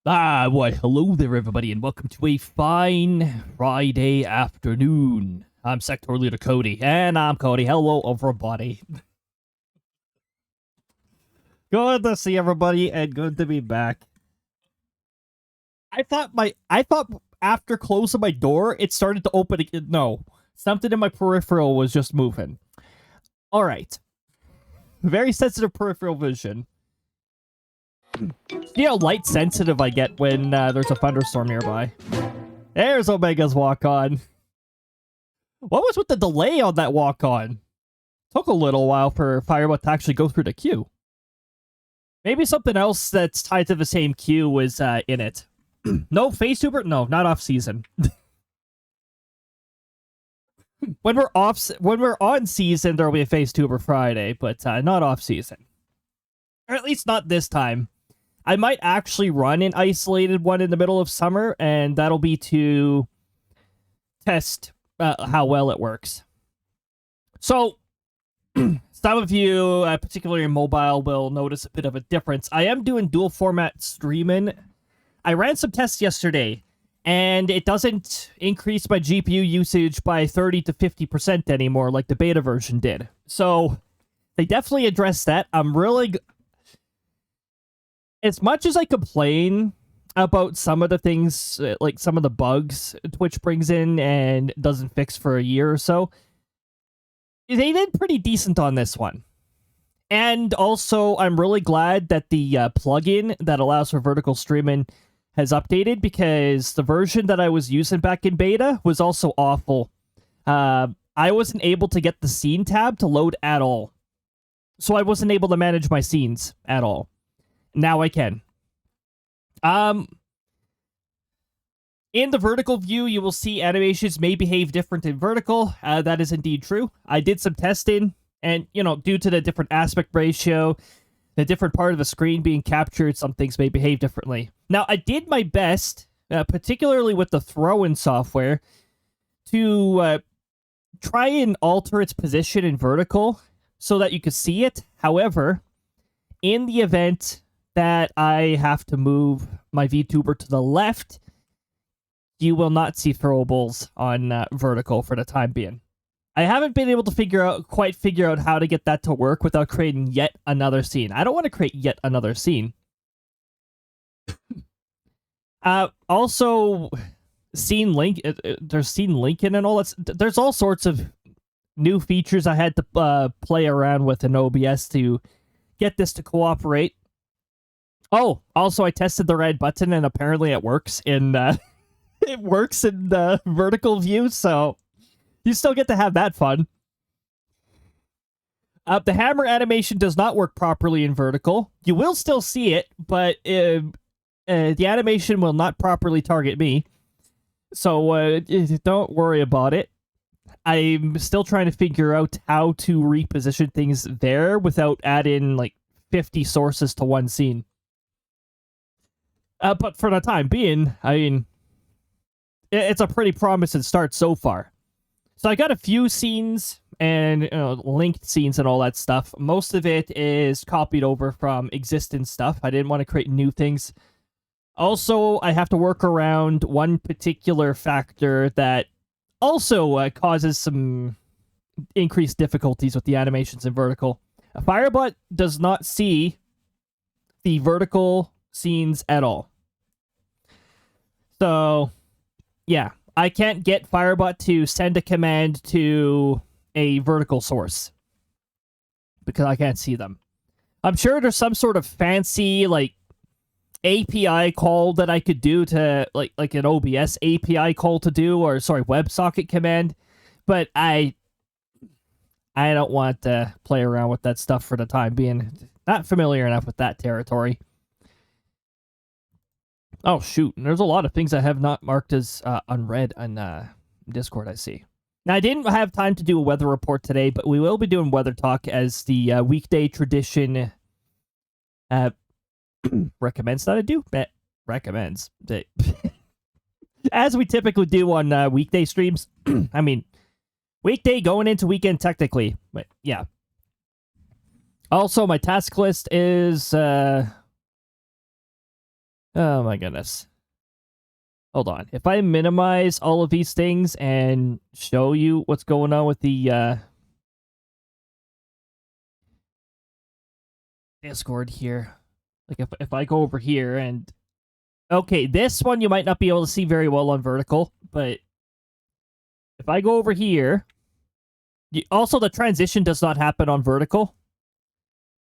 Hello there, everybody, and welcome to a fine Friday afternoon. I'm sector Cody, and I'm Cody. Hello, everybody. Good to see everybody, and good to be back. I thought after closing my door, it started to open again. No, something in my peripheral was just moving. Alright. Very sensitive peripheral vision. See how light sensitive I get when there's a thunderstorm nearby. There's Omega's walk-on. What was with the delay on that walk-on? Took a little while for Firebot to actually go through the queue. Maybe something else that's tied to the same queue was in it. No, FaceTuber? No, not off-season. When we're on season, there'll be a FaceTuber Friday, but not off-season. Or at least not this time. I might actually run an isolated one in the middle of summer, and that'll be to test how well it works. So, some of you, particularly in mobile, will notice a bit of a difference. I am doing dual format streaming. I ran some tests yesterday, and it doesn't increase my GPU usage by 30 to 50% anymore like the beta version did. So, they definitely addressed that. I'm really... As much as I complain about some of the things, like some of the bugs Twitch brings in and doesn't fix for a year or so, they did pretty decent on this one. And also, I'm really glad that the plugin that allows for vertical streaming has updated, because the version that I was using back in beta was also awful. I wasn't able to get the scene tab to load at all. So I wasn't able to manage my scenes at all. Now I can. In the vertical view, you will see animations may behave different in vertical. That is indeed true. I did some testing, and, due to the different aspect ratio, the different part of the screen being captured, some things may behave differently. Now, I did my best, particularly with the throw-in software, to try and alter its position in vertical so that you could see it. However, in the event that I have to move my VTuber to the left, you will not see throwables on vertical for the time being. I haven't been able to quite figure out how to get that to work without creating yet another scene. I don't want to create yet another scene. Also, scene link. There's scene linking and all that. There's all sorts of new features I had to play around with in OBS to get this to cooperate. Oh, also I tested the red button, and apparently it works in the vertical view, so you still get to have that fun. The hammer animation does not work properly in vertical. You will still see it, but the animation will not properly target me. So don't worry about it. I'm still trying to figure out how to reposition things there without adding like 50 sources to one scene. But for the time being, I mean, it's a pretty promising start so far. So I got a few scenes and linked scenes and all that stuff. Most of it is copied over from existing stuff. I didn't want to create new things. Also, I have to work around one particular factor that also causes some increased difficulties with the animations in vertical. A Firebot does not see the vertical scenes at all. So, yeah, I can't get Firebot to send a command to a vertical source because I can't see them. I'm sure there's some sort of fancy, like, API call that I could do to, like an OBS API call to do, or, sorry, WebSocket command, but I don't want to play around with that stuff for the time being. Not familiar enough with that territory. Oh, shoot. There's a lot of things I have not marked as unread on Discord, I see. Now, I didn't have time to do a weather report today, but we will be doing weather talk as the weekday tradition recommends that I do. Recommends. As we typically do on weekday streams. I mean, weekday going into weekend technically, but yeah. Also, my task list is Oh my goodness. Hold on. If I minimize all of these things and show you what's going on with the Discord here. Like if I go over here and okay, this one you might not be able to see very well on vertical, but if I go over here, also the transition does not happen on vertical.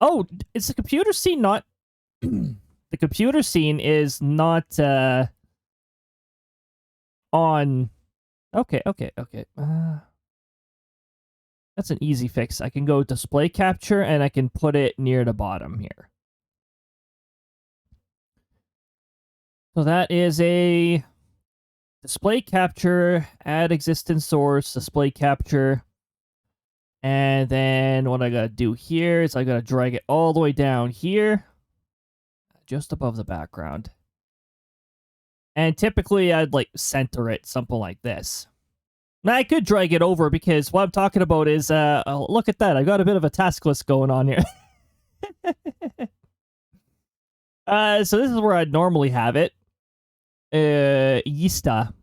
Oh, is the computer scene not the computer scene is not on okay. That's an easy fix. I can go display capture and I can put it near the bottom here. So that is a display capture, add existence source, display capture. And then what I gotta do here is I gotta drag it all the way down here, just above the background. And typically I'd like center it, something like this. Now I could drag it over because what I'm talking about is, oh, look at that. I got a bit of a task list going on here. So this is where I'd normally have it. Yista.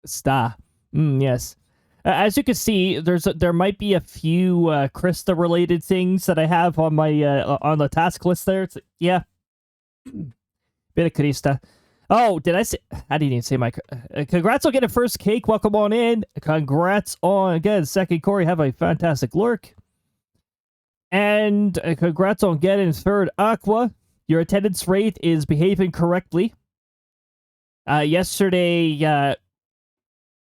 Sta. Yes. As you can see, there might be a few Crysta related things that I have on my on the task list there. It's, yeah. Bit of Crysta. Oh, did I say? I didn't even say my. Congrats on getting first cake. Welcome on in. Congrats on again second Corey. Have a fantastic lurk. And congrats on getting third Aqua. Your attendance rate is behaving correctly. Yesterday,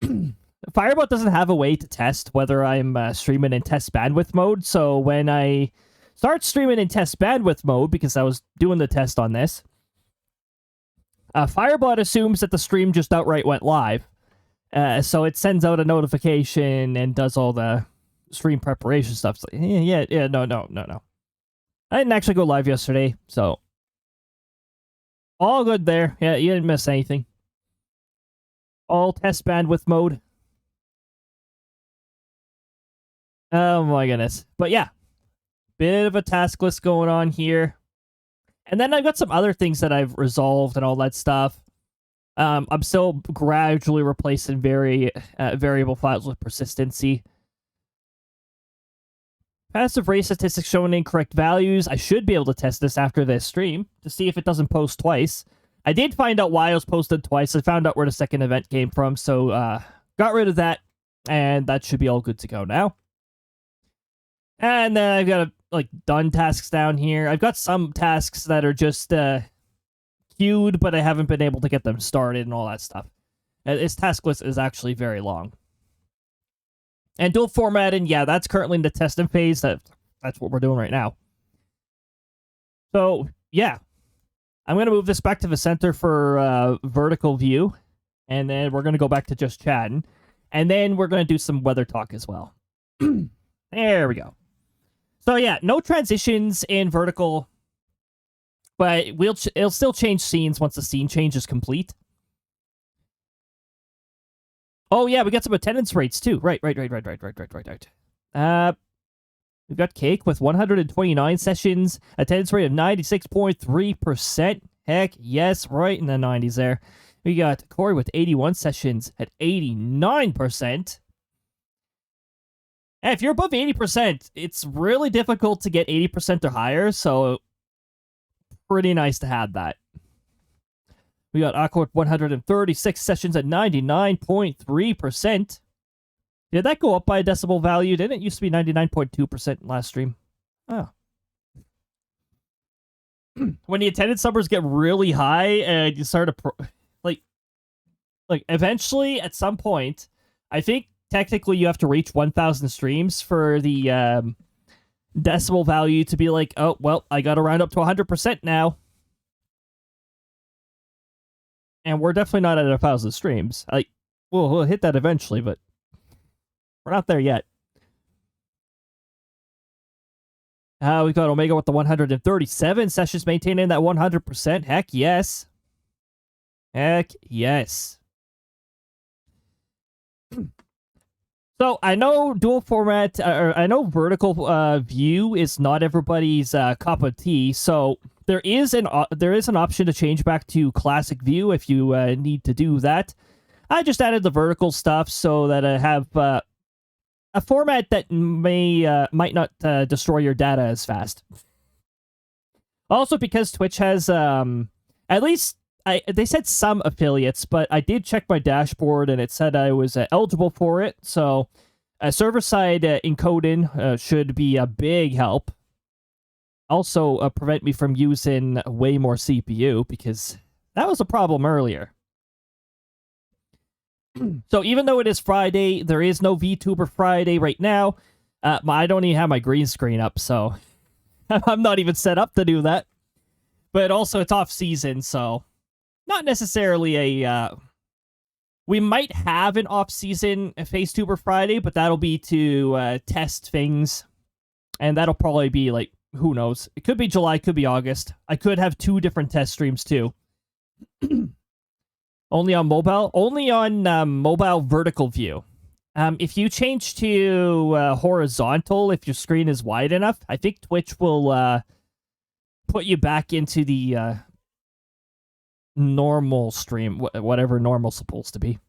Firebot doesn't have a way to test whether I'm streaming in test bandwidth mode. So when I start streaming in test bandwidth mode, because I was doing the test on this, Firebot assumes that the stream just outright went live. So it sends out a notification and does all the stream preparation stuff. It's like, yeah, no. I didn't actually go live yesterday, so all good there. Yeah, you didn't miss anything. All test bandwidth mode. Oh my goodness. But yeah, bit of a task list going on here. And then I've got some other things that I've resolved and all that stuff. I'm still gradually replacing variable files with persistency. Passive race statistics showing incorrect values. I should be able to test this after this stream to see if it doesn't post twice. I did find out why it was posted twice. I found out where the second event came from, so got rid of that, and that should be all good to go now. And then I've got like done tasks down here. I've got some tasks that are just queued, but I haven't been able to get them started and all that stuff. This task list is actually very long. And dual formatting, yeah, that's currently in the testing phase. That's what we're doing right now. So, yeah. I'm going to move this back to the center for vertical view. And then we're going to go back to just chatting. And then we're going to do some weather talk as well. There we go. So, yeah, no transitions in vertical. But it'll still change scenes once the scene change is complete. Oh, yeah, we got some attendance rates, too. Right. We've got Cake with 129 sessions, attendance rate of 96.3%. Heck, yes, right in the 90s there. We got Corey with 81 sessions at 89%. And if you're above 80%, it's really difficult to get 80% or higher, so pretty nice to have that. We got Aqua with 136 sessions at 99.3%. Did that go up by a decibel value? Didn't it used to be 99.2% last stream? Oh. When the attendance numbers get really high and you start to... like, eventually, at some point, I think technically you have to reach 1,000 streams for the decibel value to be like, oh, well, I got to round up to 100% now. And we're definitely not at 1,000 streams. We'll hit that eventually, but we're not there yet. We've got Omega with the 137 sessions maintaining that 100%. Heck yes. Heck yes. So I know dual format, or I know vertical view is not everybody's cup of tea. So there is an option to change back to classic view if you need to do that. I just added the vertical stuff so that I have a format that might not destroy your data as fast. Also, because Twitch has at least they said some affiliates, but I did check my dashboard and it said I was eligible for it. So server-side encoding should be a big help. Also prevent me from using way more CPU, because that was a problem earlier. So even though it is Friday, there is no VTuber Friday right now. I don't even have my green screen up, so I'm not even set up to do that. But also, it's off season, so not necessarily a... we might have an off-season FaceTuber Friday, but that'll be to test things. And that'll probably be, like, who knows? It could be July, could be August. I could have 2 different test streams, too. Only on mobile? Only on mobile vertical view. If you change to horizontal, if your screen is wide enough, I think Twitch will put you back into the normal stream, whatever normal's supposed to be.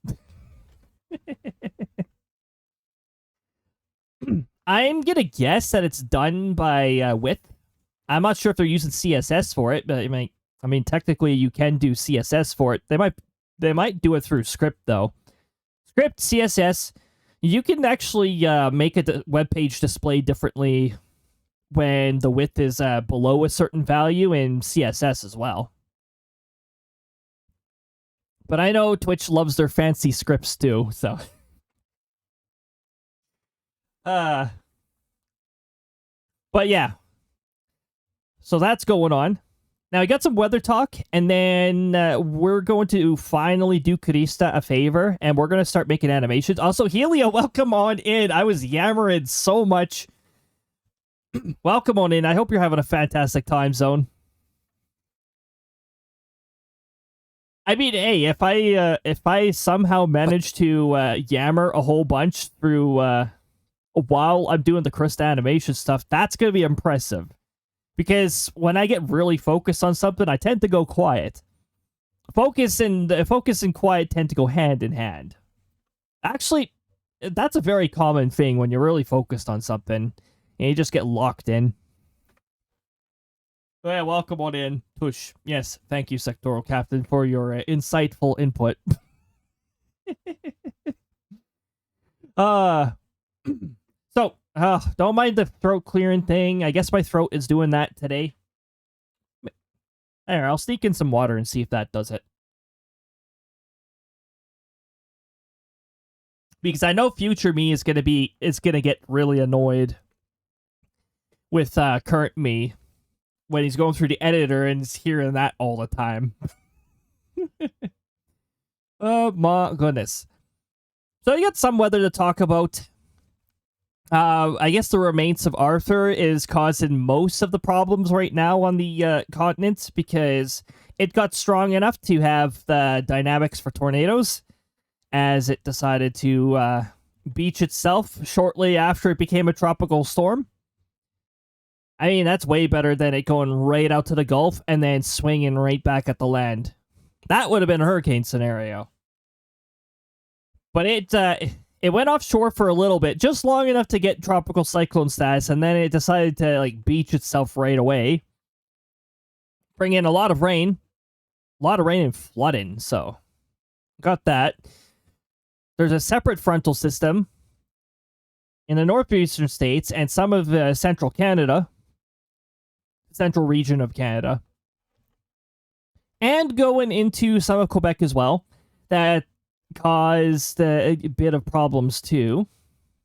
I'm gonna guess that it's done by width. I'm not sure if they're using CSS for it, but I mean, technically you can do CSS for it. They might do it through script though. Script, CSS. You can actually make a web page display differently when the width is below a certain value in CSS as well. But I know Twitch loves their fancy scripts too, so. But yeah. So that's going on. Now, I got some weather talk, and then we're going to finally do Crysta a favor, and we're going to start making animations. Also, Helio, welcome on in. I was yammering so much. Welcome on in. I hope you're having a fantastic time zone. I mean, hey, if I somehow manage to yammer a whole bunch through while I'm doing the Crysta animation stuff, that's going to be impressive. Because when I get really focused on something, I tend to go quiet. Focus and quiet tend to go hand in hand. Actually, that's a very common thing when you're really focused on something, and you just get locked in. Oh, yeah, welcome on in, Tush. Yes, thank you, Sectoral Captain, for your insightful input. So, don't mind the throat clearing thing. I guess my throat is doing that today. There, I'll sneak in some water and see if that does it. Because I know future me is gonna get really annoyed with current me when he's going through the editor and is hearing that all the time. Oh my goodness. So you got some weather to talk about. I guess the remains of Arthur is causing most of the problems right now on the continent, because it got strong enough to have the dynamics for tornadoes, as it decided to beach itself shortly after it became a tropical storm. I mean, that's way better than it going right out to the Gulf and then swinging right back at the land. That would have been a hurricane scenario. But it went offshore for a little bit, just long enough to get tropical cyclone status, and then it decided to like beach itself right away. Bring in a lot of rain and flooding, so got that. There's a separate frontal system in the northeastern states and some of central Canada, central region of Canada, and going into some of Quebec as well, that caused a bit of problems too.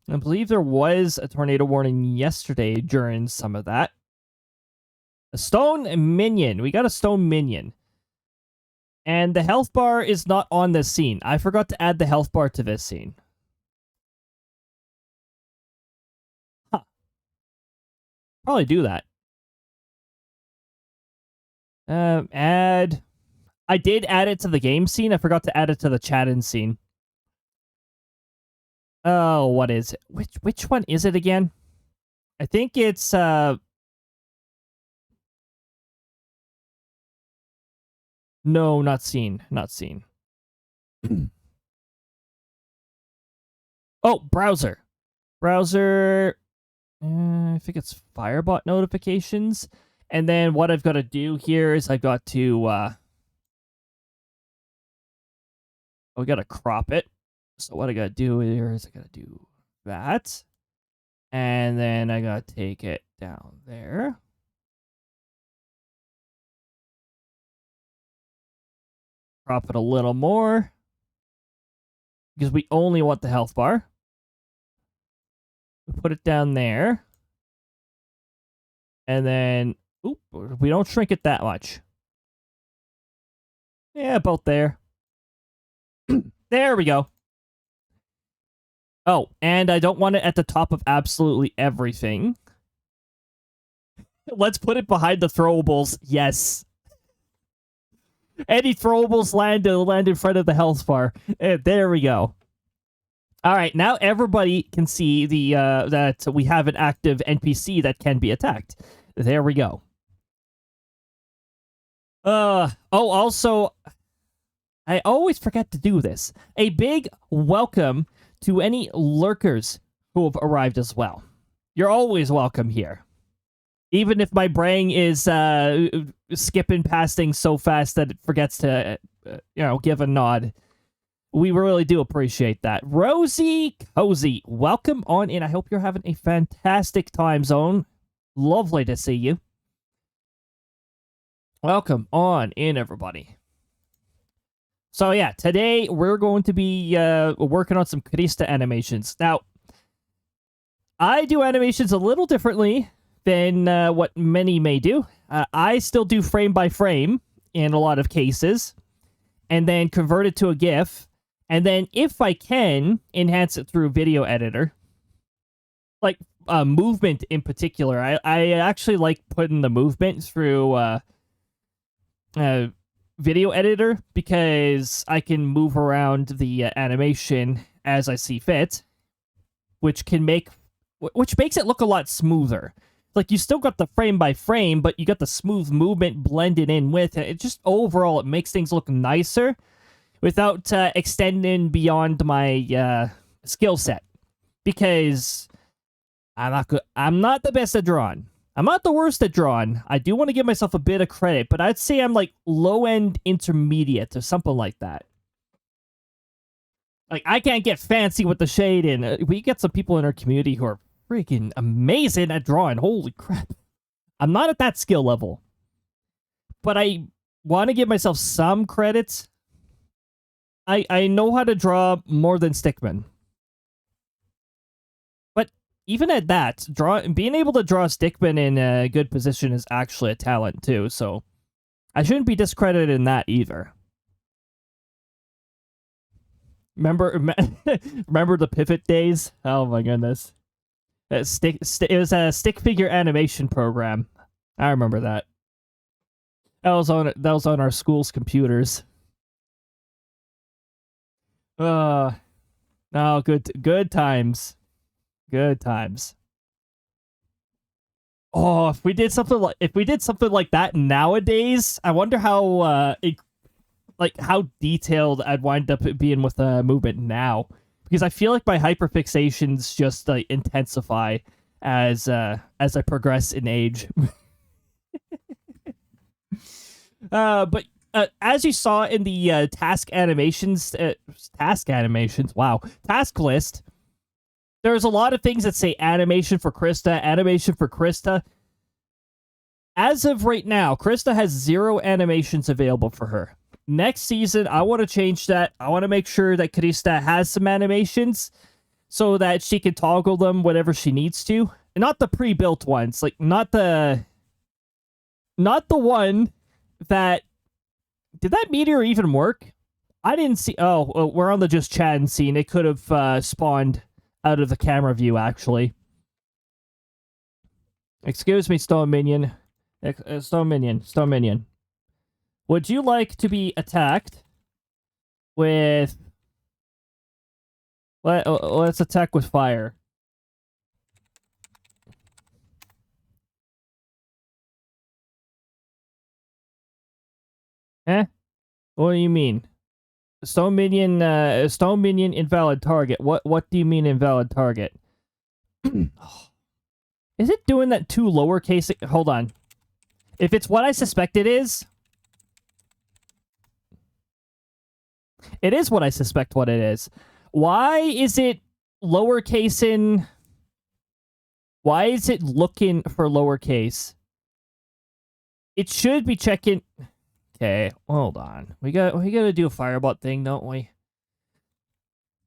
I believe there was a tornado warning yesterday during some of that. A stone minion. We got a stone minion. And the health bar is not on this scene. I forgot to add the health bar to this scene. Huh. Probably do that. Add... I did add it to the game scene. I forgot to add it to the chat-in scene. Oh, what is it? Which one is it again? I think it's No, not seen. Not seen. Oh, browser. Browser. I think it's Firebot notifications. And then what I've got to do here is I've got to... we got to crop it. So what I got to do here is I got to do that. And then I got to take it down there. Crop it a little more. Because we only want the health bar. We put it down there. And then, oop, we don't shrink it that much. Yeah, about there. There we go. Oh, and I don't want it at the top of absolutely everything. Let's put it behind the throwables. Yes. Any throwables land in front of the health bar. There we go. All right, now everybody can see the that we have an active NPC that can be attacked. There we go. Oh, also, I always forget to do this. A big welcome to any lurkers who have arrived as well. You're always welcome here. Even if my brain is skipping past things so fast that it forgets to, give a nod. We really do appreciate that. Rosie Cozy, welcome on in. I hope you're having a fantastic time zone. Lovely to see you. Welcome on in, everybody. So yeah, today we're going to be working on some Crysta animations. Now, I do animations a little differently than what many may do. I still do frame by frame in a lot of cases, and then convert it to a GIF. And then, if I can, enhance it through video editor. Like, movement in particular. I actually like putting the movement through video editor, because I can move around the animation as I see fit, which makes it look a lot smoother. Like, you still got the frame by frame, but you got the smooth movement blended in with it. It just, overall, it makes things look nicer, without extending beyond my skill set, because I'm not good. I'm not the best at drawing. I'm not the worst at drawing. I do want to give myself a bit of credit, but I'd say I'm like low-end intermediate or something like that. Like, I can't get fancy with the shading. We get some people in our community who are freaking amazing at drawing. Holy crap. I'm not at that skill level, but I want to give myself some credits. I know how to draw more than Stickman. But even at that, being able to draw Stickman in a good position is actually a talent too, so I shouldn't be discredited in that either. Remember the pivot days? Oh my goodness. It was a stick figure animation program. I remember that. That was on our school's computers. No, good times. Good times. Oh, if we did something like that nowadays, I wonder how how detailed I'd wind up being with the movement now, because I feel like my hyperfixations just like intensify as I progress in age. But as you saw in the task list, there's a lot of things that say animation for Crysta. As of right now, Crysta has 0 animations available for her. Next season, I want to change that. I want to make sure that Crysta has some animations so that she can toggle them whenever she needs to. And not the pre-built ones, like not the one that... Did that meteor even work? I didn't see... Oh, well, we're on the just chatting scene. It could have spawned out of the camera view, actually. Excuse me, Stone Minion. Stone Minion. Would you like to be attacked with... Let's attack with fire. Eh? What do you mean? Stone minion invalid target. What do you mean invalid target? Is it doing that two lowercase? Hold on. If it's what I suspect it is what I suspect what it is. Why is it lowercase in? Why is it looking for lowercase? It should be checking. Okay, hold on. We gotta do a Firebot thing, don't we?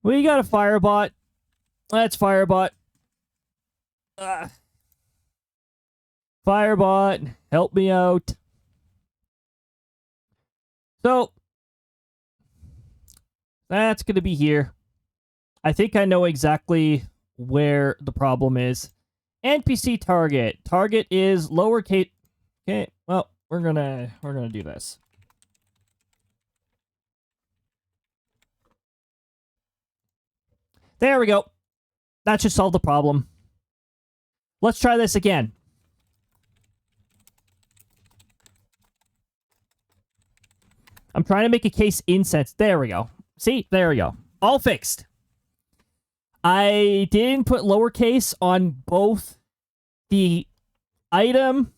We got a Firebot. Let's Firebot. Firebot, help me out. So that's gonna be here. I think I know exactly where the problem is. NPC target. Target is lowercase. Okay, well, we're gonna do this. There we go. That should solve the problem. Let's try this again. I'm trying to make a case incense. There we go. See? There we go. All fixed. I didn't put lowercase on both the item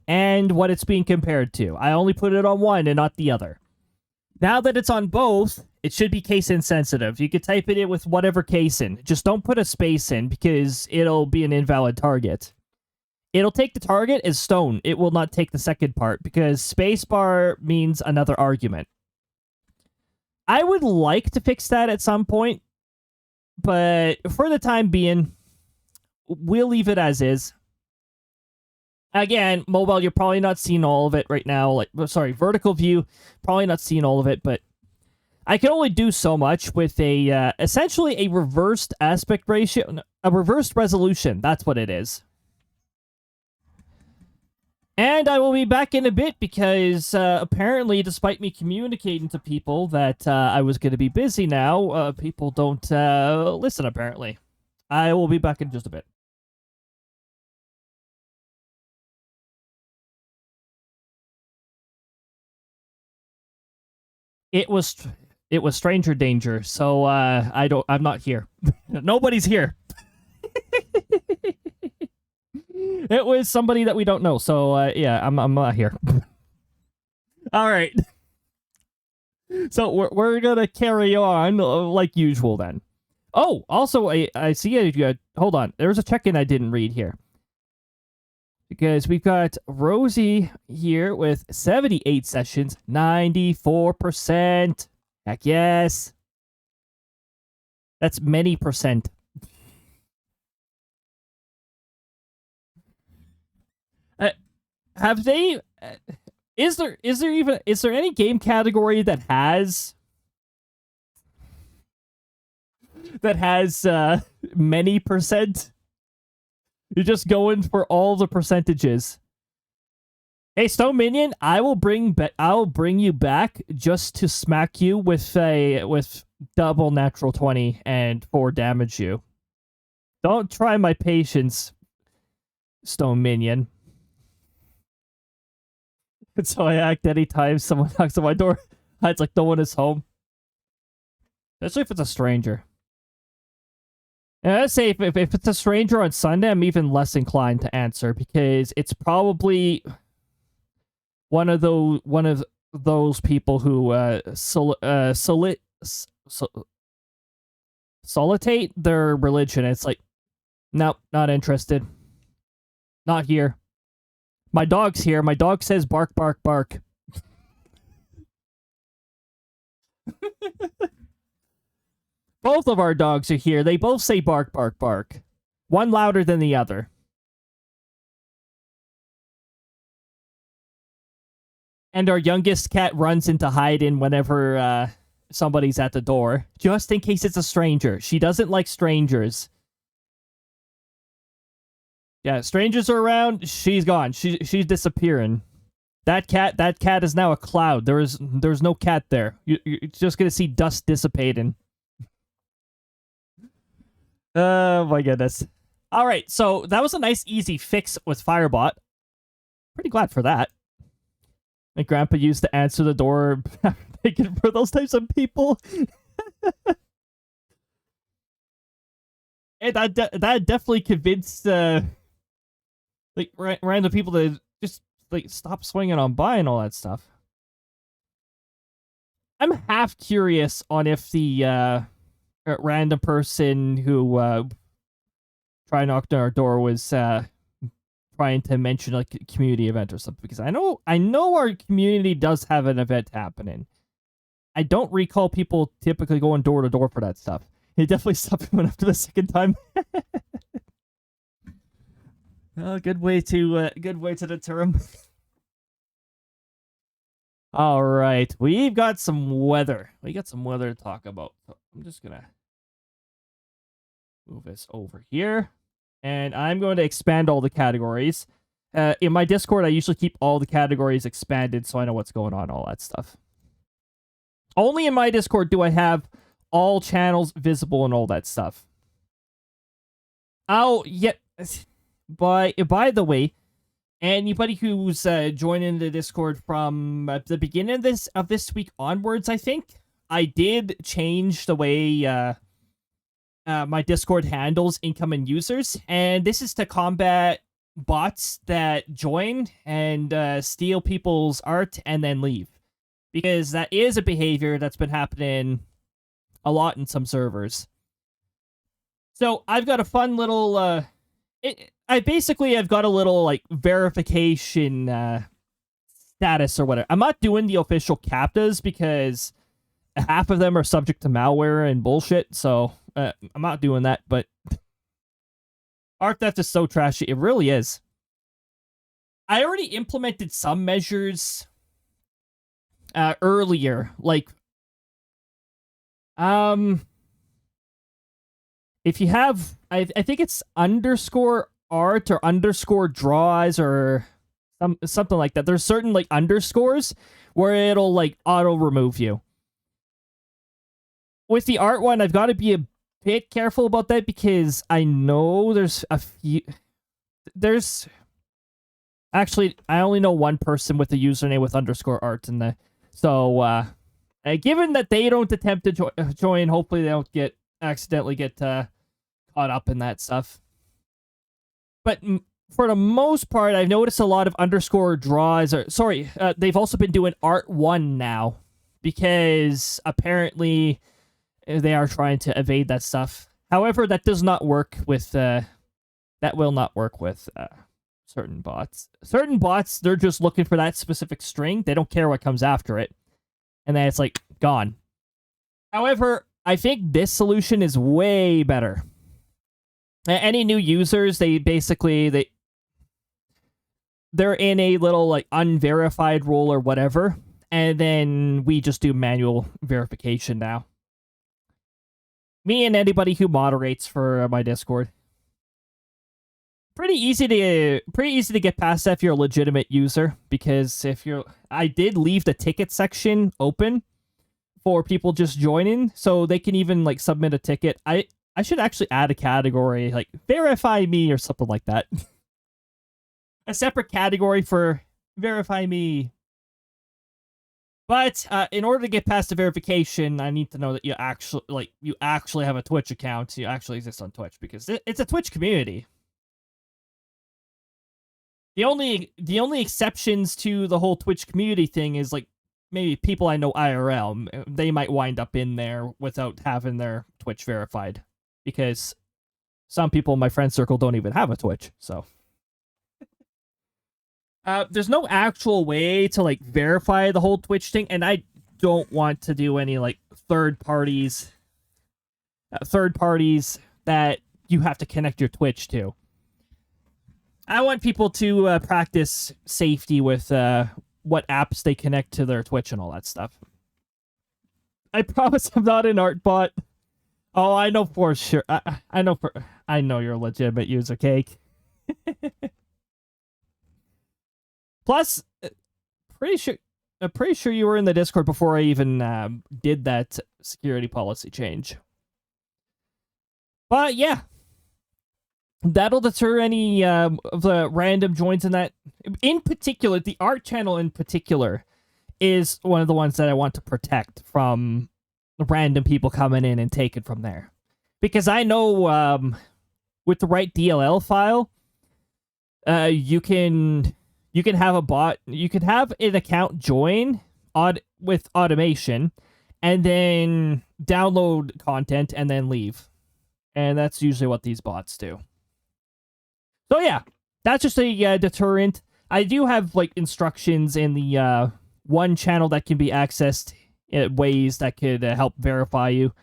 and what it's being compared to. I only put it on one and not the other. Now that it's on both, it should be case insensitive. You could type it in with whatever case in. Just don't put a space in because it'll be an invalid target. It'll take the target as stone. It will not take the second part because spacebar means another argument. I would like to fix that at some point, but for the time being, we'll leave it as is. Again, mobile, you're probably not seeing all of it right now. Like, sorry, vertical view, probably not seeing all of it, but I can only do so much with a essentially a reversed aspect ratio, a reversed resolution. That's what it is. And I will be back in a bit because apparently, despite me communicating to people that I was going to be busy now, people don't listen, apparently. I will be back in just a bit. It was stranger danger, so I'm not here. Nobody's here. It was somebody that we don't know, so yeah, I'm not here. All right. So we're gonna carry on like usual then. Oh, also I see a hold on. There's a check-in I didn't read here. Because we've got Rosie here with 78 sessions, 94%. Heck yes. That's many percent. Have they? Is there any game category that has many percent? You're just going for all the percentages. Hey, Stone Minion, I will bring you back just to smack you with double natural 20 and 4 damage you. Don't try my patience, Stone Minion. That's how I act anytime someone knocks on my door. It's like no one is home. Especially if it's a stranger. And I'd say if it's a stranger on Sunday, I'm even less inclined to answer because it's probably one of those people who solitate their religion. It's like, nope, not interested. Not here. My dog's here. My dog says bark, bark, bark. Both of our dogs are here. They both say bark, bark, bark. One louder than the other. And our youngest cat runs into hide-in whenever somebody's at the door, just in case it's a stranger. She doesn't like strangers. Yeah, strangers are around, she's gone. She's disappearing. That cat is now a cloud. There's no cat there. You're just gonna see dust dissipating. Oh my goodness. Alright, so that was a nice easy fix with Firebot. Pretty glad for that. My grandpa used to answer the door for those types of people. And that definitely convinced like random people to just like stop swinging on by and all that stuff. I'm half curious on if the random person who tried knocking on our door was trying to mention like a community event or something, because I know our community does have an event happening. I don't recall people typically going door to door for that stuff. It definitely stopped him after the second time. Good way to deter him. All right, we've got some weather. We got some weather to talk about. So I'm just gonna move this over here, and I'm going to expand all the categories. In my Discord, I usually keep all the categories expanded so I know what's going on, all that stuff. Only in my Discord do I have all channels visible and all that stuff. Oh, yeah. By the way, anybody who's joining the Discord from the beginning of this week onwards, I think, I did change the way my Discord handles incoming users, and this is to combat bots that join and steal people's art and then leave, because that is a behavior that's been happening a lot in some servers. So I've got a fun little I've got a little like verification status or whatever. I'm not doing the official captchas because half of them are subject to malware and bullshit, so I'm not doing that. But art theft is so trashy. It really is. I already implemented some measures earlier, like if you have, I think it's underscore art or underscore draws or something like that. There's certain like underscores where it'll like auto remove you. With the art one, I've got to be a bit careful about that because I know there's a few. Actually, I only know one person with the username with underscore art in the. So, given that they don't attempt to join, hopefully they don't accidentally get caught up in that stuff. But for the most part, I've noticed a lot of underscore draws. They've also been doing art 1 now because apparently they are trying to evade that stuff. However, that does not work with that will not work with certain bots. Certain bots, they're just looking for that specific string. They don't care what comes after it. And then it's like gone. However, I think this solution is way better. Any new users, they're in a little like unverified role or whatever, and then we just do manual verification now. Me and anybody who moderates for my Discord. Pretty easy to get past that if you're a legitimate user, because I did leave the ticket section open for people just joining, so they can even like submit a ticket. I should actually add a category like verify me or something like that. A separate category for verify me. But in order to get past the verification, I need to know that you actually have a Twitch account. You actually exist on Twitch, because it's a Twitch community. The only exceptions to the whole Twitch community thing is like maybe people I know IRL. They might wind up in there without having their Twitch verified, because some people in my friend circle don't even have a Twitch. So there's no actual way to like verify the whole Twitch thing, and I don't want to do any like third parties that you have to connect your Twitch to. I want people to practice safety with what apps they connect to their Twitch and all that stuff. I promise I'm not an art bot. Oh, I know for sure. I know you're a legitimate user, Cake. Plus, pretty sure you were in the Discord before I even did that security policy change. But yeah, that'll deter any of the random joins in that. In particular, the art channel in particular is one of the ones that I want to protect from random people coming in and taking from there. Because I know with the right DLL file, you can have a bot, you can have an account join with automation and then download content and then leave. And that's usually what these bots do. So yeah, that's just a deterrent. I do have like instructions in the one channel that can be accessed in ways that could help verify you.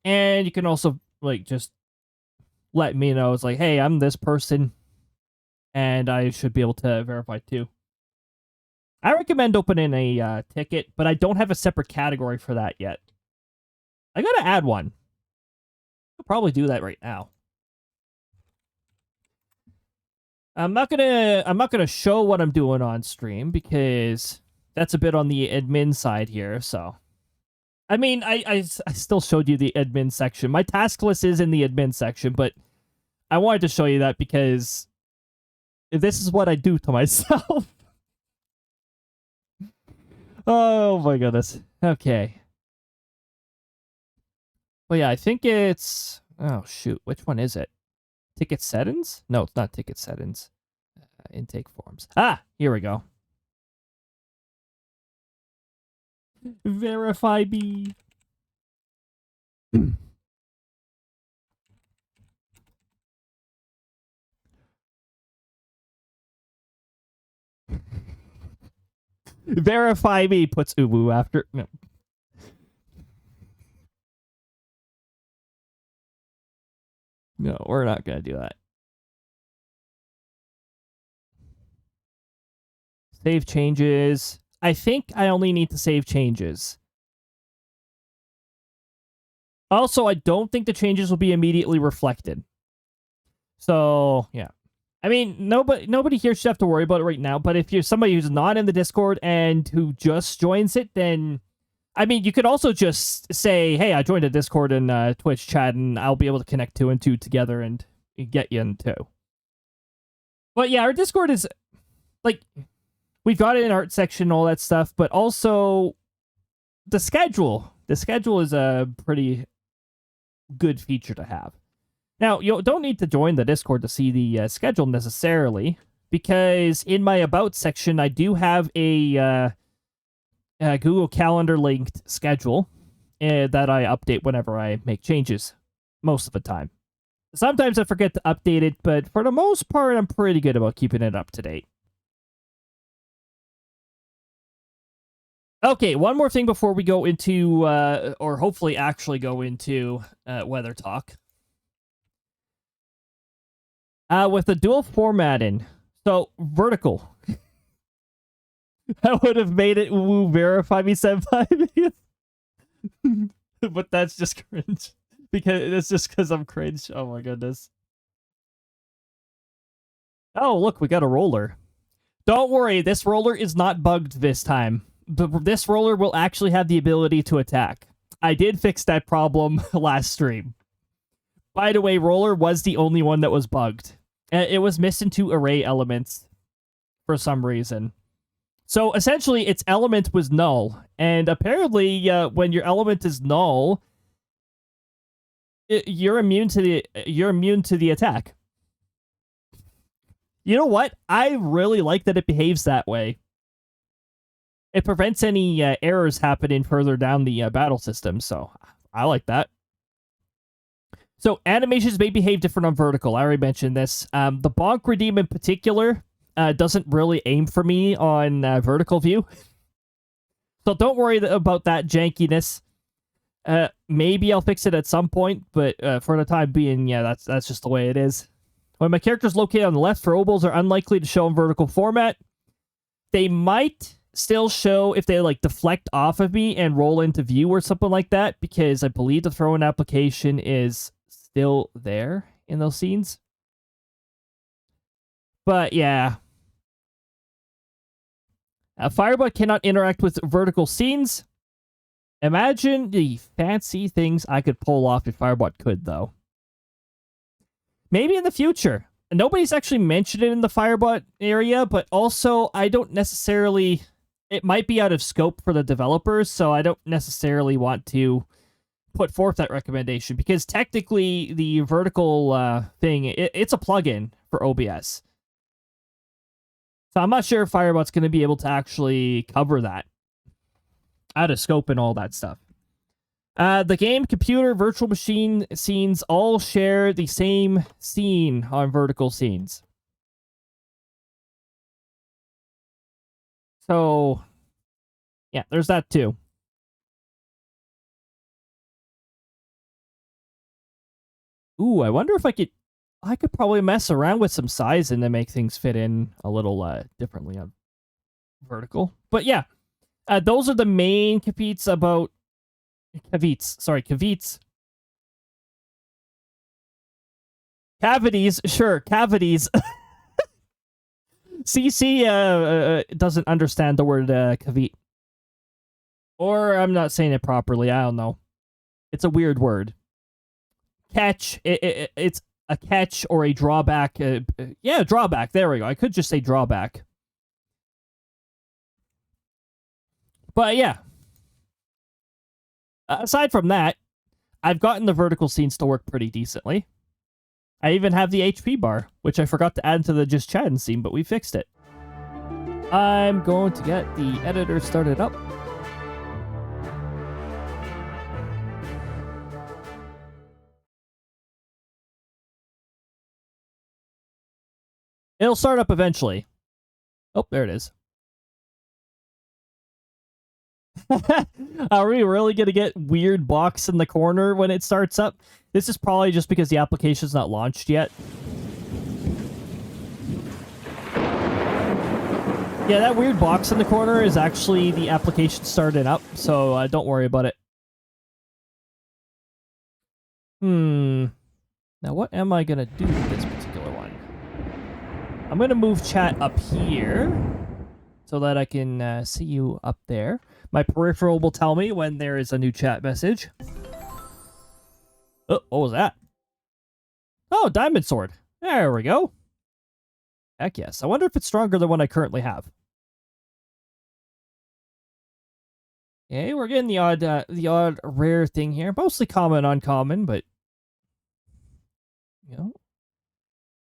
And you can also like just let me know. It's like, hey, I'm this person and I should be able to verify too. I recommend opening a ticket, but I don't have a separate category for that yet. I gotta add one. I'll probably do that right now. I'm not gonna show what I'm doing on stream because that's a bit on the admin side here. So, I mean, I still showed you the admin section. My task list is in the admin section, but I wanted to show you that because this is what I do to myself. Oh my goodness. Okay. Well, yeah, I think it's... Oh, shoot. Which one is it? Ticket settings? No, it's not ticket settings. Intake forms. Ah, here we go. Verify me. Verify me puts uwu after. No. No, we're not going to do that. Save changes. I think I only need to save changes. Also, I don't think the changes will be immediately reflected. So, yeah. I mean, nobody here should have to worry about it right now, but if you're somebody who's not in the Discord and who just joins it, then... I mean, you could also just say, hey, I joined a Discord and Twitch chat, and I'll be able to connect 2 and 2 together and get you in too. But yeah, our Discord is, like, we've got an art section and all that stuff, but also the schedule. The schedule is a pretty good feature to have. Now, you don't need to join the Discord to see the schedule necessarily, because in my About section, I do have a... Google Calendar linked schedule that I update whenever I make changes, most of the time. Sometimes I forget to update it, but for the most part, I'm pretty good about keeping it up to date. Okay, one more thing before we go into, or hopefully actually go into weather talk. With the dual formatting, so vertical. I would have made it woo verify me senpai. But that's just cringe. Because it's just because I'm cringe. Oh my goodness. Oh, look, we got a roller. Don't worry, this roller is not bugged this time. This roller will actually have the ability to attack. I did fix that problem last stream. By the way, roller was the only one that was bugged. It was missing 2 array elements for some reason. So essentially, its element was null, and apparently, when your element is null, you're immune to the attack. You know what? I really like that it behaves that way. It prevents any errors happening further down the battle system, so I like that. So animations may behave different on vertical. I already mentioned this. The bonk redeem in particular. Doesn't really aim for me on vertical view. So don't worry about that jankiness. Maybe I'll fix it at some point, but for the time being, yeah, that's just the way it is. When my character's located on the left, throwables are unlikely to show in vertical format. They might still show if they like deflect off of me and roll into view or something like that, because I believe the throw-in application is still there in those scenes. But yeah. Firebot cannot interact with vertical scenes. Imagine the fancy things I could pull off if Firebot could, though. Maybe in the future. nobody's actually mentioned it in the Firebot area, but also I don't necessarily... It might be out of scope for the developers, so I don't necessarily want to put forth that recommendation, because technically the vertical thing, it's a plugin for OBS. So I'm not sure if Firebot's going to be able to actually cover that out of scope and all that stuff. The game, computer, virtual machine scenes all share the same scene on vertical scenes. So, yeah, there's that too. Ooh, I wonder if I could probably mess around with some sizing to make things fit in a little differently on vertical. But yeah, those are the main caveats about caveats. Cavities, sure, cavities. CC doesn't understand the word caveat. Or I'm not saying it properly, I don't know. It's a weird word. Catch, it's a catch or a drawback. Yeah, drawback, there we go. I could just say drawback. But yeah. Aside from that, I've gotten the vertical scenes to work pretty decently. I even have the HP bar, which I forgot to add to the just chatting scene, but we fixed it. I'm going to get the editor started up. It'll start up eventually. Oh, there it is. Are we really going to get weird box in the corner when it starts up? This is probably just because the application's not launched yet. Yeah, that weird box in the corner is actually the application starting up, so don't worry about it. Now, what am I going to do with this particular one? I'm going to move chat up here so that I can see you up there. My peripheral will tell me when there is a new chat message. Oh, what was that? Oh, diamond sword. There we go. Heck yes. I wonder if it's stronger than what I currently have. Okay, we're getting the odd rare thing here. Mostly common, uncommon, but you know.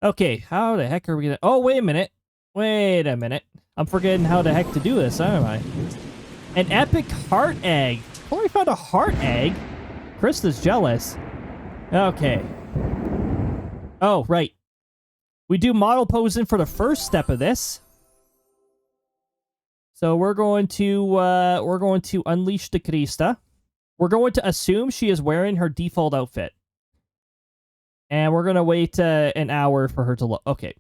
Okay, how the heck are we gonna... Oh, wait a minute. Wait a minute. I'm forgetting how the heck to do this, aren't I? An epic heart egg. Oh, we found a heart egg. Crysta's jealous. Okay. Oh, right. We do model posing for the first step of this. So we're going to unleash the Crysta. We're going to assume she is wearing her default outfit. And we're going to wait an hour for her to look. Okay.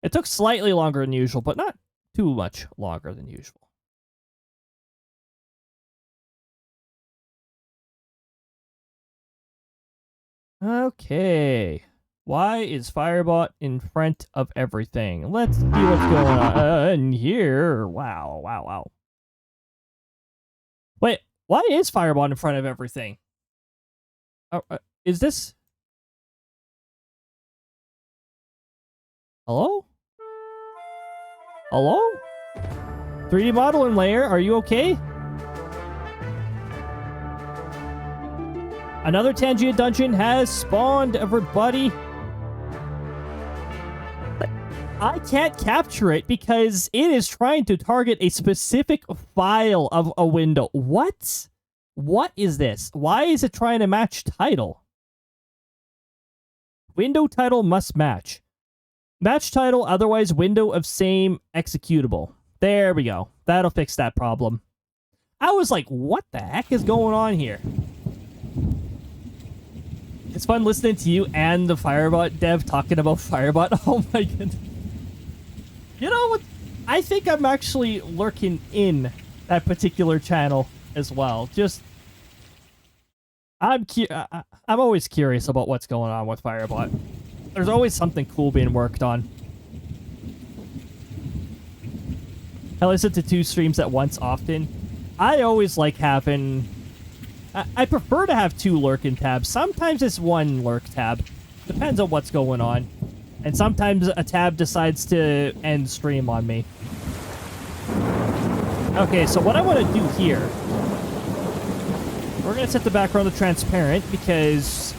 It took slightly longer than usual, but not too much longer than usual. Okay. Why is Firebot in front of everything? Let's see what's going on here. Wow, wow, wow. Wait, why is Firebot in front of everything? Is this... Hello? Hello? 3D modeling layer, are you okay? Another Tangia dungeon has spawned, everybody. I can't capture it because it is trying to target a specific file of a window. What? What is this? Why is it trying to match title? Window title must match. Match title, otherwise window of same executable. There we go. That'll fix that problem. I was like, what the heck is going on here? It's fun listening to you and the Firebot dev talking about Firebot. Oh my goodness. You know what? I think I'm actually lurking in that particular channel as well. Just, I'm always curious about what's going on with Firebot. There's always something cool being worked on. I listen to 2 streams at once often. I always like having... I prefer to have 2 lurking tabs. Sometimes it's 1 lurk tab. Depends on what's going on. And sometimes a tab decides to end stream on me. Okay, so what I want to do here... We're going to set the background to transparent because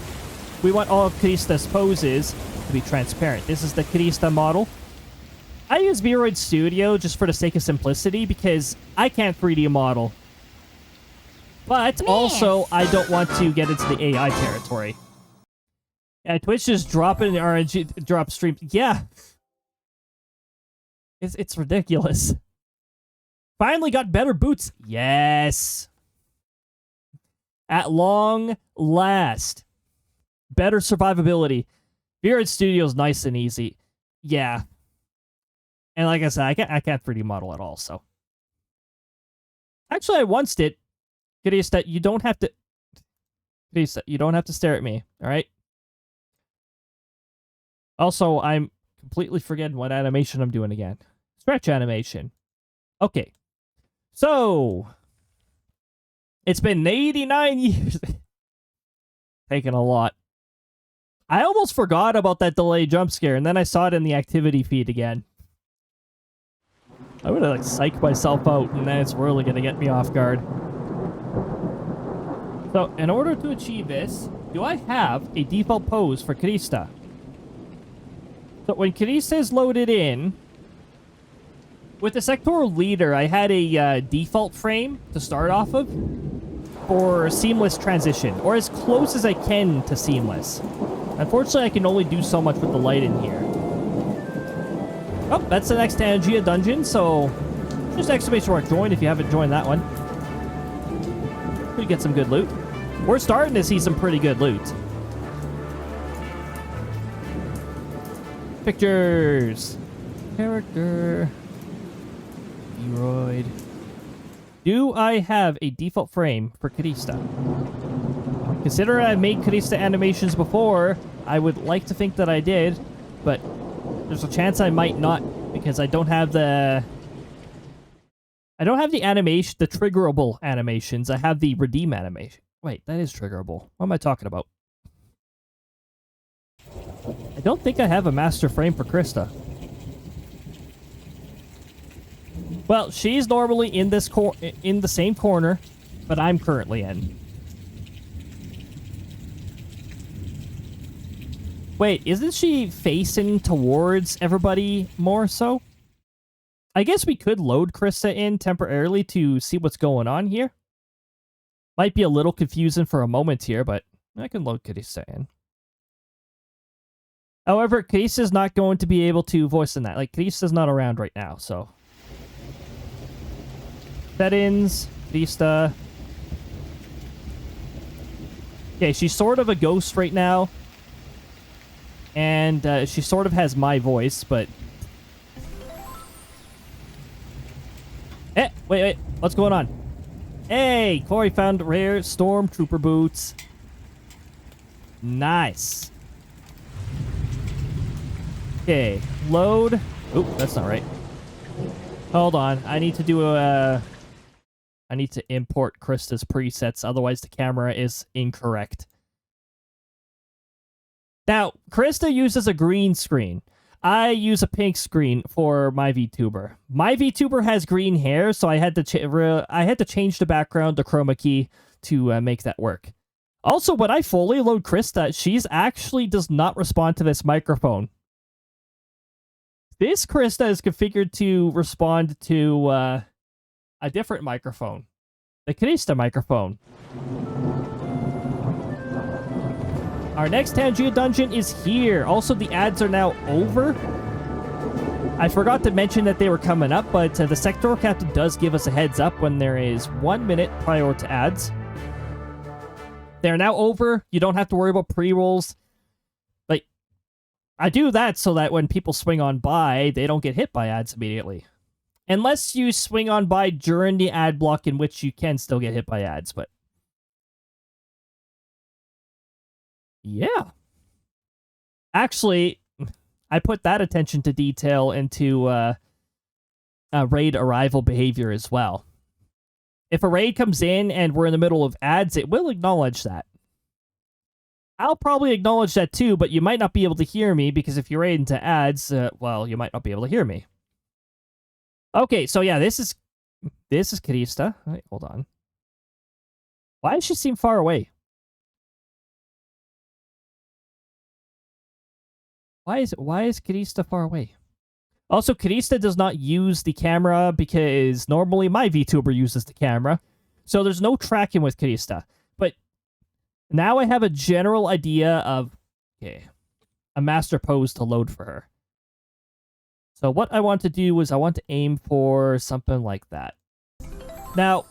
we want all of Crysta's poses to be transparent. This is the Crysta model. I use Vroid Studio just for the sake of simplicity because I can't 3D model. But also, I don't want to get into the AI territory. Yeah, Twitch just dropping RNG drop stream. Yeah. It's ridiculous. Finally got better boots. Yes. At long last. Better survivability. Vroid Studio is nice and easy. Yeah. And like I said, I can't 3D model at all, so. Actually, I once did. Crysta, you don't have to... Crysta, you don't have to stare at me, alright? Also, I'm completely forgetting what animation I'm doing again. Stretch animation. Okay. So... It's been 89 years. Taken a lot. I almost forgot about that delayed jump scare, and then I saw it in the activity feed again. I would have, like, psyched myself out, and then it's really going to get me off guard. So, in order to achieve this, do I have a default pose for Crysta? So, when Crysta is loaded in, with the sectoral leader, I had a default frame to start off of for seamless transition, or as close as I can to seamless. Unfortunately, I can only do so much with the light in here. Oh, that's the next Tangia dungeon, so just exclamation mark join if you haven't joined that one. We get some good loot. We're starting to see some pretty good loot. Pictures. Character. Vroid. Do I have a default frame for Crysta? Considering I've made Crysta animations before, I would like to think that I did, but there's a chance I might not because I don't have the... I don't have the animation, the triggerable animations. I have the redeem animation. Wait, that is triggerable. What am I talking about? I don't think I have a master frame for Crysta. Well, she's normally in this in the same corner, but I'm currently in. Wait, isn't she facing towards everybody more so? I guess we could load Crysta in temporarily to see what's going on here. Might be a little confusing for a moment here, but I can load Crysta in. However, Crysta's not going to be able to voice in that. Like, Crysta's not around right now, so... Settings, Crysta. Okay, she's sort of a ghost right now. And she sort of has my voice, but... Wait, what's going on? Hey, Corey found rare Stormtrooper boots. Nice. Okay, load. Oh, that's not right. Hold on, I need to do a... I need to import Crysta's presets, otherwise the camera is incorrect. Now, Crysta uses a green screen. I use a pink screen for my VTuber. My VTuber has green hair, so I had to change the background, the chroma key, to make that work. Also, when I fully load Crysta, she's actually does not respond to this microphone. This Crysta is configured to respond to a different microphone. The Crysta microphone. Our next Tangia dungeon is here. Also, the ads are now over. I forgot to mention that they were coming up, but the sectoral captain does give us a heads up when there is 1 minute prior to ads. They're now over. You don't have to worry about pre-rolls. Like, I do that so that when people swing on by, they don't get hit by ads immediately. Unless you swing on by during the ad block, in which you can still get hit by ads, but... Yeah. Actually, I put that attention to detail into raid arrival behavior as well. If a raid comes in and we're in the middle of ads, it will acknowledge that. I'll probably acknowledge that too, but you might not be able to hear me because if you're into ads, well, you might not be able to hear me. Okay, so yeah, this is Crysta. Wait, hold on. Why does she seem far away? Why is Crysta far away? Also, Crysta does not use the camera because normally my VTuber uses the camera. So there's no tracking with Crysta. But now I have a general idea of, okay, a master pose to load for her. So what I want to do is I want to aim for something like that. Now,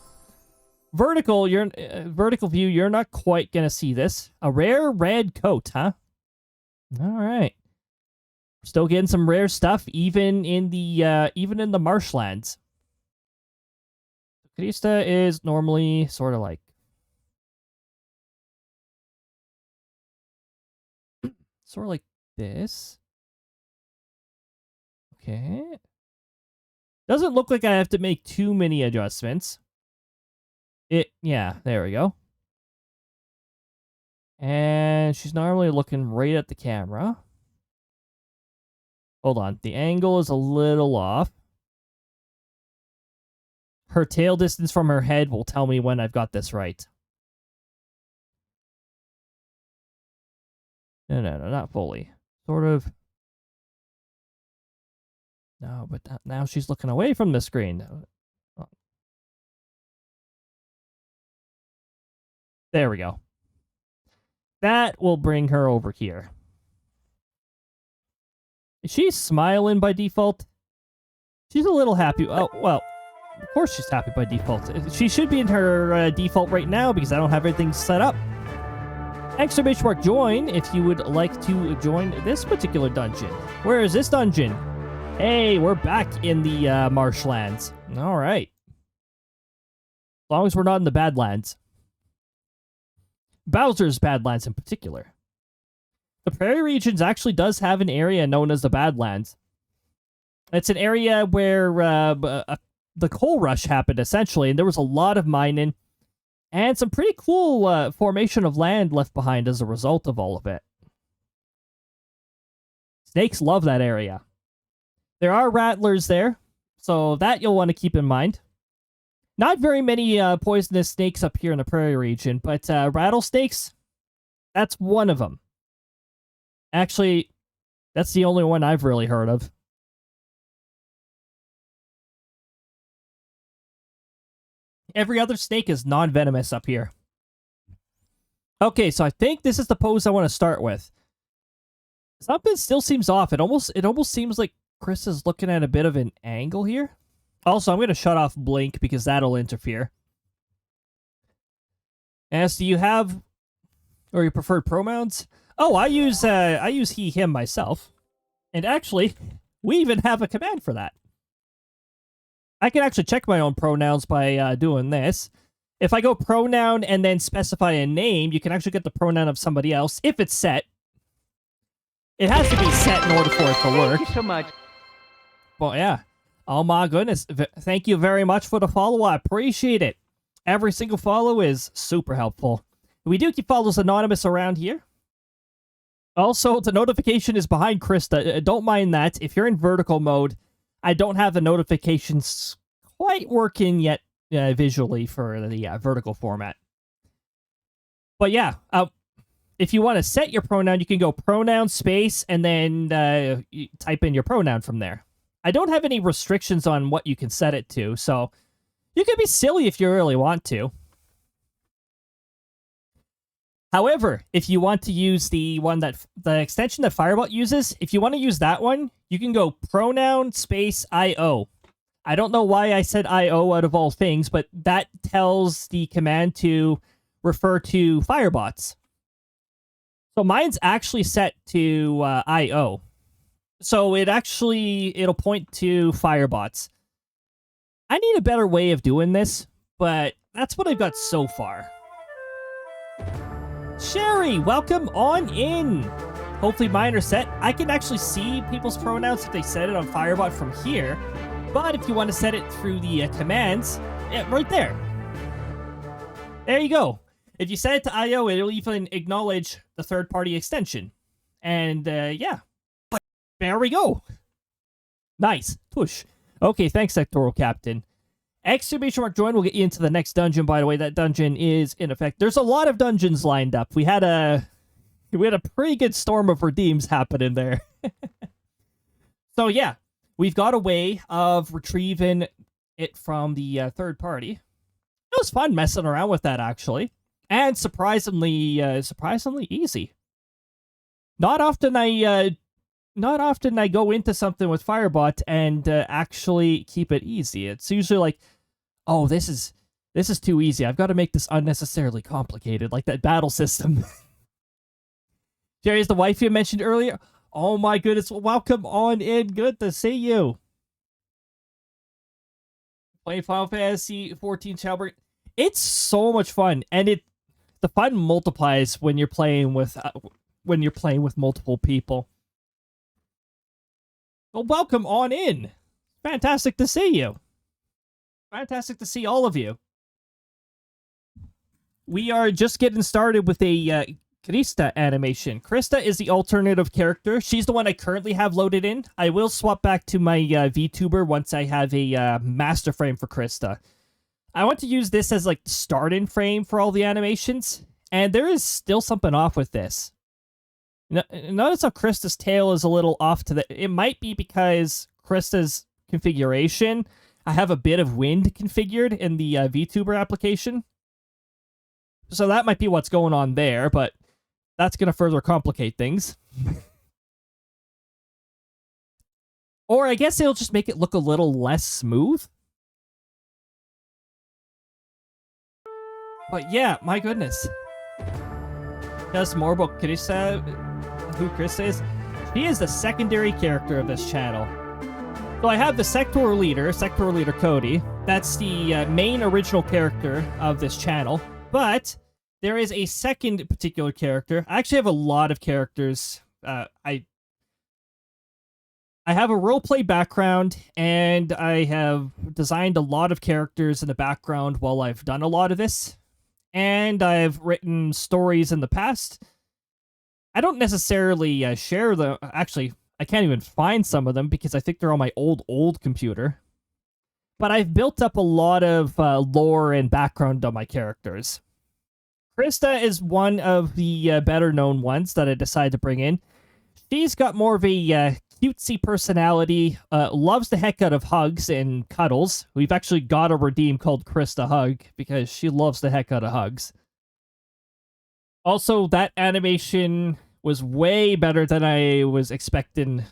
vertical view, you're not quite going to see this. A rare red coat, huh? All right. Still getting some rare stuff, even in the marshlands. Crysta is normally sort of like this. Okay. Doesn't look like I have to make too many adjustments. Yeah, there we go. And she's normally looking right at the camera. Hold on, the angle is a little off. Her tail distance from her head will tell me when I've got this right. No, not fully. Sort of. No, but now she's looking away from the screen. Oh. There we go. That will bring her over here. Is she smiling by default? She's a little happy. Oh, well, of course she's happy by default. She should be in her default right now because I don't have everything set up. Exclamation mark join if you would like to join this particular dungeon. Where is this dungeon? Hey, we're back in the marshlands. All right. As long as we're not in the Badlands. Bowser's Badlands in particular. The Prairie Regions actually does have an area known as the Badlands. It's an area where the coal rush happened, essentially, and there was a lot of mining and some pretty cool formation of land left behind as a result of all of it. Snakes love that area. There are rattlers there, so that you'll want to keep in mind. Not very many poisonous snakes up here in the Prairie Region, but rattlesnakes, that's one of them. Actually, that's the only one I've really heard of. Every other snake is non-venomous up here. Okay, so I think this is the pose I want to start with. Something still seems off. It almost seems like Chris is looking at a bit of an angle here. Also, I'm going to shut off blink because that'll interfere. As do you have or your preferred pronouns? Oh, I use he, him myself. And actually, we even have a command for that. I can actually check my own pronouns by doing this. If I go pronoun and then specify a name, you can actually get the pronoun of somebody else if it's set. It has to be set in order for it to work. Thank you so much. Well, yeah. Oh my goodness. Thank you very much for the follow. I appreciate it. Every single follow is super helpful. We do keep follows anonymous around here. Also, the notification is behind Crysta. Don't mind that. If you're in vertical mode, I don't have the notifications quite working yet visually for the vertical format. But yeah, if you want to set your pronoun, you can go pronoun space and then you type in your pronoun from there. I don't have any restrictions on what you can set it to, so you can be silly if you really want to. However, if you want to use the extension that Firebot uses, if you want to use that one, you can go pronoun space IO. I don't know why I said IO out of all things, but that tells the command to refer to Firebots. So mine's actually set to IO. So it'll point to Firebots. I need a better way of doing this, but that's what I've got so far. Sherry, welcome on in. Hopefully mine are set. I can actually see people's pronouns if they set it on Firebot from here. But if you want to set it through the commands, yeah, right there. There you go. If you set it to IO, it'll even acknowledge the third-party extension. And, yeah. There we go. Nice. Tush. Okay, thanks, Sectoral Captain. Exclamation mark join will get you into the next dungeon, by the way. That dungeon is in effect. There's a lot of dungeons lined up. We had a pretty good storm of redeems happening there. So, yeah. We've got a way of retrieving it from the third party. It was fun messing around with that, actually. And surprisingly easy. Not often I go into something with Firebot and actually keep it easy. It's usually like, oh, this is too easy. I've got to make this unnecessarily complicated, like that battle system. Jerry's the wife you mentioned earlier. Oh my goodness, welcome on in. Good to see you. Playing Final Fantasy 14 Childbirth. It's so much fun, and the fun multiplies when you're playing with multiple people. Well, welcome on in. Fantastic to see you. Fantastic to see all of you. We are just getting started with a Crysta animation. Crysta is the alternative character. She's the one I currently have loaded in. I will swap back to my VTuber once I have a master frame for Crysta. I want to use this as like the start-in frame for all the animations, and there is still something off with this. Notice how Crysta's tail is a little off to the... It might be because Crysta's configuration, I have a bit of wind configured in the VTuber application. So that might be what's going on there, but that's going to further complicate things. Or I guess it'll just make it look a little less smooth. But yeah, my goodness. Tell us more about Crysta, who Crysta is. She is the secondary character of this channel. So I have the sectoral leader Cody. That's the main original character of this channel. But there is a second particular character. I actually have a lot of characters. I have a roleplay background, and I have designed a lot of characters in the background while I've done a lot of this. And I've written stories in the past. I don't necessarily share them. Actually, I can't even find some of them because I think they're on my old computer. But I've built up a lot of lore and background on my characters. Crysta is one of the better-known ones that I decided to bring in. She's got more of a cutesy personality, loves the heck out of hugs and cuddles. We've actually got a redeem called Crysta Hug because she loves the heck out of hugs. Also, that animation was way better than I was expecting.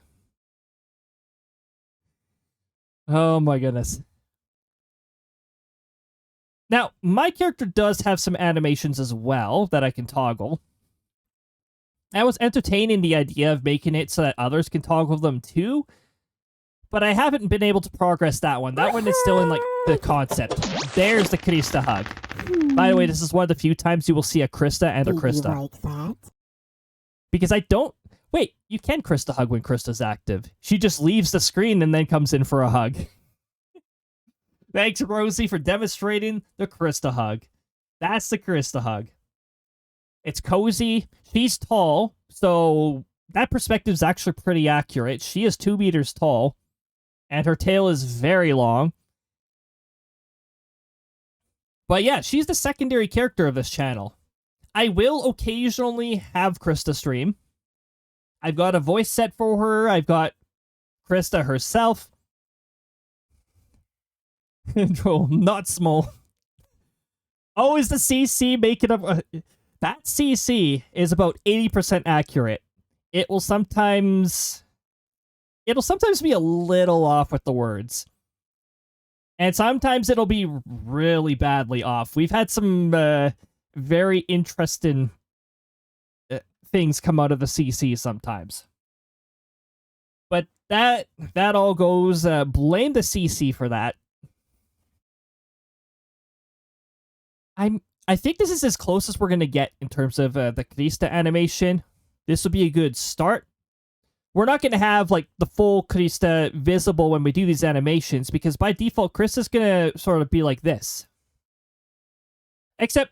Oh my goodness. Now, my character does have some animations as well that I can toggle. I was entertaining the idea of making it so that others can toggle them too, but I haven't been able to progress that one. That one is still in, like, the concept. There's the Crysta Hug. By the way, this is one of the few times you will see a Crysta and a Crysta. You like that? Because I don't... Wait, you can Crysta Hug when Crysta's active. She just leaves the screen and then comes in for a hug. Thanks, Rosie, for demonstrating the Crysta Hug. That's the Crysta Hug. It's cozy. She's tall, so that perspective is actually pretty accurate. She is 2 meters tall, and her tail is very long. But yeah, she's the secondary character of this channel. I will occasionally have Crysta stream. I've got a voice set for her. I've got Crysta herself. Not small. Oh, is the CC making up... That CC is about 80% accurate. It'll sometimes be a little off with the words. And sometimes it'll be really badly off. We've had some very interesting things come out of the CC sometimes. But that all goes... blame the CC for that. I think this is as close as we're going to get in terms of the Crysta animation. This will be a good start. We're not going to have like the full Crysta visible when we do these animations, because by default, Crysta's going to sort of be like this. Except,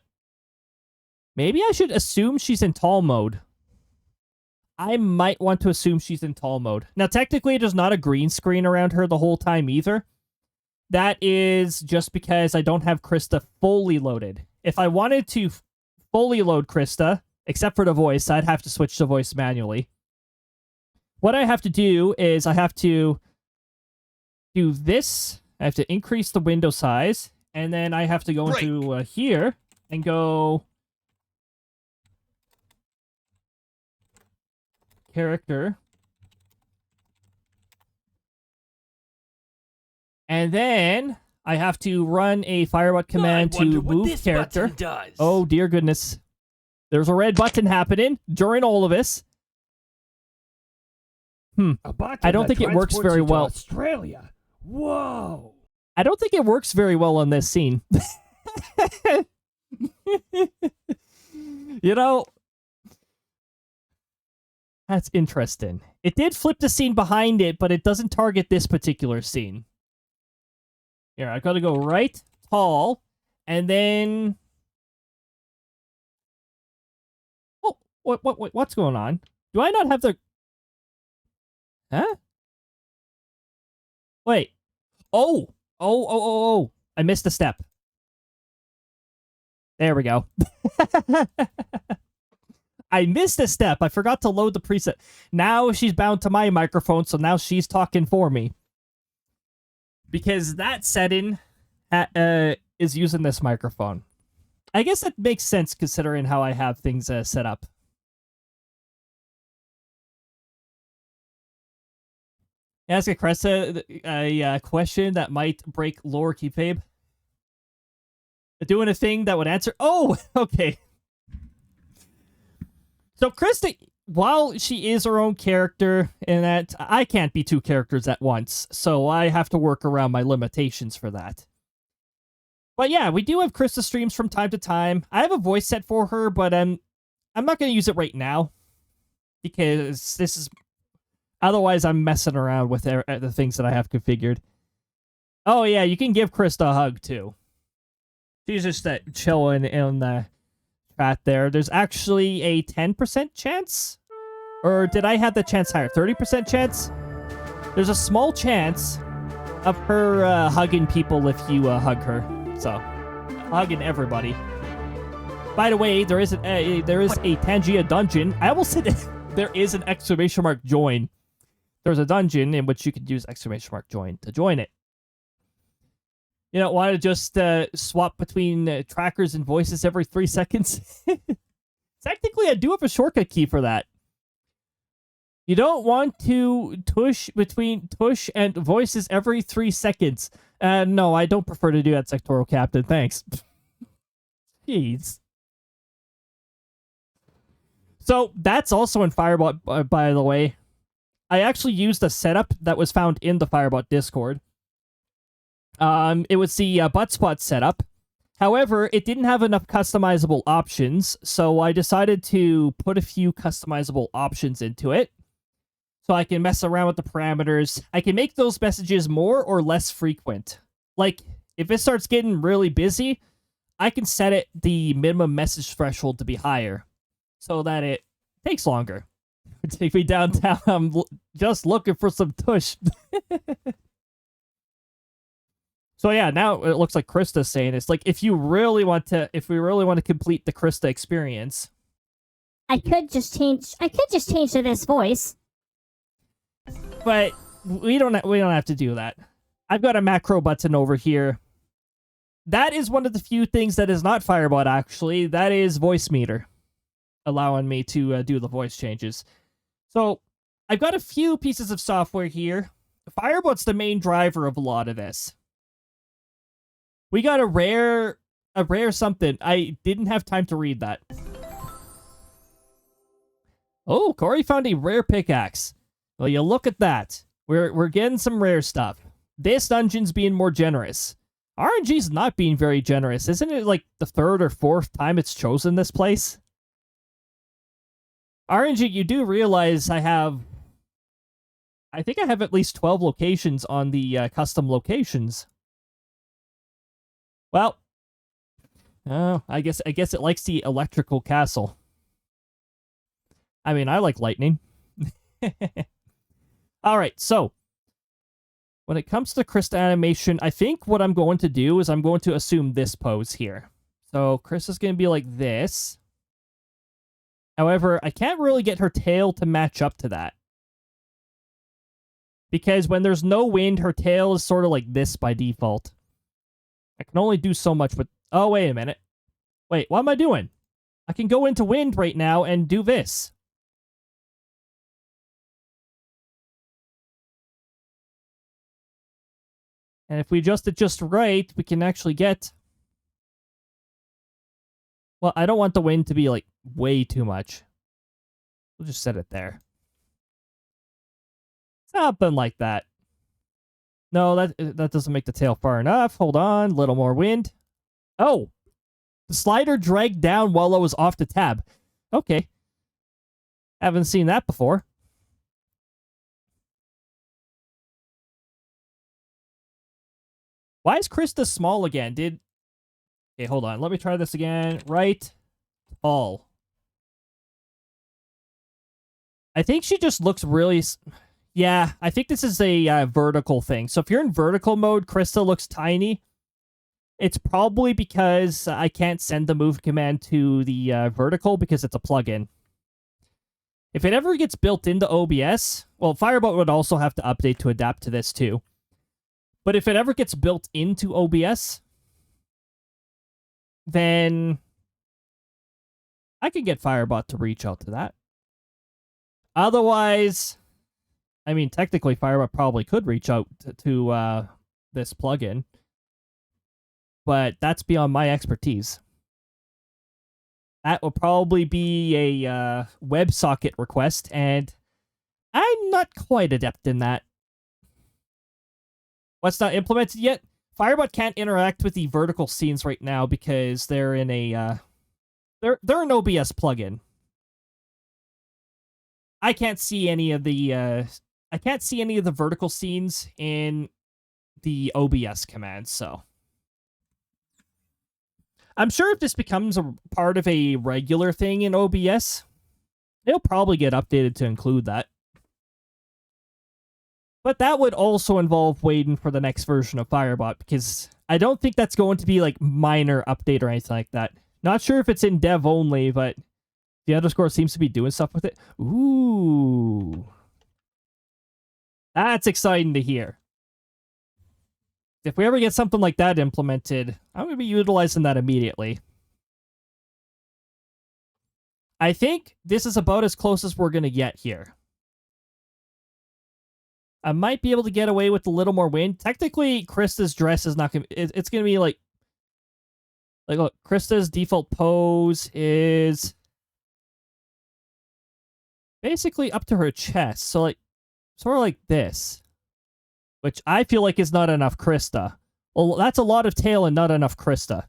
Maybe I should assume she's in tall mode. I might want to assume she's in tall mode. Now, technically, there's not a green screen around her the whole time either. That is just because I don't have Crysta fully loaded. If I wanted to fully load Crysta, except for the voice, I'd have to switch the voice manually. What I have to do is I have to do this. I have to increase the window size, and then I have to go into here and go character. And then I have to run a Firebot command to move character. Oh, dear goodness. There's a red button happening during all of this. I don't think it works very well. Australia. Whoa. I don't think it works very well on this scene. You know, that's interesting. It did flip the scene behind it, but it doesn't target this particular scene. Here, I gotta go right, tall, and then... Oh, what's going on? Do I not have the... Huh? Wait. Oh! Oh. I missed a step. There we go. I missed a step. I forgot to load the preset. Now she's bound to my microphone, so now she's talking for me. Because that setting is using this microphone. I guess that makes sense considering how I have things set up. Ask a Crysta a question that might break lore keyfabe. Doing a thing that would answer... Oh, okay. So Crysta, while she is her own character, and that I can't be two characters at once, so I have to work around my limitations for that. But yeah, we do have Crysta streams from time to time. I have a voice set for her, but I'm not going to use it right now, because this is... Otherwise, I'm messing around with the things that I have configured. Oh yeah, you can give Crysta a hug, too. She's just chilling in the chat there. There's actually a 10% chance? Or did I have the chance higher? 30% chance? There's a small chance of her hugging people if you hug her. So, hugging everybody. By the way, there is a Tangia dungeon. I almost said there is an exclamation mark join. There's a dungeon in which you could use exclamation mark join to join it. You don't want to just swap between trackers and voices every 3 seconds? Technically, I do have a shortcut key for that. You don't want to tush between tush and voices every 3 seconds. No, I don't prefer to do that, Sectoral Captain. Thanks. Jeez. So, that's also in Firebot, by the way. I actually used a setup that was found in the Firebot Discord. It was the butt spot setup. However, it didn't have enough customizable options, so I decided to put a few customizable options into it. So I can mess around with the parameters. I can make those messages more or less frequent. Like, if it starts getting really busy, I can set it the minimum message threshold to be higher, so that it takes longer. Take me downtown. I'm just looking for some tush. So yeah, now it looks like Crysta's saying it's like if we really want to complete the Crysta experience, I could just change to this voice. But we don't have to do that. I've got a macro button over here. That is one of the few things that is not Firebot, actually. That is voice meter, allowing me to do the voice changes. So I've got a few pieces of software here. Firebot's the main driver of a lot of this. We got a rare something. I didn't have time to read that. Oh, Corey found a rare pickaxe. Well, you look at that. We're getting some rare stuff. This dungeon's being more generous. RNG's not being very generous. Isn't it like the 3rd or 4th time it's chosen this place? RNG, you do realize I think I have at least 12 locations on the custom locations. Well, Oh, I guess it likes the electrical castle. I mean, I like lightning. All right, so when it comes to Crysta animation, I think what I'm going to do is I'm going to assume this pose here. So Crysta's going to be like this. However, I can't really get her tail to match up to that. Because when there's no wind, her tail is sort of like this by default. I can only do so much with... Oh, wait a minute. Wait, what am I doing? I can go into wind right now and do this. And if we adjust it just right, we can actually get... Well, I don't want the wind to be, like, way too much. We'll just set it there. Something like that. No, that doesn't make the tail far enough. Hold on, little more wind. Oh! The slider dragged down while I was off the tab. Okay. Haven't seen that before. Why is Crysta small again? Okay, hold on. Let me try this again. Right. Tall. I think she just looks really... Yeah, I think this is a vertical thing. So if you're in vertical mode, Crysta looks tiny. It's probably because I can't send the move command to the vertical because it's a plugin. If it ever gets built into OBS, well, Firebot would also have to update to adapt to this too. But if it ever gets built into OBS, then I could get Firebot to reach out to that. Otherwise, I mean, technically, Firebot probably could reach out to this plugin, but that's beyond my expertise. That will probably be a WebSocket request, and I'm not quite adept in that. What's not implemented yet? Firebot can't interact with the vertical scenes right now because they're in a they're an OBS plugin. I can't see any of the vertical scenes in the OBS command, so I'm sure if this becomes a part of a regular thing in OBS, it'll probably get updated to include that. But that would also involve waiting for the next version of Firebot, because I don't think that's going to be like minor update or anything like that. Not sure if it's in dev only, but the underscore seems to be doing stuff with it. Ooh. That's exciting to hear. If we ever get something like that implemented, I'm going to be utilizing that immediately. I think this is about as close as we're going to get here. I might be able to get away with a little more wind. Technically, Crysta's dress is not going to... It's going to be like... Like, look, Crysta's default pose is... basically up to her chest. So, like, sort of like this. Which I feel like is not enough Crysta. Well, that's a lot of tail and not enough Crysta.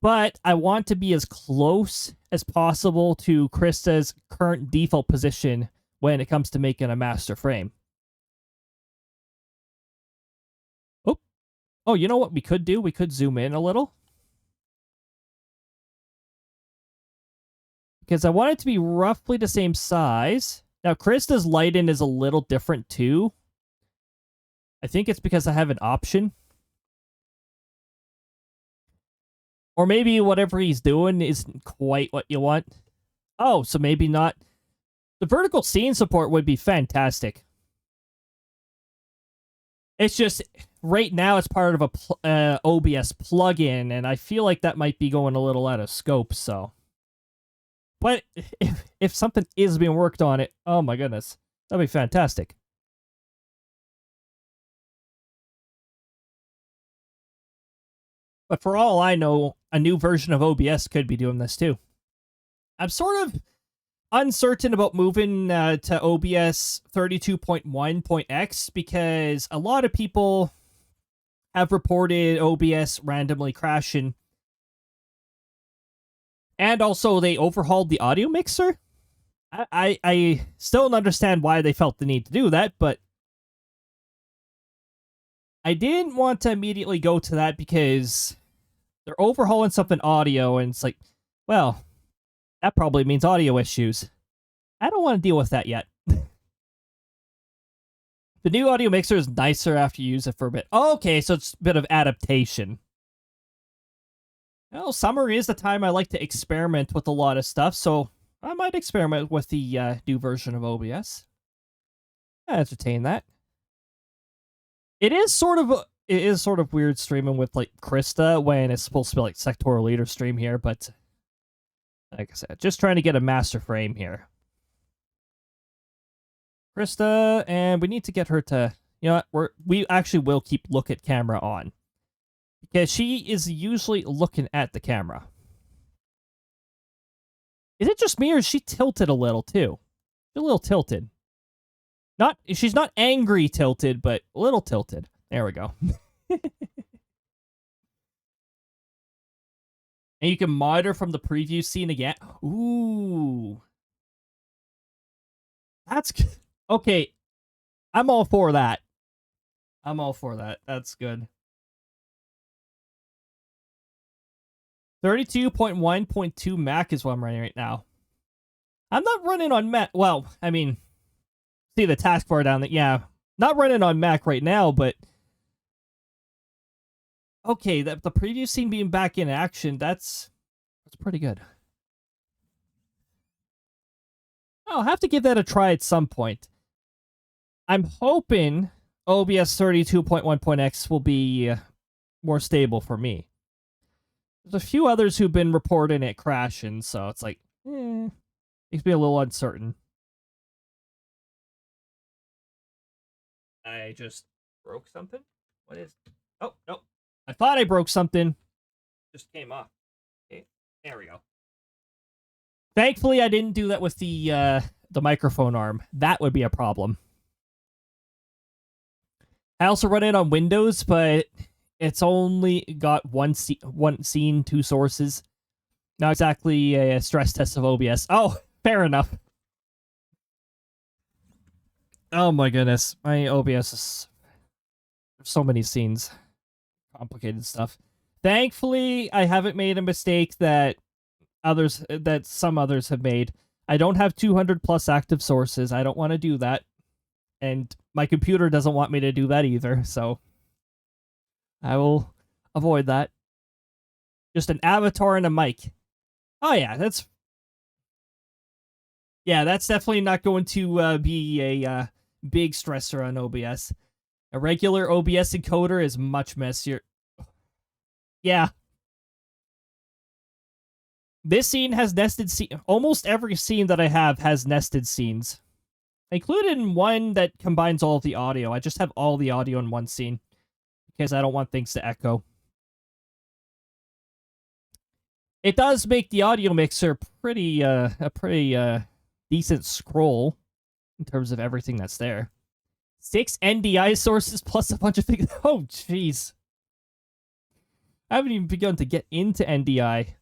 But I want to be as close as possible to Crysta's current default position when it comes to making a master frame. Oh, you know what we could do? We could zoom in a little. Because I want it to be roughly the same size. Now, Crysta's lighten is a little different too. I think it's because I have an option. Or maybe whatever he's doing isn't quite what you want. Oh, so maybe not. The vertical scene support would be fantastic. It's just, right now it's part of a OBS plugin, and I feel like that might be going a little out of scope, so... But if something is being worked on it, oh my goodness, that'd be fantastic. But for all I know, a new version of OBS could be doing this too. I'm sort of uncertain about moving to OBS 32.1.x because a lot of people have reported OBS randomly crashing. And also, they overhauled the audio mixer. I still don't understand why they felt the need to do that, but I didn't want to immediately go to that because They're overhauling stuff in audio, and it's like, well, that probably means audio issues. I don't want to deal with that yet. The new audio mixer is nicer after you use it for a bit. Oh, okay, so it's a bit of adaptation. Well, summer is the time I like to experiment with a lot of stuff, so I might experiment with the new version of OBS. I entertain that. It is sort of weird streaming with like Crysta when it's supposed to be like sectoral leader stream here, but like I said, just trying to get a master frame here. Crysta, and we need to get her to, you know what, we actually will keep look at camera on. Because she is usually looking at the camera. Is it just me, or is she tilted a little too? She's a little tilted. She's not angry tilted, but a little tilted. There we go. And you can monitor from the preview scene again. Ooh. That's good. Okay. I'm all for that. I'm all for that. That's good. 32.1.2 Mac is what I'm running right now. I'm not running on Mac. Well, I mean, see the taskbar down there. Yeah, not running on Mac right now, but okay, the preview scene being back in action, that's pretty good. I'll have to give that a try at some point. I'm hoping OBS 32.1.x will be more stable for me. There's a few others who've been reporting it crashing, so it's like, makes me a little uncertain. I just broke something? What is... Oh, no. I thought I broke something. Just came off. Okay, there we go. Thankfully, I didn't do that with the microphone arm. That would be a problem. I also run it on Windows, but it's only got one scene, two sources. Not exactly a stress test of OBS. Oh, fair enough. Oh my goodness. My OBS is... There's so many scenes. Complicated stuff. Thankfully, I haven't made a mistake that some others have made. I don't have 200 plus active sources. I don't want to do that. And my computer doesn't want me to do that either, so I will avoid that. Just an avatar and a mic. Oh yeah, that's definitely not going to be a big stressor on OBS. A regular OBS encoder is much messier. Yeah. This scene has nested scenes. Almost every scene that I have has nested scenes. Included in one that combines all of the audio. I just have all the audio in one scene. Because I don't want things to echo. It does make the audio mixer a pretty decent scroll in terms of everything that's there. 6 NDI sources plus a bunch of things. Oh, jeez. I haven't even begun to get into NDI.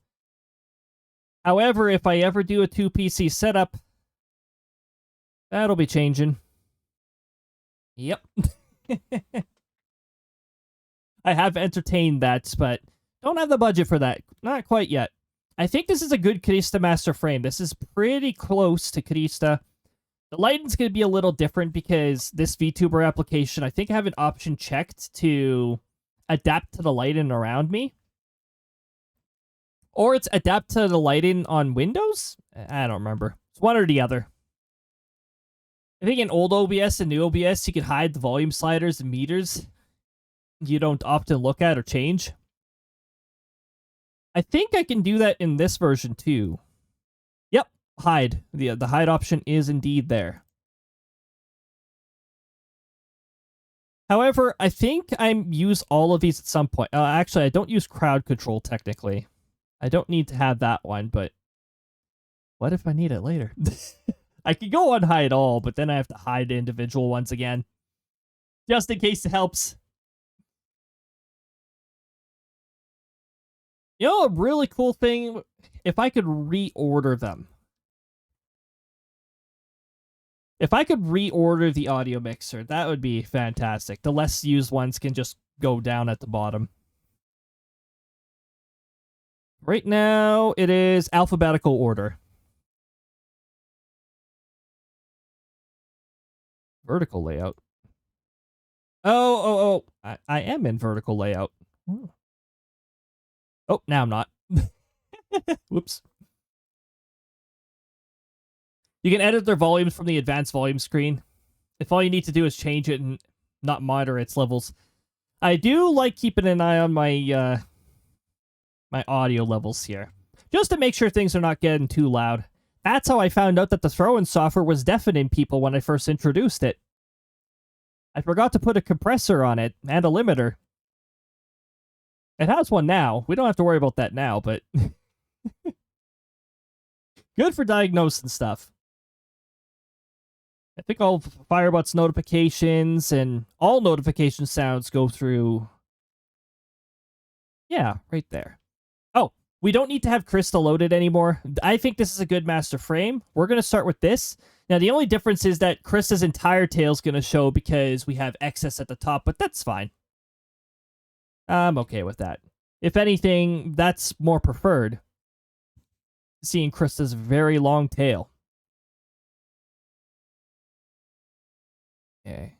However, if I ever do a 2 PC setup, that'll be changing. Yep. I have entertained that, but don't have the budget for that. Not quite yet. I think this is a good Crysta master frame. This is pretty close to Crysta. The lighting's going to be a little different because this VTuber application, I think I have an option checked to adapt to the lighting around me. Or it's adapt to the lighting on Windows? I don't remember. It's one or the other. I think in old OBS and new OBS, you could hide the volume sliders and meters you don't often look at or change. I think I can do that in this version too. Yep, hide. The hide option is indeed there. However, I think I use all of these at some point. Actually, I don't use crowd control technically. I don't need to have that one, but what if I need it later? I could go on hide all, but then I have to hide the individual ones again. Just in case it helps. You know, a really cool thing, if I could reorder them. If I could reorder the audio mixer, that would be fantastic. The less used ones can just go down at the bottom. Right now, it is alphabetical order. Vertical layout. Oh. I am in vertical layout. Oh, now I'm not. Whoops. You can edit their volumes from the advanced volume screen. If all you need to do is change it and not monitor its levels. I do like keeping an eye on my my audio levels here, just to make sure things are not getting too loud. That's how I found out that the throw-in software was deafening people when I first introduced it. I forgot to put a compressor on it and a limiter. It has one now. We don't have to worry about that now, but good for diagnosing stuff. I think all Firebot's notifications and all notification sounds go through. Yeah, right there. Oh, we don't need to have Crysta loaded anymore. I think this is a good master frame. We're going to start with this. Now, the only difference is that Crysta's entire tail is going to show because we have excess at the top, but that's fine. I'm okay with that. If anything, that's more preferred. Seeing Crysta's very long tail. Okay.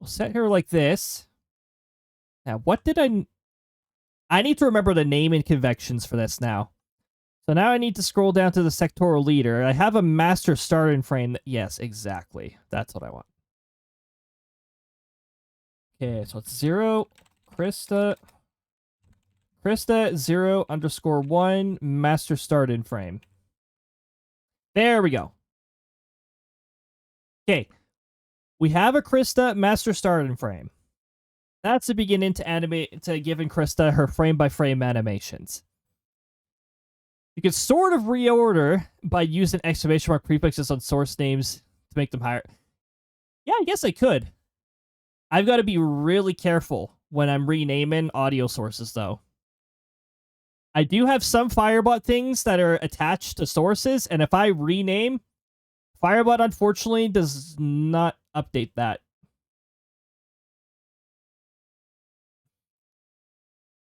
We'll set her like this. Now, what did I need to remember the naming conventions for this now. So now I need to scroll down to the sectoral leader. I have a master starting frame. Yes, exactly. That's what I want. Okay, so it's 0, Crysta 0_1, master starting frame. There we go. Okay. We have a Crysta master starting frame. That's the beginning to giving Crysta her frame-by-frame animations. You can sort of reorder by using exclamation mark prefixes on source names to make them higher. Yeah, I guess I could. I've got to be really careful when I'm renaming audio sources, though. I do have some Firebot things that are attached to sources, and if I rename, Firebot unfortunately does not update that.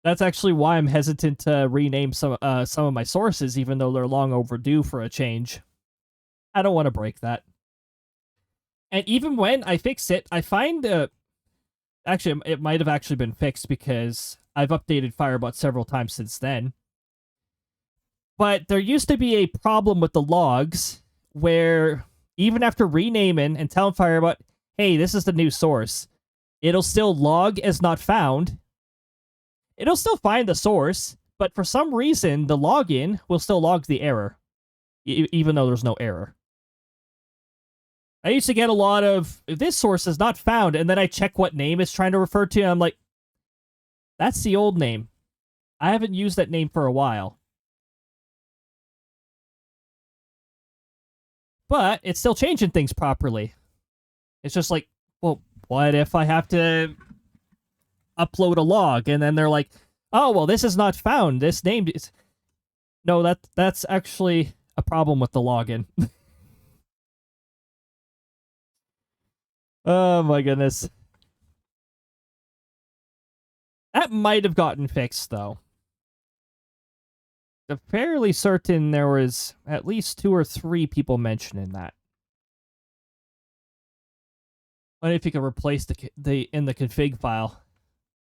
That's actually why I'm hesitant to rename some of my sources, even though they're long overdue for a change. I don't want to break that. And even when I fix it, I find... actually, it might have actually been fixed because I've updated Firebot several times since then. But there used to be a problem with the logs where even after renaming and telling Firebot, hey, this is the new source, it'll still log as not found. It'll still find the source, but for some reason, the login will still log the error, even though there's no error. I used to get a lot of, this source is not found, and then I check what name it's trying to refer to, and I'm like, that's the old name. I haven't used that name for a while. But it's still changing things properly. It's just like, well, what if I have to upload a log, and then they're like, oh, well, this is not found. This name is... No, that's actually a problem with the login. Oh my goodness. That might have gotten fixed, though. I'm fairly certain there was at least 2 or 3 people mentioning that. What if you could replace the in the config file?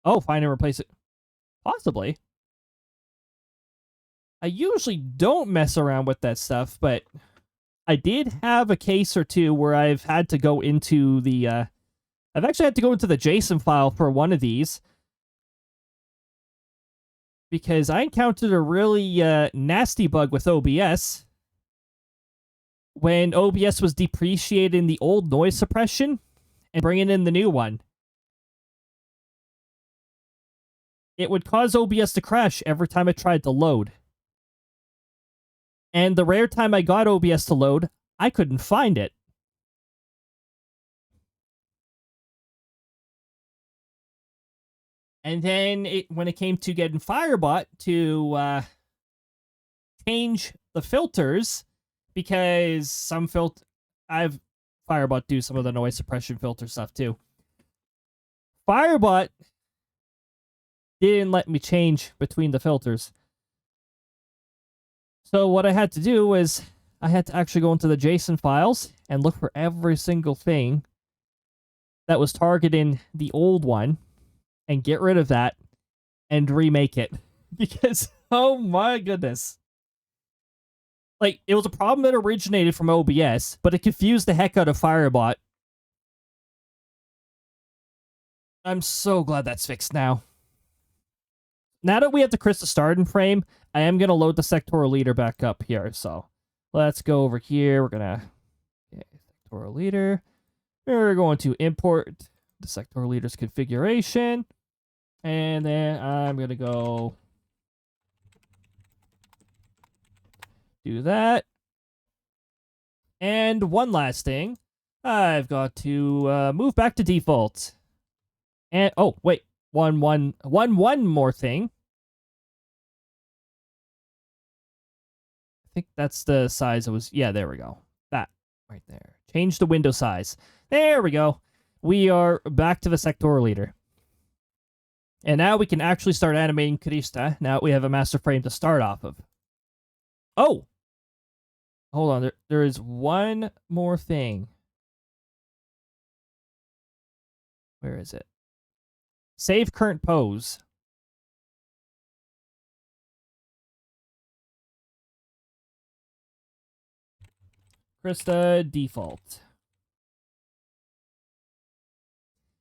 Oh, find and replace it. Possibly. I usually don't mess around with that stuff, but I did have a case or two where I've had to go into the... I've actually had to go into the JSON file for one of these, because I encountered a really nasty bug with OBS when OBS was depreciating the old noise suppression and bringing in the new one. It would cause OBS to crash every time it tried to load. And the rare time I got OBS to load, I couldn't find it. And then when it came to getting Firebot to change the filters, because some I've Firebot do some of the noise suppression filter stuff too. Firebot didn't let me change between the filters. So what I had to do was I had to actually go into the JSON files and look for every single thing that was targeting the old one and get rid of that and remake it. Because, oh my goodness. Like, it was a problem that originated from OBS, but it confused the heck out of Firebot. I'm so glad that's fixed now. Now that we have the Crysta starting frame, I am going to load the sectoral leader back up here. So let's go over here. We're going to sectoral leader. We're going to import the sectoral leader's configuration. And then I'm going to go do that. And one last thing. I've got to move back to default. And, oh, wait. One more thing. I think that's the size it was. Yeah, there we go. That right there. Change the window size. There we go. We are back to the sectoral leader. And now we can actually start animating Crysta. Now we have a master frame to start off of. Oh! Hold on. There is one more thing. Where is it? Save current pose. Crysta default.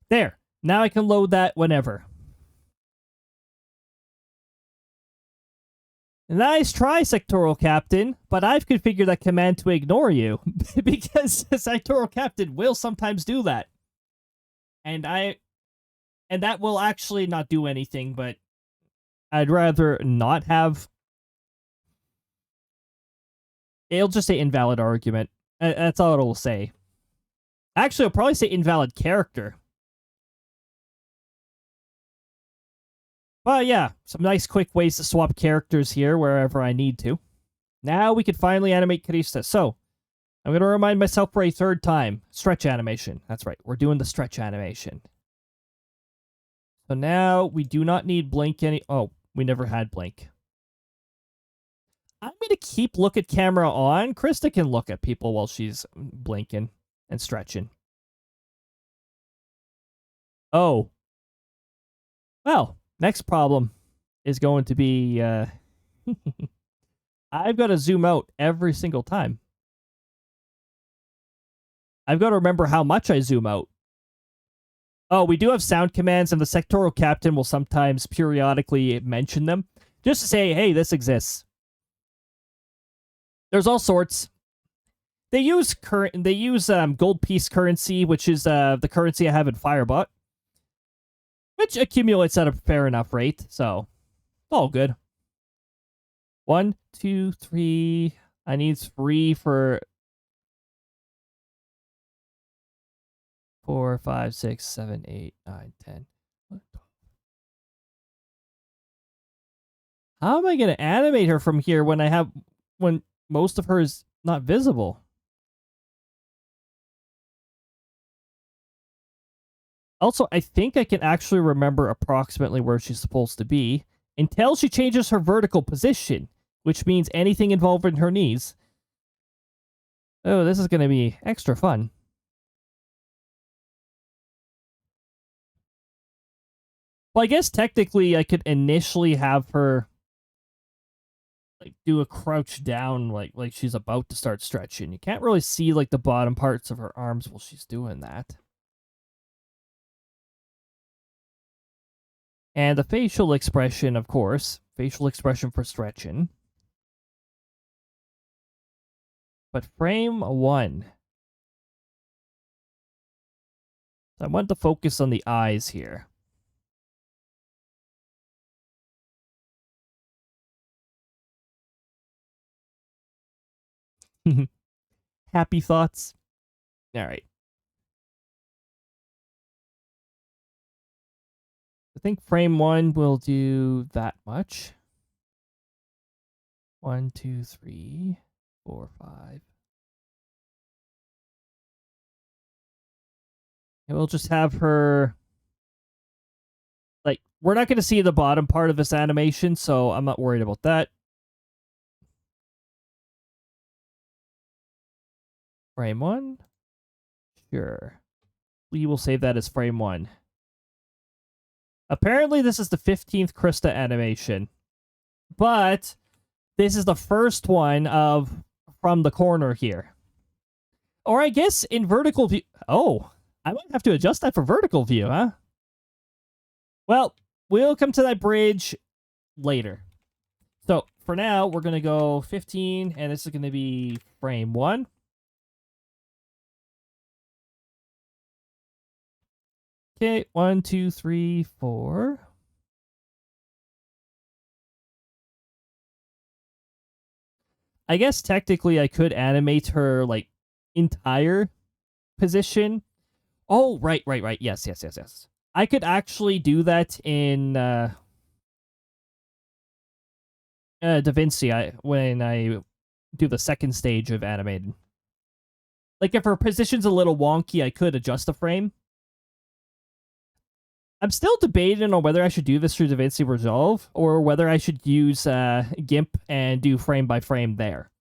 There. Now I can load that whenever. Nice try, sectoral captain, but I've configured that command to ignore you because the sectoral captain will sometimes do that. And that will actually not do anything, but I'd rather not have. It'll just say invalid argument. That's all it'll say. Actually, it'll probably say invalid character. But yeah, some nice quick ways to swap characters here wherever I need to. Now we can finally animate Crysta. So, I'm going to remind myself for a third time. Stretch animation. That's right, we're doing the stretch animation. So now we do not need blink any... Oh, we never had blink. I'm going to keep look at camera on. Crysta can look at people while she's blinking and stretching. Oh. Well, next problem is going to be... I've got to zoom out every single time. I've got to remember how much I zoom out. Oh, we do have sound commands, and the sectoral captain will sometimes periodically mention them. Just to say, hey, this exists. There's all sorts. They use gold piece currency, which is the currency I have in Firebot, which accumulates at a fair enough rate, so all good. 1, 2, 3. I need 3 for 4, 5, 6, 7, 8, 9, 10. How am I going to animate her from here when most of her is not visible? Also, I think I can actually remember approximately where she's supposed to be until she changes her vertical position, which means anything involving her knees. Oh, this is going to be extra fun. Well, I guess technically I could initially have her like do a crouch down like she's about to start stretching. You can't really see like the bottom parts of her arms while she's doing that. And the facial expression, of course. Facial expression for stretching. But frame 1. I want to focus on the eyes here. Happy thoughts? Alright. I think frame 1 will do that much. 1, 2, 3, 4, 5. And we'll just have her... Like, we're not going to see the bottom part of this animation, so I'm not worried about that. Frame 1? Sure. We will save that as frame 1. Apparently, this is the 15th Crysta animation. But this is the first one from the corner here. Or I guess in vertical view... Oh, I might have to adjust that for vertical view, huh? Well, we'll come to that bridge later. So, for now, we're going to go 15, and this is going to be frame 1. Okay, 1, 2, 3, 4. I guess technically I could animate her, like, entire position. Oh, right. Yes. I could actually do that in DaVinci when I do the second stage of animating. Like, if her position's a little wonky, I could adjust the frame. I'm still debating on whether I should do this through DaVinci Resolve or whether I should use GIMP and do frame by frame there.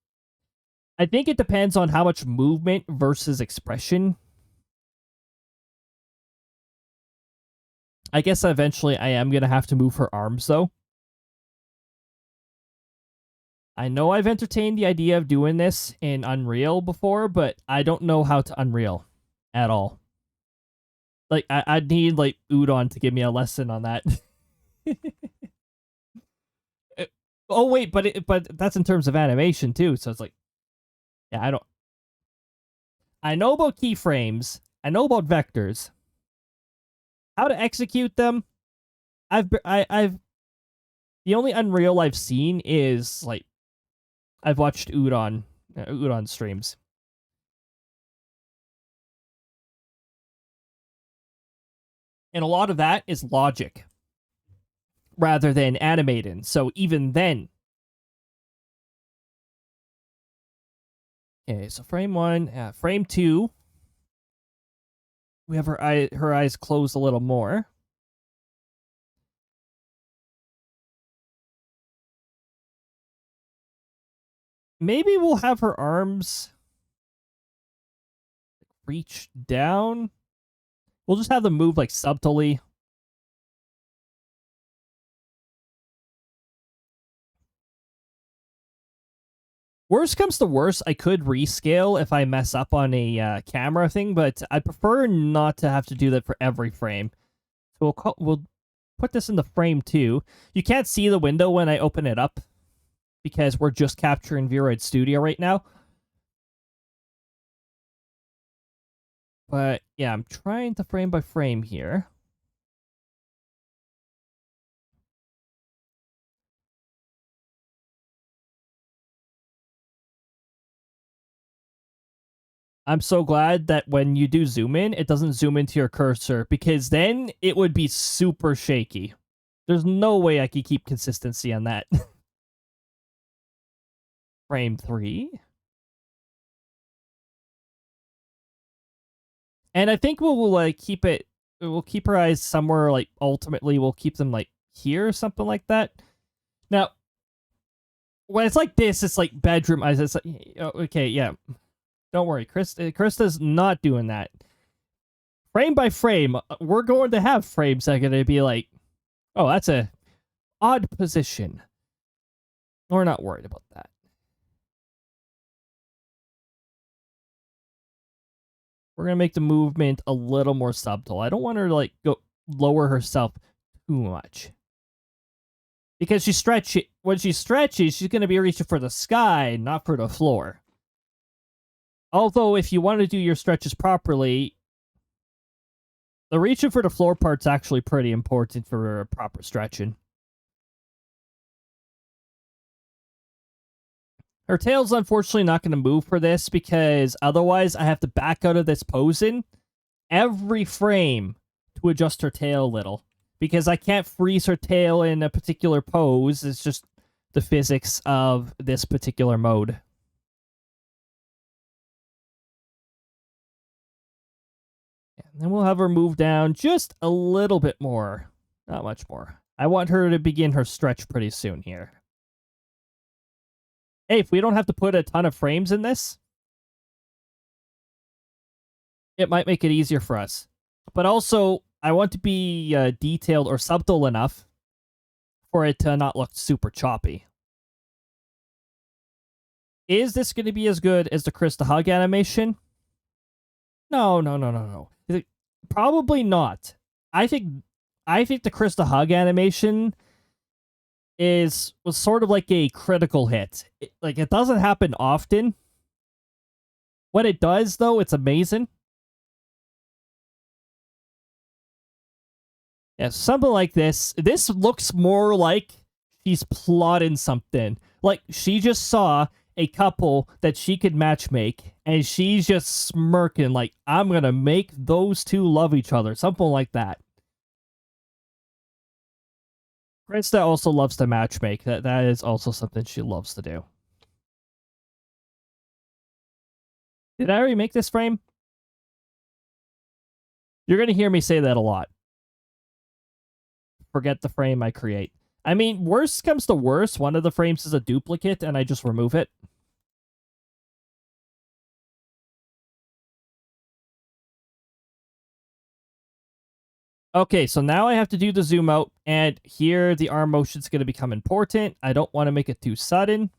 I think it depends on how much movement versus expression. I guess eventually I am going to have to move her arms, though. I know I've entertained the idea of doing this in Unreal before, but I don't know how to Unreal at all. Like, I'd need, like, Udon to give me a lesson on that. Oh, wait, but that's in terms of animation, too, so it's like... Yeah, I know about keyframes. I know about vectors. How to execute them? The only Unreal I've seen is, like, I've watched Udon streams. And a lot of that is logic rather than animating. So even then. Okay, so frame 1, frame 2. We have her eyes closed a little more. Maybe we'll have her arms reach down. We'll just have them move, like, subtly. Worst comes to worst, I could rescale if I mess up on a camera thing, but I prefer not to have to do that for every frame. So we'll put this in the frame 2. You can't see the window when I open it up because we're just capturing Vroid Studio right now. But yeah, I'm trying to frame by frame here. I'm so glad that when you do zoom in, it doesn't zoom into your cursor, because then it would be super shaky. There's no way I could keep consistency on that. Frame 3. And I think we'll like keep it. We'll keep her eyes somewhere, like, ultimately we'll keep them, like, here or something like that. Now, when it's like this, it's like bedroom eyes. It's like, okay, yeah. Don't worry, Crysta's not doing that. Frame by frame, we're going to have frames that are going to be like, oh, that's a odd position. We're not worried about that. We're going to make the movement a little more subtle. I don't want her to, like, go lower herself too much. Because when she stretches, she's going to be reaching for the sky, not for the floor. Although, if you want to do your stretches properly, the reaching for the floor part's actually pretty important for proper stretching. Her tail's unfortunately not going to move for this, because otherwise I have to back out of this posing every frame to adjust her tail a little. Because I can't freeze her tail in a particular pose. It's just the physics of this particular mode. And then we'll have her move down just a little bit more. Not much more. I want her to begin her stretch pretty soon here. Hey, if we don't have to put a ton of frames in this, it might make it easier for us. But also, I want to be detailed or subtle enough for it to not look super choppy. Is this going to be as good as the Crysta hug animation? No. Probably not. I think the Crysta hug animation was sort of like a critical hit. It doesn't happen often. When it does, though, it's amazing. Yeah, something like this. This looks more like she's plotting something. Like she just saw a couple that she could matchmake, and she's just smirking like, I'm gonna make those two love each other. Something like that. Crysta also loves to matchmake. That is also something she loves to do. Did I already make this frame? You're gonna hear me say that a lot. Forget the frame I create. I mean, worst comes to worst, one of the frames is a duplicate, and I just remove it. Okay, so now I have to do the zoom out, and here the arm motion is going to become important. I don't want to make it too sudden.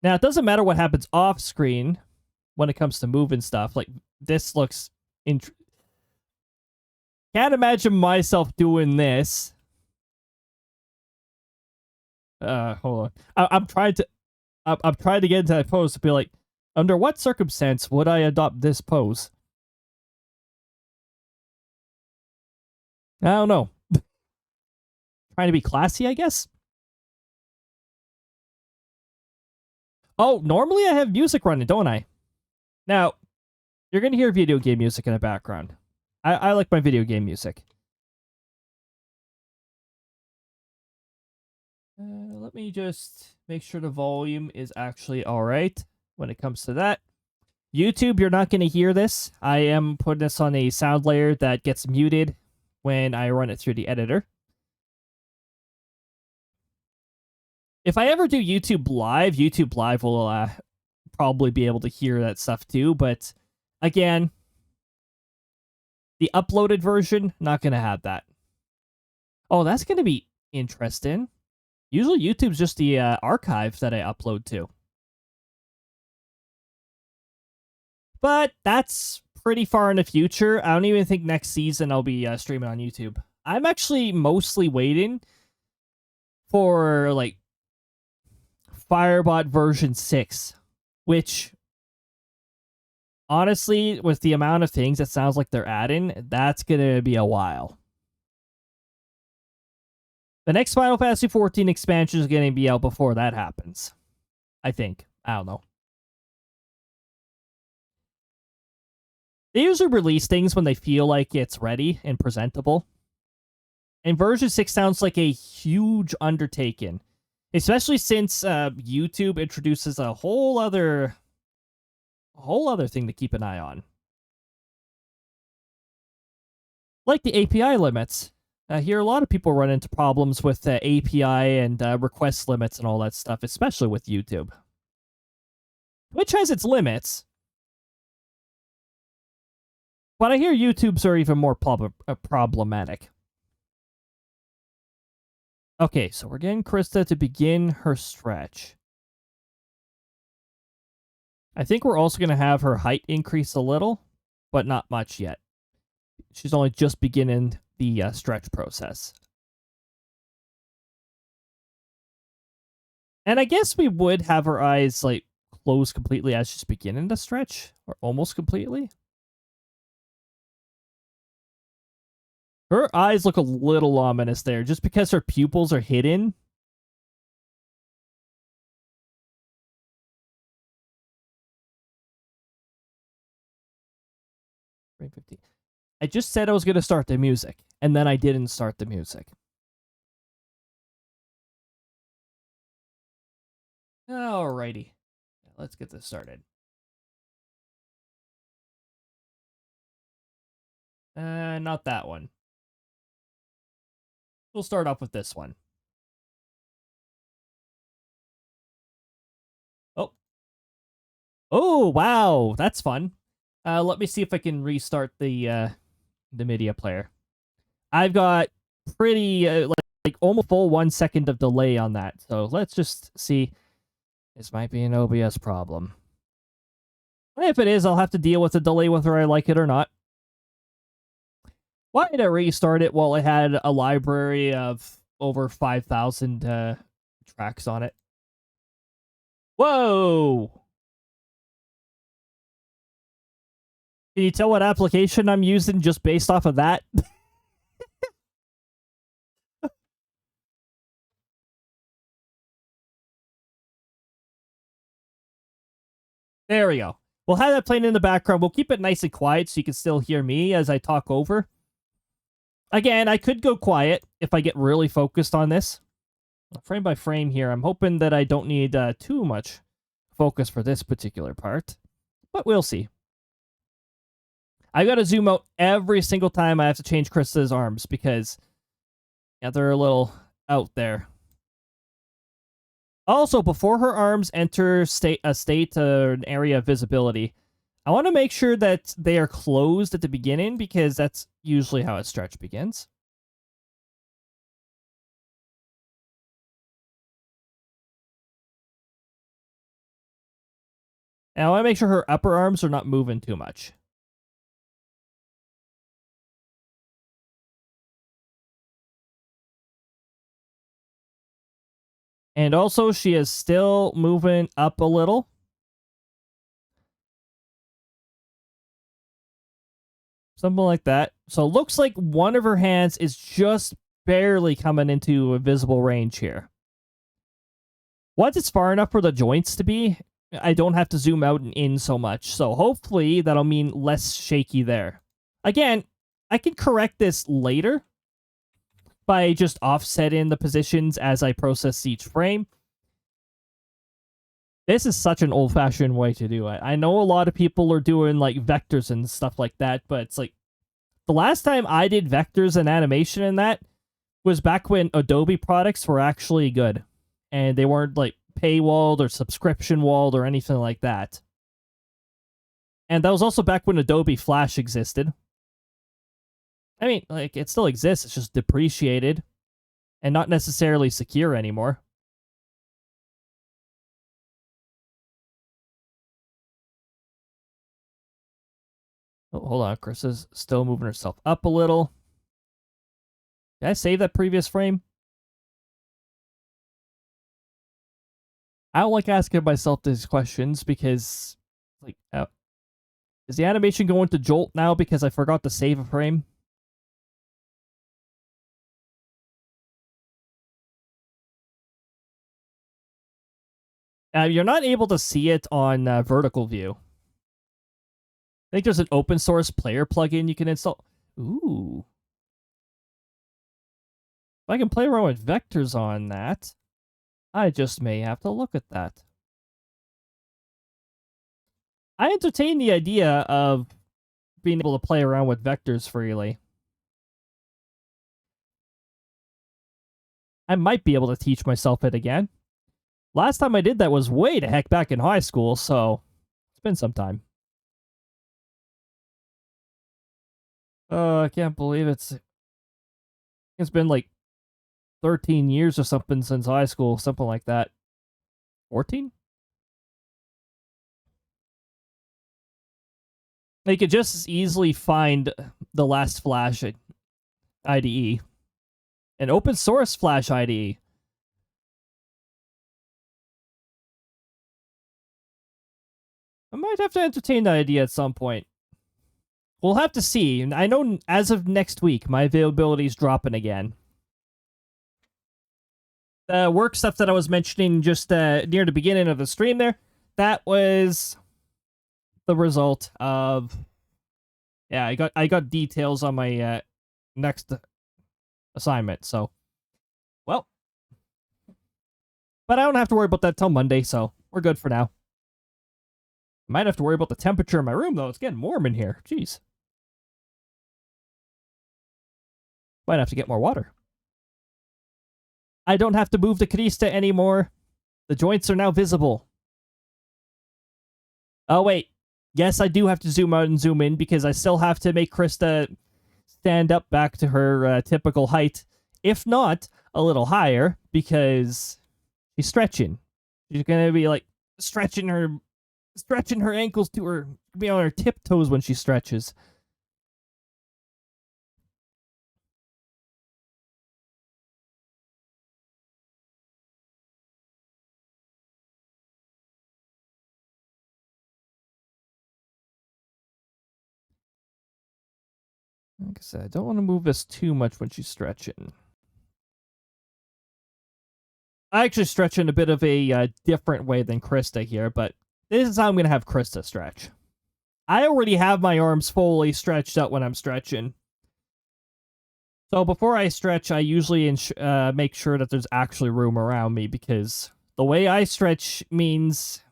Now, it doesn't matter what happens off screen when it comes to moving stuff. Like, this looks... Can't imagine myself doing this. Hold on. I'm trying to get into that pose to be like, under what circumstance would I adopt this pose? I don't know. Trying to be classy, I guess? Oh, normally I have music running, don't I? Now, you're going to hear video game music in the background. I like my video game music. Let me just make sure the volume is actually alright when it comes to that. YouTube, you're not going to hear this. I am putting this on a sound layer that gets muted when I run it through the editor. If I ever do YouTube Live will probably be able to hear that stuff too, but again, the uploaded version, not going to have that. Oh, that's going to be interesting. Usually YouTube's just the archive that I upload to. But that's pretty far in the future. I don't even think next season I'll be streaming on YouTube. I'm actually mostly waiting for, like, Firebot version 6, which, honestly, with the amount of things it sounds like they're adding, that's going to be a while. The next Final Fantasy 14 expansion is going to be out before that happens. I think. I don't know. They usually release things when they feel like it's ready and presentable. And version 6 sounds like a huge undertaking. Especially since YouTube introduces a whole other thing to keep an eye on. Like the API limits. Here, a lot of people run into problems with API and request limits and all that stuff, especially with YouTube. Twitch has its limits. But I hear YouTube's are even more problematic. Okay, so we're getting Crysta to begin her stretch. I think we're also going to have her height increase a little, but not much yet. She's only just beginning the stretch process. And I guess we would have her eyes, like, close completely as she's beginning to stretch, or almost completely. Her eyes look a little ominous there, just because her pupils are hidden. Frame 15. I just said I was going to start the music, and then I didn't start the music. Alrighty. Let's get this started. Not that one. We'll start off with this one. Oh. Oh, wow. That's fun. Let me see if I can restart the media player. I've got pretty, like almost full 1 second of delay on that. So let's just see. This might be an OBS problem. If it is, I'll have to deal with the delay whether I like it or not. Why did I restart it while I had a library of over 5,000 tracks on it? Whoa! Can you tell what application I'm using just based off of that? There we go. We'll have that playing in the background. We'll keep it nice and quiet so you can still hear me as I talk over. Again, I could go quiet if I get really focused on this. Frame by frame here. I'm hoping that I don't need too much focus for this particular part. But we'll see. I gotta zoom out every single time I have to change Crysta's arms because yeah, they're a little out there. Also, before her arms enter a state or an area of visibility, I want to make sure that they are closed at the beginning because that's usually how a stretch begins. And I want to make sure her upper arms are not moving too much. And also, she is still moving up a little. Something like that. So it looks like one of her hands is just barely coming into a visible range here. Once it's far enough for the joints to be, I don't have to zoom out and in so much. So hopefully that'll mean less shaky there. Again, I can correct this later by just offsetting the positions as I process each frame. This is such an old-fashioned way to do it. I know a lot of people are doing like vectors and stuff like that, but it's like the last time I did vectors and animation in that was back when Adobe products were actually good and they weren't like paywalled or subscription walled or anything like that. And that was also back when Adobe Flash existed. I mean, like, it still exists, it's just depreciated and not necessarily secure anymore. Oh, hold on, Chris is still moving herself up a little. Did I save that previous frame? I don't like asking myself these questions because, like, is the animation going to jolt now because I forgot to save a frame? You're not able to see it on vertical view. I think there's an open source player plugin you can install. Ooh. If I can play around with vectors on that, I just may have to look at that. I entertain the idea of being able to play around with vectors freely. I might be able to teach myself it again. Last time I did that was way the heck back in high school, so it's been some time. I can't believe it's been like 13 years or something since high school, something like that. 14? They could just as easily find the last Flash IDE. An open source Flash IDE. I might have to entertain that idea at some point. We'll have to see. I know as of next week, my availability is dropping again. The work stuff that I was mentioning just near the beginning of the stream there, that was the result of... Yeah, I got details on my next assignment, so... Well. But I don't have to worry about that till Monday, so we're good for now. Might have to worry about the temperature in my room, though. It's getting warm in here. Jeez. Might have to get more water. I don't have to move the Crysta anymore. The joints are now visible. Oh, wait. Yes, I do have to zoom out and zoom in because I still have to make Crysta stand up back to her typical height. If not, a little higher because she's stretching. She's going to be like stretching her ankles to her, be on her tiptoes when she stretches. Like I said, I don't want to move this too much when she's stretching. I actually stretch in a bit of a different way than Crysta here, but this is how I'm going to have Crysta stretch. I already have my arms fully stretched out when I'm stretching. So before I stretch, I usually make sure that there's actually room around me because the way I stretch means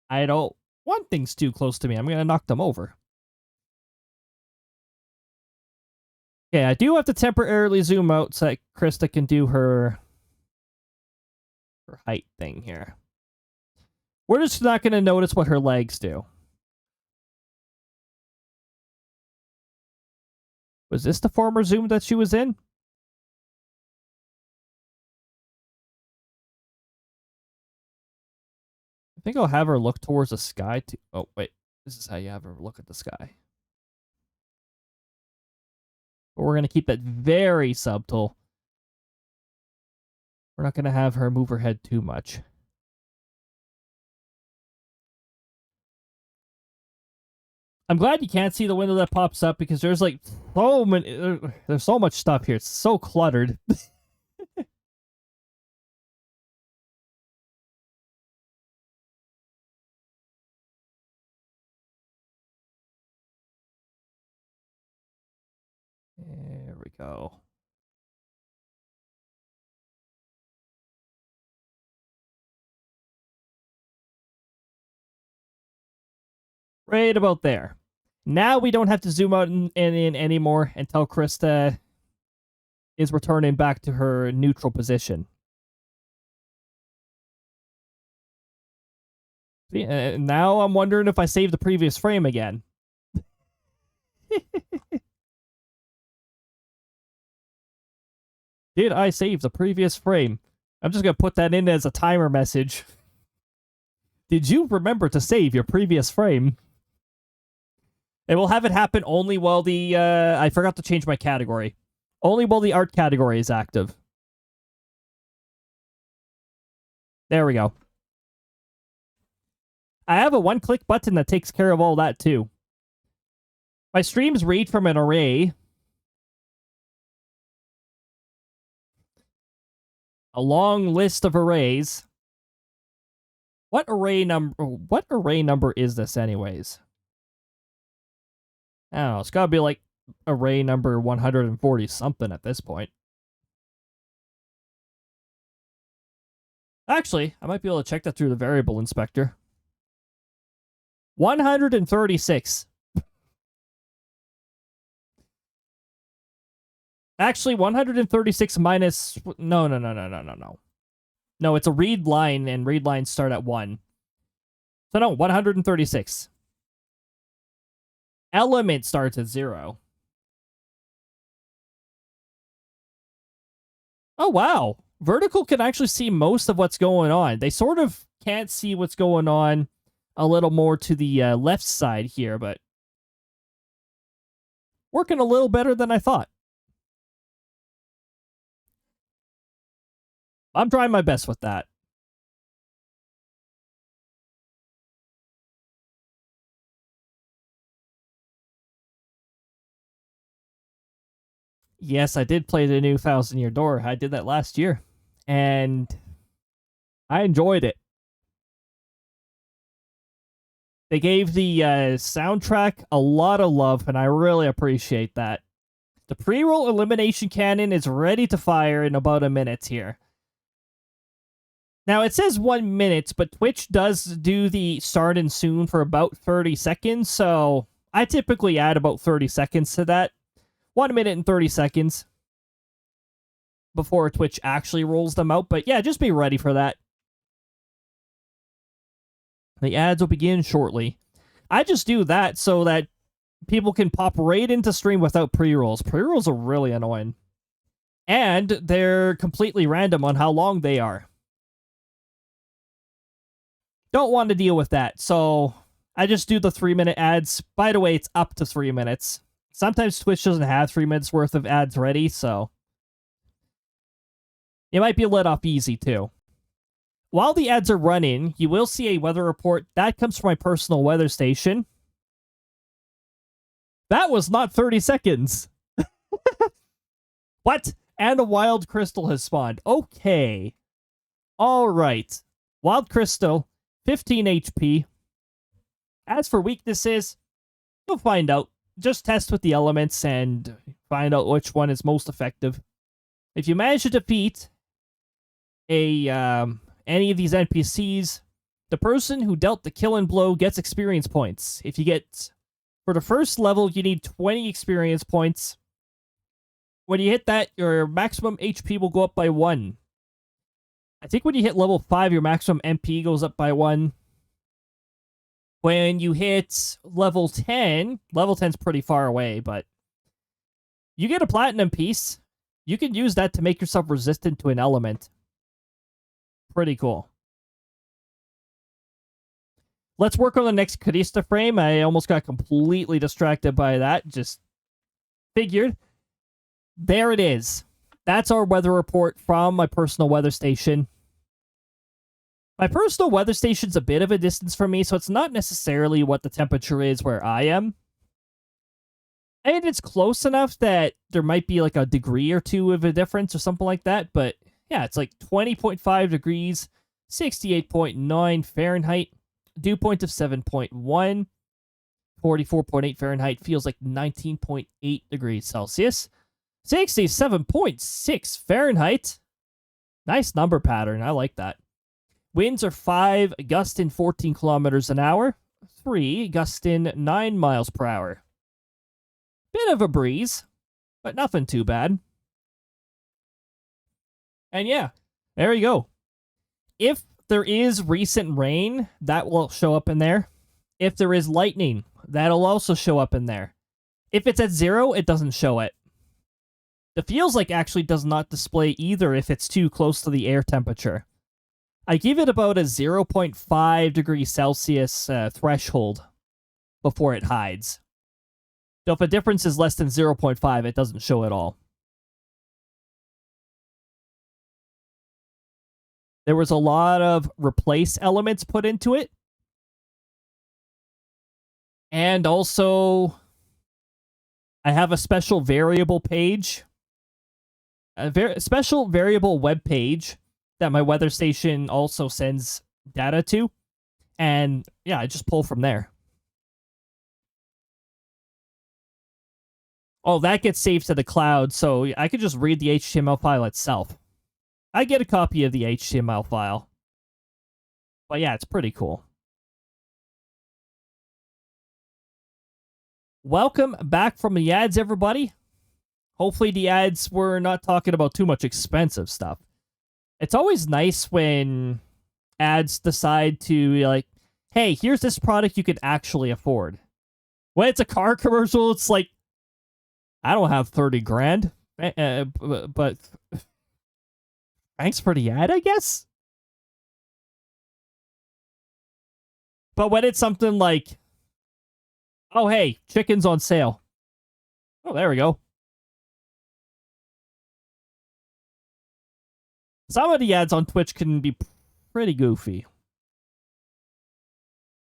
I don't want things too close to me. I'm going to knock them over. Okay, I do have to temporarily zoom out so that Crysta can do her height thing here. We're just not going to notice what her legs do. Was this the former zoom that she was in? I think I'll have her look towards the sky too. Oh, wait. This is how you have her look at the sky. But we're going to keep it very subtle. We're not going to have her move her head too much. I'm glad you can't see the window that pops up because there's like so many, there's so much stuff here. It's so cluttered. There we go. Right about there. Now we don't have to zoom out and in anymore until Crysta is returning back to her neutral position. See, now I'm wondering if I saved the previous frame again. Did I save the previous frame? I'm just going to put that in as a timer message. Did you remember to save your previous frame? And we'll have it happen only while the, I forgot to change my category. Only while the art category is active. There we go. I have a one-click button that takes care of all that, too. My streams read from an array. A long list of arrays. What array number is this, anyways? I don't know. It's gotta be like array number 140 something at this point. Actually, I might be able to check that through the variable inspector. 136. Actually, 136 minus... No. No, it's a read line, and read lines start at 1. So no, 136. Element starts at 0. Oh, wow. Vertical can actually see most of what's going on. They sort of can't see what's going on a little more to the left side here, but working a little better than I thought. I'm trying my best with that. Yes, I did play the new 1000-Year Door. I did that last year, and I enjoyed it. They gave the soundtrack a lot of love, and I really appreciate that. The pre-roll elimination cannon is ready to fire in about a minute here. Now, it says 1 minute, but Twitch does do the start and soon for about 30 seconds, so I typically add about 30 seconds to that. 1 minute and 30 seconds before Twitch actually rolls them out, but yeah, just be ready for that. The ads will begin shortly. I just do that so that people can pop right into stream without pre-rolls. Pre-rolls are really annoying. And they're completely random on how long they are. Don't want to deal with that, so I just do the 3-minute ads. By the way, it's up to 3 minutes. Sometimes Twitch doesn't have 3 minutes worth of ads ready, so it might be let off easy too. While the ads are running, you will see a weather report. That comes from my personal weather station. That was not 30 seconds. What? And a wild crystal has spawned. Okay. Alright. Wild crystal, 15 HP. As for weaknesses, you'll find out. Just test with the elements and find out which one is most effective. If you manage to defeat any of these NPCs, the person who dealt the killing blow gets experience points. If you get... For the first level, you need 20 experience points. When you hit that, your maximum HP will go up by 1. I think when you hit level 5, your maximum MP goes up by 1. When you hit level 10, level 10's pretty far away, but you get a platinum piece. You can use that to make yourself resistant to an element. Pretty cool. Let's work on the next Crysta frame. I almost got completely distracted by that. Just figured. There it is. That's our weather report from my personal weather station. My personal weather station's a bit of a distance from me, so it's not necessarily what the temperature is where I am. And it's close enough that there might be like a degree or two of a difference or something like that, but yeah, it's like 20.5 degrees, 68.9 Fahrenheit. Dew point of 7.1, 44.8 Fahrenheit, feels like 19.8 degrees Celsius, 67.6 Fahrenheit. Nice number pattern, I like that. Winds are 5, gusting 14 kilometers an hour, 3, gusting 9 miles per hour. Bit of a breeze, but nothing too bad. And yeah, there you go. If there is recent rain, that will show up in there. If there is lightning, that'll also show up in there. If it's at 0, it doesn't show it. The feels like actually does not display either if it's too close to the air temperature. I give it about a 0.5 degrees Celsius threshold before it hides. So if a difference is less than 0.5, it doesn't show at all. There was a lot of replace elements put into it. And also, I have a special variable page. A special variable web page that my weather station also sends data to. And yeah, I just pull from there. Oh, that gets saved to the cloud, so I could just read the HTML file itself. I get a copy of the HTML file. But yeah, it's pretty cool. Welcome back from the ads, everybody. Hopefully the ads were not talking about too much expensive stuff. It's always nice when ads decide to be like, hey, here's this product you could actually afford. When it's a car commercial, it's like, I don't have 30 grand, but thanks for the ad, I guess? But when it's something like, oh, hey, chicken's on sale. Oh, there we go. Some of the ads on Twitch can be pretty goofy.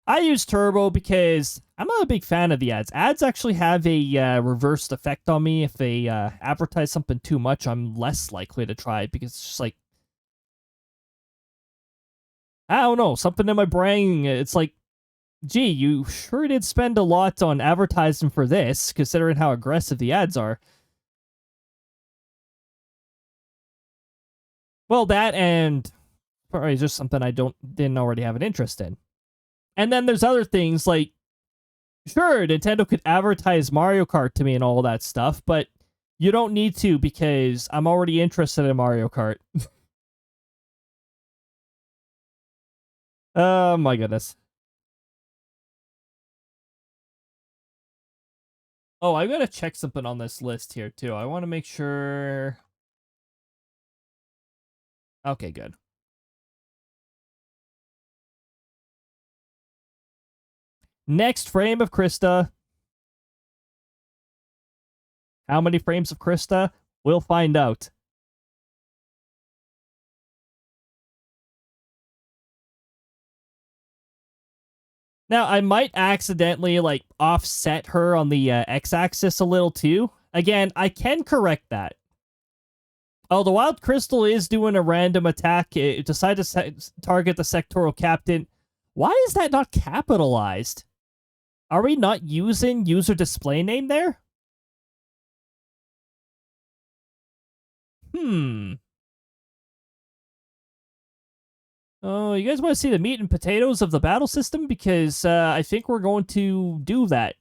I use Turbo because I'm not a big fan of the ads. Ads actually have a reversed effect on me. If they advertise something too much, I'm less likely to try it because it's just like, I don't know, something in my brain, it's like, gee, you sure did spend a lot on advertising for this, considering how aggressive the ads are. Well, that and probably just something I didn't already have an interest in. And then there's other things like, sure, Nintendo could advertise Mario Kart to me and all that stuff, but you don't need to because I'm already interested in Mario Kart. Oh my goodness. Oh, I gotta check something on this list here, too. I want to make sure... Okay, good. Next frame of Crysta. How many frames of Crysta? We'll find out. Now, I might accidentally, like, offset her on the x-axis a little, too. Again, I can correct that. Oh, the Wild Crystal is doing a random attack. It decided to target the sectoral captain. Why is that not capitalized? Are we not using user display name there? Oh, you guys want to see the meat and potatoes of the battle system? Because I think we're going to do that.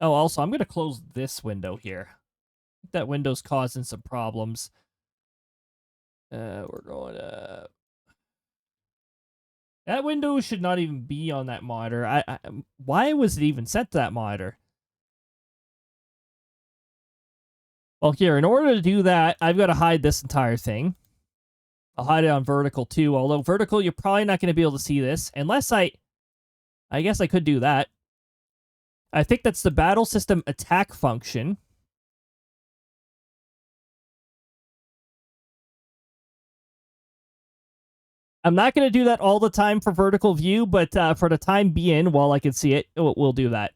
Oh, also, I'm going to close this window here. That window's causing some problems. We're going to... That window should not even be on that monitor. Why was it even set to that monitor? Well, here, in order to do that, I've got to hide this entire thing. I'll hide it on vertical, too. Although vertical, you're probably not going to be able to see this. Unless I guess I could do that. I think that's the battle system attack function. I'm not going to do that all the time for vertical view, but for the time being, while I can see it, we'll do that.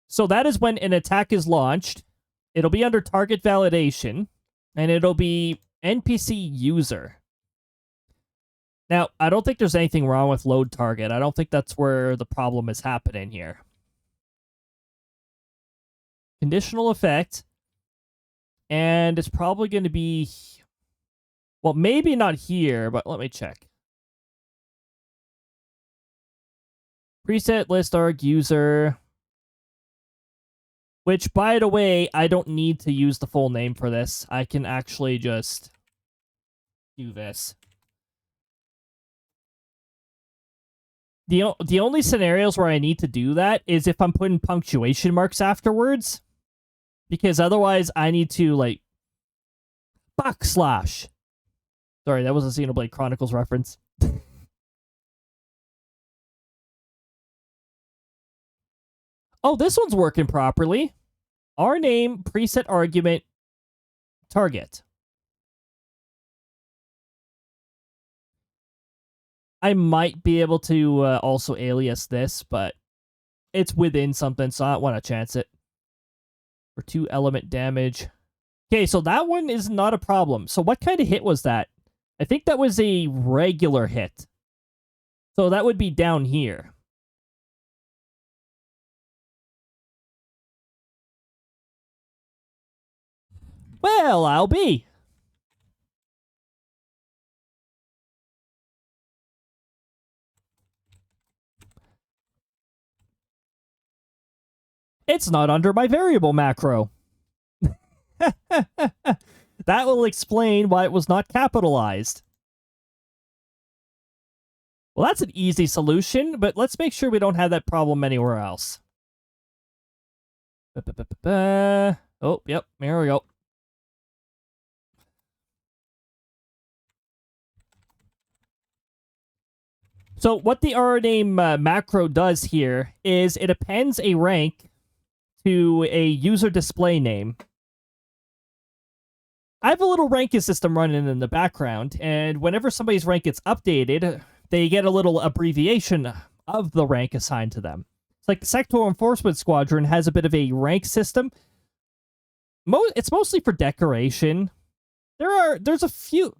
So that is when an attack is launched. It'll be under target validation, and it'll be NPC user. Now, I don't think there's anything wrong with load target. I don't think that's where the problem is happening here. Conditional effect. And it's probably going to be... Well, maybe not here, but let me check. Preset list arg user. Which, by the way, I don't need to use the full name for this. I can actually just do this. The only scenarios where I need to do that is if I'm putting punctuation marks afterwards. Because otherwise I need to, like, backslash. Sorry, that was a Xenoblade Chronicles reference. Oh, this one's working properly. Our name, preset argument, target. I might be able to also alias this, but it's within something, so I don't want to chance it. For 2 element damage. Okay, so that one is not a problem. So what kind of hit was that? I think that was a regular hit. So that would be down here. Well, I'll be. It's not under my variable macro. That will explain why it was not capitalized. Well, that's an easy solution, but let's make sure we don't have that problem anywhere else. Oh, yep, there we go. So what the RName macro does here is it appends a rank to a user display name. I have a little ranking system running in the background, and whenever somebody's rank gets updated, they get a little abbreviation of the rank assigned to them. It's like the Sectoral Enforcement Squadron has a bit of a rank system. It's mostly for decoration. There's a few,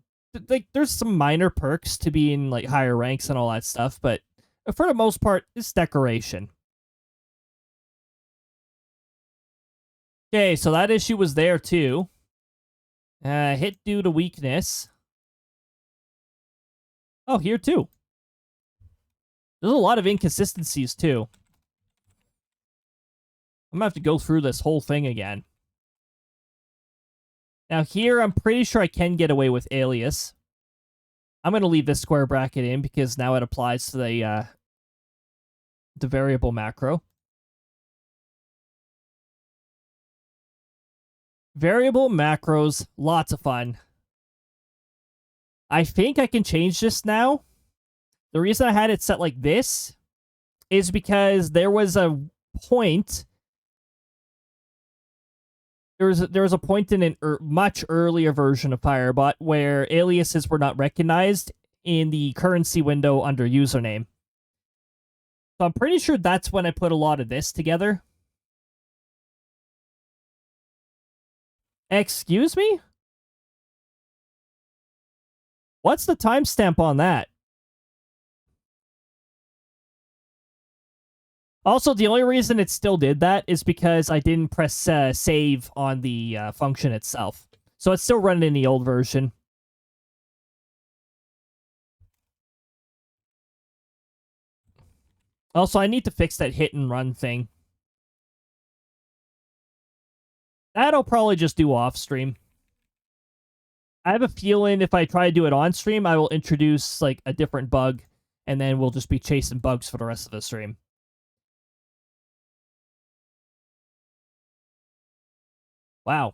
like, there's some minor perks to being, like, higher ranks and all that stuff, but for the most part, it's decoration. Okay, so that issue was there, too. Hit due to weakness. Oh, here, too. There's a lot of inconsistencies, too. I'm gonna have to go through this whole thing again. Now, here, I'm pretty sure I can get away with alias. I'm gonna leave this square bracket in because now it applies to the the variable macro. Variable macros, lots of fun. I think I can change this now. The reason I had it set like this is because there was a point. There was a point in a much earlier version of Firebot where aliases were not recognized in the currency window under username. So I'm pretty sure that's when I put a lot of this together. Excuse me? What's the timestamp on that? Also, the only reason it still did that is because I didn't press save on the function itself. So it's still running in the old version. Also, I need to fix that hit and run thing. That I'll probably just do off stream. I have a feeling if I try to do it on stream, I will introduce like a different bug, and then we'll just be chasing bugs for the rest of the stream. Wow.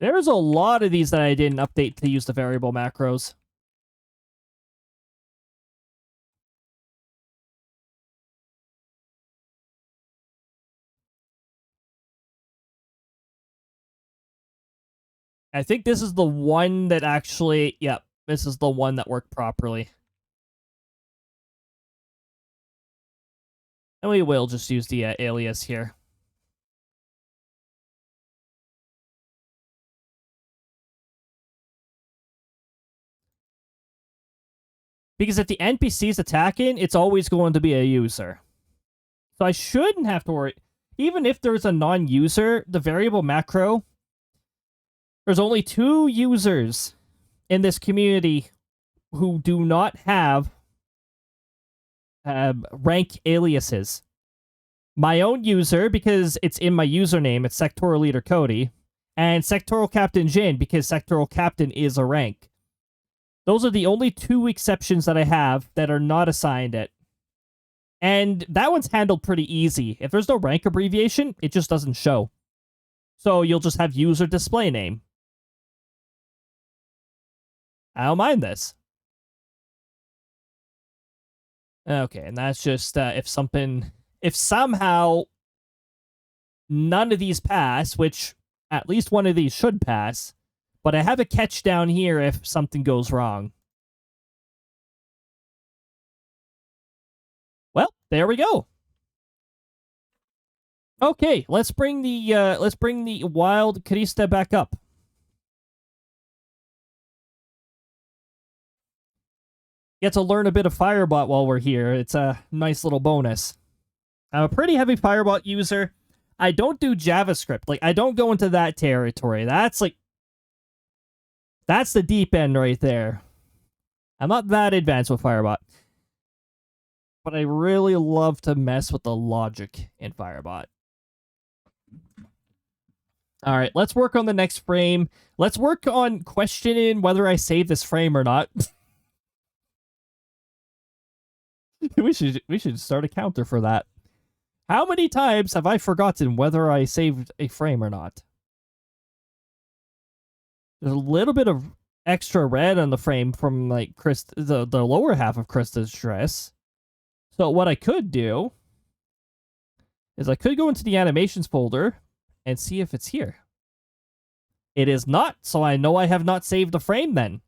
There's a lot of these that I didn't update to use the variable macros. I think this is the one that actually, yep, this is the one that worked properly. And we will just use the alias here. Because if the NPC's attacking, it's always going to be a user. So I shouldn't have to worry. Even if there's a non-user, the variable macro, there's only 2 users in this community who do not have rank aliases. My own user, because it's in my username, it's sectoral leader Cody, and sectoral captain Jin, because sectoral captain is a rank. Those are the only 2 exceptions that I have that are not assigned it. And that one's handled pretty easy. If there's no rank abbreviation, it just doesn't show. So you'll just have user display name. I don't mind this. Okay, and that's just if somehow none of these pass, which at least one of these should pass, but I have a catch down here if something goes wrong. Well, there we go. Okay, let's bring the wild Crysta back up. Get to learn a bit of Firebot while we're here. It's a nice little bonus. I'm a pretty heavy Firebot user. I don't do JavaScript. Like, I don't go into that territory. That's the deep end right there. I'm not that advanced with Firebot. But I really love to mess with the logic in Firebot. All right, let's work on the next frame. Let's work on questioning whether I save this frame or not. we should start a counter for that. How many times have I forgotten whether I saved a frame or not? There's a little bit of extra red on the frame from like the lower half of Crysta's dress. So what I could do is I could go into the animations folder and see if it's here. It is not, so I know I have not saved the frame then.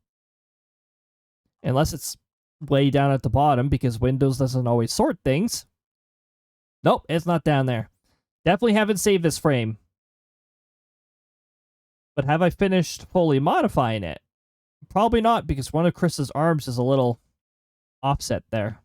Unless it's way down at the bottom because Windows doesn't always sort things. Nope, it's not down there. Definitely haven't saved this frame. But have I finished fully modifying it? Probably not, because one of Crysta's arms is a little offset there.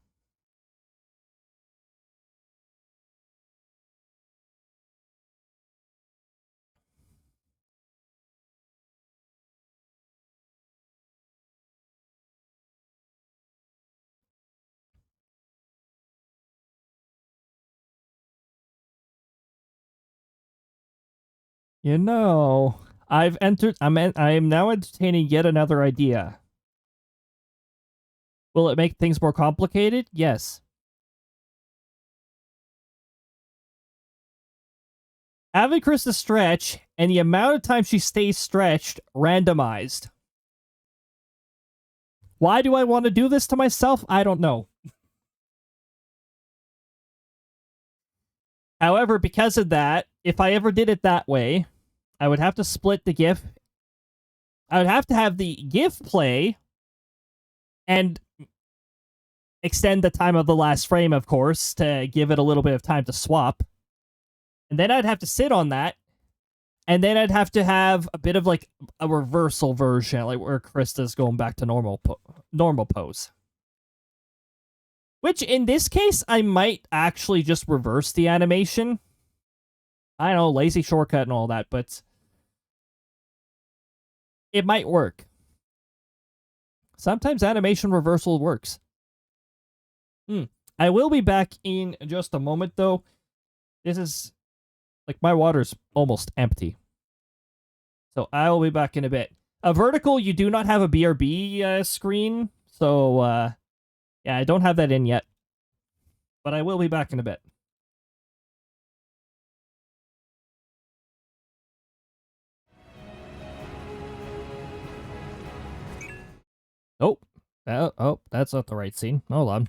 You know, I am now entertaining yet another idea. Will it make things more complicated? Yes. Having Crysta stretch and the amount of time she stays stretched randomized. Why do I want to do this to myself? I don't know. However, because of that, if I ever did it that way, I would have to split the GIF. I would have to have the GIF play and extend the time of the last frame, of course, to give it a little bit of time to swap. And then I'd have to sit on that. And then I'd have to have a bit of like a reversal version, like where Crysta's going back to normal pose. Which, in this case, I might actually just reverse the animation. I know, lazy shortcut and all that, but it might work. Sometimes animation reversal works. I will be back in just a moment, though. This is... like, my water's almost empty. So I will be back in a bit. A vertical, you do not have a BRB screen, so... yeah, I don't have that in yet. But I will be back in a bit. Oh, that's not the right scene. Hold on.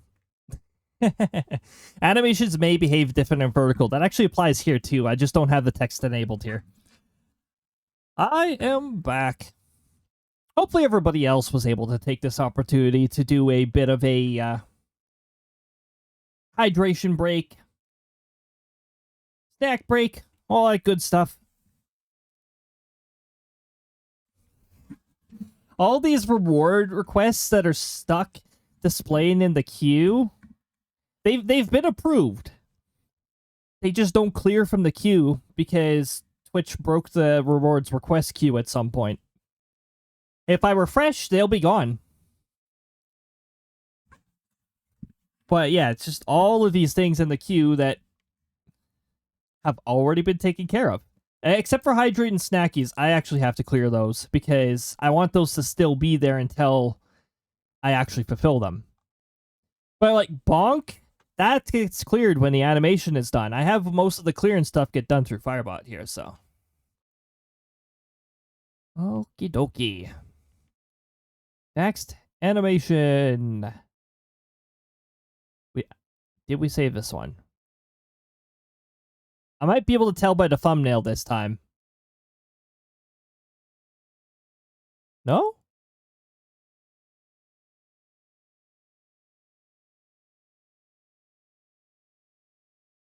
Animations may behave different in vertical. That actually applies here, too. I just don't have the text enabled here. I am back. Hopefully everybody else was able to take this opportunity to do a bit of a hydration break, snack break, all that good stuff. All these reward requests that are stuck displaying in the queue, they've been approved. They just don't clear from the queue because Twitch broke the rewards request queue at some point. If I refresh, they'll be gone. But yeah, it's just all of these things in the queue that have already been taken care of. Except for Hydrate and Snackies, I actually have to clear those because I want those to still be there until I actually fulfill them. But like Bonk, that gets cleared when the animation is done. I have most of the clearance stuff get done through Firebot here, so. Okie dokie. Next, animation. Did we save this one? I might be able to tell by the thumbnail this time. No?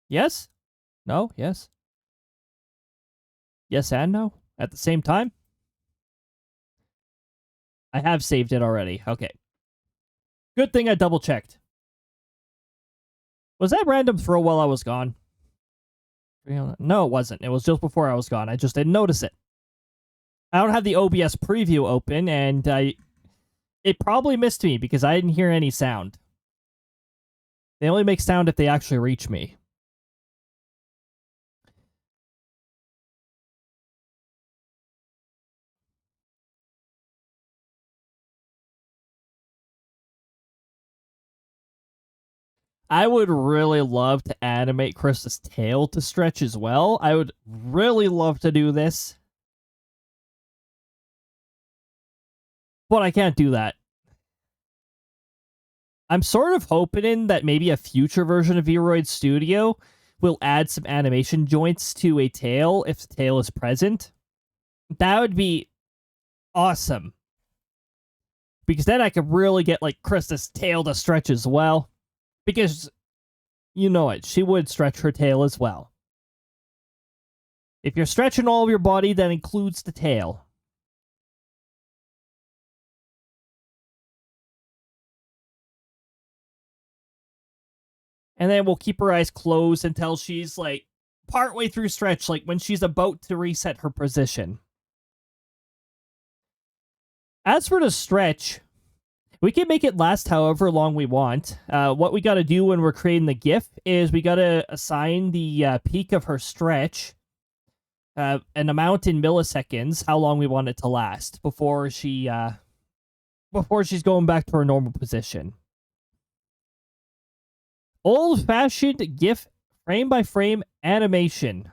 Yes? No? Yes? Yes and no? At the same time? I have saved it already. Okay. Good thing I double checked. Was that random throw while I was gone? No, it wasn't. It was just before I was gone. I just didn't notice it. I don't have the OBS preview open, and it probably missed me because I didn't hear any sound. They only make sound if they actually reach me. I would really love to animate Crysta's tail to stretch as well. I would really love to do this. But I can't do that. I'm sort of hoping that maybe a future version of Vroid Studio will add some animation joints to a tail if the tail is present. That would be awesome. Because then I could really get like Crysta's tail to stretch as well. Because, you know it, she would stretch her tail as well. If you're stretching all of your body, that includes the tail. And then we'll keep her eyes closed until she's, like, partway through stretch, like when she's about to reset her position. As for the stretch, we can make it last however long we want. What we got to do when we're creating the GIF is we got to assign the peak of her stretch, an amount in milliseconds, how long we want it to last before she's going back to her normal position. Old-fashioned GIF frame-by-frame animation.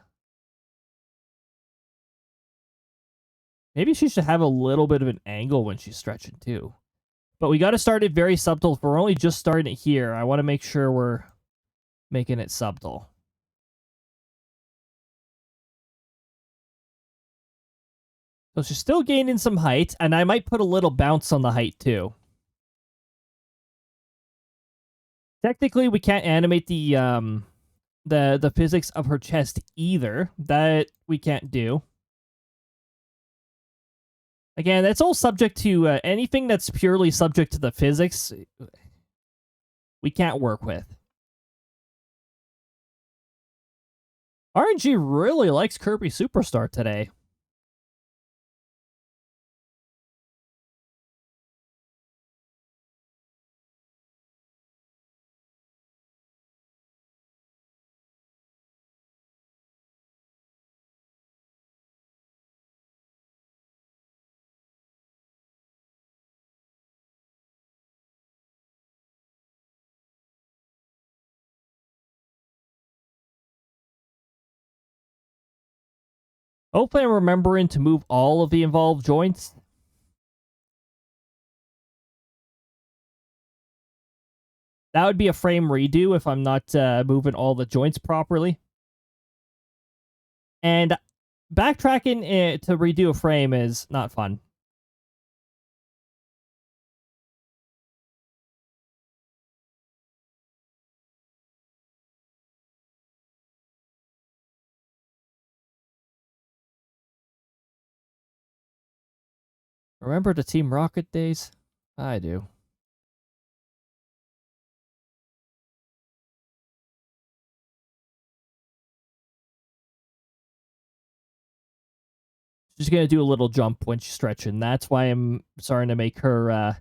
Maybe she should have a little bit of an angle when she's stretching too. But we got to start it very subtle. If we're only just starting it here, I want to make sure we're making it subtle. So she's still gaining some height, and I might put a little bounce on the height too. Technically, we can't animate the physics of her chest either. That we can't do. Again, that's all subject to anything that's purely subject to the physics. We can't work with. RNG really likes Kirby Superstar today. Hopefully I'm remembering to move all of the involved joints. That would be a frame redo if I'm not moving all the joints properly. And backtracking to redo a frame is not fun. Remember the Team Rocket days? I do. She's going to do a little jump when she's stretching. That's why I'm starting to make her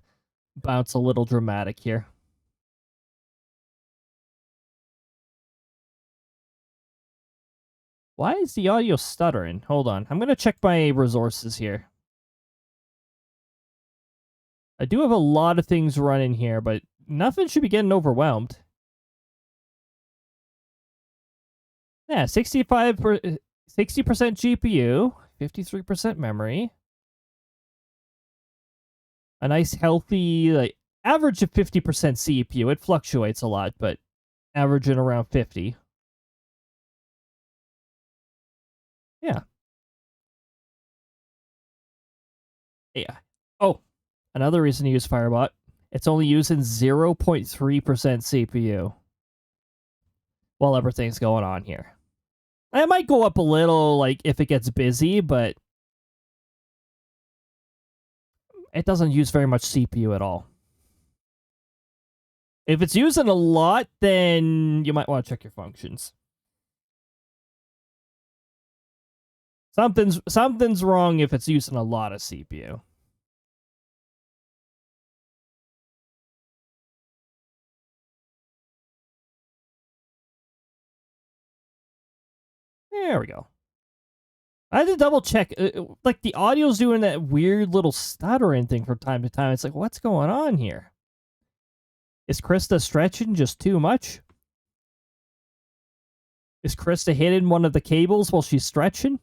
bounce a little dramatic here. Why is the audio stuttering? Hold on. I'm going to check my resources here. I do have a lot of things running here, but nothing should be getting overwhelmed. Yeah, 60% GPU, 53% memory. A nice healthy, like, average of 50% CPU. It fluctuates a lot, but averaging around 50. Yeah. Yeah. Oh, another reason to use Firebot. It's only using 0.3% CPU while everything's going on here. I might go up a little, like, if it gets busy, but it doesn't use very much CPU at all. If it's using a lot, then you might want to check your functions. Something's wrong if it's using a lot of CPU. There we go. I had to double check. Like, the audio's doing that weird little stuttering thing from time to time. It's like, what's going on here? Is Crysta stretching just too much? Is Crysta hitting one of the cables while she's stretching?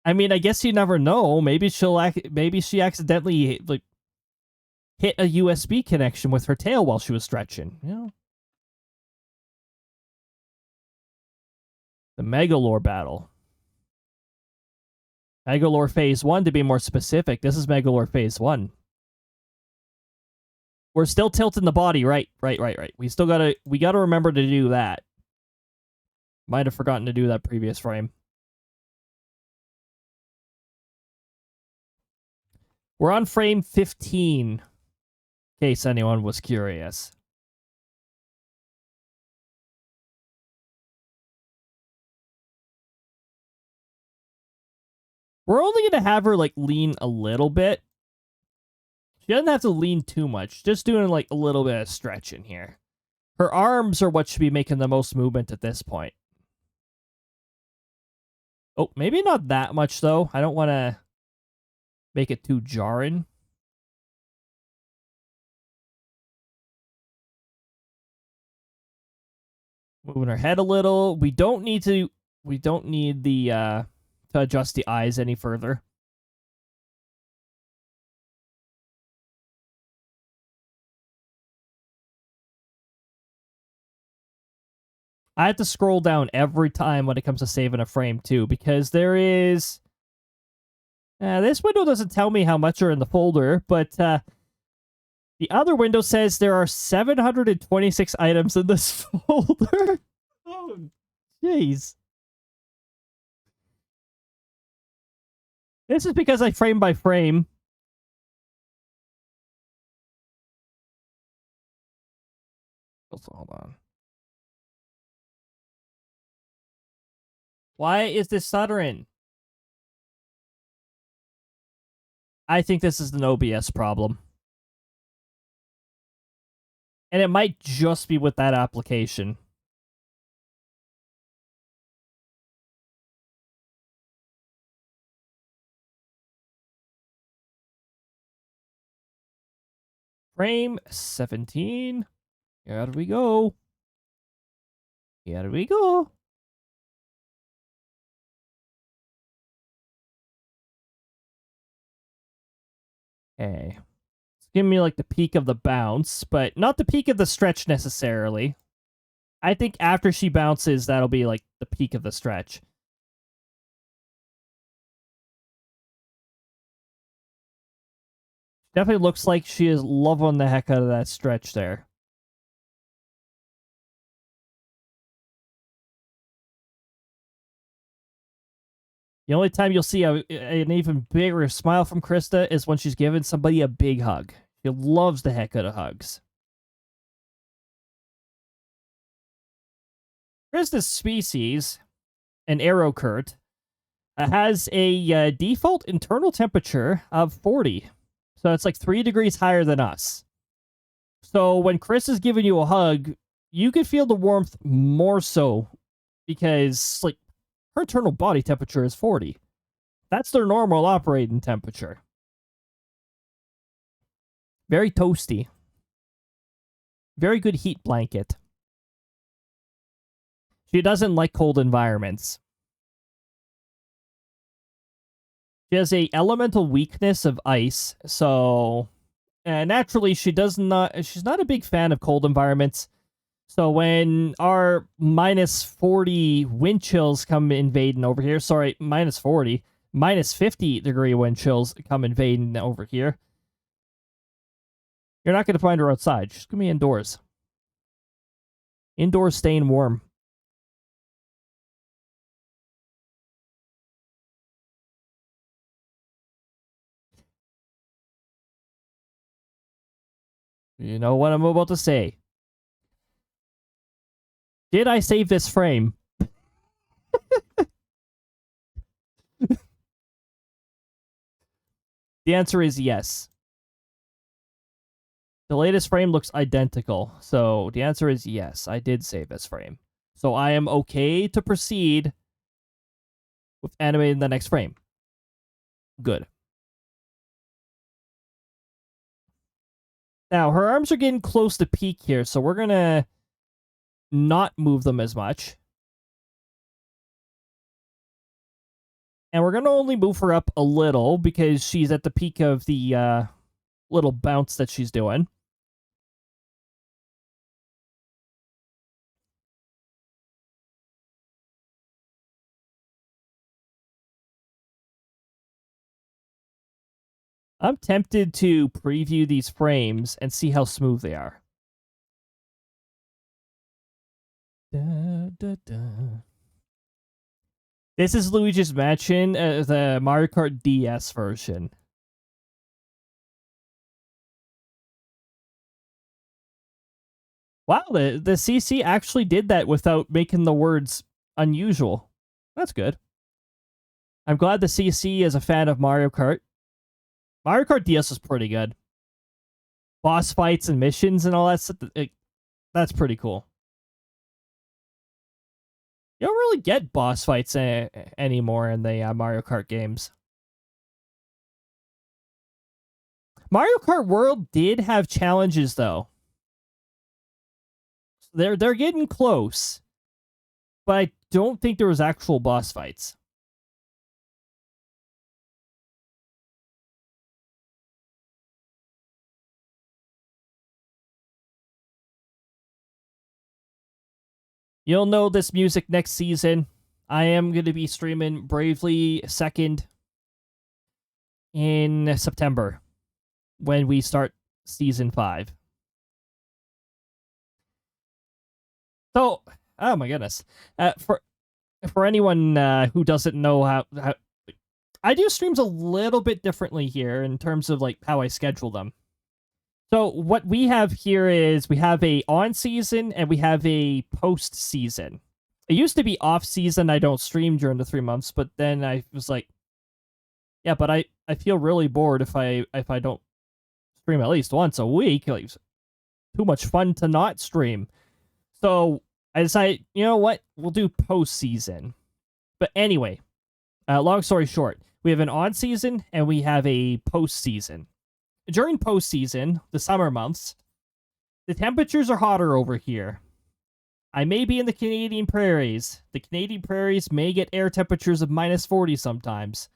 I mean, I guess you never know. Maybe she accidentally, like, hit a USB connection with her tail while she was stretching. You know? The Megalore battle. Megalore Phase 1, to be more specific. This is Megalore Phase 1. We're still tilting the body, right. We gotta remember to do that. Might have forgotten to do that previous frame. We're on frame 15, in case anyone was curious. We're only going to have her, like, lean a little bit. She doesn't have to lean too much. Just doing, like, a little bit of stretching here. Her arms are what should be making the most movement at this point. Oh, maybe not that much, though. I don't want to make it too jarring. Moving her head a little. We don't need the to adjust the eyes any further. I have to scroll down every time when it comes to saving a frame too, because there is... this window doesn't tell me how much are in the folder, but the other window says there are 726 items in this folder. Oh, jeez. This is because I frame by frame. Also, hold on. Why is this stuttering? I think this is an OBS problem. And it might just be with that application. Frame 17. Here we go. Here we go. Okay. It's giving me like the peak of the bounce, but not the peak of the stretch necessarily. I think after she bounces, that'll be like the peak of the stretch. Definitely looks like she is loving the heck out of that stretch there. The only time you'll see an even bigger smile from Crysta is when she's giving somebody a big hug. She loves the heck out of hugs. Crysta's species, an arrow curt, has a default internal temperature of 40. So it's like 3 degrees higher than us. So when Crysta's giving you a hug, you can feel the warmth more so because, like, her internal body temperature is 40. That's their normal operating temperature. Very toasty. Very good heat blanket. She doesn't like cold environments. She has a elemental weakness of ice, so naturally she's not a big fan of cold environments. So when our minus 40 wind chills come invading over here, sorry, minus 40, minus 50 degree wind chills come invading over here, you're not going to find her outside. She's going to be indoors. Indoors staying warm. You know what I'm about to say. Did I save this frame? The answer is yes. The latest frame looks identical, so the answer is yes, I did save this frame. So I am okay to proceed with animating the next frame. Good. Now, her arms are getting close to peak here, so we're gonna not move them as much. And we're gonna only move her up a little because she's at the peak of the little bounce that she's doing. I'm tempted to preview these frames and see how smooth they are. Da, da, da. This is Luigi's Mansion, the Mario Kart DS version. Wow, the CC actually did that without making the words unusual. That's good. I'm glad the CC is a fan of Mario Kart. Mario Kart DS is pretty good. Boss fights and missions and all that stuff, that's pretty cool. You don't really get boss fights anymore in the Mario Kart games. Mario Kart World did have challenges, though. They're getting close, but I don't think there was actual boss fights. You'll know this music next season. I am going to be streaming Bravely 2nd in September when we start season 5. So, oh my goodness. For anyone who doesn't know how I do streams a little bit differently here in terms of like how I schedule them. So what we have here is we have a on season and we have a post season. It used to be off season. I don't stream during the 3 months, but then I was like, yeah, but I feel really bored if I don't stream at least once a week. Like, it's too much fun to not stream. So I decided, you know what? We'll do post season. But anyway, long story short, we have an on season and we have a post season. During post season, the summer months, the temperatures are hotter over here. I may be in the Canadian prairies. The Canadian prairies may get air temperatures of -40 sometimes.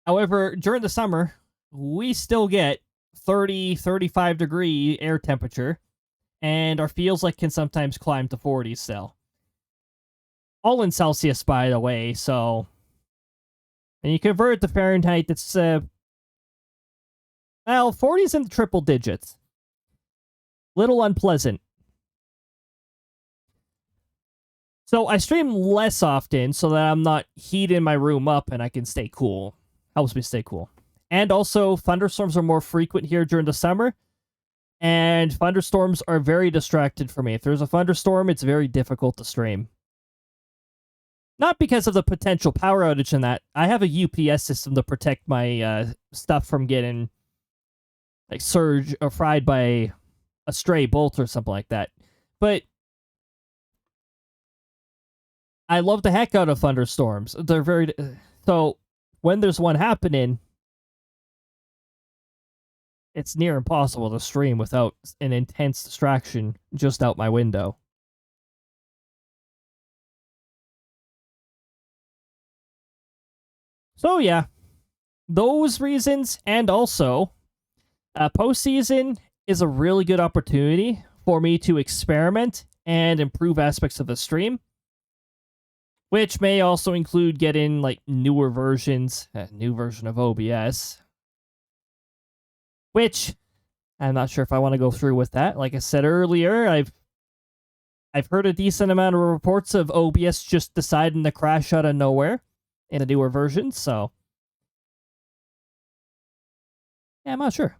However, during the summer, we still get 30, 35 degree air temperature, and our feels like can sometimes climb to 40 still. All in Celsius, by the way, so... And you convert it to Fahrenheit, it's, well, 40's in the triple digits. Little unpleasant. So I stream less often so that I'm not heating my room up and I can stay cool. Helps me stay cool. And also, thunderstorms are more frequent here during the summer. And thunderstorms are very distracted for me. If there's a thunderstorm, it's very difficult to stream. Not because of the potential power outage in that. I have a UPS system to protect my stuff from getting like surged or fried by a stray bolt or something like that. But I love the heck out of thunderstorms. They're very... So, when there's one happening, it's near impossible to stream without an intense distraction just out my window. So yeah, those reasons, and also, postseason is a really good opportunity for me to experiment and improve aspects of the stream, which may also include getting like newer versions, a new version of OBS, which I'm not sure if I want to go through with that. Like I said earlier, I've heard a decent amount of reports of OBS just deciding to crash out of nowhere in a newer version, so yeah, I'm not sure.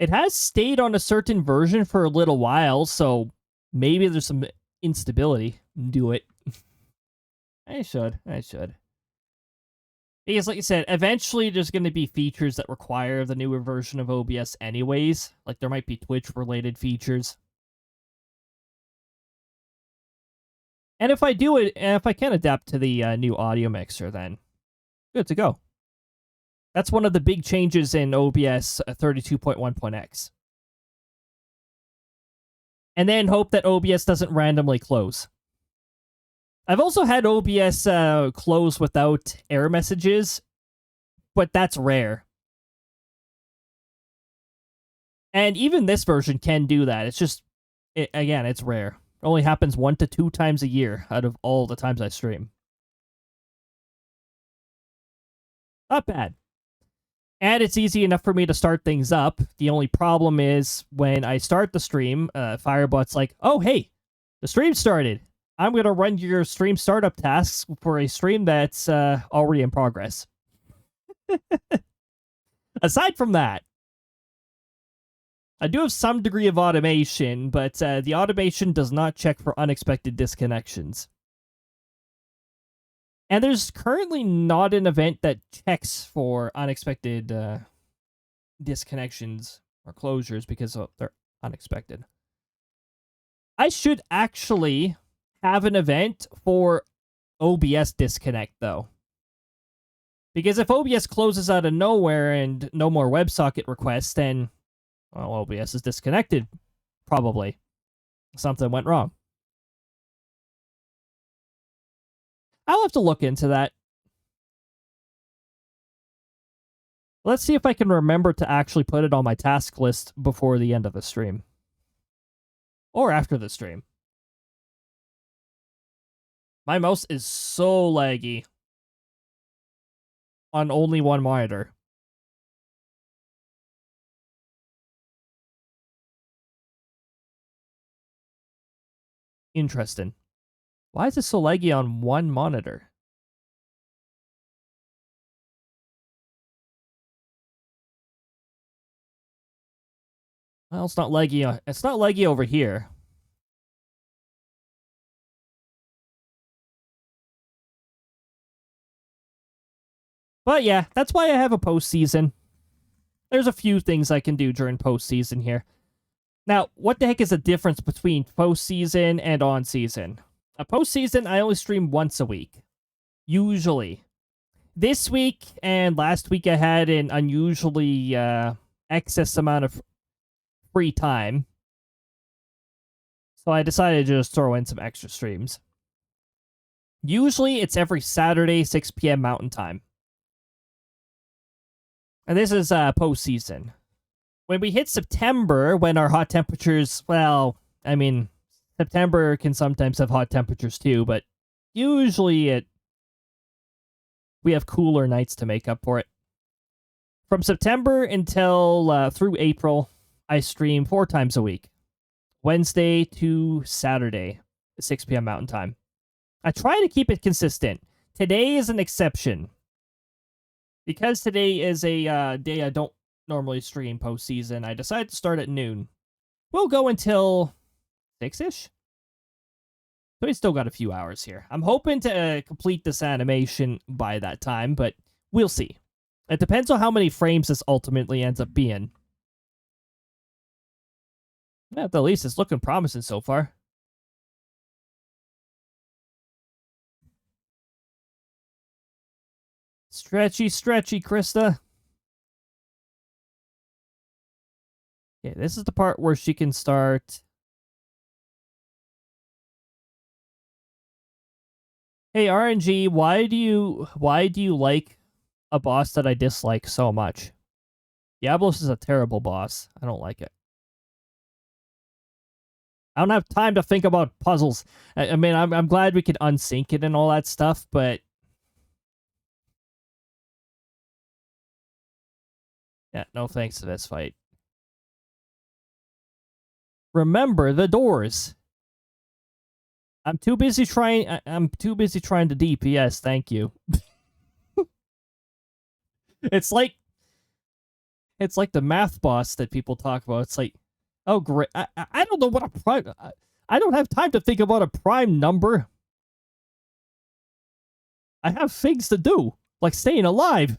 It has stayed on a certain version for a little while, so maybe there's some instability. Do it. I should. Because like you said, eventually there's going to be features that require the newer version of OBS anyways. Like there might be Twitch-related features. And if I do it, if I can adapt to the new audio mixer, then good to go. That's one of the big changes in OBS 32.1.x. And then hope that OBS doesn't randomly close. I've also had OBS close without error messages, but that's rare. And even this version can do that. It's just, again, it's rare. It only happens 1 to 2 times a year out of all the times I stream. Not bad. And it's easy enough for me to start things up. The only problem is when I start the stream, Firebot's like, oh, hey, the stream started. I'm going to run your stream startup tasks for a stream that's already in progress. Aside from that, I do have some degree of automation, but the automation does not check for unexpected disconnections. And there's currently not an event that checks for unexpected disconnections or closures because they're unexpected. I should actually have an event for OBS disconnect, though. Because if OBS closes out of nowhere and no more WebSocket requests, then, well, OBS is disconnected. Probably. Something went wrong. I'll have to look into that. Let's see if I can remember to actually put it on my task list before the end of the stream. Or after the stream. My mouse is so laggy on only one monitor. Interesting. Why is it so laggy on one monitor? Well, it's not laggy. It's not laggy over here. But yeah, that's why I have a postseason. There's a few things I can do during postseason here. Now, what the heck is the difference between postseason and on-season? A postseason, I only stream once a week. Usually. This week and last week I had an unusually excess amount of free time. So I decided to just throw in some extra streams. Usually it's every Saturday, 6 p.m. Mountain Time. And this is postseason. When we hit September, when our hot temperatures, well, I mean, September can sometimes have hot temperatures too, but usually we have cooler nights to make up for it. From September until through April, I stream 4 times a week. Wednesday to Saturday, 6 p.m. Mountain Time. I try to keep it consistent. Today is an exception. Because today is a day I don't normally stream postseason, I decided to start at noon. We'll go until 6-ish. So we still got a few hours here. I'm hoping to complete this animation by that time, but we'll see. It depends on how many frames this ultimately ends up being. At the least, it's looking promising so far. Stretchy, stretchy, Crysta. Okay, this is the part where she can start. Hey, RNG, why do you like a boss that I dislike so much? Diablos is a terrible boss. I don't like it. I don't have time to think about puzzles. I mean, I'm glad we could unsync it and all that stuff, but yeah, no thanks to this fight. Remember the doors. I'm too busy trying to DPS, thank you. It's like the math boss that people talk about. It's like, oh great, I don't know what a prime. I don't have time to think about a prime number. I have things to do, like staying alive.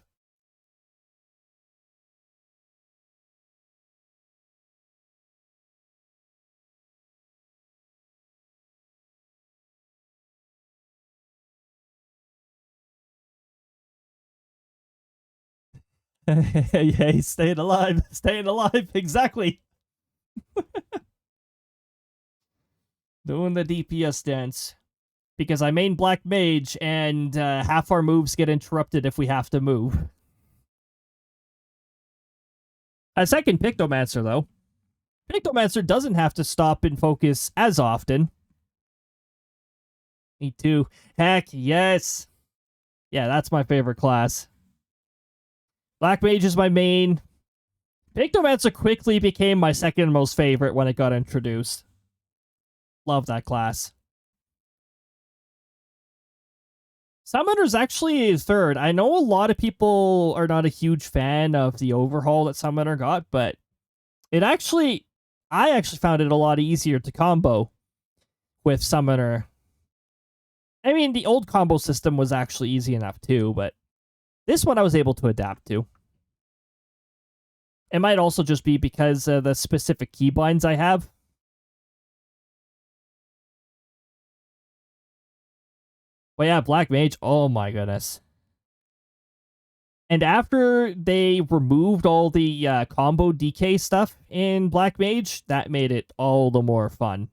Yeah, he's staying alive. Staying alive, exactly. Doing the DPS dance. Because I main Black Mage, and half our moves get interrupted if we have to move. A second Pictomancer, though. Pictomancer doesn't have to stop and focus as often. Me too. Heck, yes. Yeah, that's my favorite class. Black Mage is my main. Pictomancer quickly became my second most favorite when it got introduced. Love that class. Summoner's actually third. I know a lot of people are not a huge fan of the overhaul that Summoner got, but I actually found it a lot easier to combo with Summoner. I mean, the old combo system was actually easy enough too, but this one I was able to adapt to. It might also just be because of the specific keybinds I have. But yeah, Black Mage, oh my goodness. And after they removed all the combo DK stuff in Black Mage, that made it all the more fun.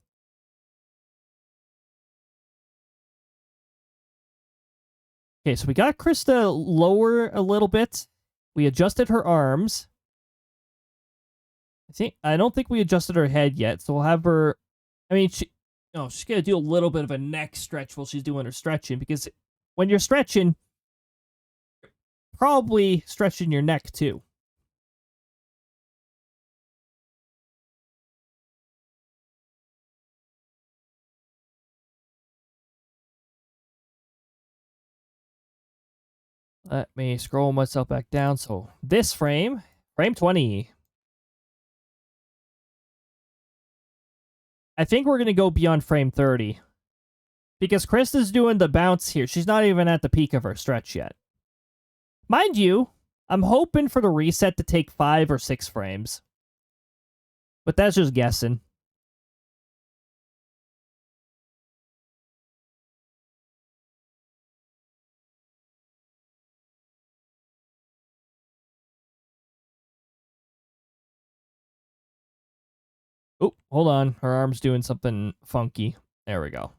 Okay, so we got Crysta lower a little bit. We adjusted her arms. I don't think we adjusted her head yet, so we'll have her I mean, she's gonna do a little bit of a neck stretch while she's doing her stretching, because when you're stretching, probably stretching your neck too. Let me scroll myself back down. So this frame 20. I think we're going to go beyond frame 30. Because Crysta's doing the bounce here. She's not even at the peak of her stretch yet. Mind you, I'm hoping for the reset to take 5 or 6 frames. But that's just guessing. Oh, hold on. Her arm's doing something funky. There we go.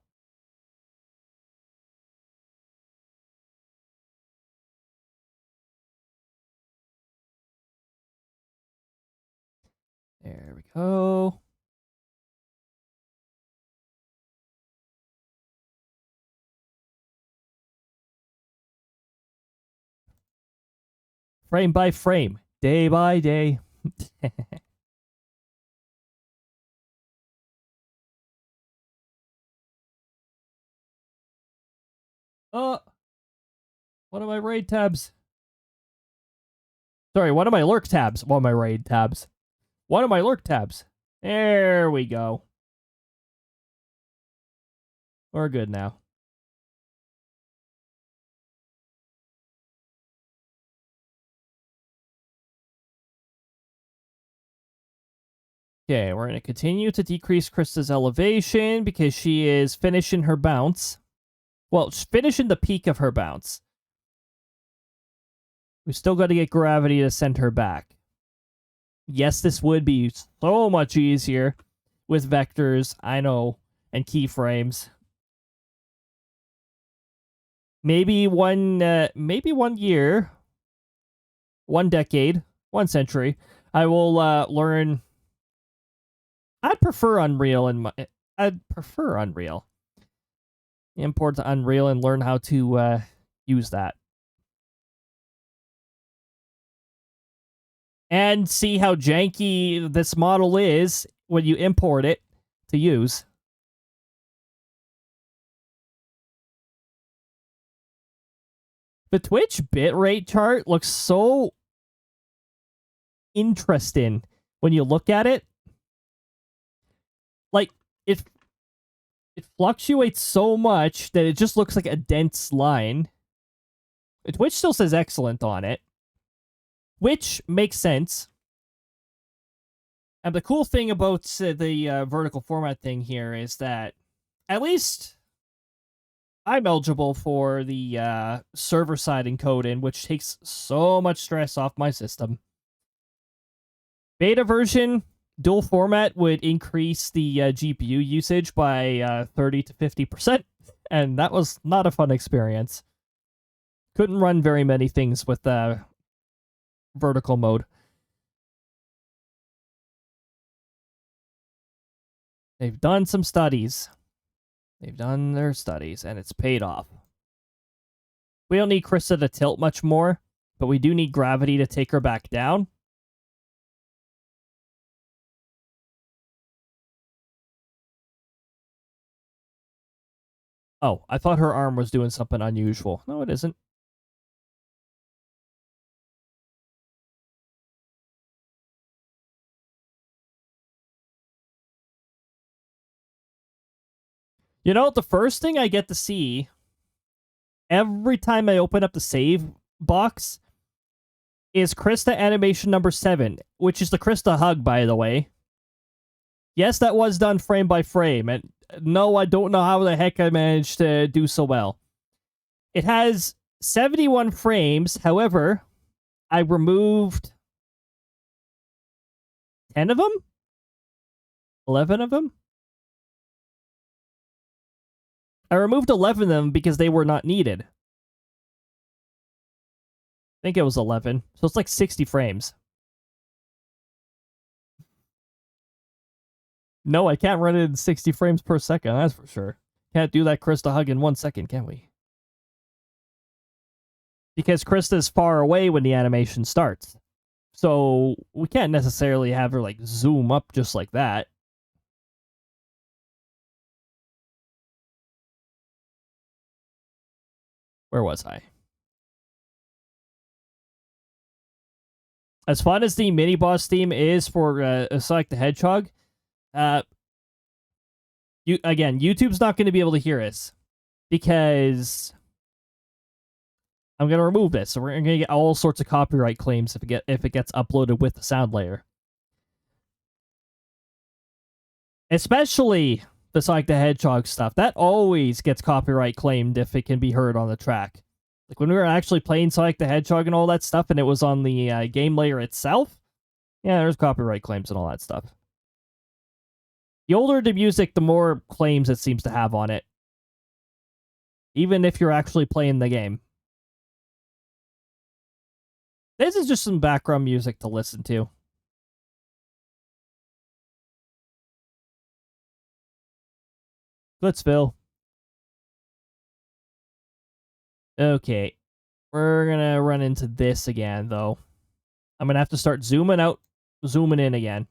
There we go. Frame by frame. Day by day. Oh, one of my raid tabs. Sorry, one of my lurk tabs. One of my raid tabs. One of my lurk tabs. There we go. We're good now. Okay, we're going to continue to decrease Crysta's elevation because she is finishing her bounce. Well, she's finishing the peak of her bounce. We still got to get gravity to send her back. Yes, this would be so much easier with vectors, I know, and keyframes. Maybe one year, 1 decade, 1 century, I will learn. I'd prefer Unreal, Import to Unreal and learn how to use that. And see how janky this model is when you import it to use. The Twitch bitrate chart looks so interesting when you look at it. Like, it fluctuates so much that it just looks like a dense line. Twitch still says excellent on it, which makes sense. And the cool thing about the vertical format thing here is that at least I'm eligible for the server-side encoding, which takes so much stress off my system. Beta version, dual format would increase the GPU usage by 30 to 50%, and that was not a fun experience. Couldn't run very many things with vertical mode. They've done some studies. They've done their studies, and it's paid off. We don't need Crysta to tilt much more, but we do need gravity to take her back down. Oh, I thought her arm was doing something unusual. No, it isn't. You know, the first thing I get to see every time I open up the save box is Crysta animation number 7, which is the Crysta hug, by the way. Yes, that was done frame by frame, and no, I don't know how the heck I managed to do so well. It has 71 frames, however, I removed 10 of them? 11 of them? I removed 11 of them because they were not needed. I think it was 11. So it's like 60 frames. No, I can't run it in 60 frames per second, that's for sure. Can't do that Crysta hug in 1 second, can we? Because Crysta's far away when the animation starts. So we can't necessarily have her like zoom up just like that. Where was I? As fun as the mini boss theme is for Sonic the Hedgehog, YouTube's not going to be able to hear us because I'm going to remove this. So we're going to get all sorts of copyright claims if it gets uploaded with the sound layer. Especially the Sonic the Hedgehog stuff. That always gets copyright claimed if it can be heard on the track. Like when we were actually playing Sonic the Hedgehog and all that stuff, and it was on the game layer itself, yeah, there's copyright claims and all that stuff. The older the music, the more claims it seems to have on it. Even if you're actually playing the game. This is just some background music to listen to. Goodsville. Okay. We're gonna run into this again, though. I'm gonna have to start zooming out, zooming in again.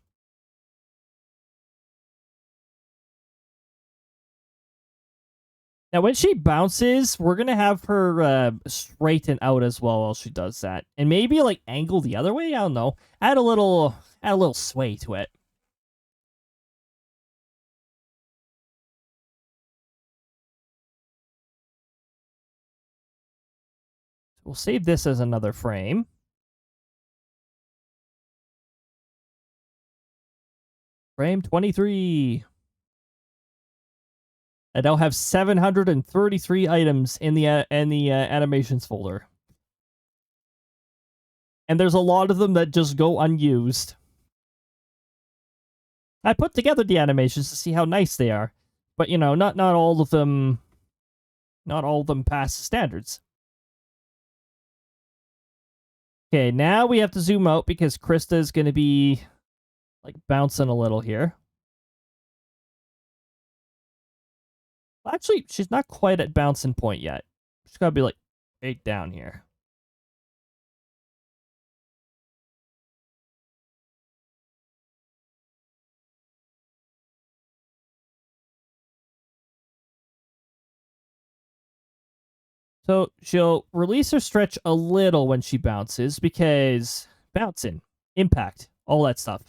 Now, when she bounces, we're gonna have her straighten out as well while she does that, and maybe like angle the other way. I don't know. Add a little sway to it. We'll save this as another frame. Frame 23. I now have 733 items in the animations folder. And there's a lot of them that just go unused. I put together the animations to see how nice they are. But, you know, not all of them pass the standards. Okay, now we have to zoom out because Crysta is going to be like bouncing a little here. Actually, she's not quite at bouncing point yet. She's got to be like right down here. So she'll release her stretch a little when she bounces because bouncing, impact, all that stuff.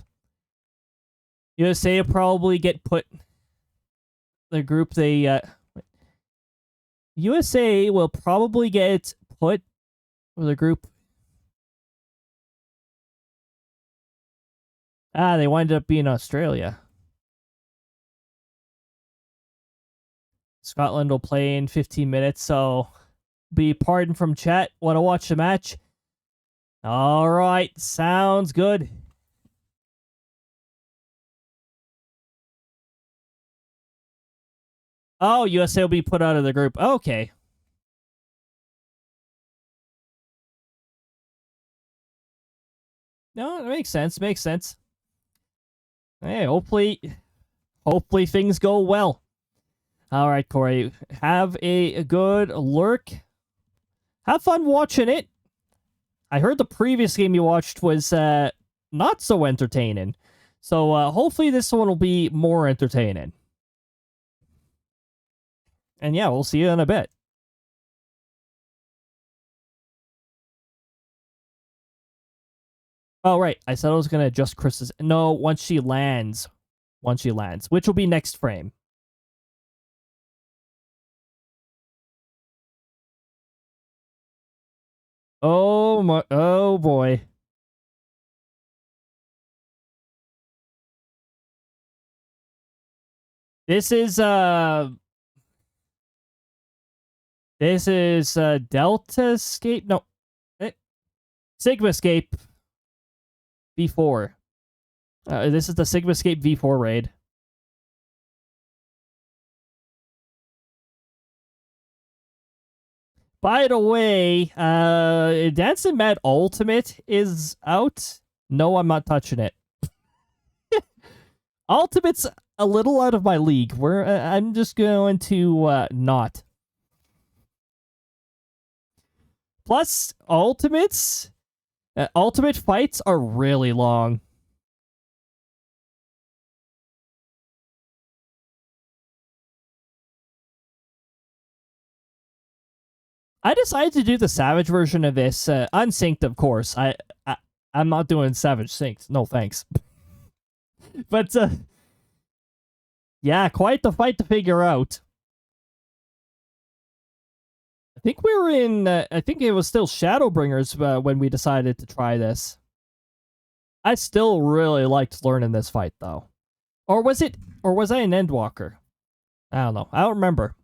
USA will probably get put. The group USA will probably get put with a group. They winded up being Australia. Scotland will play in 15 minutes, so be pardoned from chat. Want to watch the match? All right, sounds good. Oh, USA will be put out of the group. Okay. No, it makes sense. Makes sense. Hey, hopefully things go well. All right, Corey. Have a good lurk. Have fun watching it. I heard the previous game you watched was not so entertaining. So hopefully this one will be more entertaining. And yeah, we'll see you in a bit. Oh, right. I said I was going to adjust Crysta's... No, once she lands. Which will be next frame. Oh, my... Oh, boy. This is Delta Escape? No. Sigma Escape V4. This is the Sigma Escape V4 raid. By the way, Dancing Mad Ultimate is out. No, I'm not touching it. Ultimate's a little out of my league. I'm just going to not. Plus, ultimate fights are really long. I decided to do the Savage version of this, unsynced, of course. I'm not doing Savage synced. No thanks. But, yeah, quite the fight to figure out. I think we were in, I think it was still Shadowbringers when we decided to try this. I still really liked learning this fight, though. Or was I an Endwalker? I don't know. I don't remember.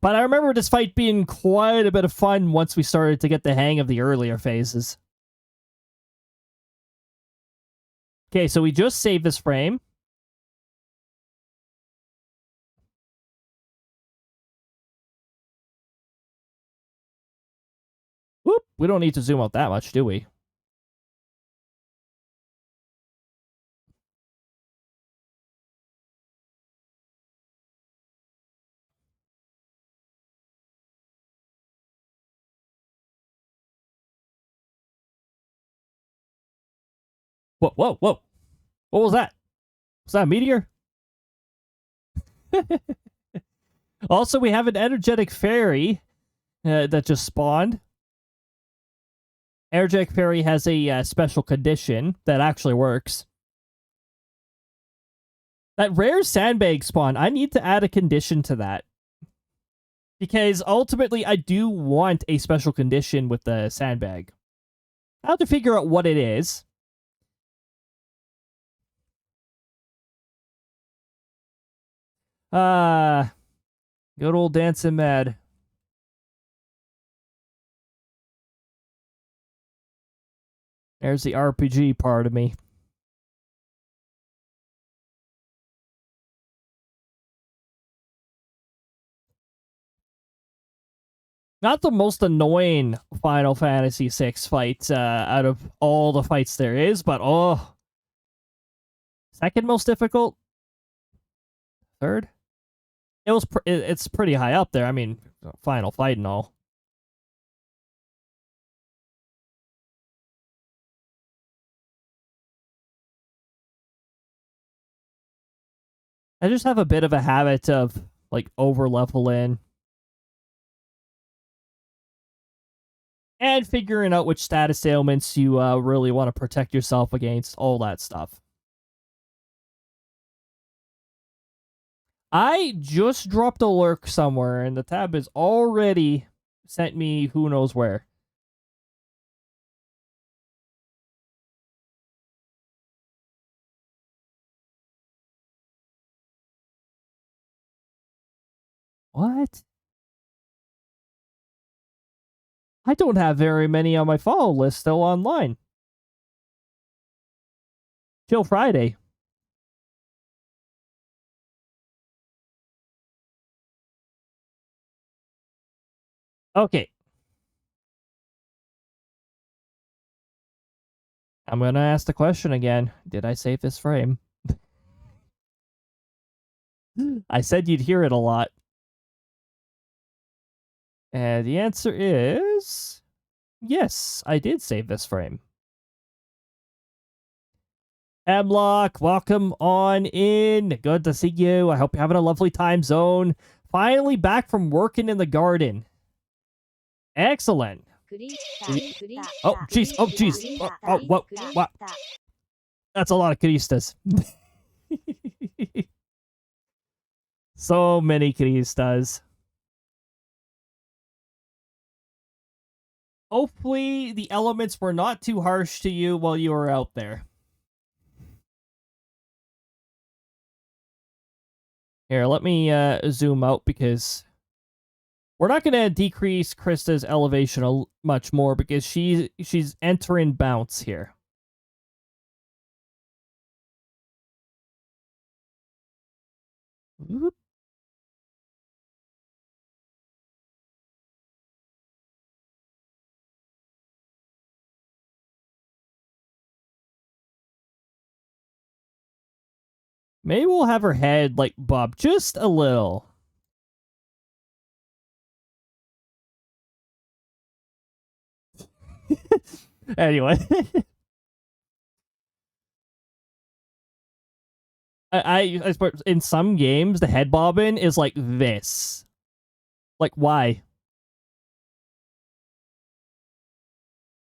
But I remember this fight being quite a bit of fun once we started to get the hang of the earlier phases. Okay, so we just saved this frame. Whoop, we don't need to zoom out that much, do we? Whoa, whoa, whoa. What was that? Was that a meteor? Also, we have an energetic fairy that just spawned. Energetic fairy has a special condition that actually works. That rare sandbag spawn, I need to add a condition to that. Because ultimately, I do want a special condition with the sandbag. I have to figure out what it is. Good old Dancing Mad. There's the RPG part of me. Not the most annoying Final Fantasy VI fight out of all the fights there is, but oh. Second most difficult? Third? It's pretty high up there. I mean, final fight and all. I just have a bit of a habit of, like, over-leveling. And figuring out which status ailments you really want to protect yourself against, all that stuff. I just dropped a lurk somewhere, and the tab has already sent me who knows where. What? I don't have very many on my follow list still online. Till Friday. Okay. I'm gonna ask the question again. Did I save this frame? I said you'd hear it a lot. And the answer is... yes, I did save this frame. Hemlock, welcome on in. Good to see you. I hope you're having a lovely time zone. Finally back from working in the garden. Excellent. Oh, jeez. Oh, jeez. Oh, what? That's a lot of Cristas. So many Cristas. Hopefully the elements were not too harsh to you while you were out there. Here, let me zoom out because we're not going to decrease Crysta's elevation much more because she's entering bounce here. Whoop. Maybe we'll have her head, like, bob just a little. Anyway. I suppose in some games, the head bobbing is like this. Like, why?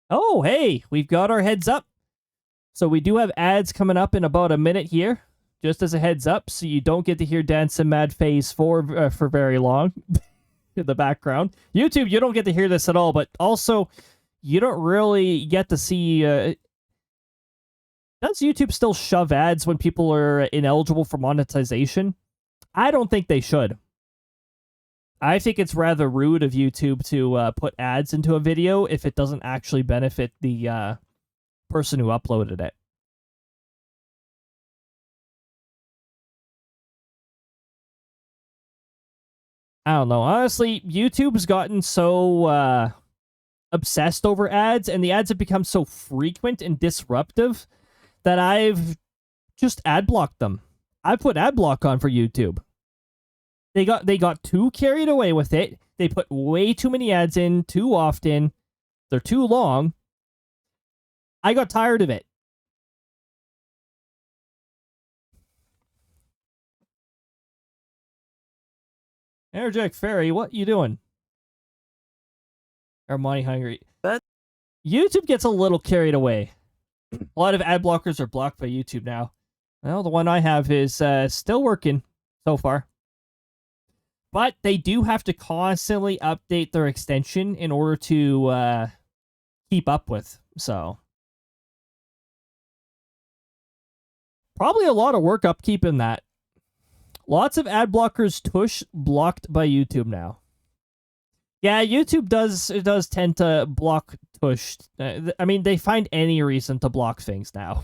Oh, hey, we've got our heads up. So we do have ads coming up in about a minute here, just as a heads up, so you don't get to hear Dance and Mad Phase 4 for very long in the background. YouTube, you don't get to hear this at all, but also, you don't really get to see... does YouTube still shove ads when people are ineligible for monetization? I don't think they should. I think it's rather rude of YouTube to put ads into a video if it doesn't actually benefit the person who uploaded it. I don't know. Honestly, YouTube's gotten so obsessed over ads, and the ads have become so frequent and disruptive that I've just ad blocked them. I put ad block on for YouTube. They got too carried away with it. They put way too many ads in too often. They're too long. I got tired of it. Energetic Fairy, what you doing? Or money hungry? That YouTube gets a little carried away. A lot of ad blockers are blocked by YouTube now. Well, the one I have is still working so far. But they do have to constantly update their extension in order to keep up with. So probably a lot of work upkeeping that. Lots of ad blockers tush blocked by YouTube now. Yeah, YouTube does tend to block tush. I mean, they find any reason to block things now.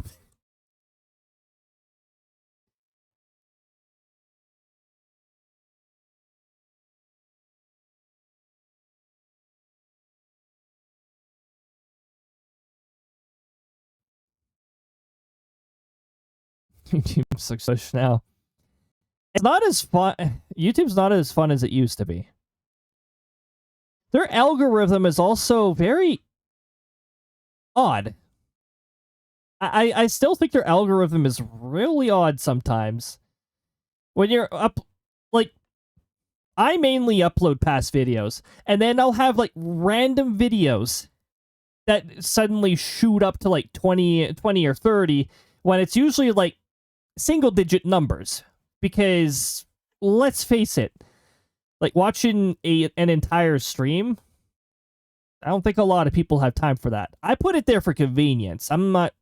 YouTube's success now. It's not as fun. YouTube's not as fun as it used to be. Their algorithm is also very odd. I still think their algorithm is really odd sometimes. When you're up, like, I mainly upload past videos, and then I'll have, like, random videos that suddenly shoot up to, like, 20 or 30, when it's usually, like, single-digit numbers. Because, let's face it, like, watching an entire stream, I don't think a lot of people have time for that. I put it there for convenience. I'm not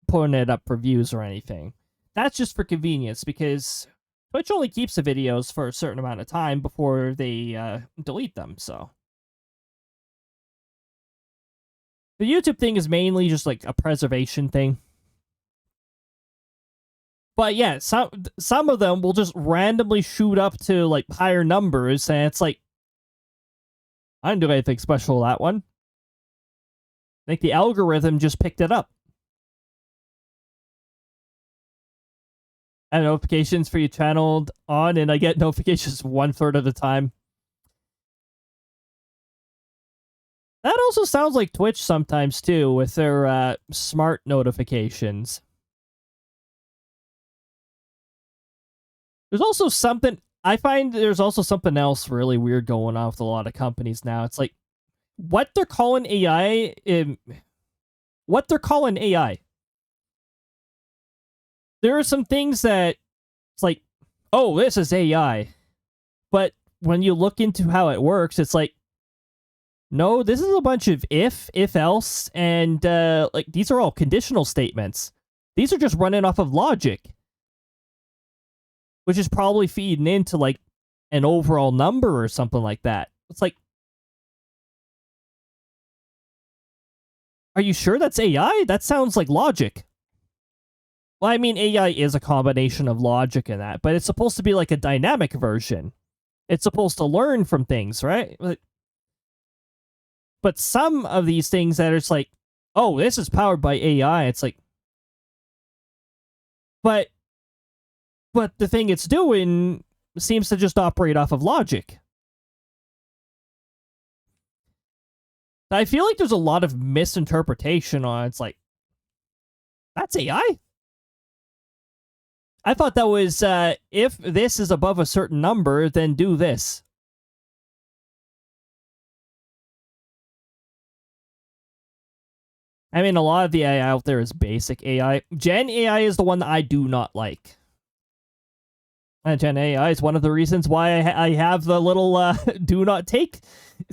putting it up for views or anything. That's just for convenience, because Twitch only keeps the videos for a certain amount of time before they delete them, so. The YouTube thing is mainly just, like, a preservation thing. But yeah, some of them will just randomly shoot up to, like, higher numbers, and it's like, I didn't do anything special with that one. I think the algorithm just picked it up. I have notifications for you channeled on, and I get notifications 1/3 of the time. That also sounds like Twitch sometimes, too, with their smart notifications. There's also something... I find there's also something else really weird going on with a lot of companies now. It's like, what they're calling AI... There are some things that... It's like, oh, this is AI. But when you look into how it works, it's like, no, this is a bunch of if else, and like, these are all conditional statements. These are just running off of logic, which is probably feeding into, like, an overall number or something like that. It's like, are you sure that's AI? That sounds like logic. Well, I mean, AI is a combination of logic and that, but it's supposed to be like a dynamic version. It's supposed to learn from things, right? But some of these things that are just like, oh, this is powered by AI, it's like, but But the thing it's doing seems to just operate off of logic. I feel like there's a lot of misinterpretation on it's like, that's AI? I thought that was, if this is above a certain number, then do this. I mean, a lot of the AI out there is basic AI. Gen AI is the one that I do not like. Gen AI is one of the reasons why I have the little do not take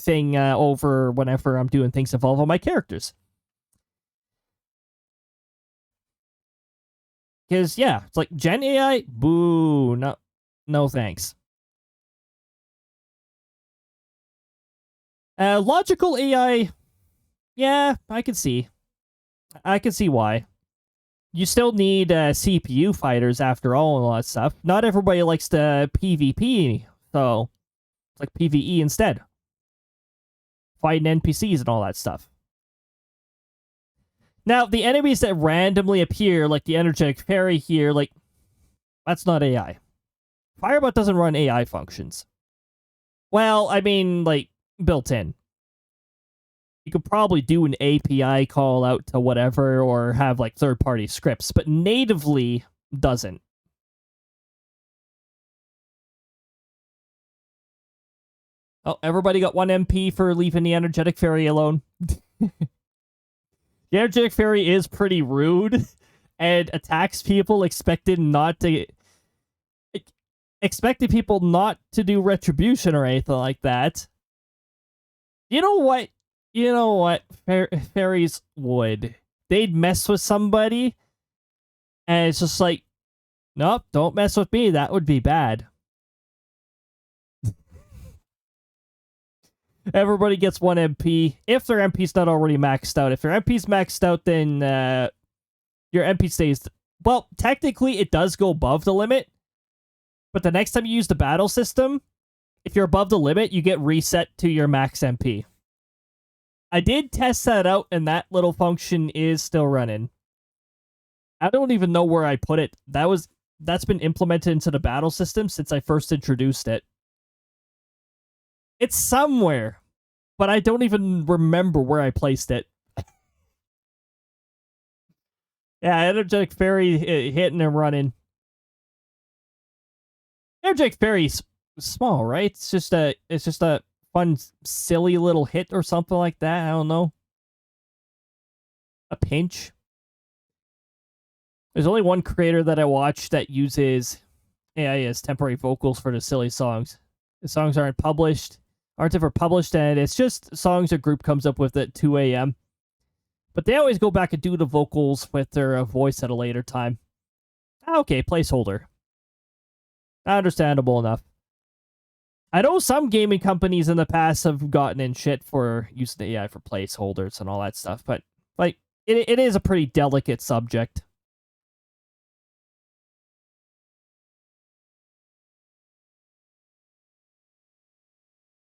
thing over whenever I'm doing things involved on my characters. Because, yeah, it's like, Gen AI, boo, no thanks. Logical AI, yeah, I can see. I can see why. You still need CPU fighters after all and all that stuff. Not everybody likes the PvP, so it's like PvE instead. Fighting NPCs and all that stuff. Now, the enemies that randomly appear, like the energetic fairy here, like, that's not AI. Firebot doesn't run AI functions. Well, I mean, like, built in. You could probably do an API call out to whatever, or have, like, third-party scripts, but natively doesn't. Oh, everybody got 1 MP for leaving the energetic fairy alone. The energetic fairy is pretty rude and attacks people expecting people not to do retribution or anything like that. You know what? Fairies would. They'd mess with somebody, and it's just like, nope, don't mess with me. That would be bad. Everybody gets 1 MP. If their MP's not already maxed out. If your MP's maxed out, then your MP stays... Well, technically, it does go above the limit. But the next time you use the battle system, if you're above the limit, you get reset to your max MP. I did test that out, and that little function is still running. I don't even know where I put it. That's been implemented into the battle system since I first introduced it. It's somewhere, but I don't even remember where I placed it. Yeah, energetic fairy hitting and running. Energetic fairy's small, right? It's just a fun, silly little hit or something like that. I don't know. A pinch. There's only one creator that I watch that uses AI as temporary vocals for the silly songs. The songs aren't ever published, and it's just songs a group comes up with at 2 a.m. But they always go back and do the vocals with their voice at a later time. Okay, placeholder. Understandable enough. I know some gaming companies in the past have gotten in shit for using the AI for placeholders and all that stuff, but like it is a pretty delicate subject.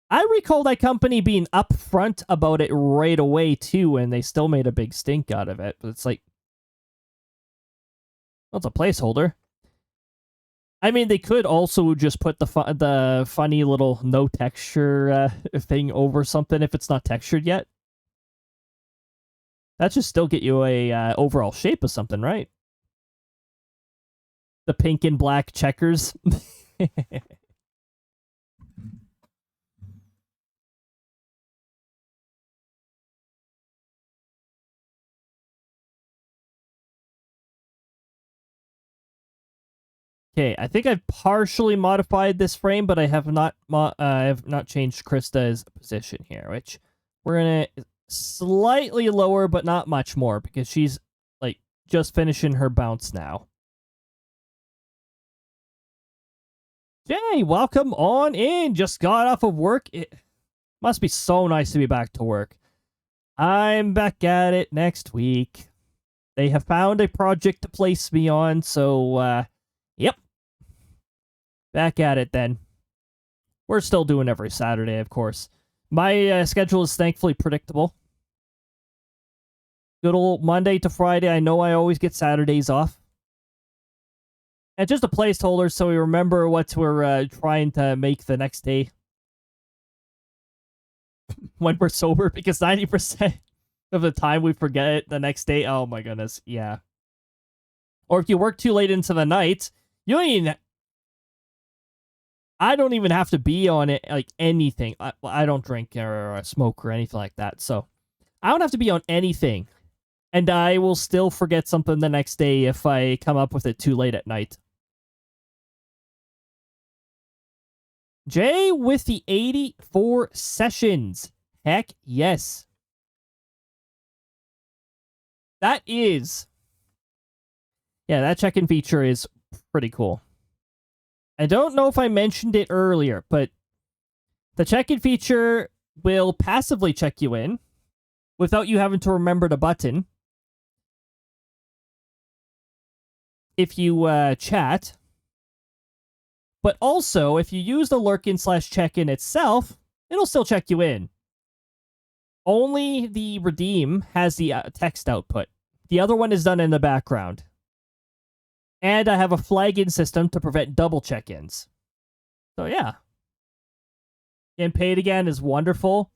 I recall that company being upfront about it right away, too, and they still made a big stink out of it. But it's like, well, it's a placeholder. I mean, they could also just put the funny little no texture thing over something if it's not textured yet. That should still get you a overall shape of something, right? The pink and black checkers. Okay, I think I've partially modified this frame, but I have not changed Crysta's position here, which we're gonna slightly lower, but not much more, because she's like just finishing her bounce now. Jay, welcome on in. Just got off of work. It must be so nice to be back to work. I'm back at it next week. They have found a project to place me on, so yep. Back at it then. We're still doing every Saturday, of course. My schedule is thankfully predictable. Good old Monday to Friday. I know I always get Saturdays off. And just a placeholder so we remember what we're trying to make the next day when we're sober, because 90% of the time we forget it the next day. Oh my goodness, yeah. Or if you work too late into the night, you don't even... I don't even have to be on it, like, anything. I don't drink or smoke or anything like that, so I don't have to be on anything. And I will still forget something the next day if I come up with it too late at night. Jay with the 84 sessions. Heck yes. That is... Yeah, that check-in feature is pretty cool. I don't know if I mentioned it earlier, but the check-in feature will passively check you in without you having to remember the button. If you chat. But also, if you use the lurkin/check-in itself, it'll still check you in. Only the redeem has the text output. The other one is done in the background. And I have a flag-in system to prevent double check-ins. So yeah. Getting paid again is wonderful.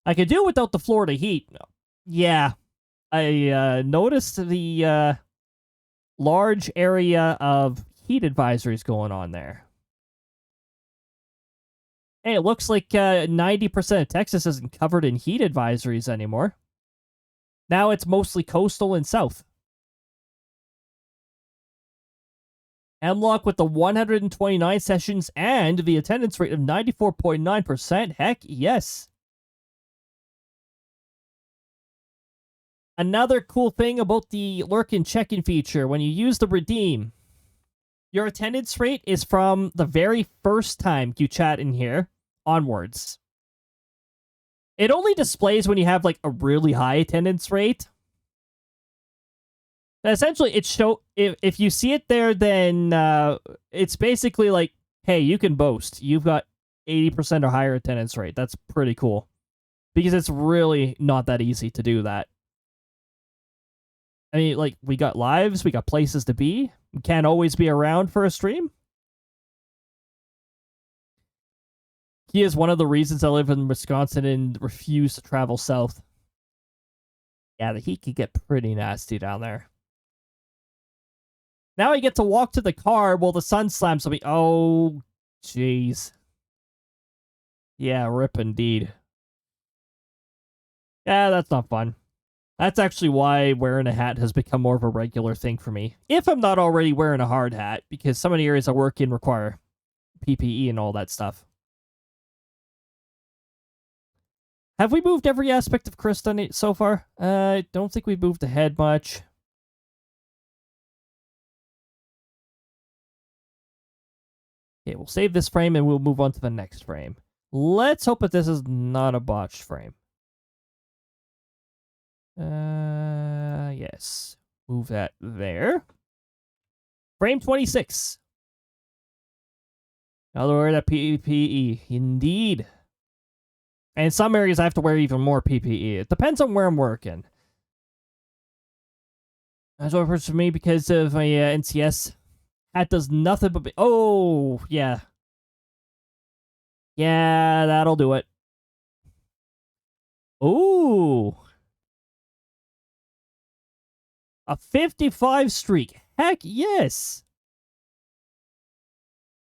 I could do it without the Florida heat. Yeah. I noticed the large area of heat advisories going on there. Hey, it looks like 90% of Texas isn't covered in heat advisories anymore. Now it's mostly coastal and south. Hemlock with the 129 sessions and the attendance rate of 94.9%. Heck yes. Another cool thing about the lurkin check-in feature, when you use the redeem, your attendance rate is from the very first time you chat in here onwards. It only displays when you have like a really high attendance rate. Essentially, it if you see it there, then it's basically like, hey, you can boast. You've got 80% or higher attendance rate. That's pretty cool. Because it's really not that easy to do that. I mean, like, we got lives, we got places to be. We can't always be around for a stream. He is one of the reasons I live in Wisconsin and refuse to travel south. Yeah, the heat could get pretty nasty down there. Now I get to walk to the car while the sun slams on me. Oh, jeez. Yeah, rip indeed. Yeah, that's not fun. That's actually why wearing a hat has become more of a regular thing for me. If I'm not already wearing a hard hat, because some of the areas I work in require PPE and all that stuff. Have we moved every aspect of Crysta so far? I don't think we've moved ahead much. Okay, we'll save this frame and we'll move on to the next frame. Let's hope that this is not a botched frame. Yes. Move that there. Frame 26. I'll wear that PPE. Indeed. And in some areas, I have to wear even more PPE. It depends on where I'm working. That's what it works for me because of my NCS. Hat does nothing but... Oh, yeah. Yeah, that'll do it. Ooh. A 55 streak. Heck yes.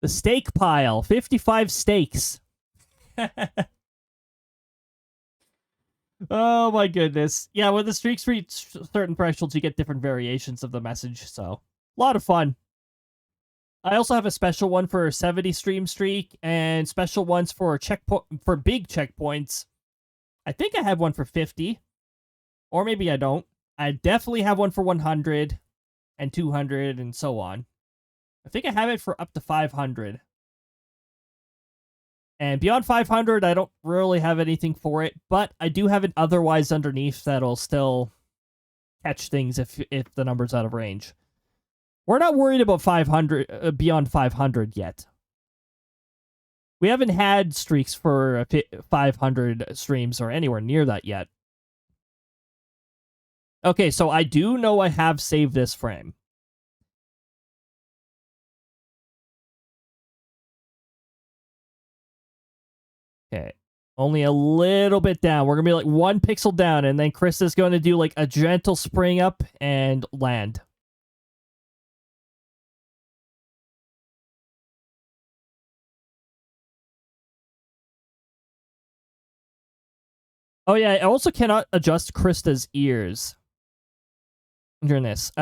The steak pile. 55 steaks. Oh my goodness. Yeah, when the streaks reach certain thresholds, you get different variations of the message, so a lot of fun. I also have a special one for 70 stream streak and special ones for big checkpoints. I think I have one for 50, or maybe I don't. I definitely have one for 100 and 200 and so on. I think I have it for up to 500. And beyond 500, I don't really have anything for it, but I do have it otherwise underneath that'll still catch things if the number's out of range. We're not worried about 500 beyond 500 yet. We haven't had streaks for 500 streams or anywhere near that yet. Okay, so I do know I have saved this frame. Okay. Only a little bit down. We're going to be like 1 pixel down, and then Crysta's going to do like a gentle spring up and land. Oh yeah, I also cannot adjust Crysta's ears during this.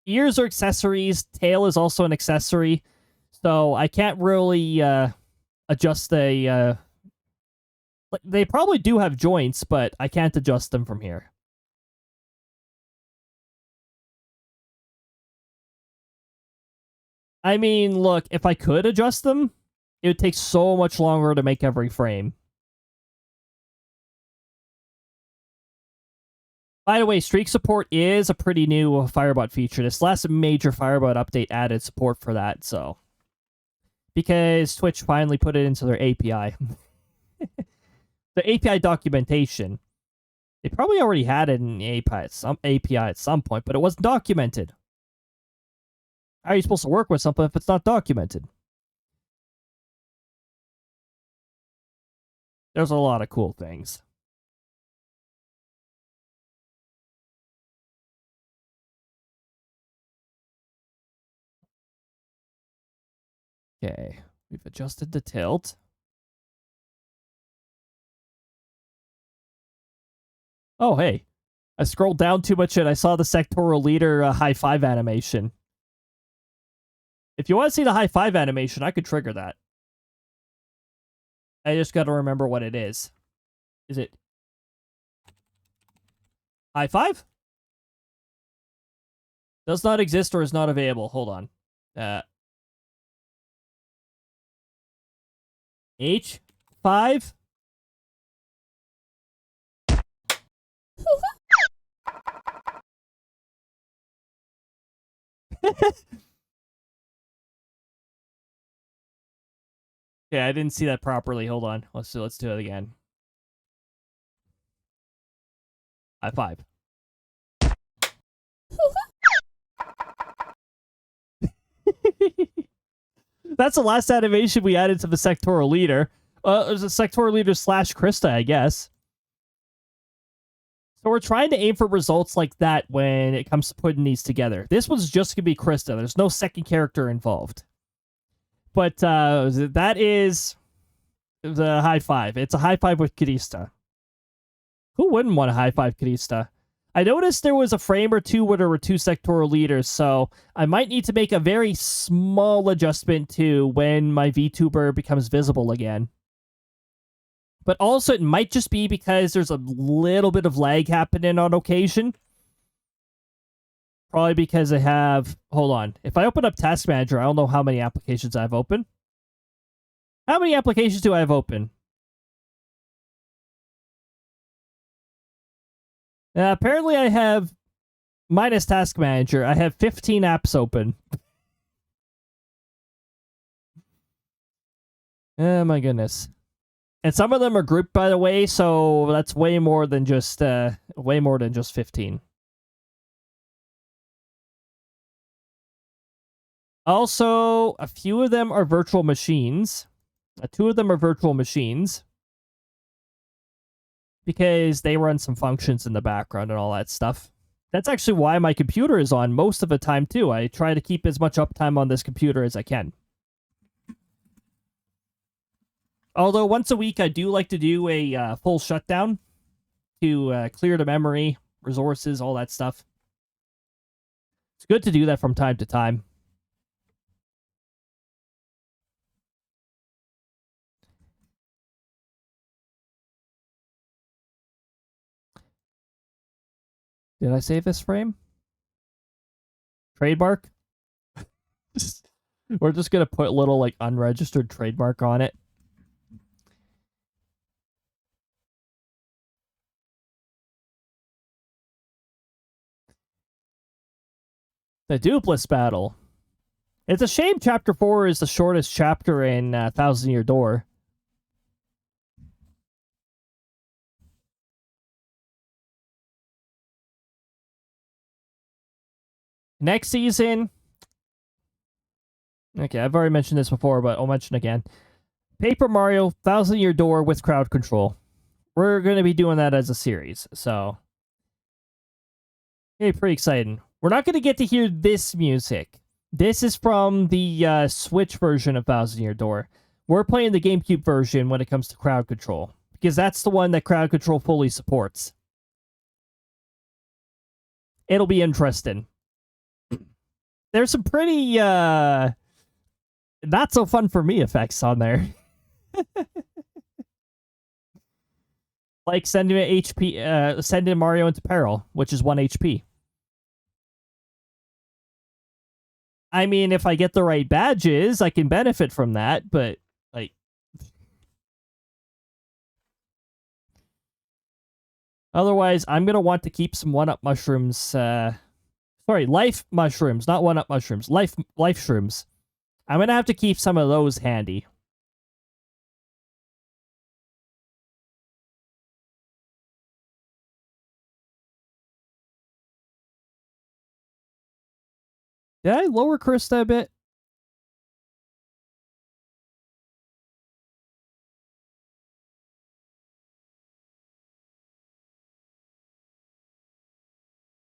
Ears are accessories. Tail is also an accessory. So I can't really adjust the... they probably do have joints, but I can't adjust them from here. I mean, look, if I could adjust them, it would take so much longer to make every frame. By the way, streak support is a pretty new Firebot feature. This last major Firebot update added support for that, so... because Twitch finally put it into their API. The API documentation. They probably already had it in the API at some point, but it wasn't documented. How are you supposed to work with something if it's not documented? There's a lot of cool things. Okay, we've adjusted the tilt. Oh, hey. I scrolled down too much and I saw the sectoral leader high five animation. If you want to see the high five animation, I could trigger that. I just got to remember what it is. Is it high five? Does not exist or is not available. Hold on. H5? Yeah, I didn't see that properly. Hold on. Let's do it again. High five. That's the last animation we added to the sectoral leader. There's a sectoral leader / Crysta, I guess. So we're trying to aim for results like that when it comes to putting these together. This one's just going to be Crysta. There's no second character involved. But that is the high five. It's a high five with Crysta. Who wouldn't want a high five Crysta? I noticed there was a frame or two where there were 2 sectoral leaders, so I might need to make a very small adjustment to when my VTuber becomes visible again. But also, it might just be because there's a little bit of lag happening on occasion. Probably because I have... Hold on. If I open up Task Manager, I don't know how many applications I have open. How many applications do I have open? Apparently, I have... minus Task Manager, I have 15 apps open. Oh my goodness. And some of them are grouped, by the way, so that's way more than just 15. Also, a few of them are virtual machines. 2 of them are virtual machines. Because they run some functions in the background and all that stuff. That's actually why my computer is on most of the time, too. I try to keep as much uptime on this computer as I can. Although, once a week, I do like to do a full shutdown to clear the memory, resources, all that stuff. It's good to do that from time to time. Did I save this frame? Trademark? We're just gonna put a little, like, unregistered trademark on it. The Dupless Battle. It's a shame Chapter 4 is the shortest chapter in Thousand Year Door. Next season... Okay, I've already mentioned this before, but I'll mention again. Paper Mario, Thousand Year Door with crowd control. We're going to be doing that as a series, so... Okay, pretty exciting. We're not going to get to hear this music. This is from the Switch version of Thousand Year Door. We're playing the GameCube version when it comes to crowd control, because that's the one that crowd control fully supports. It'll be interesting. There's some pretty, not so fun for me effects on there. Like sending Mario into peril, which is 1 HP. I mean, if I get the right badges, I can benefit from that, but, like... Otherwise, I'm going to want to keep some 1-up mushrooms, sorry, life mushrooms, not 1-up mushrooms, life shrooms. I'm going to have to keep some of those handy. Did I lower Crysta a bit?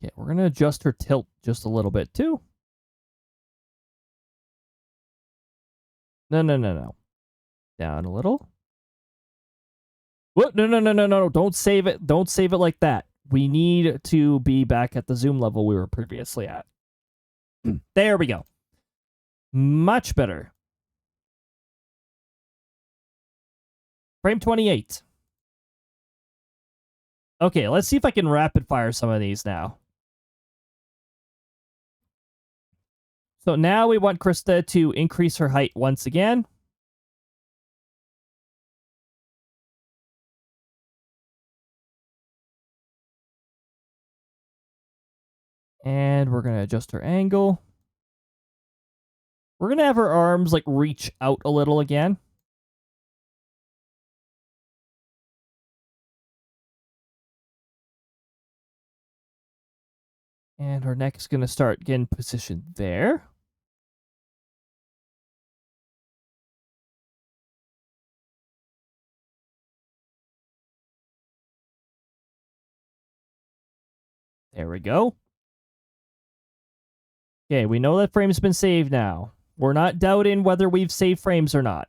Yeah, we're going to adjust her tilt just a little bit, too. No. Down a little. What? No. Don't save it. Don't save it like that. We need to be back at the zoom level we were previously at. There we go. Much better. Frame 28. Okay, let's see if I can rapid fire some of these now. So now we want Crysta to increase her height once again. And we're going to adjust her angle. We're going to have her arms, like, reach out a little again. And her neck is going to start getting positioned there. There we go. Okay, we know that frame's been saved now. We're not doubting whether we've saved frames or not.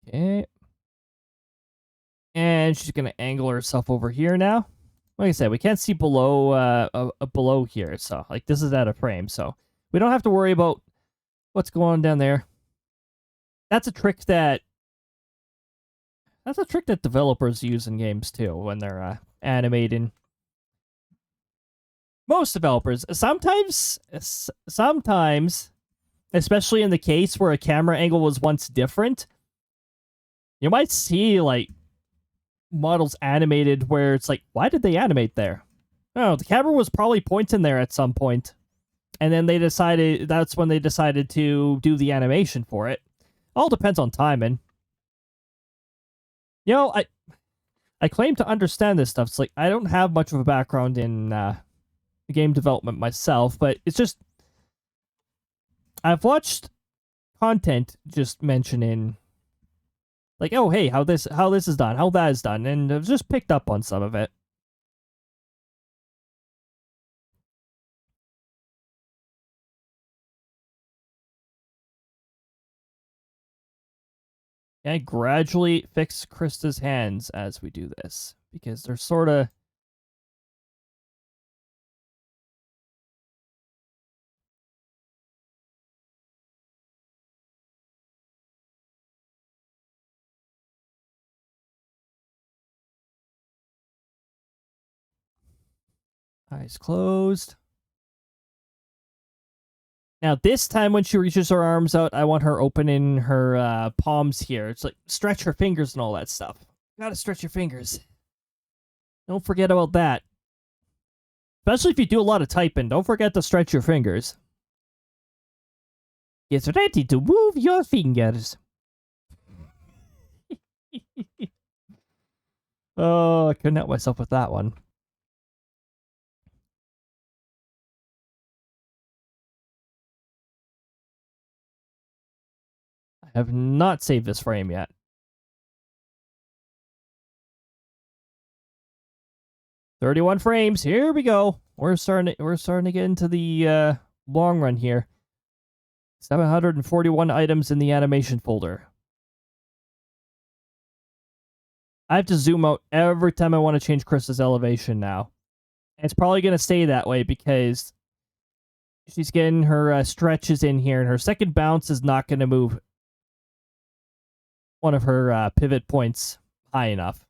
Okay. And she's going to angle herself over here now. Like I said, we can't see below below here, so like this is out of frame, so we don't have to worry about what's going on down there. That's a trick that developers use in games too when they're animating. Most developers, sometimes, especially in the case where a camera angle was once different, you might see like models animated where it's like, why did they animate there? Oh, the camera was probably pointing there at some point. And then that's when they decided to do the animation for it. All depends on timing. You know, I claim to understand this stuff. It's like, I don't have much of a background in game development myself, but it's just, I've watched content just mentioning like, oh, hey, how this is done, how that is done, and I've just picked up on some of it. And gradually fix Crysta's hands as we do this, because they're sort of... Eyes closed. Now, this time when she reaches her arms out, I want her opening her palms here. It's like, stretch her fingers and all that stuff. Gotta stretch your fingers. Don't forget about that. Especially if you do a lot of typing, don't forget to stretch your fingers. Get ready to move your fingers. Oh, I couldn't help myself with that one. I have not saved this frame yet. "31 frames. Here we go. We're starting to get into the long run here. 741 items in the animation folder. I have to zoom out every time I want to change Crysta's elevation now. And it's probably going to stay that way because she's getting her stretches in here, and her second bounce is not going to move one of her pivot points high enough.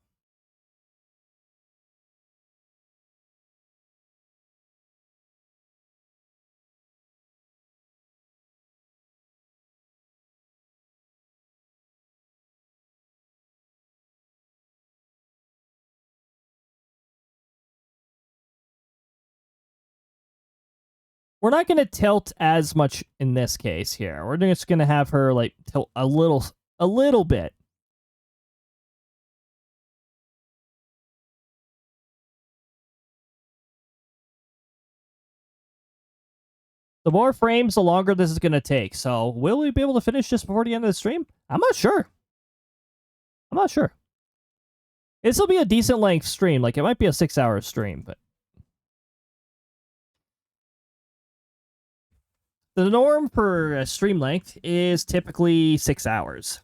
We're not going to tilt as much in this case here. We're just going to have her like tilt a little bit. The more frames, the longer this is going to take. So will we be able to finish this before the end of the stream? I'm not sure. This will be a decent length stream. Like, it might be a 6-hour stream, but the norm for stream length is typically 6 hours.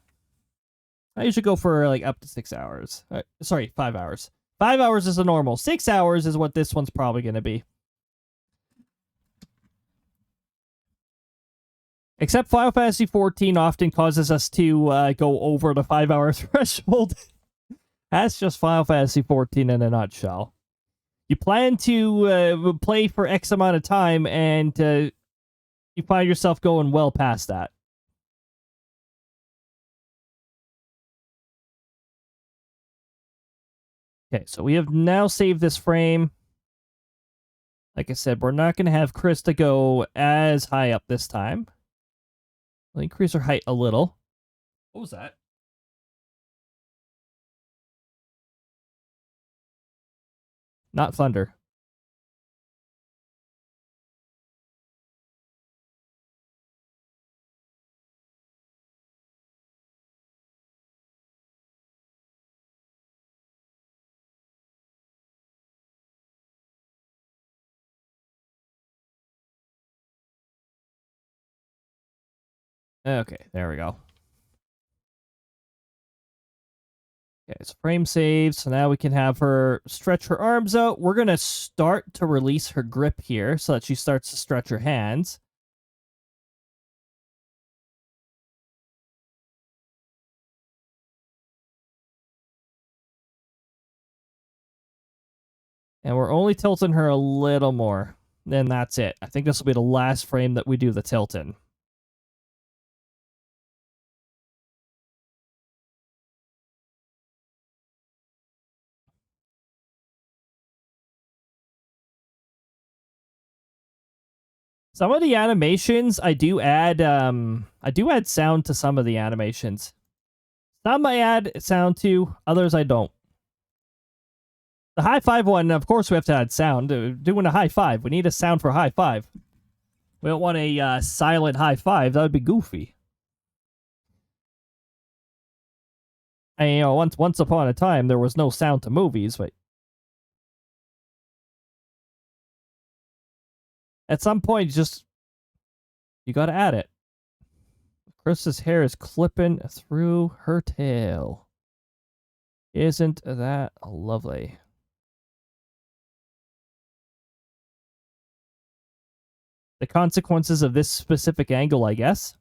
I usually go for like up to 6 hours. Sorry, 5 hours. 5 hours is the normal. 6 hours is what this one's probably going to be. Except Final Fantasy XIV often causes us to go over the 5-hour threshold. That's just Final Fantasy XIV in a nutshell. You plan to play for X amount of time, and you find yourself going well past that. Okay, so we have now saved this frame. Like I said, we're not going to have Crysta go as high up this time. We'll increase her height a little. What was that? Not thunder. Okay, there we go. Okay, so frame saved. So now we can have her stretch her arms out. We're going to start to release her grip here so that she starts to stretch her hands. And we're only tilting her a little more. Then that's it. I think this will be the last frame that we do the tilt in. Some of the animations I do add sound to some of the animations. Some I add sound to, others I don't. The high five one, of course we have to add sound. Doing a high five, we need a sound for high five. We don't want a silent high five, that would be goofy. And, you know, once upon a time there was no sound to movies, but at some point you gotta add it. Crysta's hair is clipping through her tail. Isn't that lovely? The consequences of this specific angle, I guess.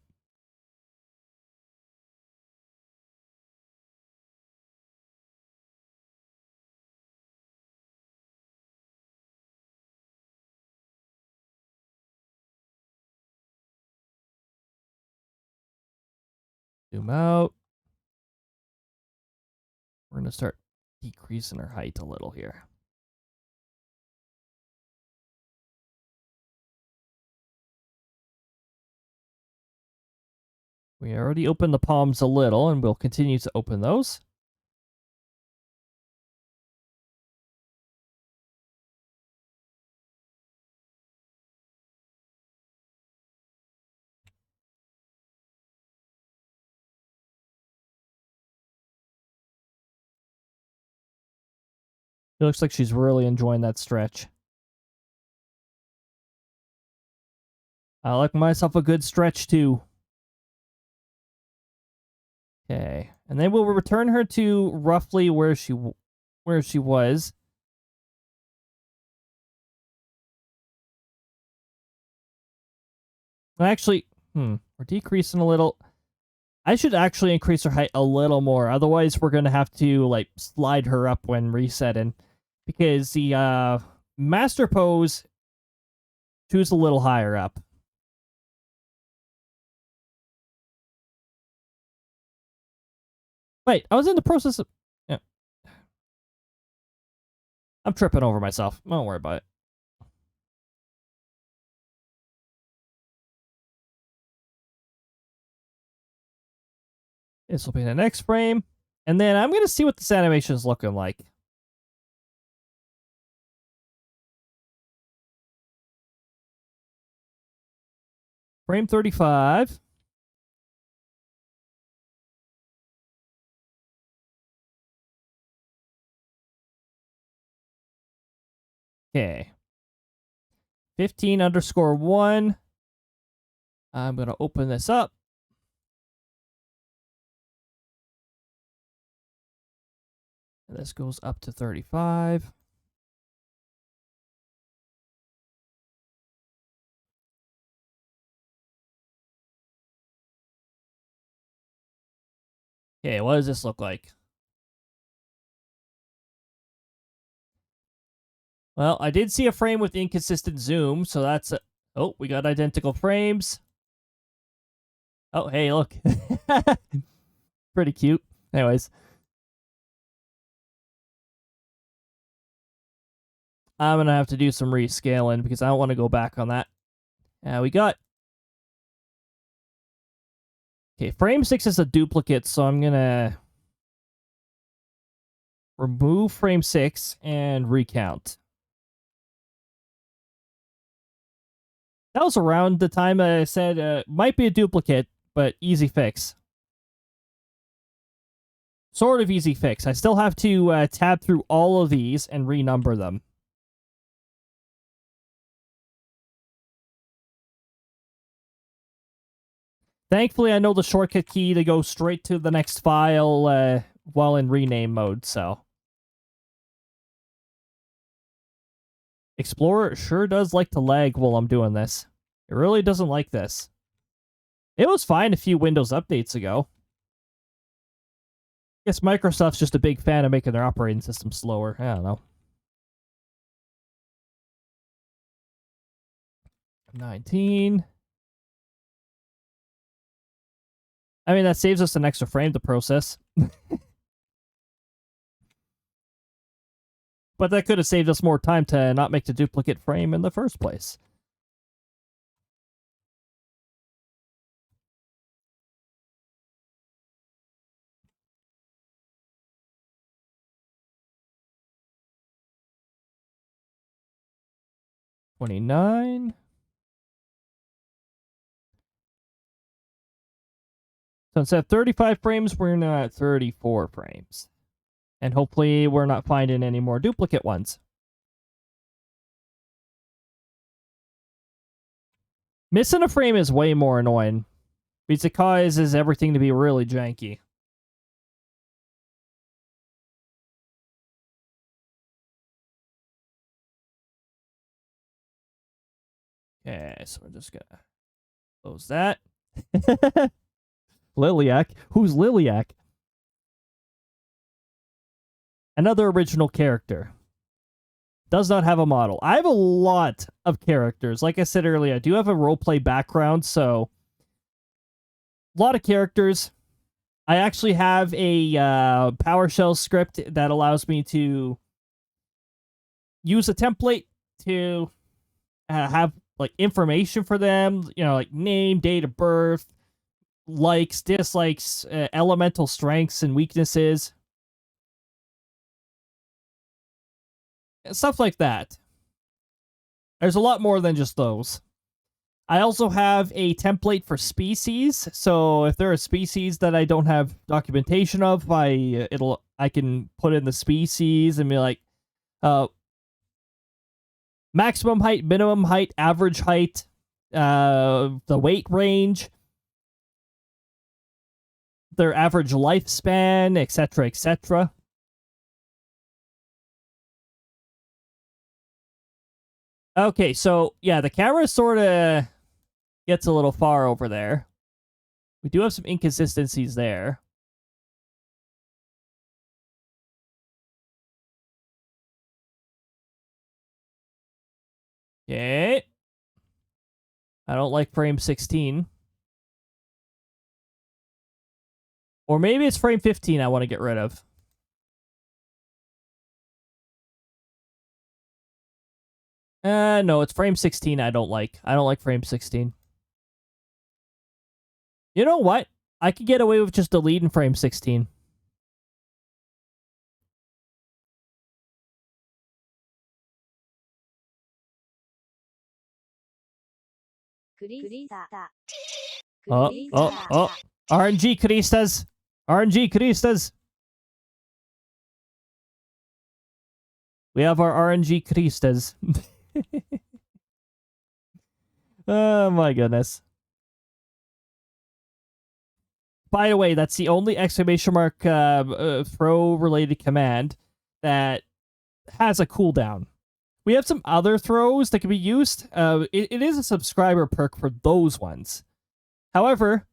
Zoom out. We're going to start decreasing her height a little here. We already opened the palms a little, and we'll continue to open those. It looks like she's really enjoying that stretch. I like myself a good stretch, too. Okay, and then we'll return her to roughly where she was. Actually, we're decreasing a little. I should actually increase her height a little more. Otherwise, we're gonna have to like slide her up when resetting, because the master pose choose a little higher up. Wait, I was in the process of. Yeah. I'm tripping over myself. Don't worry about it. This will be the next frame. And then I'm going to see what this animation is looking like. Frame 35. Okay. 15_1. I'm going to open this up. And this goes up to 35. Okay, what does this look like? Well, I did see a frame with inconsistent zoom, so that's a... Oh, we got identical frames. Oh, hey, look. Pretty cute. Anyways. I'm going to have to do some rescaling because I don't want to go back on that. We got... Okay, frame 6 is a duplicate, so I'm going to remove frame 6 and recount. That was around the time I said might be a duplicate, but easy fix. Sort of easy fix. I still have to tab through all of these and renumber them. Thankfully, I know the shortcut key to go straight to the next file while in rename mode, so. Explorer sure does like to lag while I'm doing this. It really doesn't like this. It was fine a few Windows updates ago. Guess Microsoft's just a big fan of making their operating system slower. I don't know. 19. I mean, that saves us an extra frame to process. But that could have saved us more time to not make the duplicate frame in the first place. $29. So instead of 35 frames, we're now at 34 frames. And hopefully we're not finding any more duplicate ones. Missing a frame is way more annoying, because it causes everything to be really janky. Okay, so we're just gonna close that. Liliac? Who's Liliac? Another original character. Does not have a model. I have a lot of characters. Like I said earlier, I do have a roleplay background, so a lot of characters. I actually have a PowerShell script that allows me to use a template to have like information for them, you know, like name, date of birth, likes, dislikes, elemental strengths and weaknesses. Stuff like that. There's a lot more than just those. I also have a template for species, so if there are species that I don't have documentation of, I can put in the species and be like, maximum height, minimum height, average height, the weight range, their average lifespan, etc., etc. Okay, so yeah, the camera sort of gets a little far over there. We do have some inconsistencies there. Okay. I don't like frame 16. Or maybe it's frame 15 I want to get rid of. No, it's frame 16 I don't like. I don't like frame 16. You know what? I could get away with just deleting frame 16. Oh. RNG Cristas. RNG Cristas. We have our RNG Cristas. Oh my goodness. By the way, that's the only exclamation mark throw related command that has a cooldown. We have some other throws that can be used. It is a subscriber perk for those ones. However,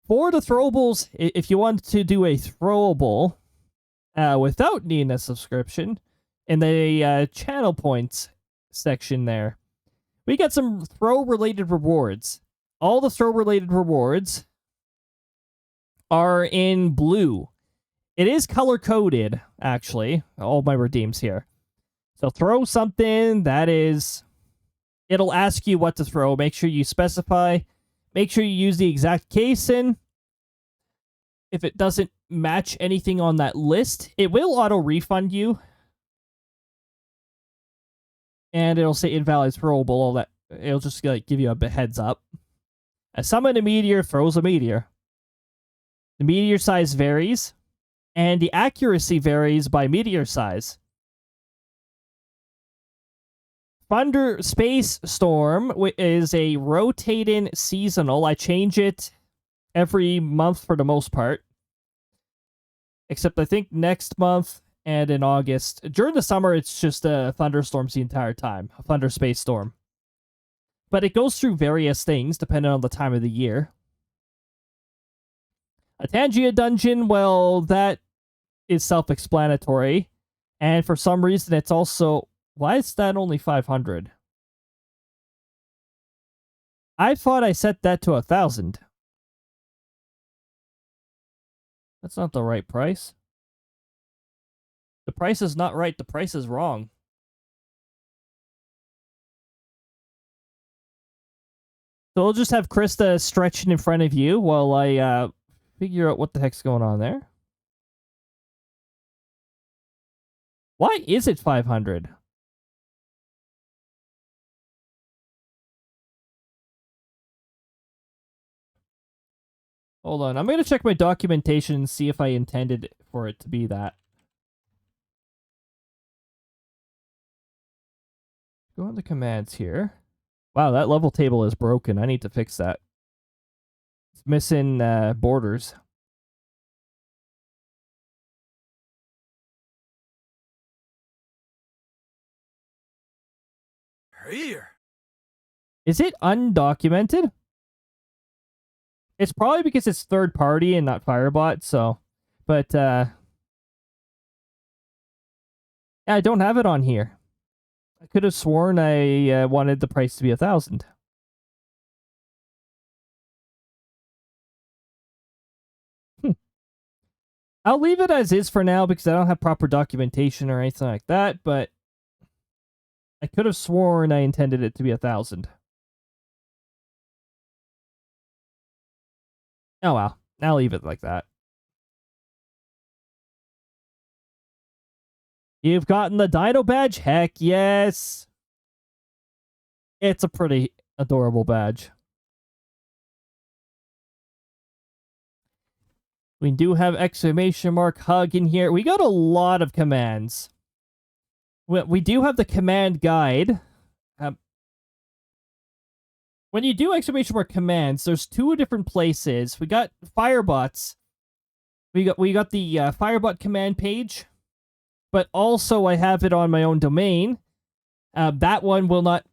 for the throwables, if you want to do a throwable without needing a subscription, in the channel points section there, we got some throw-related rewards. All the throw-related rewards are in blue. It is color-coded, actually, all my redeems here. So throw something that is... It'll ask you what to throw. Make sure you specify. Make sure you use the exact casing. If it doesn't match anything on that list, it will auto-refund you. And it'll say invalid throwable, all that. It'll just like give you a heads up. A summon a meteor throws a meteor. The meteor size varies, and the accuracy varies by meteor size. Thunder Space Storm is a rotating seasonal. I change it every month for the most part. Except I think next month and in August. During the summer, it's just thunderstorms the entire time. A Thunder Space Storm. But it goes through various things depending on the time of the year. A Tangia dungeon, well, that is self-explanatory. And for some reason, it's also... Why is that only 500? I thought I set that to 1,000. That's not the right price. The price is not right. The price is wrong. So we'll just have Crysta stretching in front of you while I figure out what the heck's going on there. Why is it 500? Hold on, I'm going to check my documentation and see if I intended for it to be that. Go on the commands here. Wow, that level table is broken. I need to fix that. It's missing borders. Here. Is it undocumented? It's probably because it's third party and not Firebot, so... But, yeah, I don't have it on here. I could have sworn I wanted the price to be 1,000. I'll leave it as is for now because I don't have proper documentation or anything like that, but I could have sworn I intended it to be 1,000. Oh well, I'll leave it like that. You've gotten the Dino badge? Heck yes! It's a pretty adorable badge. We do have exclamation mark hug in here. We got a lot of commands. We do have the command guide. When you do exclamation mark commands, there's two different places. We got Firebots. We got the Firebot command page, but also I have it on my own domain. That one will not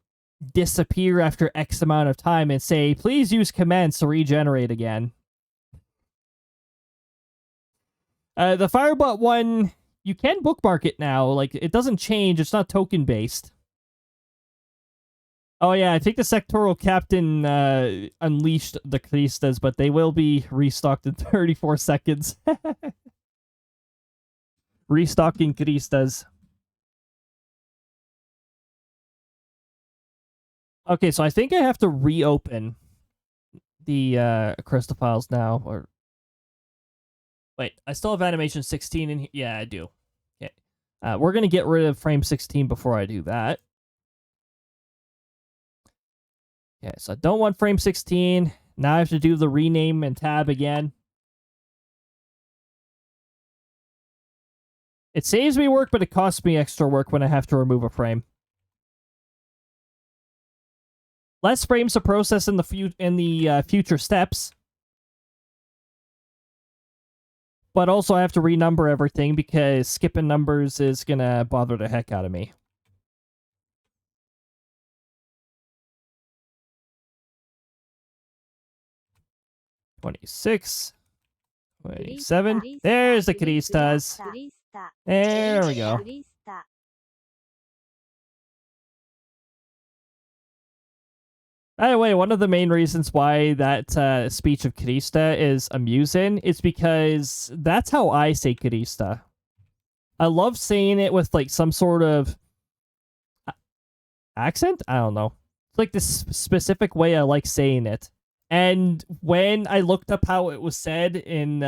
disappear after X amount of time and say, please use commands to regenerate again. The Firebot one, you can bookmark it now. Like, it doesn't change. It's not token based. Oh yeah, I think the sectoral captain unleashed the Crystas, but they will be restocked in 34 seconds. Restocking Crystas. Okay, so I think I have to reopen the Crysta files now. Or wait, I still have animation 16 in here. Yeah, I do. Okay, we're gonna get rid of frame 16 before I do that. Okay, so I don't want frame 16. Now I have to do the rename and tab again. It saves me work, but it costs me extra work when I have to remove a frame. Less frames to process in the future steps. But also I have to renumber everything because skipping numbers is gonna bother the heck out of me. $26, $27. There's the Crystas. There we go. By the way, one of the main reasons why that speech of Crysta is amusing is because that's how I say Crysta. I love saying it with like some sort of accent? I don't know. It's like this specific way I like saying it. And when I looked up how it was said in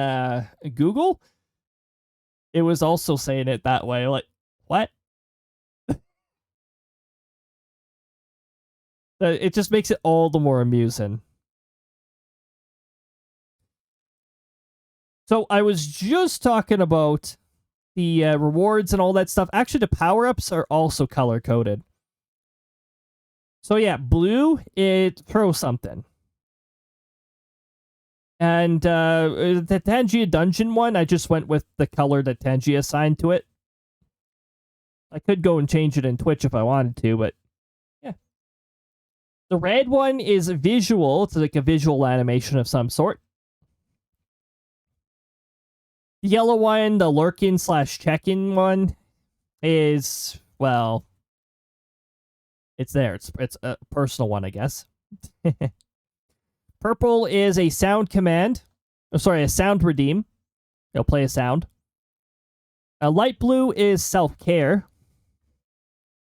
Google, it was also saying it that way. Like, what? It just makes it all the more amusing. So I was just talking about the rewards and all that stuff. Actually, the power-ups are also color-coded. So yeah, blue, it throws something. And the Tangia dungeon one, I just went with the color that Tangia assigned to it. I could go and change it in Twitch if I wanted to, but yeah. The red one is visual. It's like a visual animation of some sort. The yellow one, the lurking / check-in one, is, well, it's there. It's a personal one, I guess. Purple is a sound command. Oh, sorry, a sound redeem. It'll play a sound. Light blue is self-care.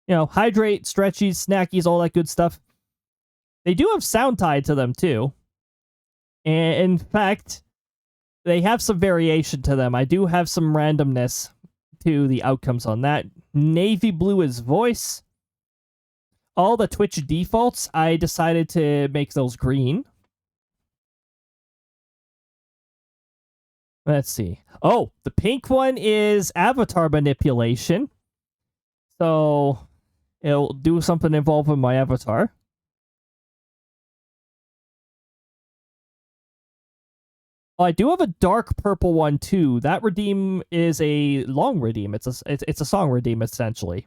You know, hydrate, stretchies, snackies, all that good stuff. They do have sound tied to them, too. And in fact, they have some variation to them. I do have some randomness to the outcomes on that. Navy blue is voice. All the Twitch defaults, I decided to make those green. Let's see. Oh, the pink one is avatar manipulation. So it'll do something involving my avatar. Oh, I do have a dark purple one too. That redeem is a long redeem. It's a song redeem essentially.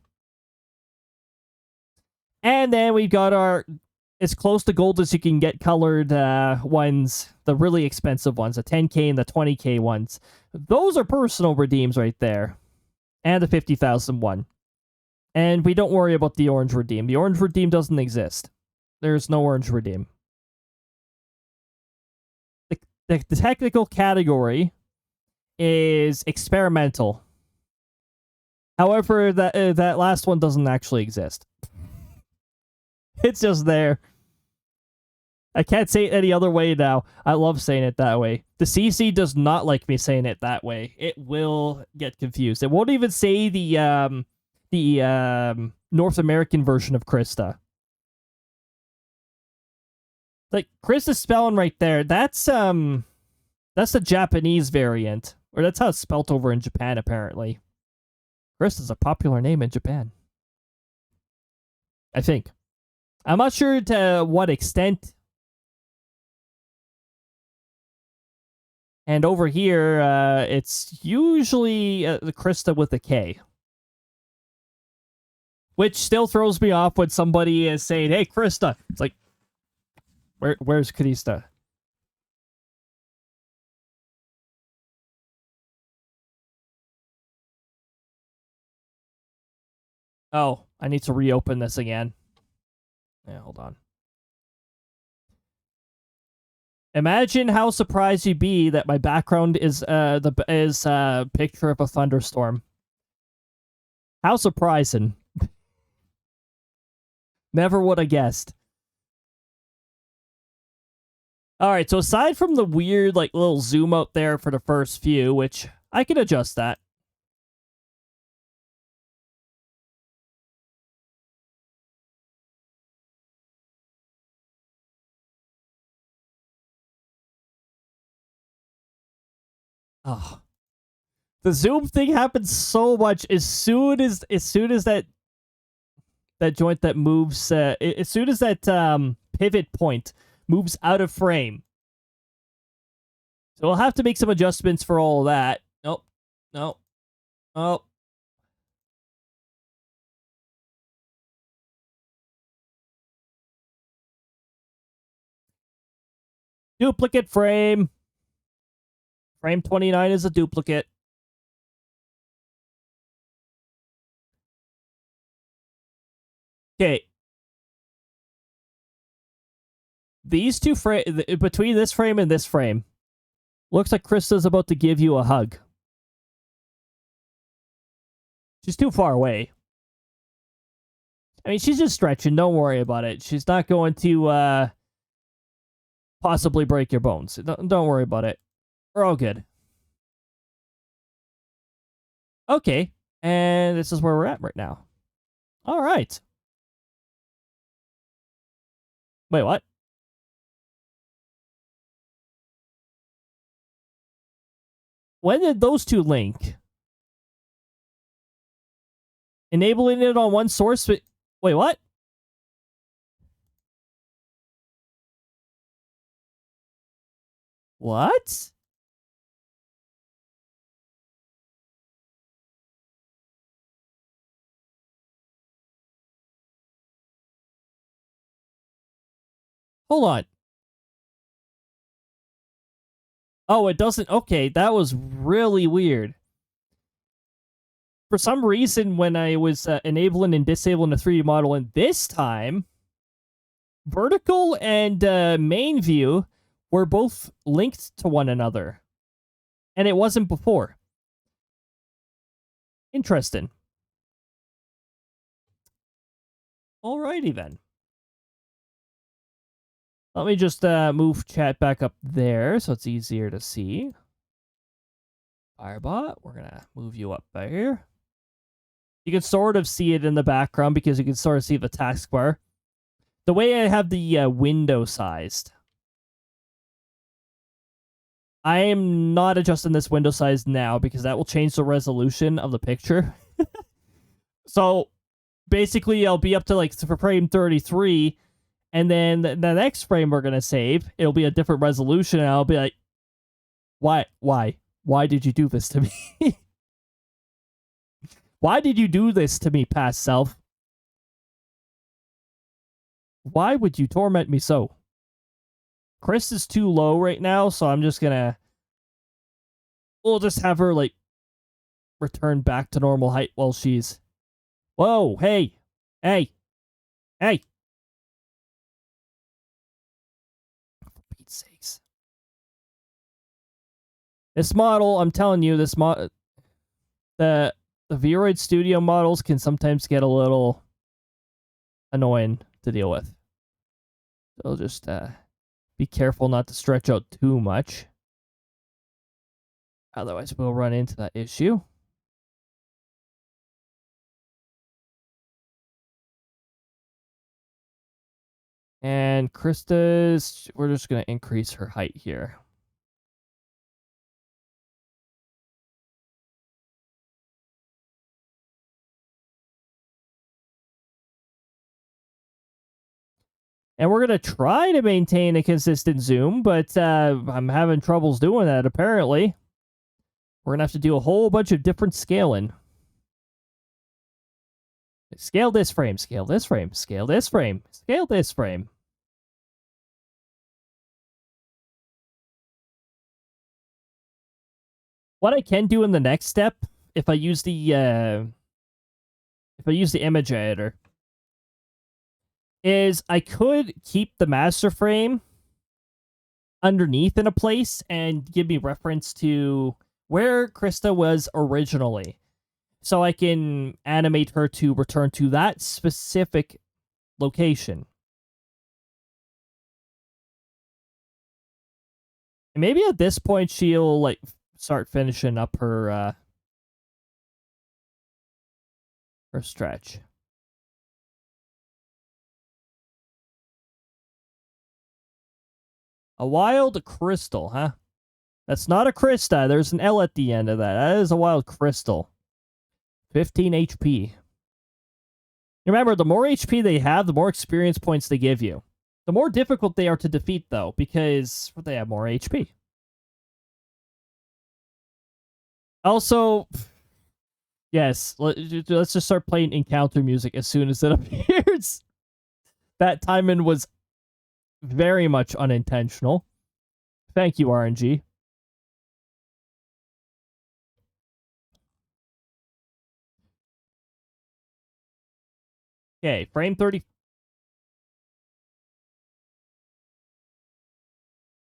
And then we've got our as close to gold as you can get colored ones, the really expensive ones, the 10k and the 20k ones. Those are personal redeems right there. And the 50,000 one. And we don't worry about the orange redeem. The orange redeem doesn't exist. There's no orange redeem. The technical category is experimental. However, that last one doesn't actually exist. It's just there. I can't say it any other way now. I love saying it that way. The CC does not like me saying it that way. It will get confused. It won't even say the North American version of Crysta. Like Crysta's spelling right there. That's the Japanese variant, or that's how it's spelt over in Japan apparently. Crysta's a popular name in Japan, I think. I'm not sure to what extent. And over here, it's usually the Crysta with a K. Which still throws me off when somebody is saying, hey, Crysta. It's like, where's Crysta? Oh, I need to reopen this again. Yeah, hold on. Imagine how surprised you'd be that my background is a picture of a thunderstorm. How surprising. Never would have guessed. Alright, so aside from the weird like little zoom out there for the first few, which I can adjust that. Oh. The zoom thing happens so much as soon as that joint that moves as soon as that pivot point moves out of frame. So we'll have to make some adjustments for all of that. Nope. Nope. Oh. Duplicate frame. Frame 29 is a duplicate. Okay. These two between this frame and this frame, looks like Crysta's about to give you a hug. She's too far away. I mean, she's just stretching. Don't worry about it. She's not going to possibly break your bones. Don't worry about it. We're all good. Okay. And this is where we're at right now. All right. Wait, what? When did those two link? Enabling it on one source? Wait, what? What? Hold on. Oh, it doesn't. Okay, that was really weird. For some reason, when I was enabling and disabling the 3D model, and this time, vertical and main view were both linked to one another. And it wasn't before. Interesting. Alrighty then. Let me just move chat back up there so it's easier to see. Firebot, we're going to move you up there. You can sort of see it in the background because you can sort of see the taskbar. The way I have the window sized. I am not adjusting this window size now because that will change the resolution of the picture. So basically I'll be up to like for frame 33. And then the next frame we're going to save, it'll be a different resolution, and I'll be like, why did you do this to me? Why did you do this to me, past self? Why would you torment me so? Chris is too low right now, so I'm just gonna... We'll just have her, like, return back to normal height while she's... Whoa, hey! Hey! Hey! Sakes. This model, I'm telling you, the Vroid Studio models can sometimes get a little annoying to deal with. So I'll just Be careful not to stretch out too much. Otherwise, we'll run into that issue. And Crysta's, we're just going to increase her height here. And we're going to try to maintain a consistent zoom, but I'm having troubles doing that, apparently. We're going to have to do a whole bunch of different scaling. Scale this frame, scale this frame, scale this frame, scale this frame. What I can do in the next step, if I use the image editor, is I could keep the master frame underneath in a place and give me reference to where Crysta was originally. So I can animate her to return to that specific location. And maybe at this point she'll like start finishing up her stretch. A wild crystal, huh? That's not a Crysta. There's an L at the end of that. That is a wild crystal. 15 HP. Remember, the more HP they have, the more experience points they give you. The more difficult they are to defeat, though, because they have more HP. Also, yes, let's just start playing encounter music as soon as it appears. That timing was very much unintentional. Thank you, RNG. Okay, frame 30.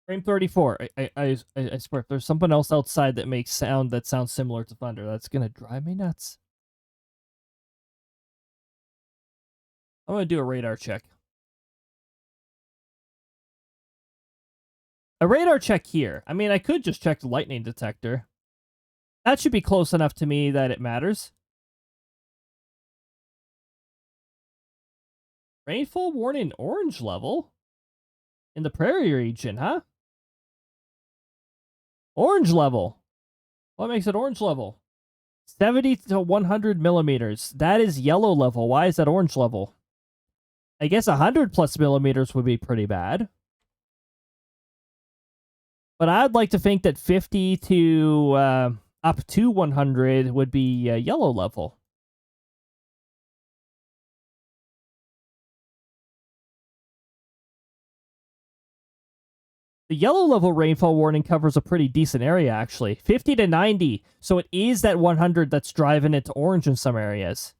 Frame 34. I swear, if there's something else outside that makes sound that sounds similar to thunder, that's gonna drive me nuts. I'm gonna do a radar check. A radar check here. I mean, I could just check the lightning detector. That should be close enough to me that it matters. Rainfall warning orange level? In the prairie region, huh? Orange level. What makes it orange level? 70 to 100 millimeters. That is yellow level. Why is that orange level? I guess 100 plus millimeters would be pretty bad. But I'd like to think that 50 to up to 100 would be yellow level. The yellow level rainfall warning covers a pretty decent area, actually. 50 to 90. So it is that 100 that's driving it to orange in some areas.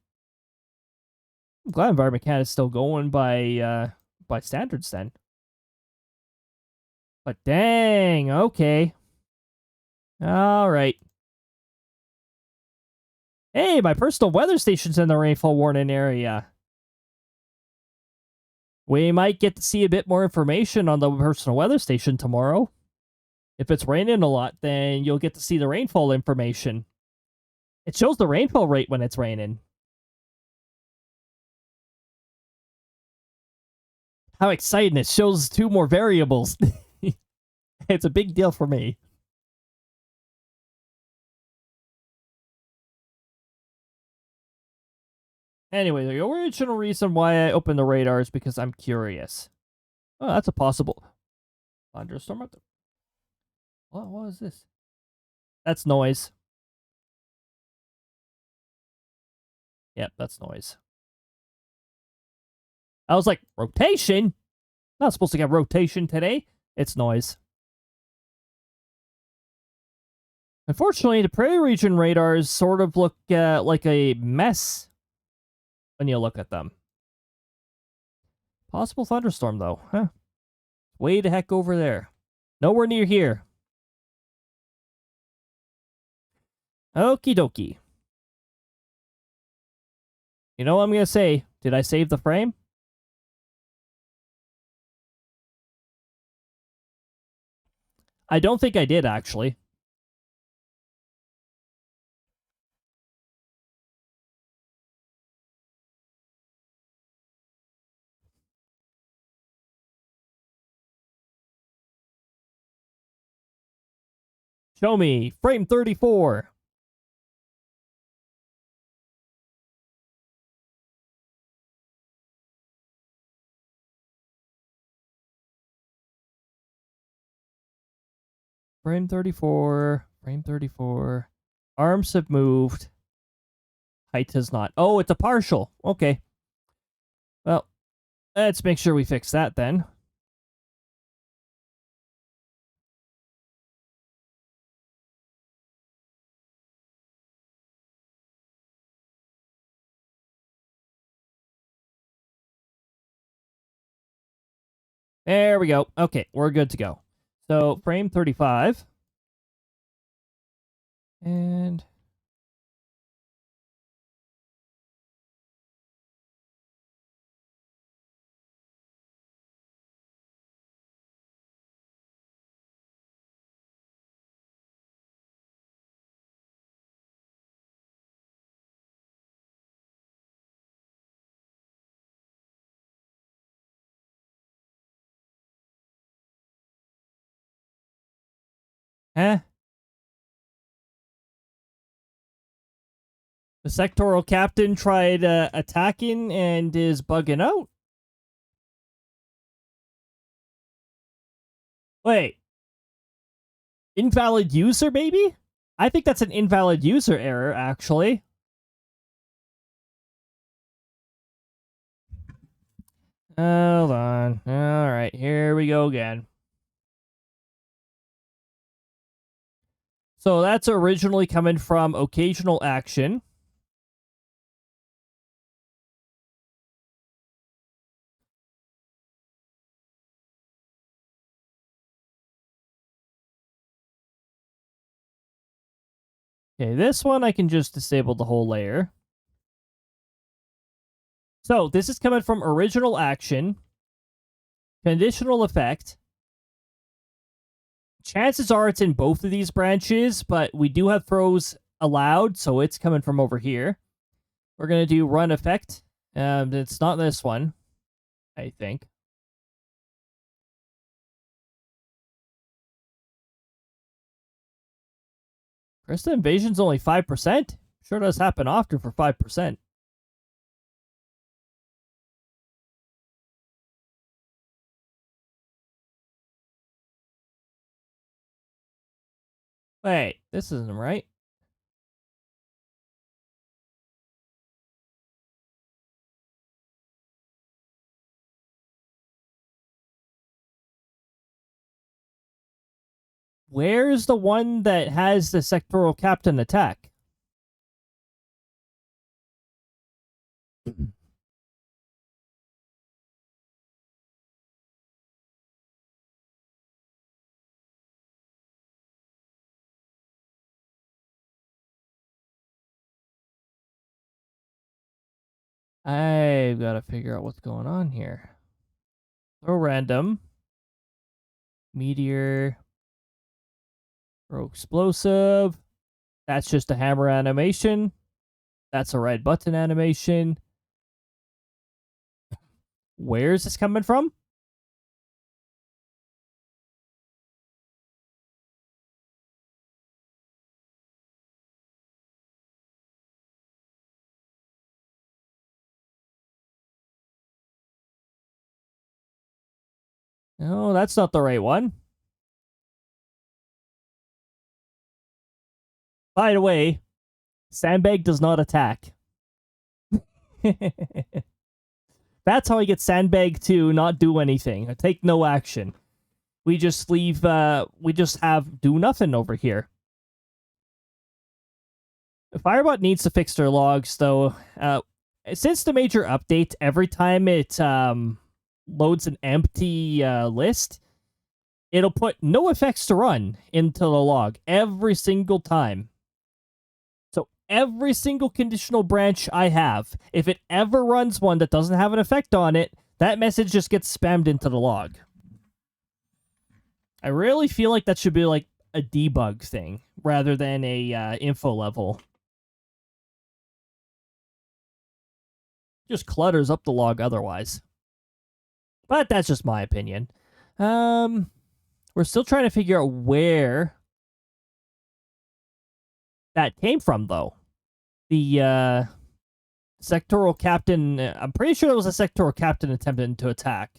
I'm glad Environment Canada is still going by standards then. But dang, okay. Alright. Hey, my personal weather station's in the rainfall warning area. We might get to see a bit more information on the personal weather station tomorrow. If it's raining a lot, then you'll get to see the rainfall information. It shows the rainfall rate when it's raining. How exciting. It shows 2 more variables. It's a big deal for me. Anyway, the original reason why I opened the radar is because I'm curious. Oh, that's a possible thunderstorm up there. What is this? That's noise. Yep, that's noise. I was like, rotation? Not supposed to get rotation today. It's noise. Unfortunately, the prairie region radars sort of look like a mess when you look at them. Possible thunderstorm, though. Huh. Way the heck over there. Nowhere near here. Okie dokie. You know what I'm going to say? Did I save the frame? I don't think I did, actually. Show me. Frame 34. Frame 34. Frame 34. Arms have moved. Height has not. Oh, it's a partial. Okay. Well, let's make sure we fix that then. There we go. Okay, we're good to go. So, frame 35. And... the sectoral captain tried attacking and is bugging out. Wait. Invalid user, maybe? I think that's an invalid user error, actually. Hold on. Alright, here we go again. So that's originally coming from occasional action. Okay, this one I can just disable the whole layer. So this is coming from original action, conditional effect. Chances are it's in both of these branches, but we do have throws allowed, so it's coming from over here. We're going to do run effect. It's not this one, I think. Crysta invasion's only 5%? Sure does happen often for 5%. Wait, this isn't right. Where's the one that has the sectoral captain attack? I've got to figure out what's going on here. Throw random. Meteor. Throw explosive. That's just a hammer animation. That's a red button animation. Where is this coming from? No, that's not the right one. By the way, Sandbag does not attack. That's how I get Sandbag to not do anything. I take no action. We just leave, we just have do nothing over here. Firebot needs to fix their logs, though. Since the major update, every time it loads an empty list, it'll put no effects to run into the log every single time. So every single conditional branch I have, if it ever runs one that doesn't have an effect on it, that message just gets spammed into the log. I really feel like that should be like a debug thing rather than a info level. Just clutters up the log otherwise. But that's just my opinion. We're still trying to figure out where that came from, though. The sectoral captain, I'm pretty sure it was a sectoral captain attempting to attack.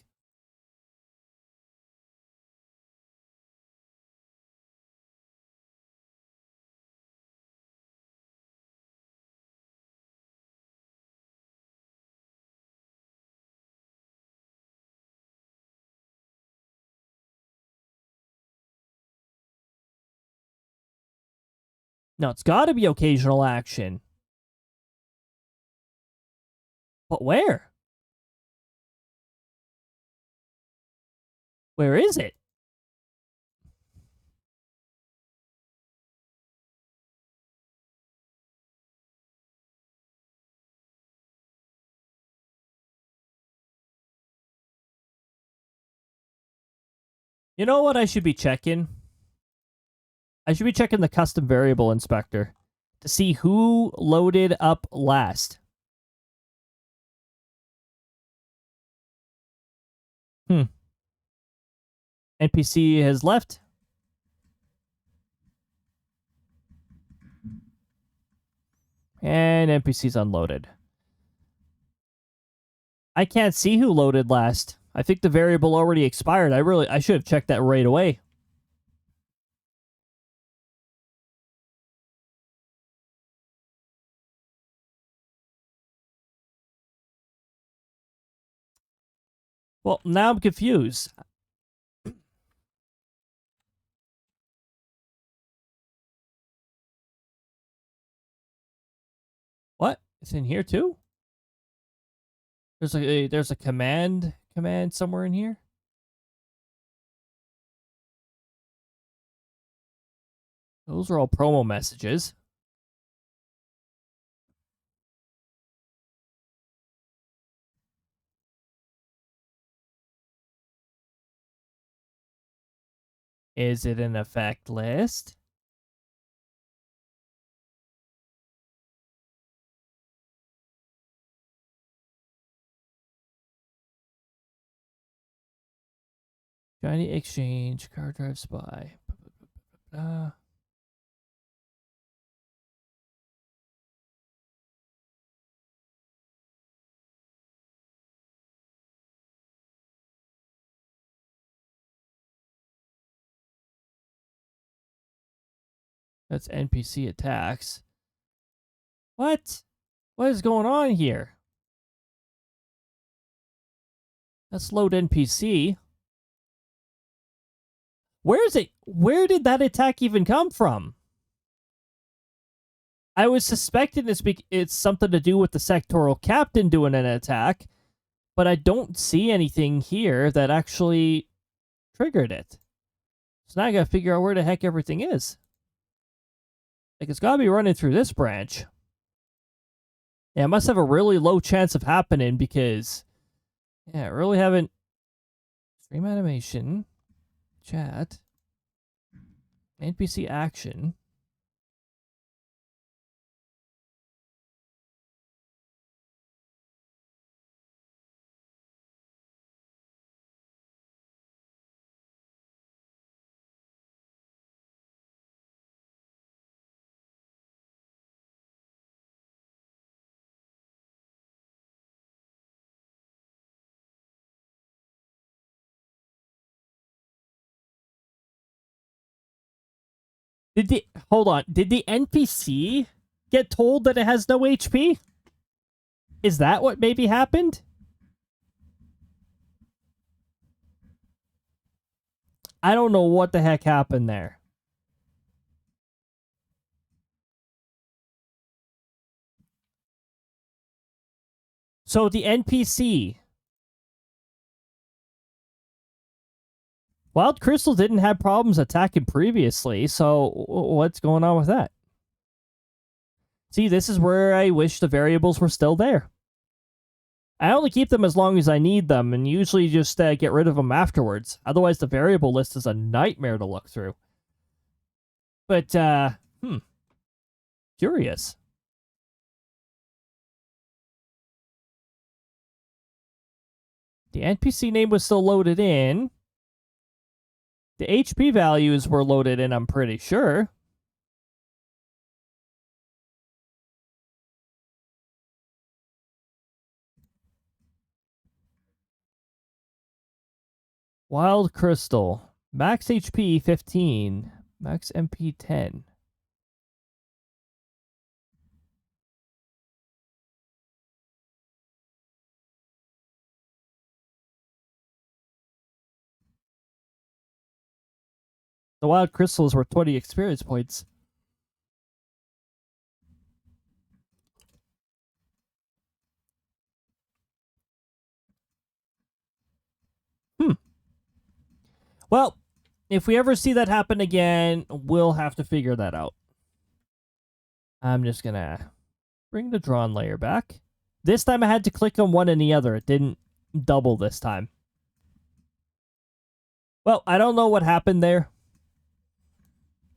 No, it's got to be occasional action. But where? Where is it? You know what I should be checking? I should be checking the custom variable inspector to see who loaded up last. NPC has left. And NPC's unloaded. I can't see who loaded last. I think the variable already expired. I should have checked that right away. Well, now I'm confused. What? It's in here too? There's a command somewhere in here? Those are all promo messages. Is it an effect list? Shiny exchange, card drive spy. That's NPC attacks. What? What is going on here? Let's load NPC. Where is it? Where did that attack even come from? I was suspecting it's something to do with the sectoral captain doing an attack, but I don't see anything here that actually triggered it. So now I gotta figure out where the heck everything is. Like, it's gotta be running through this branch. Yeah, it must have a really low chance of happening because, yeah, I really haven't. Stream animation, chat, NPC action. Hold on, did the NPC get told that it has no HP? Is that what maybe happened? I don't know what the heck happened there. So the NPC, Wild Crystal didn't have problems attacking previously, so what's going on with that? See, this is where I wish the variables were still there. I only keep them as long as I need them, and usually just get rid of them afterwards. Otherwise, the variable list is a nightmare to look through. But, curious. The NPC name was still loaded in. The HP values were loaded in, I'm pretty sure. Wild Crystal. Max HP 15. Max MP 10. The Wild Crystals were 20 experience points. Well, if we ever see that happen again, we'll have to figure that out. I'm just gonna bring the drawn layer back. This time I had to click on one and the other. It didn't double this time. Well, I don't know what happened there.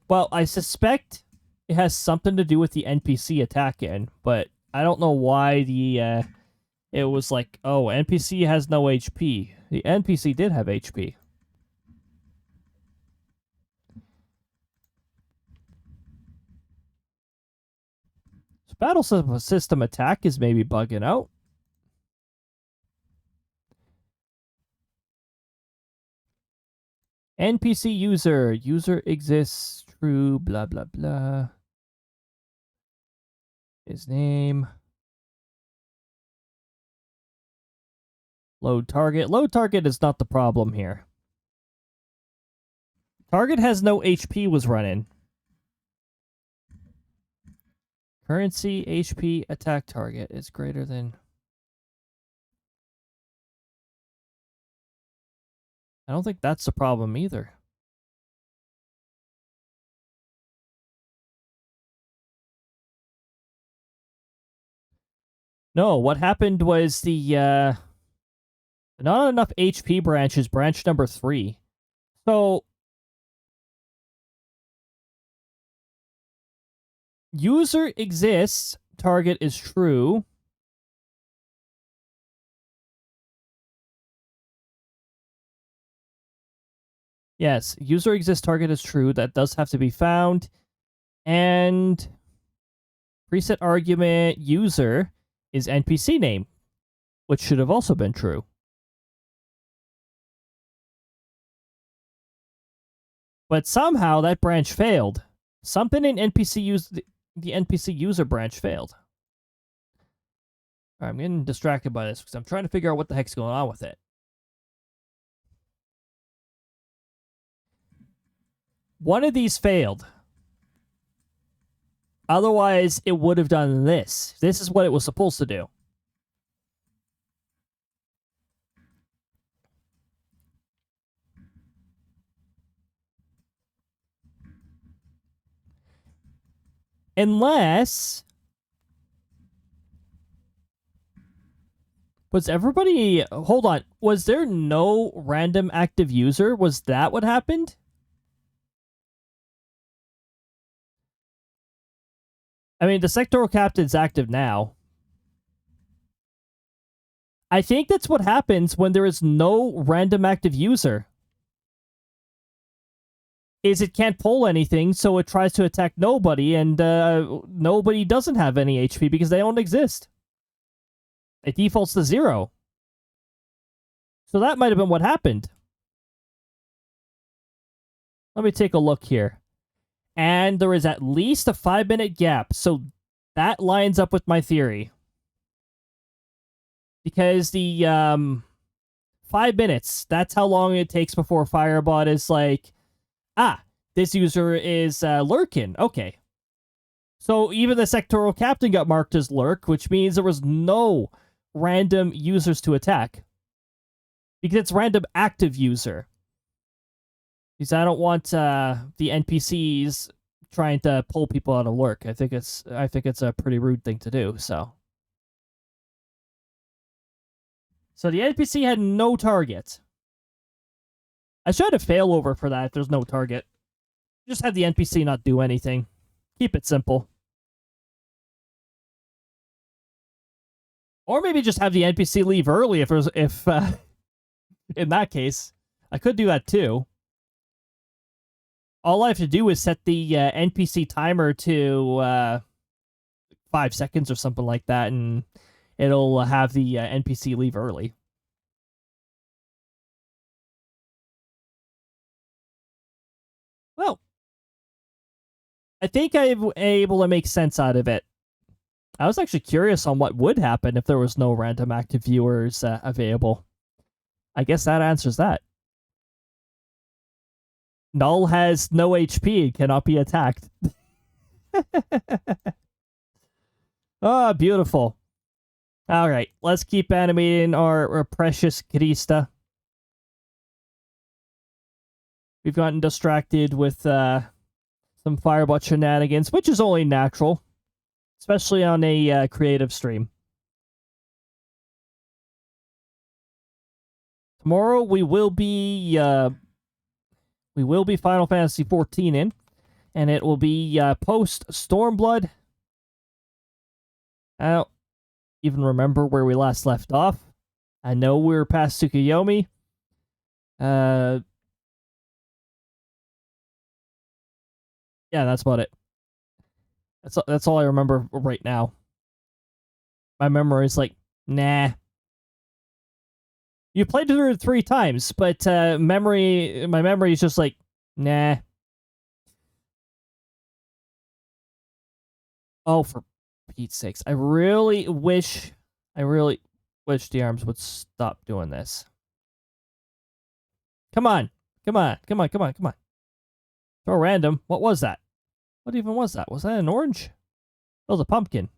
Well, I suspect it has something to do with the NPC attack in, but I don't know why the it was like, oh, NPC has no HP. The NPC did have HP. So battle system attack is maybe bugging out. NPC user. User exists. True. Blah, blah, blah. His name. Load target. Load target is not the problem here. Target has no HP was running. Currency, HP, attack target is greater than... I don't think that's the problem either. No, what happened was the not enough HP branches, branch number 3. So user exists, target is true. Yes, user exists, target is true. That does have to be found. And preset argument user is NPC name, which should have also been true. But somehow that branch failed. Something in the NPC user branch failed. I'm getting distracted by this because I'm trying to figure out what the heck's going on with it. One of these failed. Otherwise, it would have done this. This is what it was supposed to do. Unless... Was everybody... Hold on. Was there no random active user? Was that what happened? I mean, the sectoral captain's active now. I think that's what happens when there is no random active user. Is it can't pull anything, so it tries to attack nobody, and nobody doesn't have any HP because they don't exist. It defaults to 0. So that might have been what happened. Let me take a look here. And there is at least a 5-minute gap, so that lines up with my theory. Because the 5 minutes, that's how long it takes before Firebot is like, ah, this user is lurking. Okay. So even the sectoral captain got marked as lurk, which means there was no random users to attack. Because it's random active user. Because I don't want the NPCs trying to pull people out of lurk. I think it's a pretty rude thing to do, so. So the NPC had no target. I should have failover for that if there's no target. Just have the NPC not do anything. Keep it simple. Or maybe just have the NPC leave early if there's in that case. I could do that too. All I have to do is set the NPC timer to 5 seconds or something like that, and it'll have the NPC leave early. Well, I think I'm able to make sense out of it. I was actually curious on what would happen if there was no random active viewers available. I guess that answers that. Null has no HP and cannot be attacked. Oh, beautiful. Alright, let's keep animating our precious Crysta. We've gotten distracted with some Firebot shenanigans, which is only natural. Especially on a creative stream. Tomorrow we will be Final Fantasy 14 in, and it will be post Stormblood. I don't even remember where we last left off. I know we were past Tsukuyomi. Yeah, that's about it. That's all I remember right now. My memory is like, nah. You played it 3 times, but my memory is just like, nah. Oh, for Pete's sakes. I really wish the arms would stop doing this. Come on. Come on. Throw random. What was that? What even was that? Was that an orange? That was a pumpkin.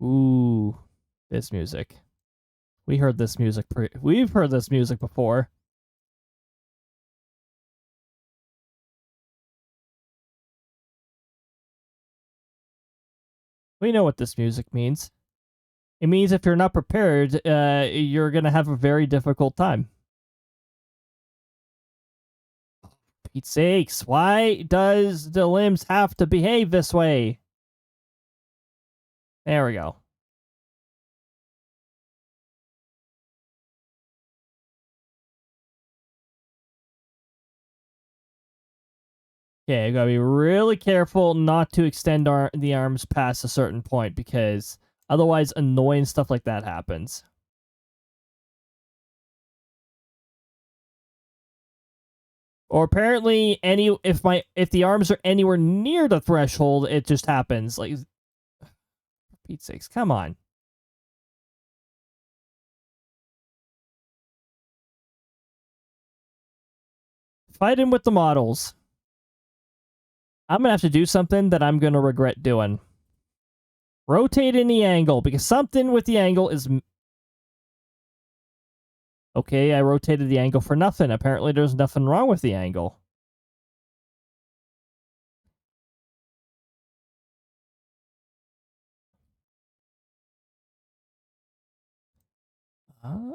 Ooh, this music. We've heard this music before. We know what this music means. It means if you're not prepared, you're gonna have a very difficult time. Pete's sakes, why does the limbs have to behave this way? There we go. Okay, I gotta be really careful not to extend the arms past a certain point, because otherwise annoying stuff like that happens. Or apparently if the arms are anywhere near the threshold, it just happens. Like, for Pete's sakes, come on. Fight him with the models. I'm gonna have to do something that I'm gonna regret doing. Rotate in the angle, because something with the angle is... Okay, I rotated the angle for nothing. Apparently there's nothing wrong with the angle.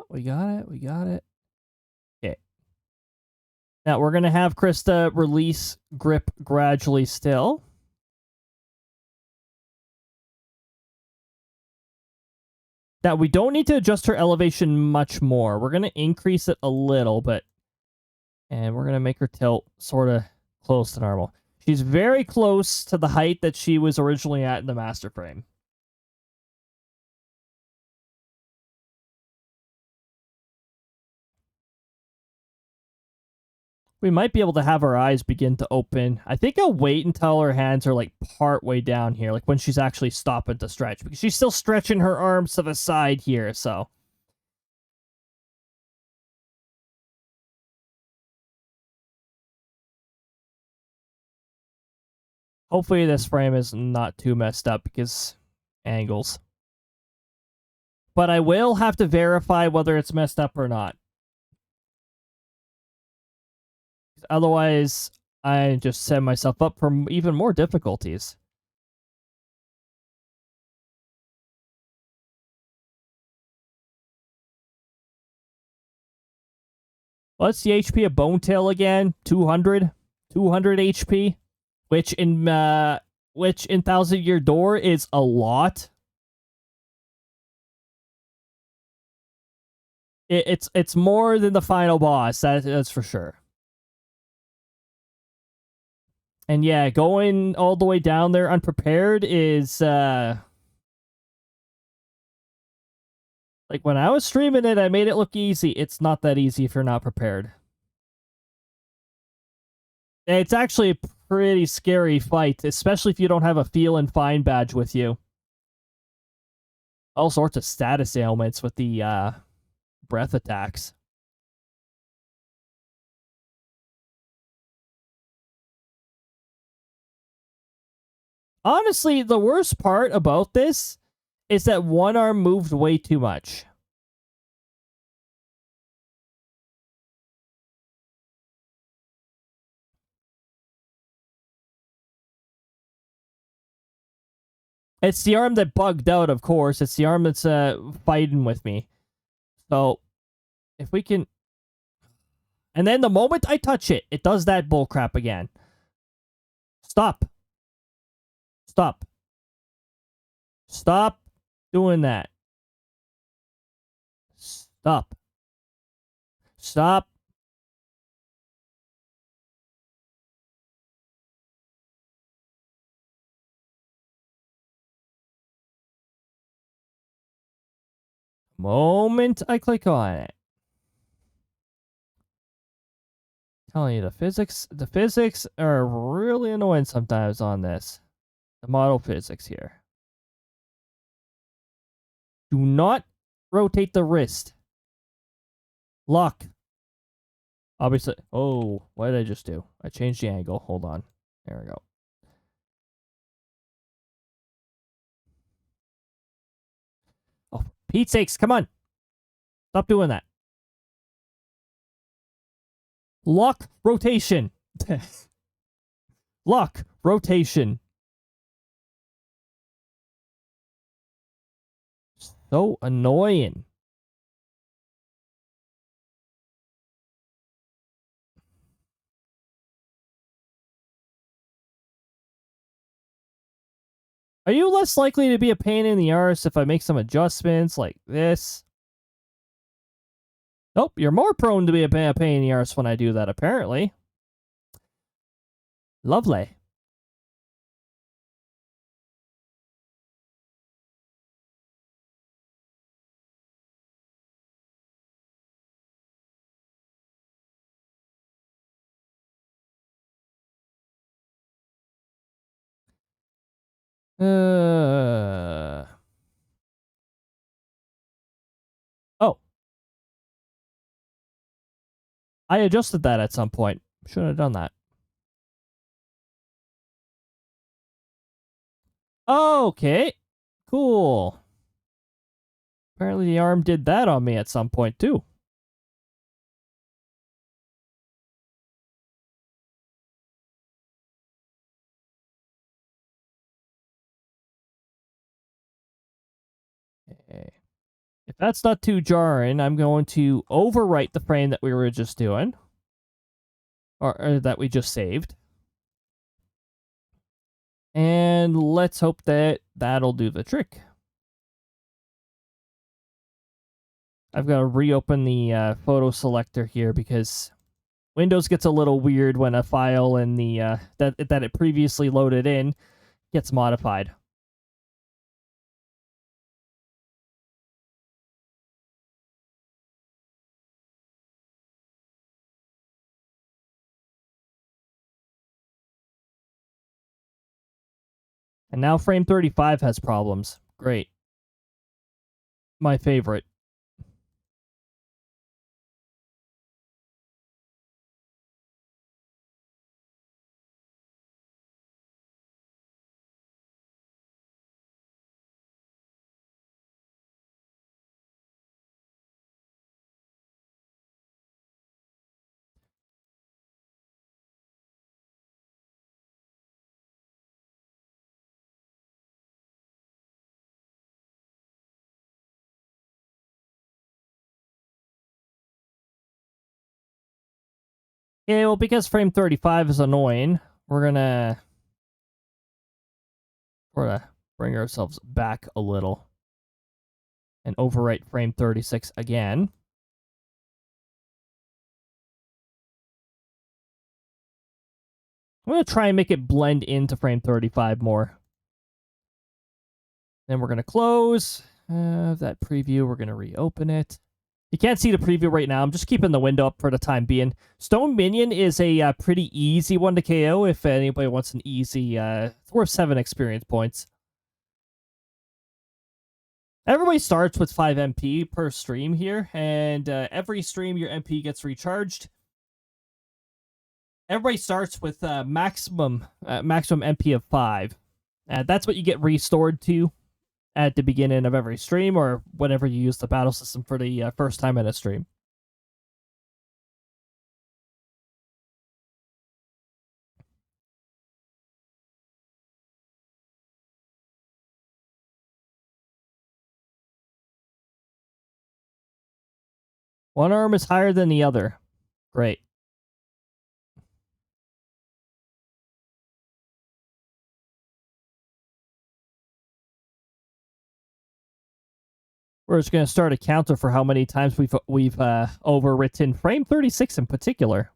We got it. Okay. Now we're gonna have Crysta release grip gradually still. Now, we don't need to adjust her elevation much more. We're going to increase it a little, and we're going to make her tilt sort of close to normal. She's very close to the height that she was originally at in the master frame. We might be able to have her eyes begin to open. I think I'll wait until her hands are like part way down here, like when she's actually stopping to stretch, because she's still stretching her arms to the side here, so. Hopefully this frame is not too messed up, because angles. but I will have to verify whether it's messed up or not. Otherwise, I just set myself up for even more difficulties. What's the HP of Bonetail again? 200? 200 HP? Which in Thousand Year Door is a lot. It's more than the final boss, that's for sure. And yeah, going all the way down there unprepared is like when I was streaming it, I made it look easy. It's not that easy if you're not prepared. It's actually a pretty scary fight, especially if you don't have a feel and find badge with you. All sorts of status ailments with the breath attacks. Honestly, the worst part about this is that one arm moved way too much. It's the arm that bugged out, of course. It's the arm that's fighting with me. So, if we can... And then the moment I touch it, it does that bullcrap again. Stop. Stop. Stop doing that. Stop. Stop. Moment I click on it. Telling you, the physics are really annoying sometimes on this. The model physics here. Do not rotate the wrist. Lock. Obviously. Oh, what did I just do? I changed the angle. Hold on. There we go. Oh, for Pete's sakes, come on. Stop doing that. Lock rotation. Lock rotation. So annoying. Are you less likely to be a pain in the arse if I make some adjustments like this? Nope, you're more prone to be a pain in the arse when I do that, apparently. Lovely. Oh. I adjusted that at some point. Should have done that. Okay. Cool. Apparently the arm did that on me at some point, too. Okay. If that's not too jarring, I'm going to overwrite the frame that we were just doing. Or that we just saved. And let's hope that that'll do the trick. I've got to reopen the photo selector here because Windows gets a little weird when a file in the that it previously loaded in gets modified. And now frame 35 has problems. Great. My favorite. Okay, well, because frame 35 is annoying, we're gonna bring ourselves back a little and overwrite frame 36 again. I'm gonna try and make it blend into frame 35 more. Then we're gonna close that preview. We're gonna reopen it. You can't see the preview right now. I'm just keeping the window up for the time being. Stone Minion is a pretty easy one to KO if anybody wants an easy. It's worth 7 experience points. Everybody starts with 5 MP per stream here, and every stream your MP gets recharged. Everybody starts with maximum MP of 5. That's what you get restored to at the beginning of every stream or whenever you use the battle system for the first time in a stream. One arm is higher than the other. Great. We're just going to start a counter for how many times we've overwritten frame 36 in particular.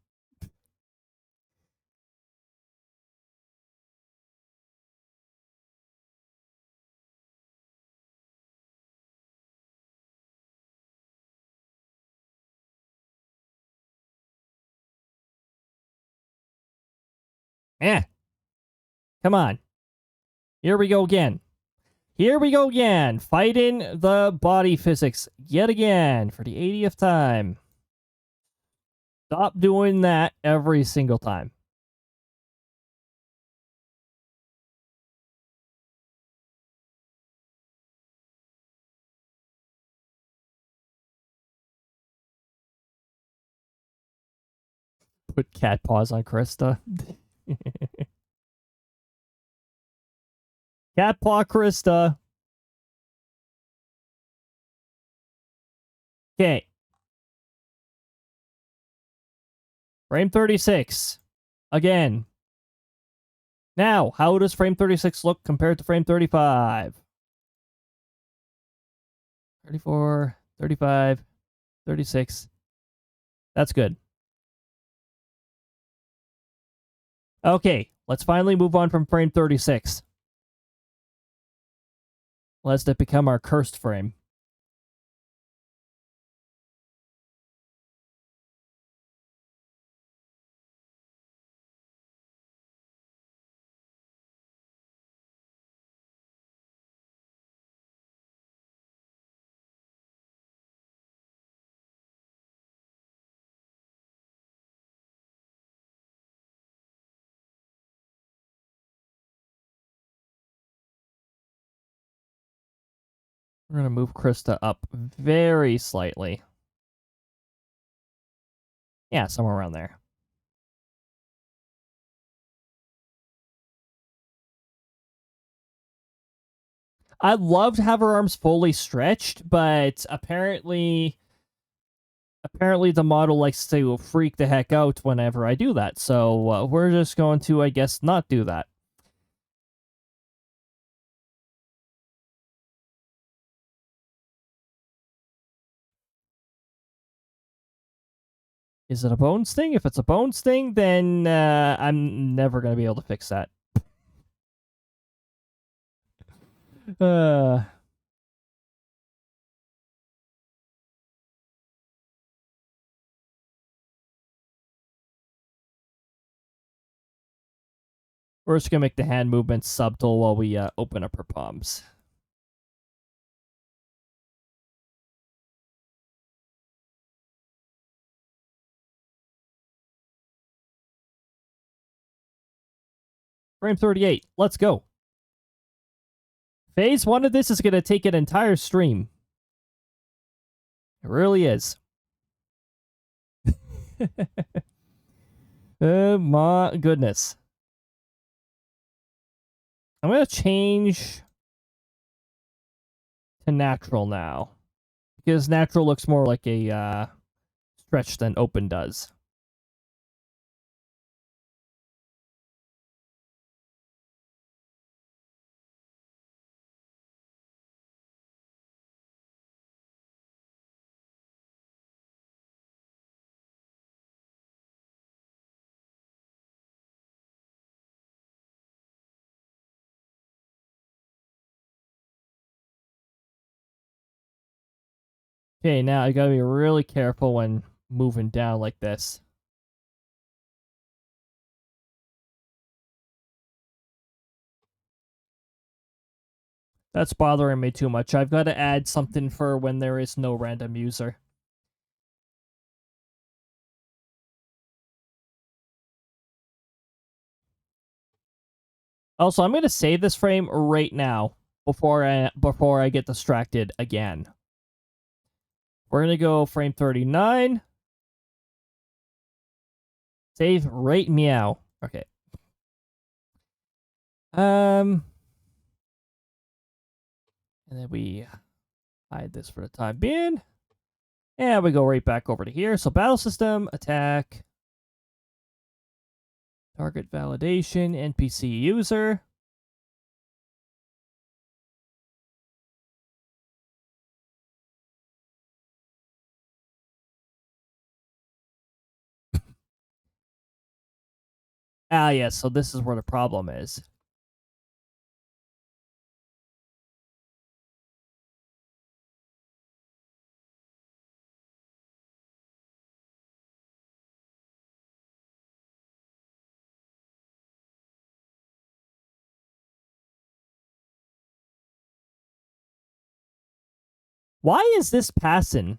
Come on. Here we go again. Here we go again. Fighting the body physics yet again for the 80th time. Stop doing that every single time. Put cat paws on Crysta. Cat paw Crysta. Okay. Frame 36. Again. Now, how does frame 36 look compared to frame 35? 34, 35, 36. That's good. Okay, let's finally move on from frame 36. Lest it become our cursed frame. We're going to move Crysta up very slightly. Yeah, somewhere around there. I'd love to have her arms fully stretched, but apparently the model likes to freak the heck out whenever I do that. So we're just going to, I guess, not do that. Is it a bones thing? If it's a bones thing, then I'm never going to be able to fix that. We're just going to make the hand movements subtle while we open up her palms. Frame 38. Let's go. Phase 1 of this is going to take an entire stream. It really is. Oh my goodness. I'm going to change to natural now. Because natural looks more like a stretch than open does. Okay, now I gotta be really careful when moving down like this. That's bothering me too much. I've got to add something for when there is no random user. Also, I'm going to save this frame right now before I get distracted again. We're going to go frame 39. Save right meow. Okay. And then we hide this for the time being. And we go right back over to here. So battle system, attack, target validation, NPC user. Ah, yes, so this is where the problem is. Why is this passing?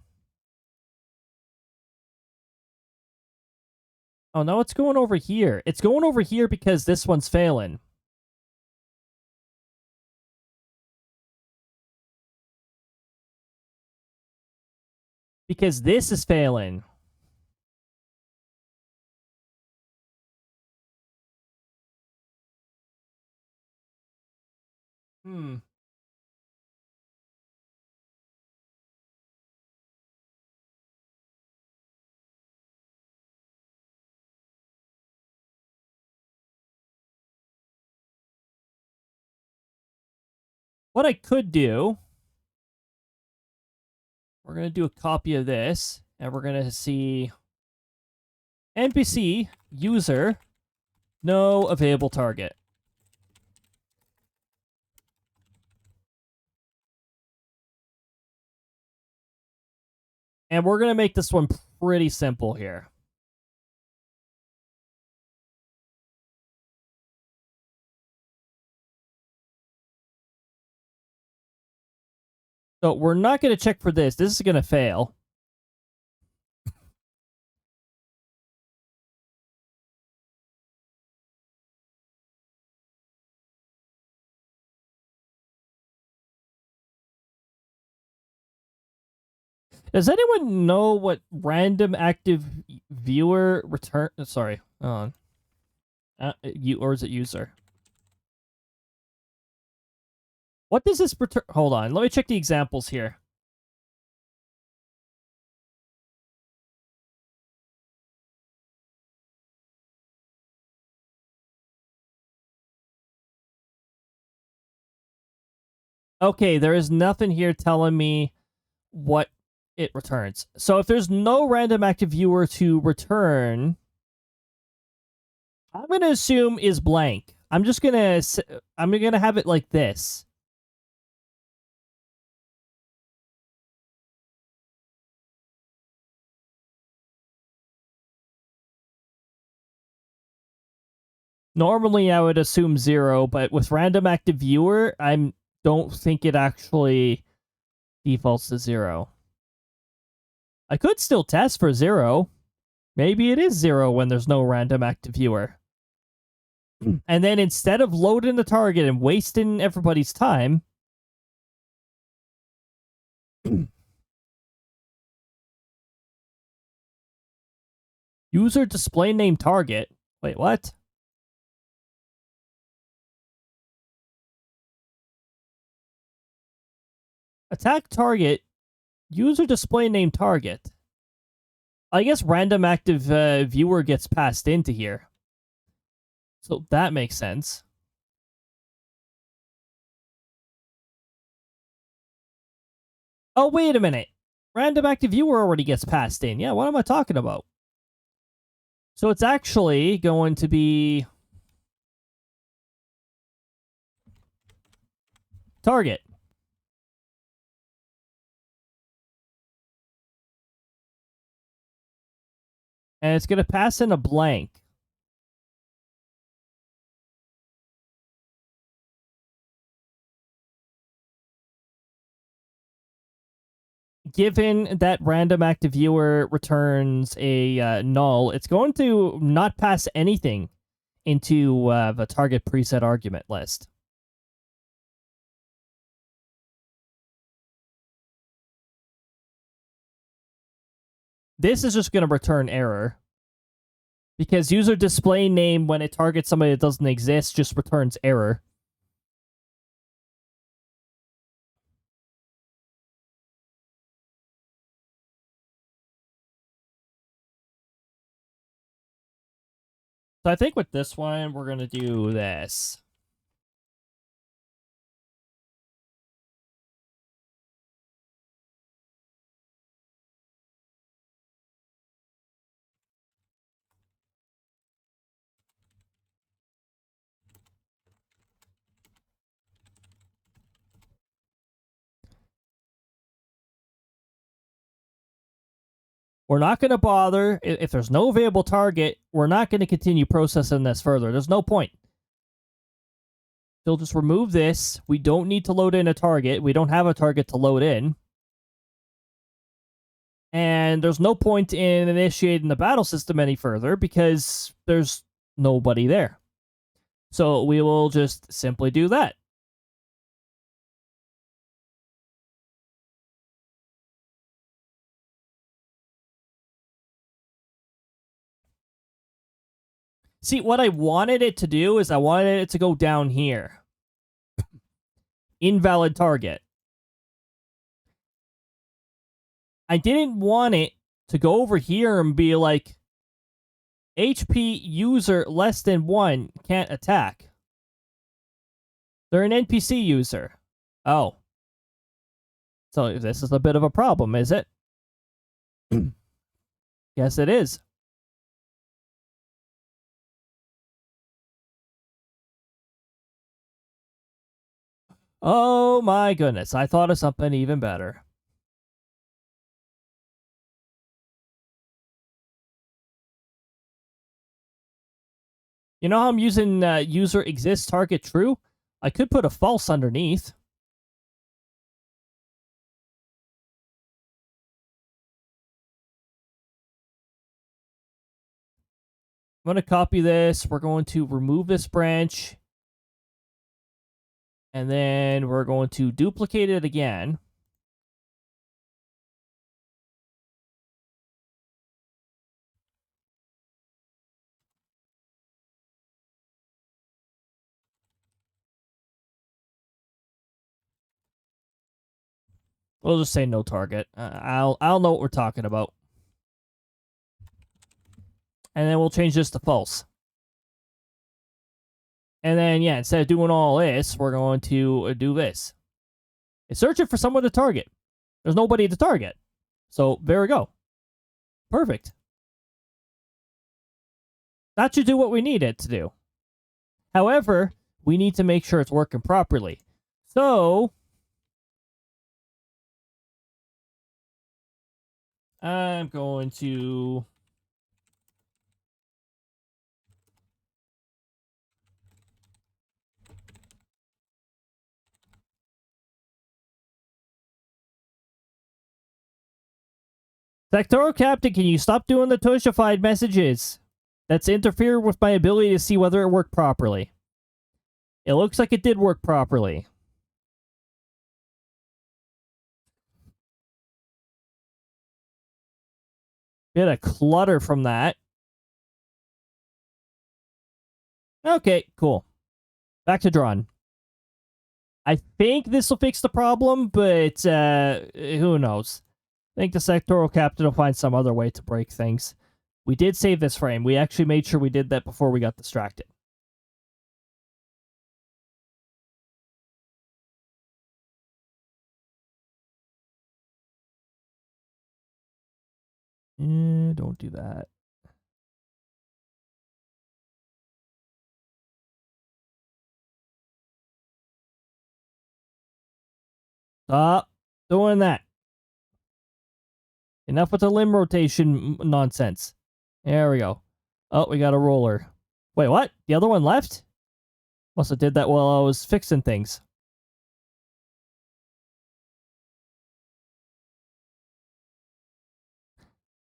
Oh, no, it's going over here. It's going over here because this one's failing. Because this is failing. Hmm. What I could do, we're going to do a copy of this, and we're going to see NPC user no available target. And we're going to make this one pretty simple here. So we're not going to check for this. This is going to fail. Does anyone know what random active viewer return? Sorry, hold on. Or is it user? What does this return? Hold on. Let me check the examples here. Okay, there is nothing here telling me what it returns. So if there's no random active viewer to return, I'm going to assume is blank. I'm going to have it like this. Normally I would assume 0, but with random active viewer, I don't think it actually defaults to 0. I could still test for 0. Maybe it is 0 when there's no random active viewer. And then instead of loading the target and wasting everybody's time, user display name target. Wait, what? Attack target, user display name target. I guess random active viewer gets passed into here. So that makes sense. Oh, wait a minute. Random active viewer already gets passed in. Yeah, what am I talking about? So it's actually going to be target. And it's going to pass in a blank. Given that random active viewer returns a null, it's going to not pass anything into the target preset argument list. This is just going to return error. Because user display name, when it targets somebody that doesn't exist, just returns error. So I think with this one, we're going to do this. We're not going to bother. If there's no available target, we're not going to continue processing this further. There's no point. They'll just remove this. We don't need to load in a target. We don't have a target to load in. And there's no point in initiating the battle system any further because there's nobody there. So we will just simply do that. See, what I wanted it to do is I wanted it to go down here. Invalid target. I didn't want it to go over here and be like, HP user less than 1 can't attack. They're an NPC user. Oh. So this is a bit of a problem, is it? Yes, it is. Oh my goodness, I thought of something even better. You know how I'm using user exists target true? I could put a false underneath. I'm going to copy this. We're going to remove this branch. And then we're going to duplicate it again. We'll just say no target. I'll know what we're talking about. And then we'll change this to false. And then, yeah, instead of doing all this, we're going to do this. It's searching for someone to target. There's nobody to target. So, there we go. Perfect. That should do what we need it to do. However, we need to make sure it's working properly. So, I'm going to... Sectoral Captain, can you stop doing the tushified messages? That's interfere with my ability to see whether it worked properly. It looks like it did work properly. Bit of clutter from that. Okay, cool. Back to drawing. I think this will fix the problem, but who knows? I think the sectoral captain will find some other way to break things. We did save this frame. We actually made sure we did that before we got distracted. Don't do that. Stop doing that. Enough with the limb rotation nonsense. There we go. Oh, we got a roller. Wait, what? The other one left? Must have did that while I was fixing things.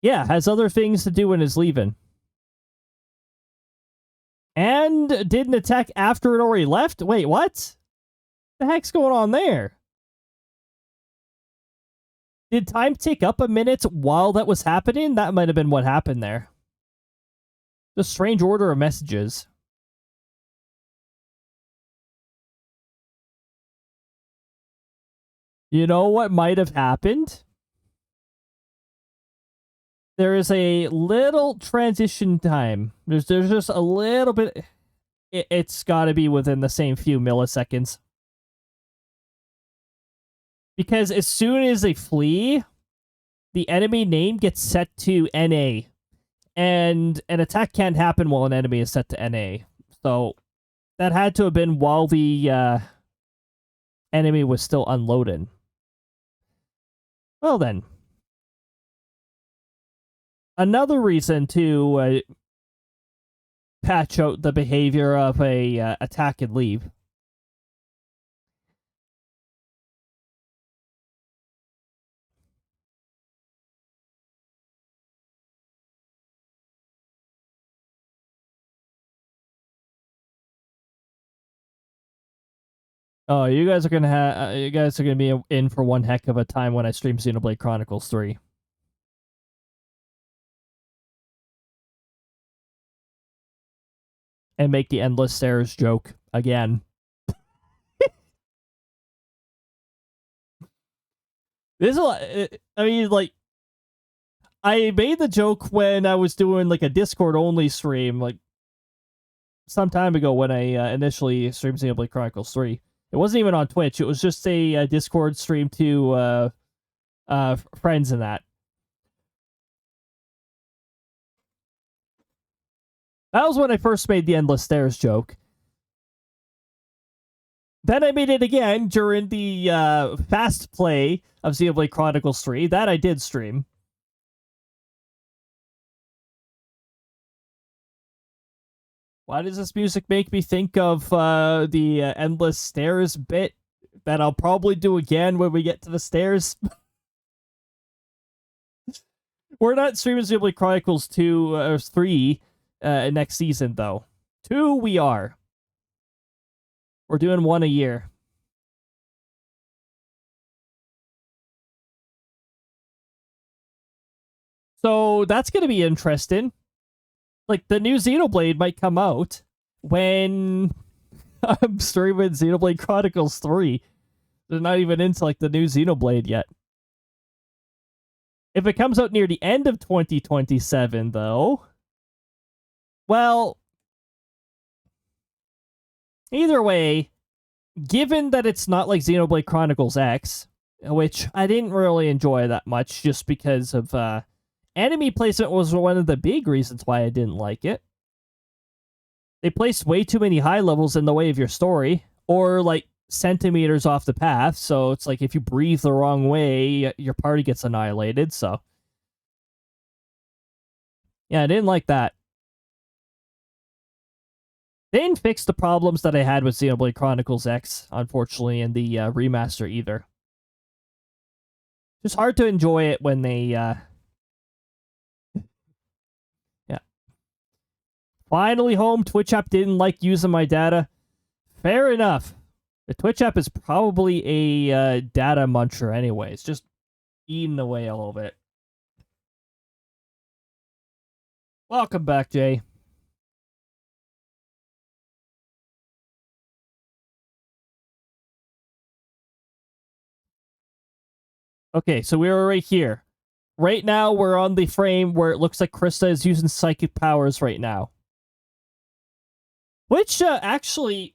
Yeah, has other things to do when it's leaving. And didn't attack after it already left? Wait, what? The heck's going on there? Did time tick up a minute while that was happening? That might have been what happened there. The strange order of messages. You know what might have happened? There is a little transition time. There's just a little bit. It's got to be within the same few milliseconds. Because as soon as they flee, the enemy name gets set to NA. And an attack can't happen while an enemy is set to NA. So that had to have been while the enemy was still unloaded. Well then. Another reason to patch out the behavior of a attack and leave. Oh, you guys are gonna be in for one heck of a time when I stream Xenoblade Chronicles 3. And make the endless stairs joke again. This is a lot. I mean, like, I made the joke when I was doing like a Discord only stream, like some time ago when I initially streamed Xenoblade Chronicles 3. It wasn't even on Twitch. It was just a Discord stream to friends and that. That was when I first made the endless stairs joke. Then I made it again during the fast play of Xenoblade Chronicles 3. That I did stream. Why does this music make me think of the endless stairs bit that I'll probably do again when we get to the stairs? We're not streaming Xenoblade Chronicles 2 or 3 next season, though. 2 we are. We're doing 1 a year. So that's going to be interesting. Like, the new Xenoblade might come out when I'm streaming Xenoblade Chronicles 3. They're not even into, like, the new Xenoblade yet. If it comes out near the end of 2027, though, well, either way, given that it's not like Xenoblade Chronicles X, which I didn't really enjoy that much just because of enemy placement was one of the big reasons why I didn't like it. They placed way too many high levels in the way of your story, or like centimeters off the path, so it's like if you breathe the wrong way, your party gets annihilated, so. Yeah, I didn't like that. They didn't fix the problems that I had with Xenoblade Chronicles X, unfortunately, in the remaster either. It's hard to enjoy it when they, yeah. Finally home, Twitch app didn't like using my data. Fair enough. The Twitch app is probably a data muncher anyways, just eating away a little bit. Welcome back, Jay. Okay, so we were right here. Right now, we're on the frame where it looks like Crysta is using psychic powers right now. Which, actually,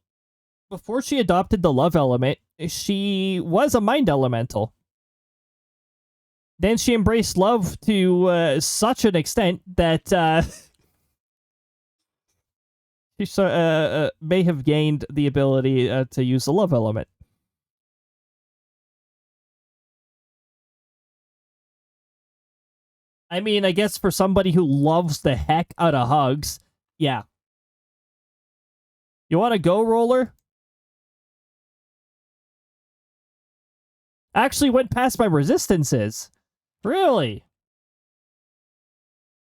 before she adopted the love element, she was a mind elemental. Then she embraced love to such an extent that she may have gained the ability to use the love element. I mean, I guess for somebody who loves the heck out of hugs, yeah. You want to go, Roller? Actually went past my resistances. Really?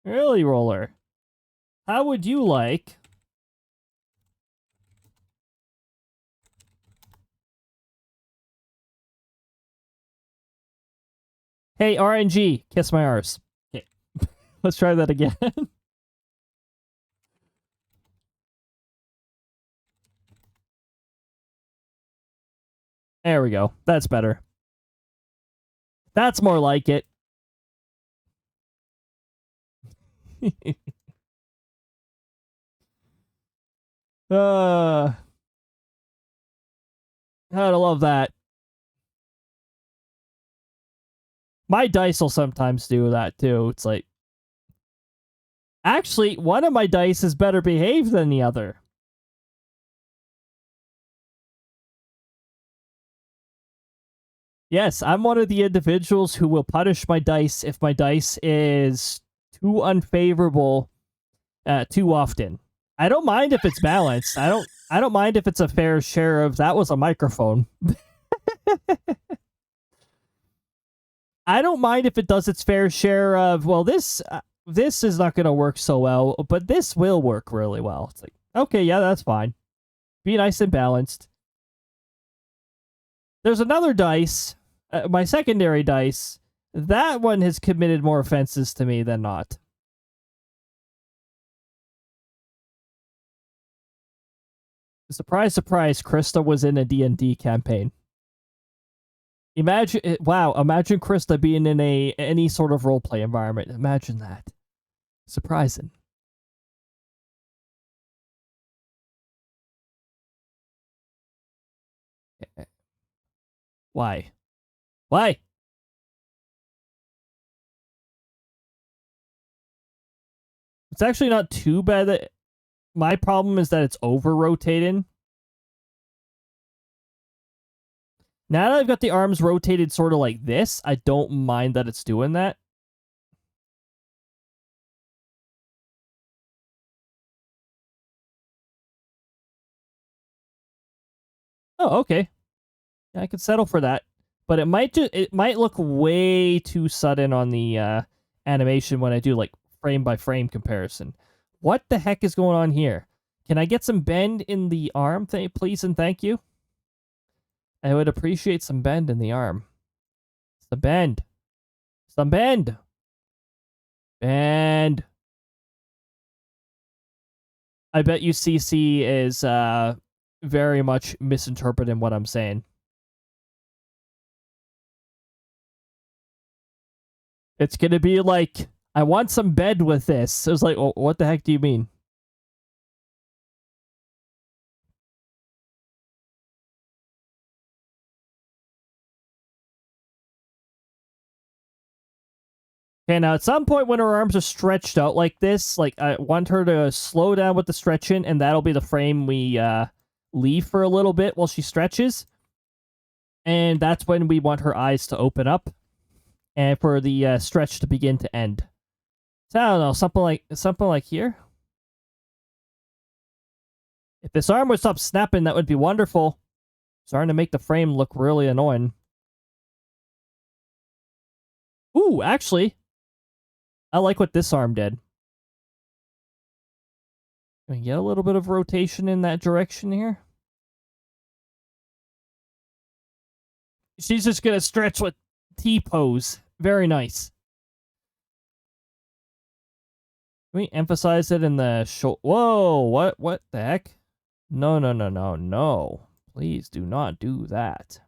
Really, Roller? How would you like... Hey, RNG, kiss my arse. Okay. Let's try that again. There we go. That's better. That's more like it. Gotta love that. My dice will sometimes do that too. It's like, actually, one of my dice is better behaved than the other. Yes, I'm one of the individuals who will punish my dice if my dice is too unfavorable too often. I don't mind if it's balanced. I don't mind if it's a fair share of that was a microphone. I don't mind if it does its fair share of, well, this is not going to work so well, but this will work really well. It's like, okay, yeah, that's fine. Be nice and balanced. There's another dice, my secondary dice. That one has committed more offenses to me than not. Surprise, surprise, Crysta was in a D&D campaign. Imagine, wow, imagine Crysta being in any sort of roleplay environment. Imagine that. Surprising. Why? Why? It's actually not too bad. That my problem is that it's over-rotating. Now that I've got the arms rotated sort of like this, I don't mind that it's doing that. Oh, okay. Yeah, I could settle for that. But it might look way too sudden on the animation when I do like frame by frame comparison. What the heck is going on here? Can I get some bend in the arm, please and thank you? I would appreciate some bend in the arm. Some bend. Some bend. Bend. I bet you CC is very much misinterpreting what I'm saying. It's gonna be like, I want some bed with this. It was like, oh, what the heck do you mean? Okay, now at some point when her arms are stretched out like this, like I want her to slow down with the stretching, and that'll be the frame we leave for a little bit while she stretches. And that's when we want her eyes to open up, and for the stretch to begin to end. So I don't know, something like here. If this arm would stop snapping, that would be wonderful. Starting to make the frame look really annoying. Ooh, actually, I like what this arm did. Can we get a little bit of rotation in that direction here? She's just gonna stretch with T-pose. Very nice. Can we emphasize it in the shoulder? Whoa, what the heck? No, no, no, no, no. Please do not do that.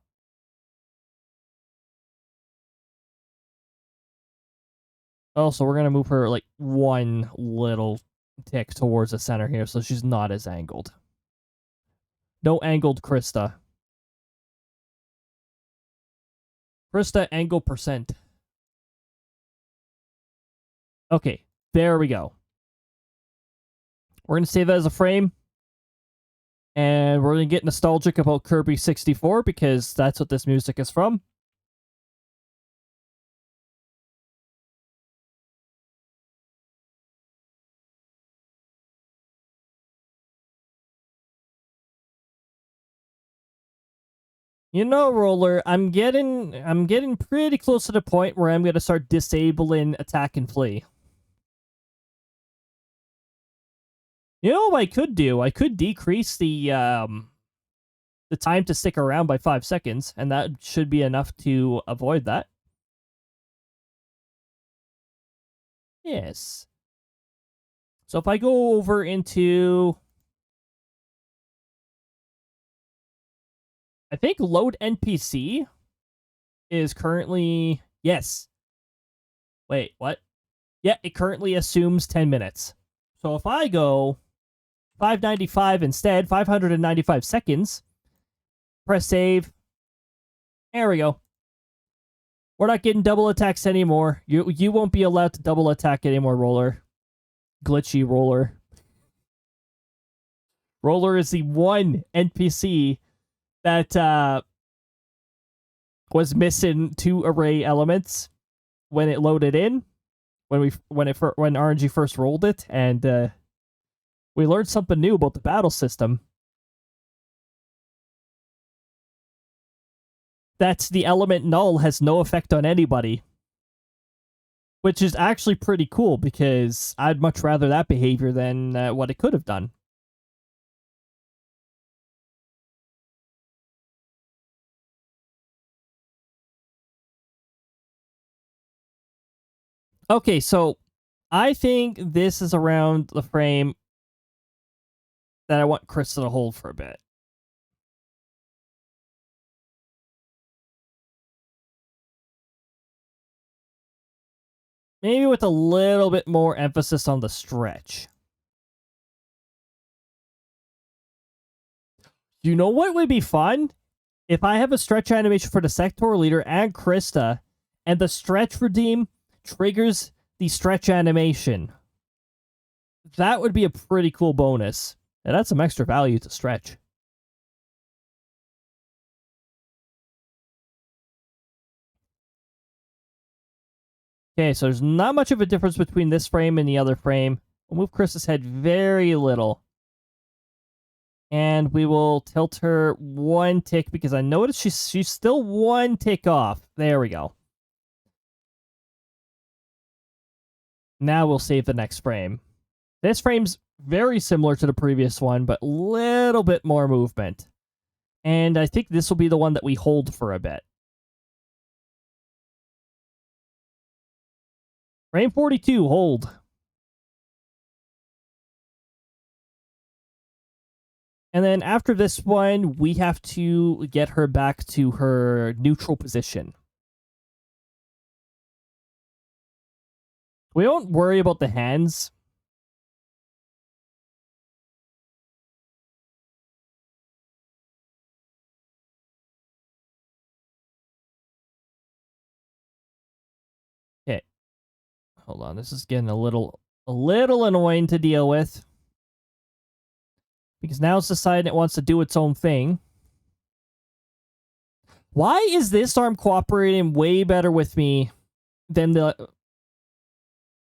Also, we're going to move her like one little tick towards the center here so she's not as angled. No angled Crysta. Crysta angle percent. Okay, there we go. We're going to save that as a frame. And we're going to get nostalgic about Kirby 64 because that's what this music is from. You know, Roller, I'm getting pretty close to the point where I'm gonna start disabling attack and flee. You know what I could do? I could decrease the time to stick around by 5 seconds, and that should be enough to avoid that. Yes. So if I go over into... I think load NPC is currently... Yes. Wait, what? Yeah, it currently assumes 10 minutes. So if I go 595 instead, 595 seconds, press save. There we go. We're not getting double attacks anymore. You won't be allowed to double attack anymore, Roller. Glitchy Roller. Roller is the one NPC that was missing 2 array elements when it loaded in, when RNG first rolled it, and we learned something new about the battle system. That's the element null has no effect on anybody, which is actually pretty cool because I'd much rather that behavior than what it could have done. Okay, so I think this is around the frame that I want Crysta to hold for a bit. Maybe with a little bit more emphasis on the stretch. You know what would be fun? If I have a stretch animation for the sectoral leader and Crysta, and the stretch redeem triggers the stretch animation. That would be a pretty cool bonus. And that's some extra value to stretch. Okay, so there's not much of a difference between this frame and the other frame. We'll move Crysta's head very little. And we will tilt her 1 tick because I noticed she's still 1 tick off. There we go. Now we'll save the next frame. This frame's very similar to the previous one, but a little bit more movement. And I think this will be the one that we hold for a bit. Frame 42, hold. And then after this one, we have to get her back to her neutral position. We don't worry about the hands. Okay. Hold on, this is getting a little annoying to deal with. Because now it's deciding it wants to do its own thing. Why is this arm cooperating way better with me than the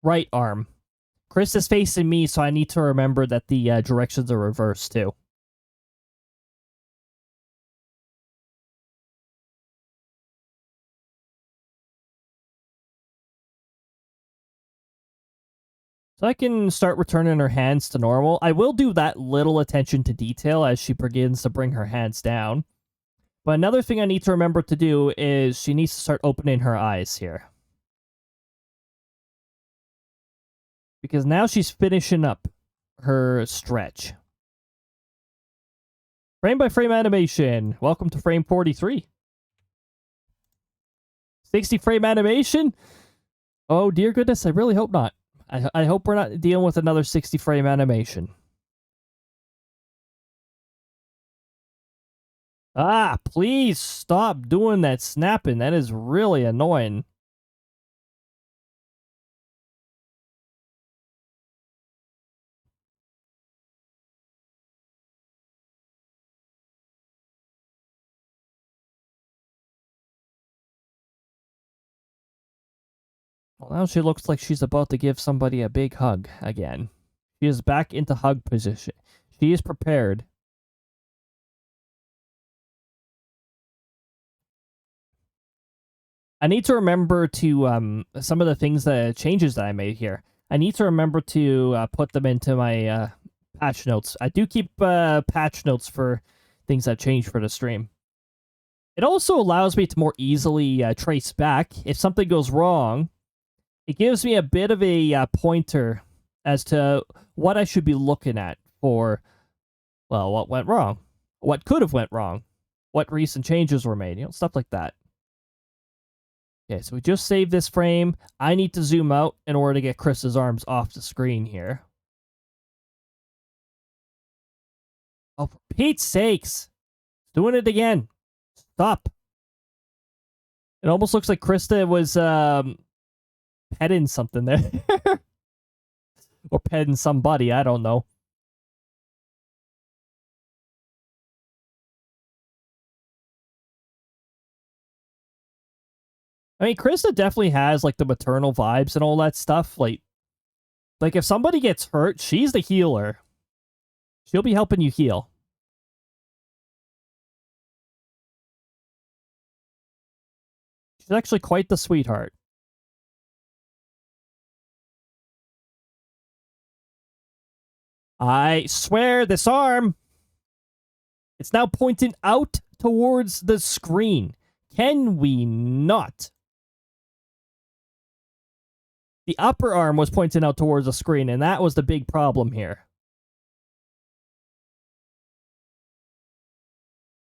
right arm? Chris is facing me, so I need to remember that the directions are reversed, too. So I can start returning her hands to normal. I will do that little attention to detail as she begins to bring her hands down. But another thing I need to remember to do is she needs to start opening her eyes here. Because now she's finishing up her stretch. Frame by frame animation. Welcome to frame 43. 60 frame animation? Oh dear goodness, I really hope not. I hope we're not dealing with another 60 frame animation. Ah, please stop doing that snapping. That is really annoying. Well, now she looks like she's about to give somebody a big hug again. She is back into hug position. She is prepared. I need to remember to some of the things, the changes that I made here. I need to remember to put them into my patch notes. I do keep patch notes for things that change for the stream. It also allows me to more easily trace back if something goes wrong. It gives me a bit of a pointer as to what I should be looking at for, well, what went wrong, what could have went wrong, what recent changes were made, stuff like that. Okay, so we just saved this frame. I need to zoom out in order to get Crysta's arms off the screen here. Oh, for Pete's sakes! Doing it again. Stop. It almost looks like Crysta was petting something there. Or petting somebody, I don't know. I mean, Crysta definitely has, like, the maternal vibes and all that stuff. Like if somebody gets hurt, she's the healer. She'll be helping you heal. She's actually quite the sweetheart. I swear, this arm, it's now pointing out towards the screen. Can we not? The upper arm was pointing out towards the screen, and that was the big problem here.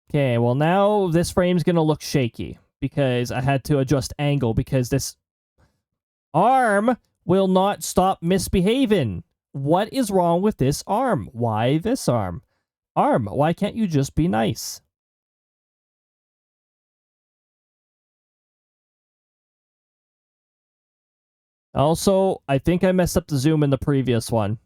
Okay, well now this frame's gonna look shaky because I had to adjust angle because this arm will not stop misbehaving. What is wrong with this arm? Why this arm? Arm, why can't you just be nice? Also, I think I messed up the zoom in the previous one.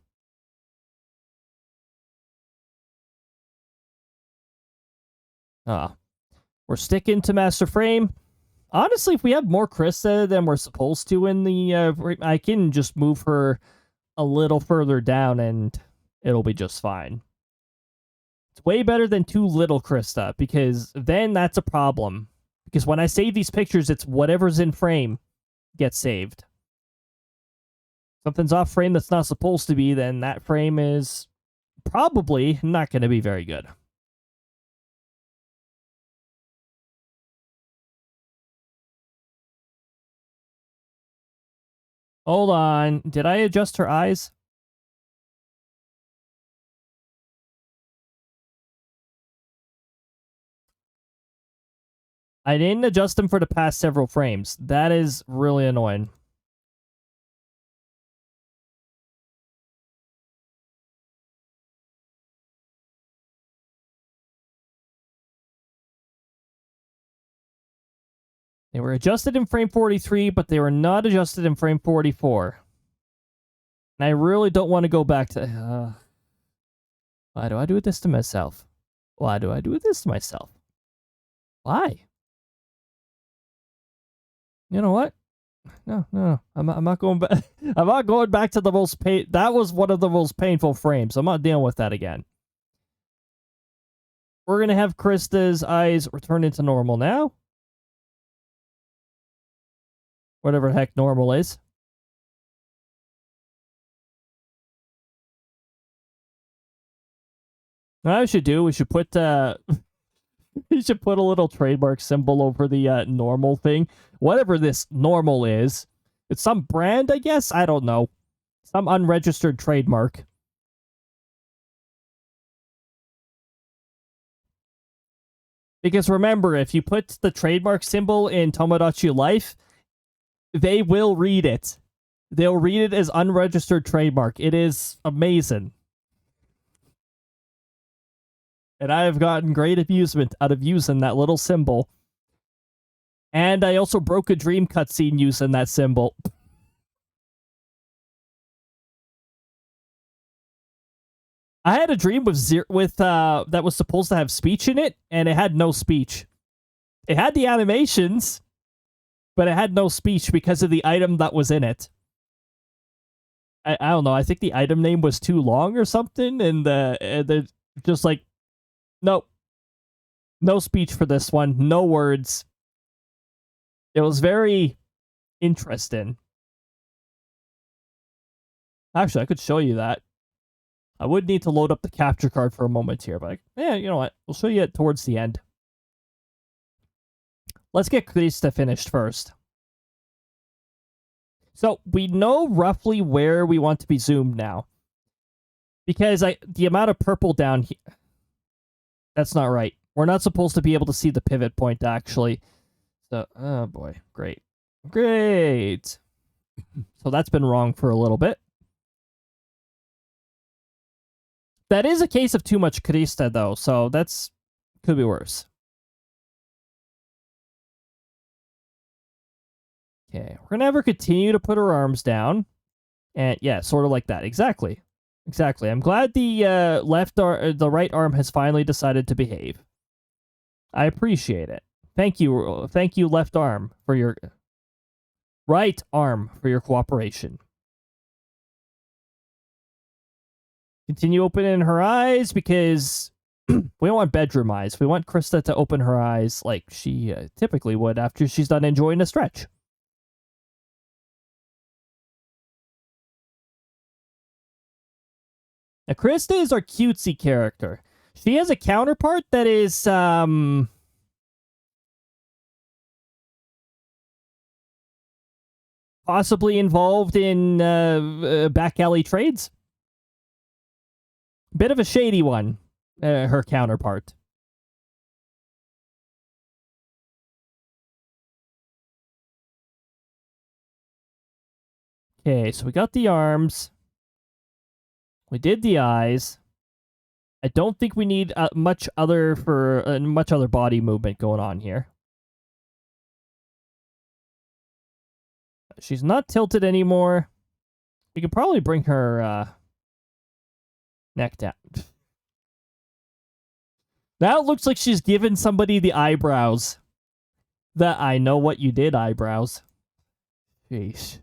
We're sticking to master frame. Honestly, if we have more Crysta than we're supposed to in the... I can just move her a little further down and it'll be just fine. It's way better than too little Crysta, because then that's a problem. Because when I save these pictures, it's whatever's in frame gets saved. Something's off frame that's not supposed to be, then that frame is probably not going to be very good. Hold on. Did I adjust her eyes? I didn't adjust them for the past several frames. That is really annoying. They were adjusted in frame 43, but they were not adjusted in frame 44. And I really don't want to go back to... why do I do this to myself? Why do I do this to myself? Why? You know what? No. I'm not going back. I'm not going back to the most pain. That was one of the most painful frames. I'm not dealing with that again. We're gonna have Crysta's eyes return into normal now. Whatever the heck normal is. What I should do, we should put we should put a little trademark symbol over the normal thing. Whatever this normal is. It's some brand, I guess? I don't know. Some unregistered trademark. Because remember, if you put the trademark symbol in Tomodachi Life, they will read it. They'll read it as unregistered trademark. It is amazing. And I have gotten great amusement out of using that little symbol. And I also broke a dream cutscene using that symbol. I had a dream with that was supposed to have speech in it, and it had no speech. It had the animations, but it had no speech because of the item that was in it. I don't know. I think the item name was too long or something, and they're just like, nope. No speech for this one. No words. It was very interesting. Actually, I could show you that. I would need to load up the capture card for a moment here, but yeah, you know what? We'll show you it towards the end. Let's get Crysta finished first. So we know roughly where we want to be zoomed now. Because the amount of purple down here... That's not right. We're not supposed to be able to see the pivot point, actually. So, oh boy. Great. Great! So that's been wrong for a little bit. That is a case of too much Crysta, though, so that's... could be worse. Okay, we're gonna have her continue to put her arms down. And yeah, sort of like that. Exactly. Exactly. I'm glad the the right arm has finally decided to behave. I appreciate it. Thank you, left arm, for your... right arm, for your cooperation. Continue opening her eyes, because we don't want bedroom eyes. We want Crysta to open her eyes like she typically would after she's done enjoying a stretch. Now, Crysta is our cutesy character. She has a counterpart that is, possibly involved in back alley trades. Bit of a shady one, her counterpart. Okay, so we got the arms. We did the eyes. I don't think we need much other body movement going on here. She's not tilted anymore. We could probably bring her neck down. Now it looks like she's given somebody the eyebrows. The I know what you did eyebrows. Sheesh.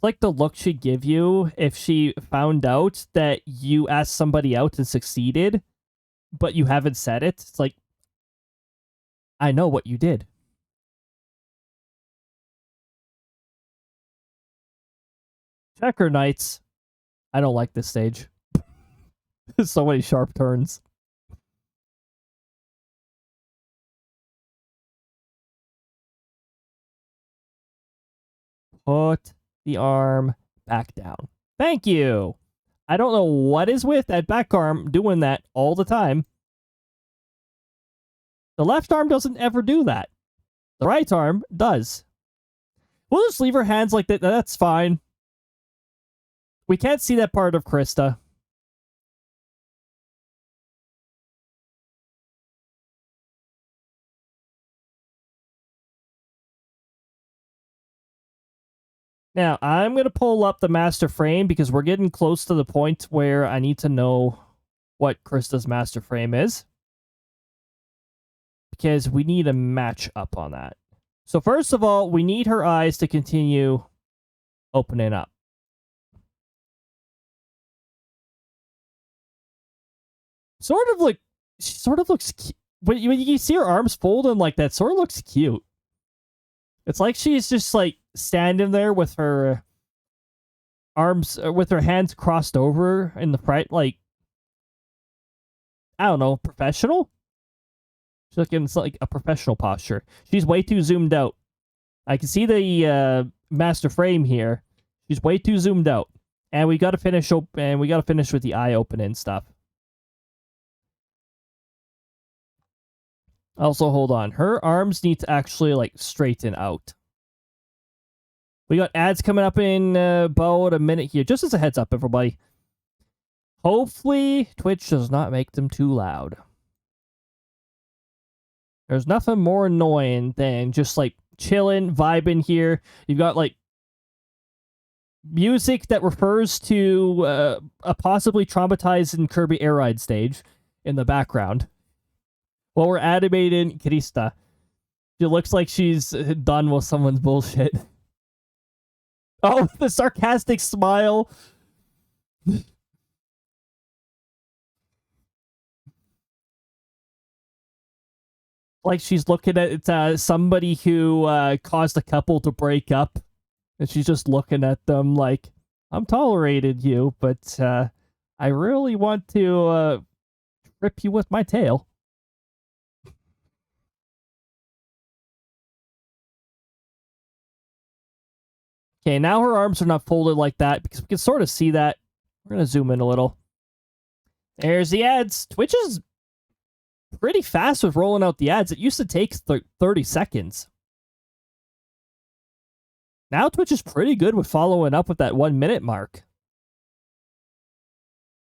Like the look she'd give you if she found out that you asked somebody out and succeeded, but you haven't said it. It's like, I know what you did. Checker Knights. I don't like this stage. There's so many sharp turns. Put the arm back down. Thank you. I don't know what is with that back arm doing that all the time. The left arm doesn't ever do that. The right arm does. We'll just leave her hands like that. That's fine. We can't see that part of Crysta. Now, I'm going to pull up the master frame because we're getting close to the point where I need to know what Crysta's master frame is. Because we need a match up on that. So first of all, we need her eyes to continue opening up. She sort of looks cute. When you see her arms folding like that, sort of looks cute. It's like she's just like standing there with her arms, with her hands crossed over in the front, like, I don't know, professional? She's looking like a professional posture. She's way too zoomed out. I can see the master frame here. She's way too zoomed out. And we gotta finish with the eye opening stuff. Also, hold on. Her arms need to actually, like, straighten out. We got ads coming up in about a minute here. Just as a heads up, everybody. Hopefully, Twitch does not make them too loud. There's nothing more annoying than just, like, chilling, vibing here. You've got, like, music that refers to a possibly traumatized Kirby Air Ride stage in the background. While we're animating Crysta. She looks like she's done with someone's bullshit. Oh, the sarcastic smile. Like she's looking at somebody who caused a couple to break up. And she's just looking at them like, I'm tolerated you, but I really want to rip you with my tail. Okay, now her arms are not folded like that because we can sort of see that. We're going to zoom in a little. There's the ads. Twitch is pretty fast with rolling out the ads. It used to take 30 seconds. Now Twitch is pretty good with following up with that 1 minute mark.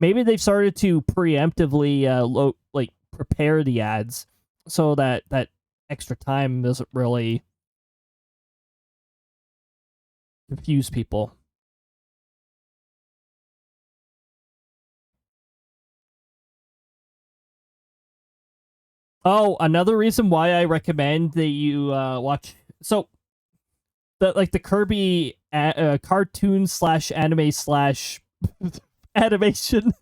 Maybe they've started to preemptively prepare the ads so that that extra time doesn't really confuse people. Oh, another reason why I recommend that you watch. So, the Kirby cartoon / anime / animation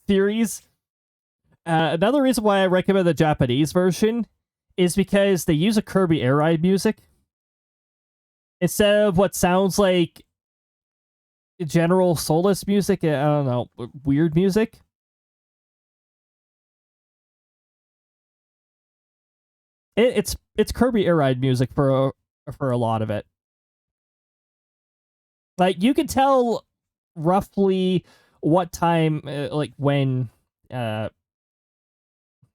series. Another reason why I recommend the Japanese version is because they use a Kirby Air Ride music instead of what sounds like general soulless music. I don't know, weird music. It's Kirby Air Ride music for a lot of it. Like, you can tell roughly what time, when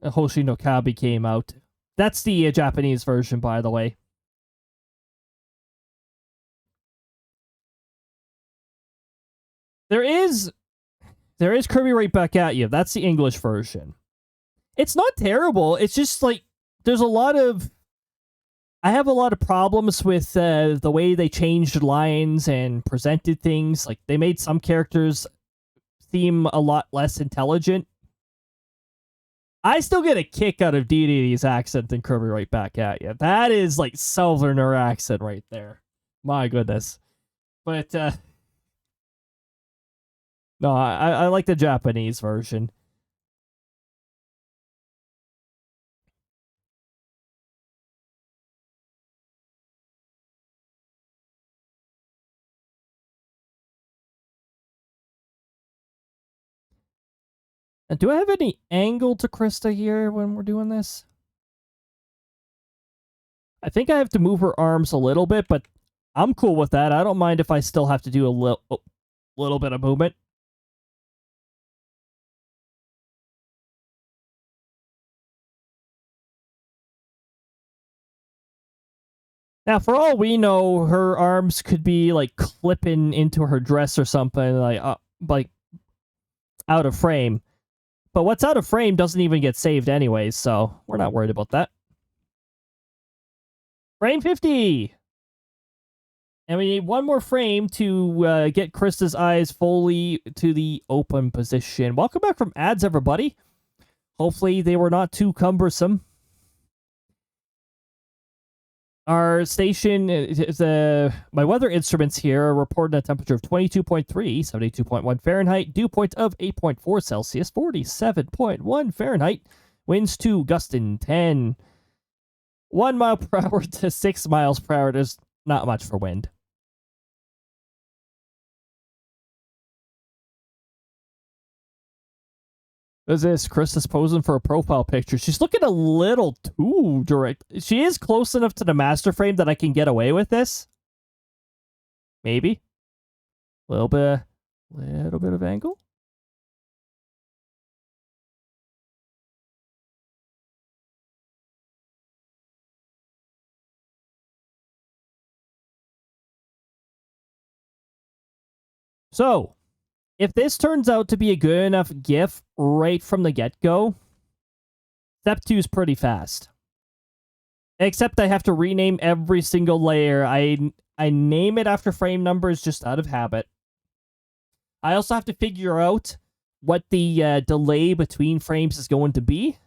Hoshi no Kabi came out. That's the Japanese version, by the way. There is Kirby Right Back at You. That's the English version. It's not terrible. It's just like there's a lot of. I have a lot of problems with the way they changed lines and presented things. Like, they made some characters seem a lot less intelligent. I still get a kick out of DDD's accent than Kirby Right Back at You. That is like Southerner accent right there. My goodness. But no, I like the Japanese version. Do I have any angle to Crysta here when we're doing this? I think I have to move her arms a little bit, but I'm cool with that. I don't mind if I still have to do a little bit of movement. Now, for all we know, her arms could be like clipping into her dress or something, like out of frame. But what's out of frame doesn't even get saved anyways, so we're not worried about that. Frame 50! And we need one more frame to get Crysta's eyes fully to the open position. Welcome back from ads, everybody. Hopefully they were not too cumbersome. Our station is my weather instruments here are reporting a temperature of 22.3, 72.1 Fahrenheit, dew point of 8.4 Celsius, 47.1 Fahrenheit, winds to gusting 10, 1 mile per hour to 6 miles per hour. There's not much for wind. Is this Crysta's posing for a profile picture? She's looking a little too direct. She is close enough to the master frame that I can get away with this. Maybe. Little bit of angle. So, if this turns out to be a good enough GIF right from the get-go, Step 2 is pretty fast. Except I have to rename every single layer. I name it after frame numbers just out of habit. I also have to figure out what the delay between frames is going to be.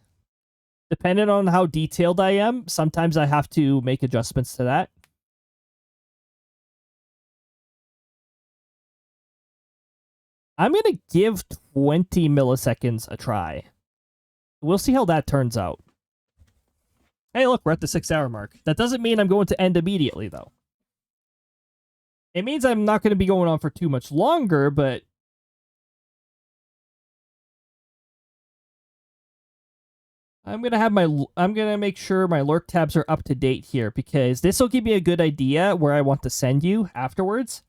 Depending on how detailed I am, sometimes I have to make adjustments to that. I'm going to give 20 milliseconds a try. We'll see how that turns out. Hey, look, we're at the 6-hour mark. That doesn't mean I'm going to end immediately, though. It means I'm not going to be going on for too much longer, but... I'm gonna make sure my lurk tabs are up to date here, because this will give me a good idea where I want to send you afterwards.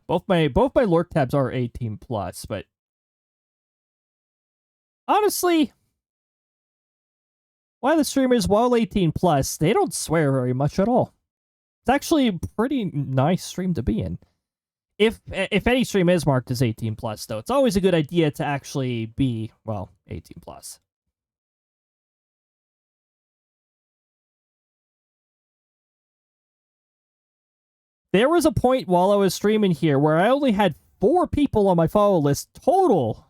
Both my lurk tabs are 18 plus, but honestly, why the streamers, while 18 plus, they don't swear very much at all. It's actually a pretty nice stream to be in. If any stream is marked as 18 plus, though, it's always a good idea to actually be, well, 18 plus. There was a point while I was streaming here where I only had 4 people on my follow list total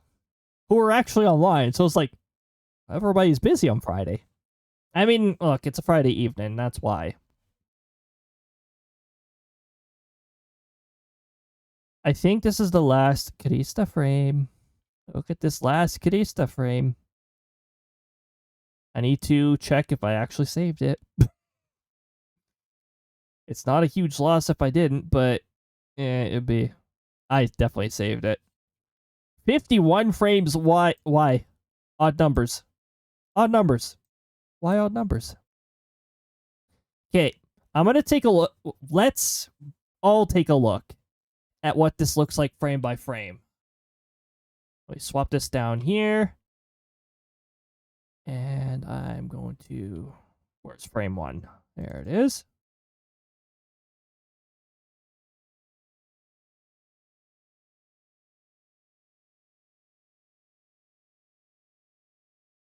who were actually online. So it's like, everybody's busy on Friday. I mean, look, it's a Friday evening. That's why. I think this is the last Crysta frame. Look at this last Crysta frame. I need to check if I actually saved it. It's not a huge loss if I didn't, but it'd be... I definitely saved it. 51 frames. Why? Odd numbers. Odd numbers. Why odd numbers? Okay, I'm going to take a look. Let's all take a look at what this looks like frame by frame. Let me swap this down here. And I'm going to... Where's frame 1? There it is.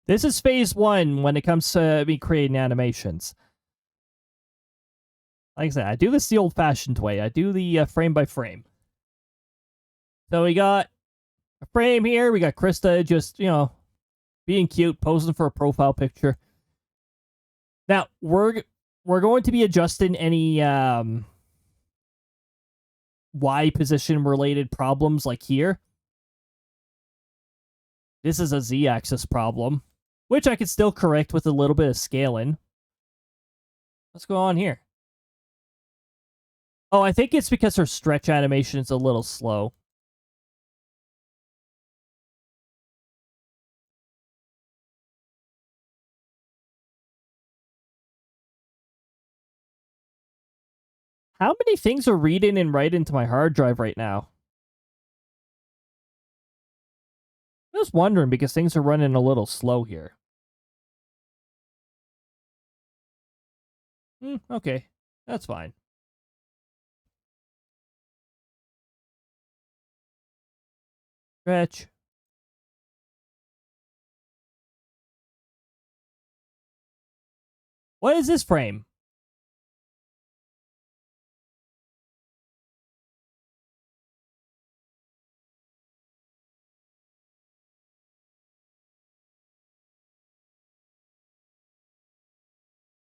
This is phase 1 when it comes to me creating animations. Like I said, I do this the old-fashioned way. I do the frame by frame. So we got a frame here. We got Crysta just, being cute, posing for a profile picture. Now, we're going to be adjusting any Y position related problems like here. This is a Z-axis problem, which I could still correct with a little bit of scaling. What's going on here? Oh, I think it's because her stretch animation is a little slow. How many things are reading and writing to my hard drive right now? I was wondering because things are running a little slow here. Okay, that's fine. Stretch. What is this frame?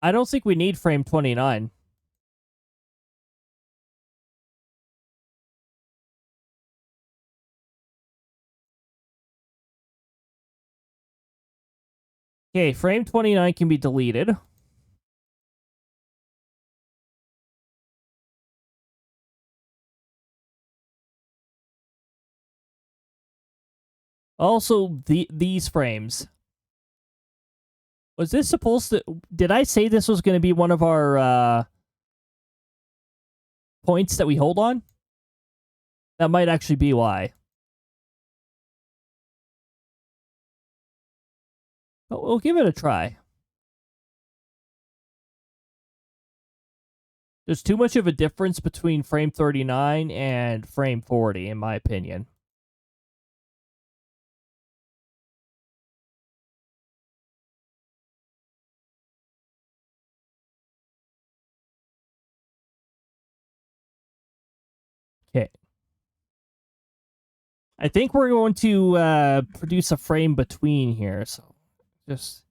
I don't think we need frame 29. Okay, frame 29 can be deleted. Also, these frames. Was this supposed to... Did I say this was going to be one of our points that we hold on? That might actually be why. But we'll give it a try. There's too much of a difference between frame 39 and frame 40, in my opinion. Okay. I think we're going to produce a frame between here. So just...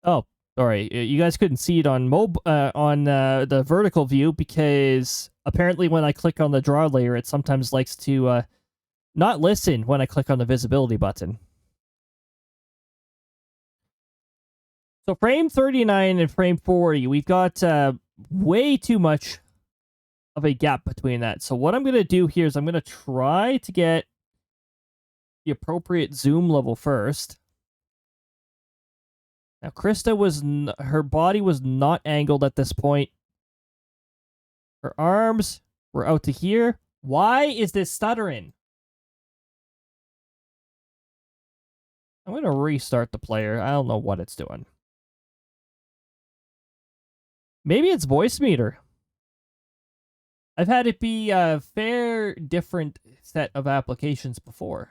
Oh, sorry. You guys couldn't see it on the vertical view because apparently when I click on the draw layer, it sometimes likes to not listen when I click on the visibility button. So frame 39 and frame 40, we've got way too much of a gap between that. So what I'm going to do here is I'm going to try to get the appropriate zoom level first. Now, Crysta was... her body was not angled at this point. Her arms were out to here. Why is this stuttering? I'm going to restart the player. I don't know what it's doing. Maybe it's voice meter. I've had it be a fair different set of applications before.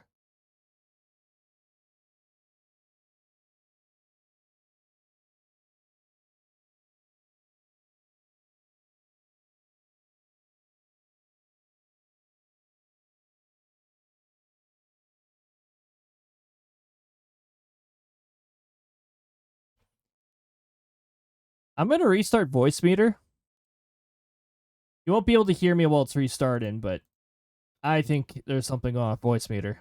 I'm going to restart voice meter. You won't be able to hear me while it's restarting, but I think there's something off voice meter.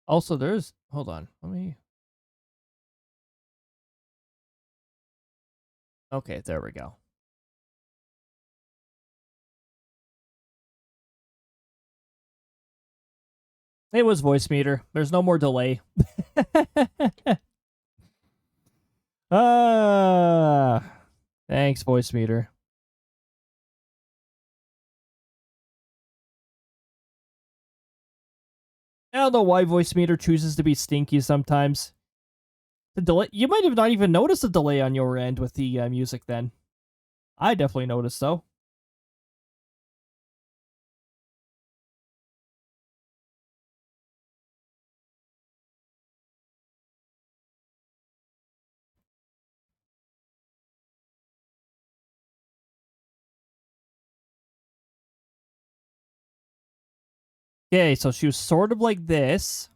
Also, there's... hold on. Let me... okay, there we go. It was voice meter. There's no more delay. Thanks, voice meter. I don't know why voice meter chooses to be stinky sometimes. The delay... you might have not even noticed a delay on your end with the music then. I definitely noticed, though. Okay, so she was sort of like this.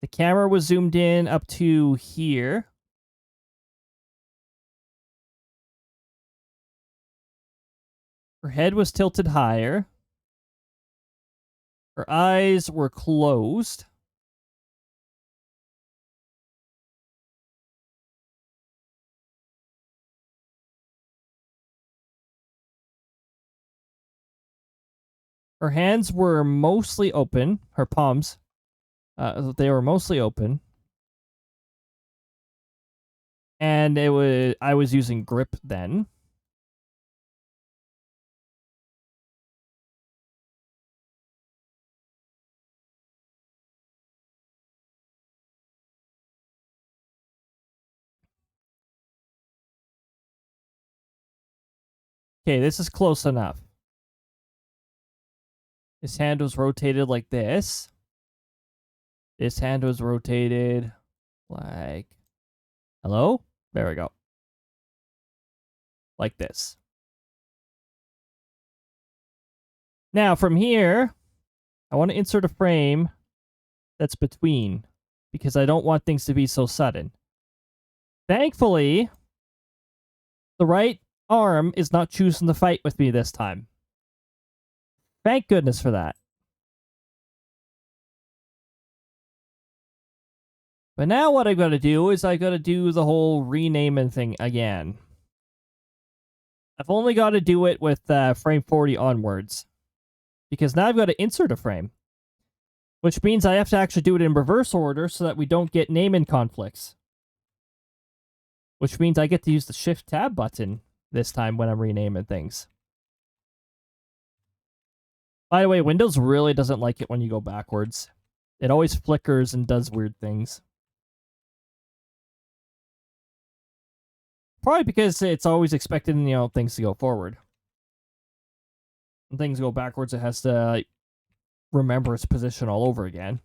The camera was zoomed in up to here. Her head was tilted higher. Her eyes were closed. Her hands were mostly open. Her palms, they were mostly open. And I was using grip then. Okay, this is close enough. His hand was rotated like this. This hand was rotated like... hello? There we go. Like this. Now, from here, I want to insert a frame that's between, because I don't want things to be so sudden. Thankfully, the right arm is not choosing to fight with me this time. Thank goodness for that. But now what I've got to do is I've got to do the whole renaming thing again. I've only got to do it with frame 40 onwards. Because now I've got to insert a frame. Which means I have to actually do it in reverse order so that we don't get naming conflicts. Which means I get to use the Shift-Tab button this time when I'm renaming things. By the way, Windows really doesn't like it when you go backwards. It always flickers and does weird things. Probably because it's always expecting, things to go forward. When things go backwards, it has to remember its position all over again.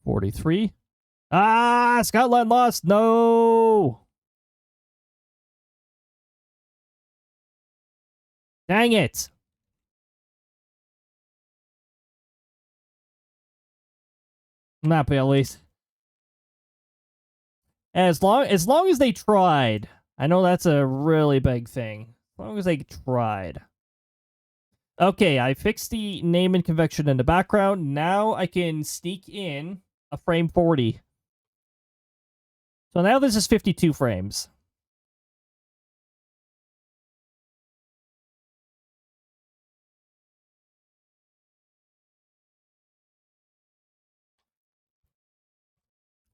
$43. Ah, Scotland lost. No. Dang it. Not at least. As long as they tried. I know that's a really big thing. As long as they tried. Okay, I fixed the name and convection in the background. Now I can sneak in a frame 40. So now this is 52 frames.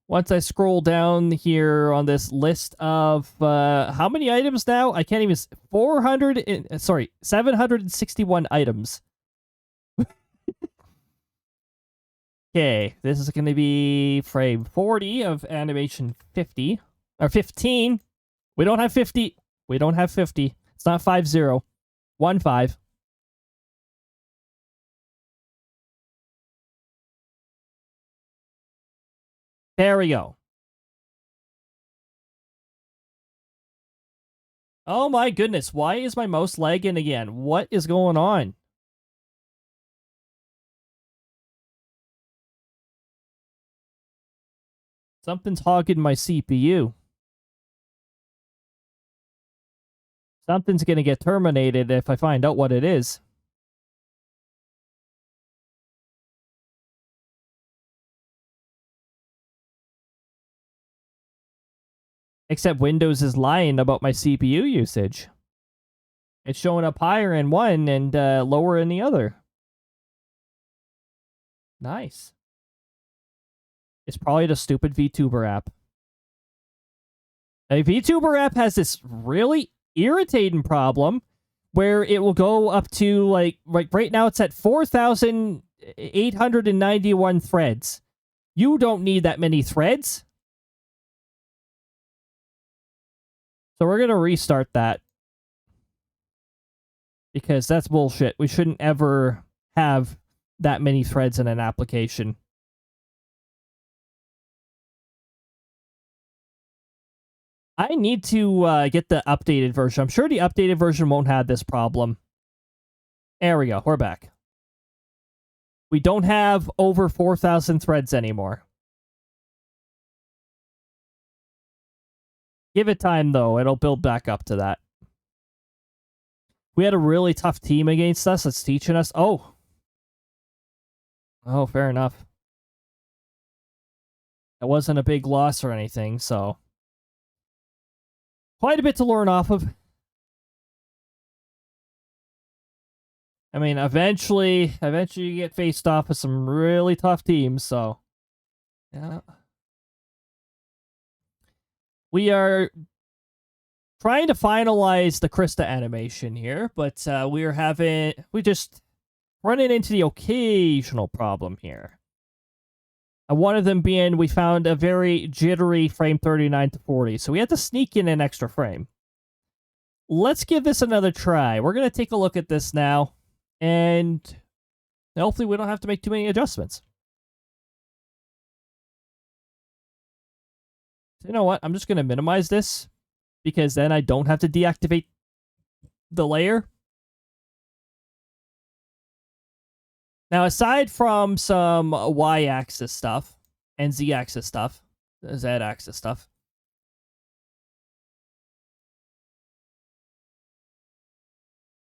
Once I scroll down here on this list of how many items now? I can't even 761 items. Okay, this is going to be frame 40 of animation 50 or 15. We don't have 50. We don't have 50. It's not 50. 15. There we go. Oh my goodness, why is my mouse lagging again? What is going on? Something's hogging my CPU. Something's gonna get terminated if I find out what it is. Except Windows is lying about my CPU usage. It's showing up higher in one and lower in the other. Nice. It's probably the stupid VTuber app. A VTuber app has this really irritating problem where it will go up to like right now it's at 4,891 threads. You don't need that many threads. So we're going to restart that. Because that's bullshit. We shouldn't ever have that many threads in an application. I need to get the updated version. I'm sure the updated version won't have this problem. There we go. We're back. We don't have over 4,000 threads anymore. Give it time, though. It'll build back up to that. We had a really tough team against us that's teaching us. Oh, fair enough. That wasn't a big loss or anything, so quite a bit to learn off of. I mean, eventually you get faced off with some really tough teams, so yeah. We are trying to finalize the Crysta animation here, but we just running into the occasional problem here. One of them being we found a very jittery frame 39 to 40, so we had to sneak in an extra frame. Let's give this another try. We're going to take a look at this now, and hopefully we don't have to make too many adjustments. So you know what? I'm just going to minimize this, because then I don't have to deactivate the layer. Now, aside from some Y-axis stuff and Z-axis stuff, Z-axis stuff,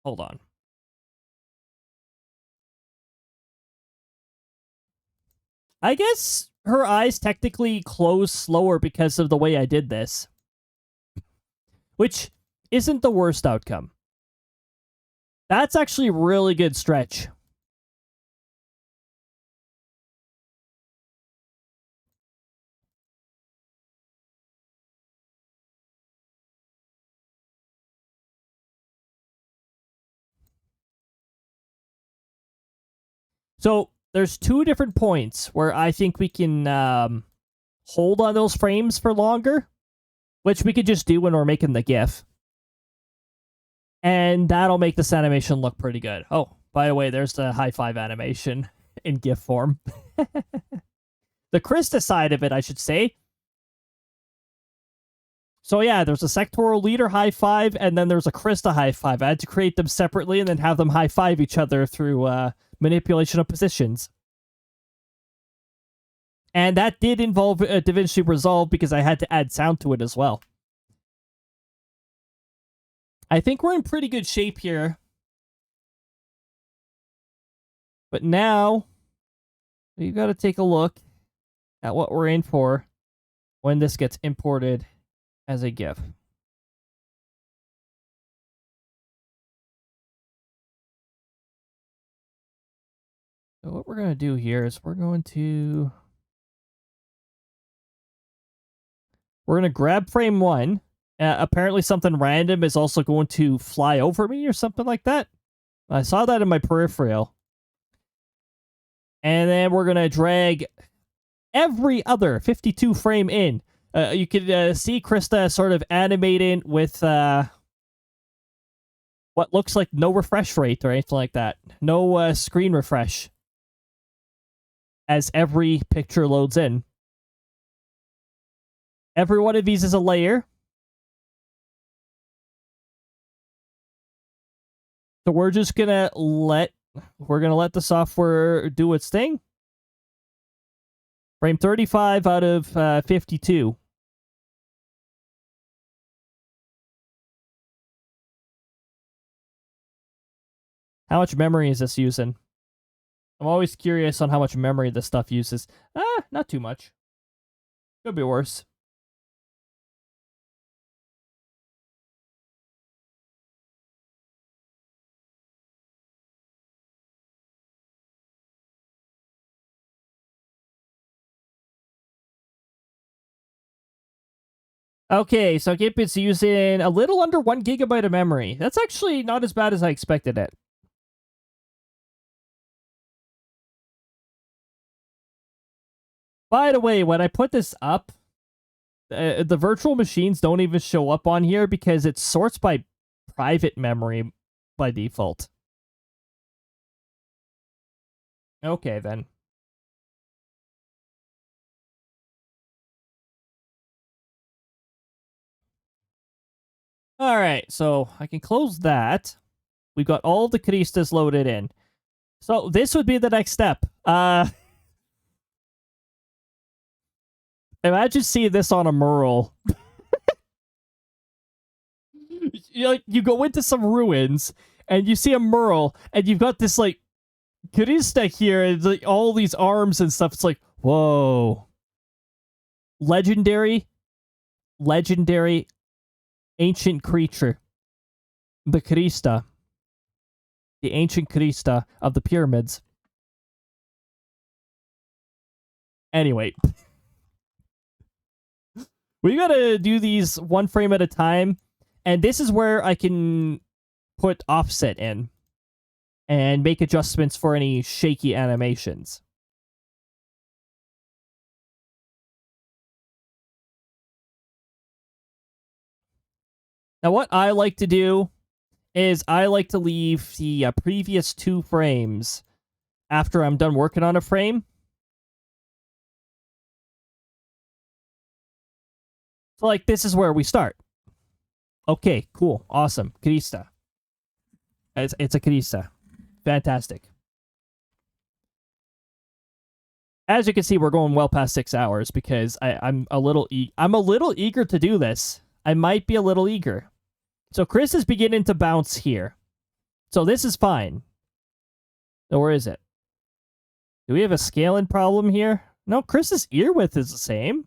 hold on. I guess her eyes technically close slower because of the way I did this, which isn't the worst outcome. That's actually a really good stretch. So there's two different points where I think we can hold on those frames for longer, which we could just do when we're making the GIF. And that'll make this animation look pretty good. Oh, by the way, there's the high five animation in GIF form. The Crysta side of it, I should say. So yeah, there's a sectoral leader high five, and then there's a Crysta high five. I had to create them separately and then have them high five each other through manipulation of positions. And that did involve DaVinci Resolve because I had to add sound to it as well. I think we're in pretty good shape here. But now, we've got to take a look at what we're in for when this gets imported as a GIF. So what we're going to do here is we're going to grab frame 1. Apparently something random is also going to fly over me or something like that. I saw that in my peripheral. And then we're going to drag every other 52 frame in. You can see Crysta sort of animating with what looks like no refresh rate or anything like that. No screen refresh as every picture loads in. Every one of these is a layer. So we're just gonna let the software do its thing. Frame 35 out of 52. How much memory is this using? I'm always curious on how much memory this stuff uses. Not too much. Could be worse. Okay, so GIMP is using a little under 1 gigabyte of memory. That's actually not as bad as I expected it. By the way, when I put this up, the virtual machines don't even show up on here because it sorts by private memory by default. Okay, then. Alright, so I can close that. We've got all the Crystas loaded in. So this would be the next step. Imagine seeing this on a mural. You go into some ruins, and you see a mural, and you've got this, like, Crysta here, and like, all these arms and stuff. It's like, whoa. Legendary ancient creature. The Crysta. The ancient Crysta of the pyramids. Anyway. We gotta do these one frame at a time, and this is where I can put offset in and make adjustments for any shaky animations. Now, what I like to do is I like to leave the previous 2 frames after I'm done working on a frame. So, like, this is where we start. Okay, cool, awesome, Crysta. It's a Crysta. Fantastic. As you can see, we're going well past 6 hours because I'm a little eager to do this. I might be a little eager. So Chris is beginning to bounce here. So this is fine. So where is it? Do we have a scaling problem here? No, Chris's ear width is the same.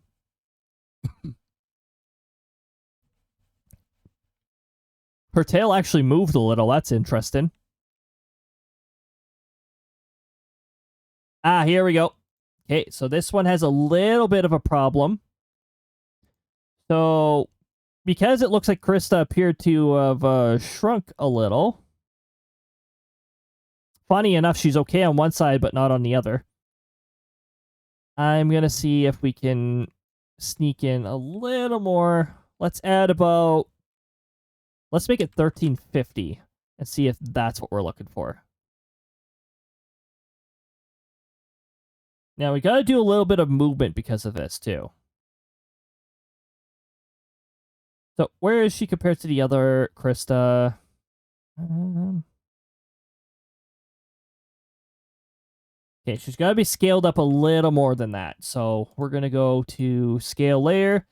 Her tail actually moved a little. That's interesting. Ah, here we go. Okay, so this one has a little bit of a problem. So, because it looks like Crysta appeared to have shrunk a little. funny enough, she's okay on one side, but not on the other. I'm going to see if we can sneak in a little more. Let's add about... Let's make it 1350 and see if that's what we're looking for. Now, we got to do a little bit of movement because of this, too. So, where is she compared to the other Crysta? Okay, she's got to be scaled up a little more than that. So, we're going to go to scale layer,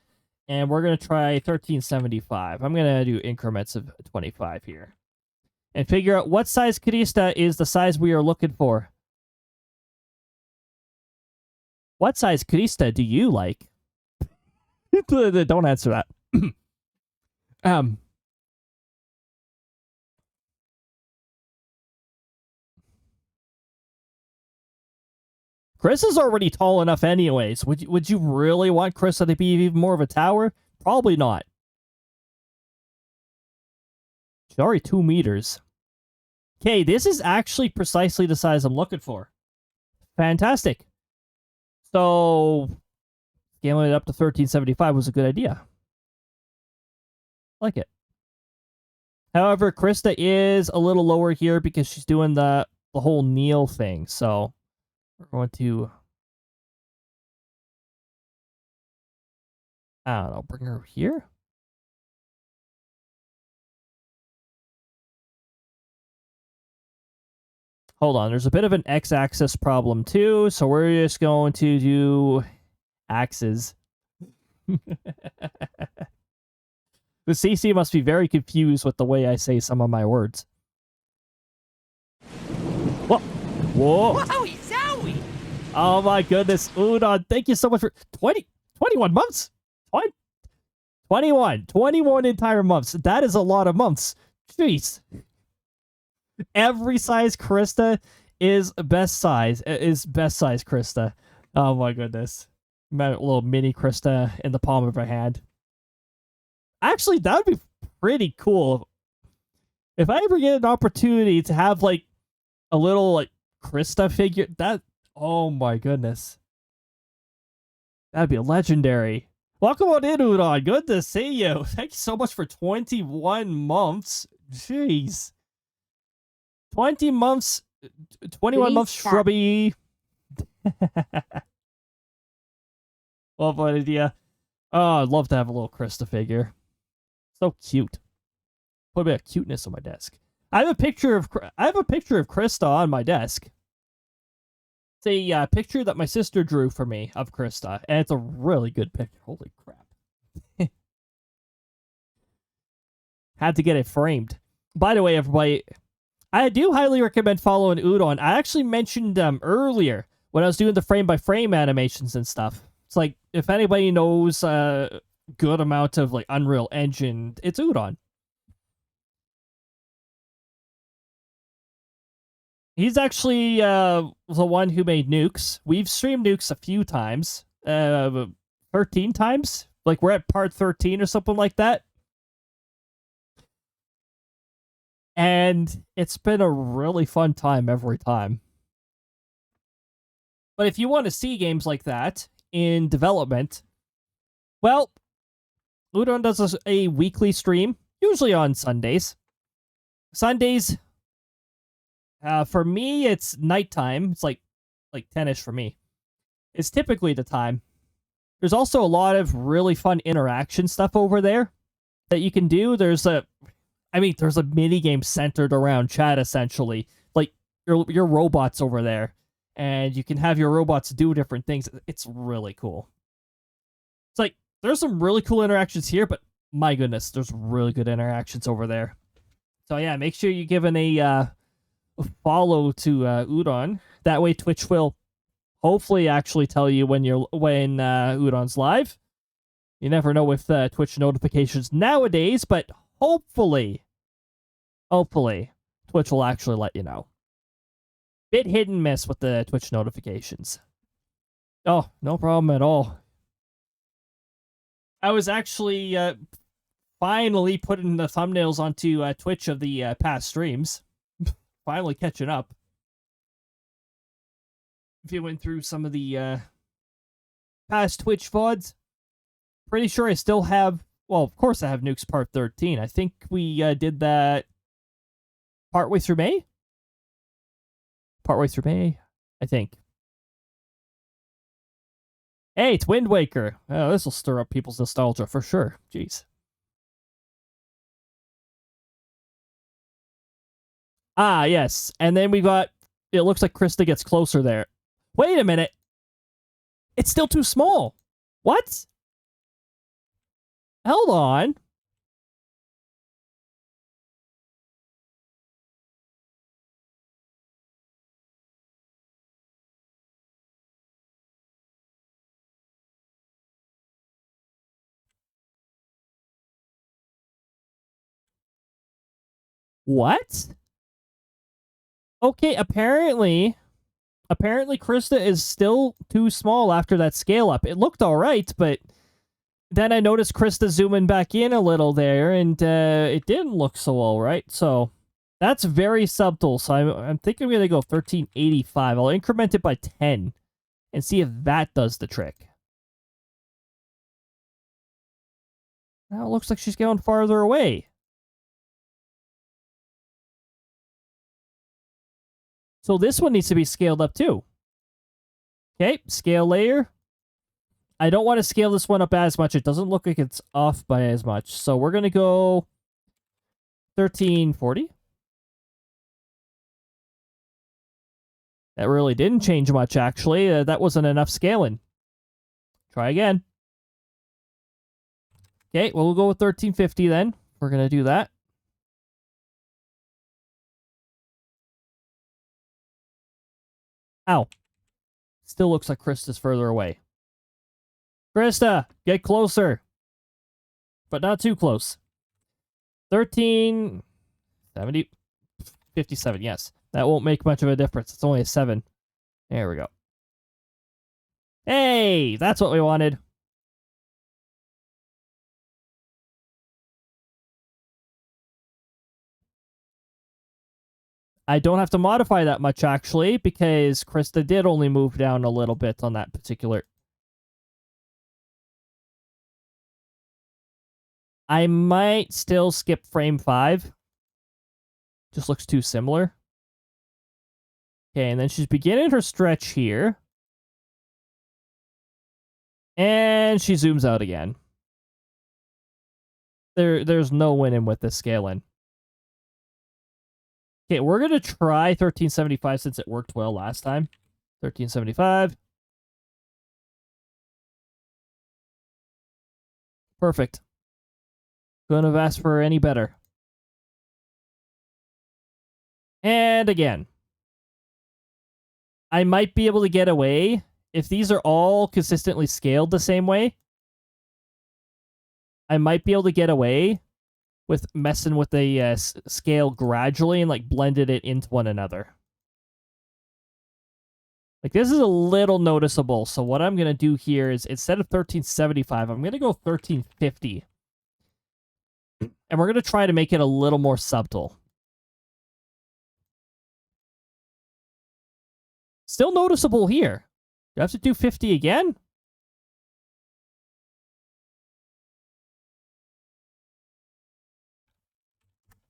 and we're going to try 1375. I'm going to do increments of 25 here. And figure out what size Crysta is the size we are looking for. What size Crysta do you like? Don't answer that. Chris is already tall enough anyways. Would you really want Crysta to be even more of a tower? Probably not. She's already 2 meters. Okay, this is actually precisely the size I'm looking for. Fantastic. So, scaling it up to 1375 was a good idea. Like it. However, Crysta is a little lower here because she's doing the whole kneel thing. So, we're going to... I don't know, bring her here? Hold on, there's a bit of an x-axis problem too, so we're just going to do axes. The CC must be very confused with the way I say some of my words. Whoa! Whoa! Wowie zowie! Oh my goodness, Udon, thank you so much for 21 months? 21 entire months. That is a lot of months. Jeez. Every size Crysta is best size Crysta. Oh my goodness. Little mini Crysta in the palm of her hand. Actually, that would be pretty cool. If I ever get an opportunity to have like a little like Crysta figure, that, oh my goodness. That'd be legendary. Welcome on in, Udon. Good to see you. Thank you so much for 21 months. Jeez. 20 months, 21 months shrubby. Love that idea. Oh, I'd love to have a little Crysta figure. So cute. Put a bit of cuteness on my desk. I have a picture of Crysta on my desk. It's a picture that my sister drew for me of Crysta, and it's a really good picture. Holy crap. Had to get it framed. By the way, everybody, I do highly recommend following Udon. I actually mentioned earlier when I was doing the frame-by-frame animations and stuff. It's like, if anybody knows a good amount of like Unreal Engine, it's Udon. He's actually the one who made Nukes. We've streamed Nukes a few times. 13 times? Like, we're at part 13 or something like that. And it's been a really fun time every time. But if you want to see games like that in development, well, Udon does a weekly stream, usually on Sundays. Sundays, for me, it's nighttime. It's like 10-ish for me. It's typically the time. There's also a lot of really fun interaction stuff over there that you can do. There's a mini game centered around chat, essentially. Like, your robots over there. And you can have your robots do different things. It's really cool. It's like, there's some really cool interactions here, but my goodness, there's really good interactions over there. So yeah, make sure you give a follow to Udon. That way Twitch will hopefully actually tell you when Udon's live. You never know with Twitch notifications nowadays, but hopefully Twitch will actually let you know. Bit hit and miss with the Twitch notifications. Oh, no problem at all. I was actually finally putting the thumbnails onto Twitch of the past streams. Finally catching up. viewing through some of the past Twitch VODs. Pretty sure I still have. Well, of course I have Nukes Part 13. I think we did that partway through May. Partway through May, I think. Hey, it's Wind Waker. Oh, this will stir up people's nostalgia for sure. Jeez. Ah, yes. And then we got... It looks like Crysta gets closer there. Wait a minute. It's still too small. What? Hold on. What? Okay, apparently Crysta is still too small after that scale up. It looked all right, but then I noticed Crysta zooming back in a little there, and it didn't look so all right. So that's very subtle. So I'm thinking I'm gonna go 1385. I'll increment it by 10 and see if that does the trick. Now it looks like she's going farther away. So this one needs to be scaled up too. Okay, scale layer. I don't want to scale this one up as much. It doesn't look like it's off by as much. So we're going to go 1340. That really didn't change much, actually. That wasn't enough scaling. Try again. Okay, well, we'll go with 1350 then. We're going to do that. Ow. Still looks like Crysta's further away. Crysta, get closer. But not too close. 1370. 57, yes. That won't make much of a difference. It's only a 7. There we go. Hey, that's what we wanted. I don't have to modify that much, actually, because Crysta did only move down a little bit on that particular... I might still skip frame 5. Just looks too similar. Okay, and then she's beginning her stretch here. And she zooms out again. There's no winning with this scaling. Okay, we're going to try 1375 since it worked well last time. 1375. Perfect. Couldn't have asked for any better. And again. I might be able to get away if these are all consistently scaled the same way. I might be able to get away with messing with the scale gradually and like blended it into one another. Like this is a little noticeable. So what I'm going to do here is instead of 1375, I'm going to go 1350. And we're going to try to make it a little more subtle. Still noticeable here. Do I have to do 50 again?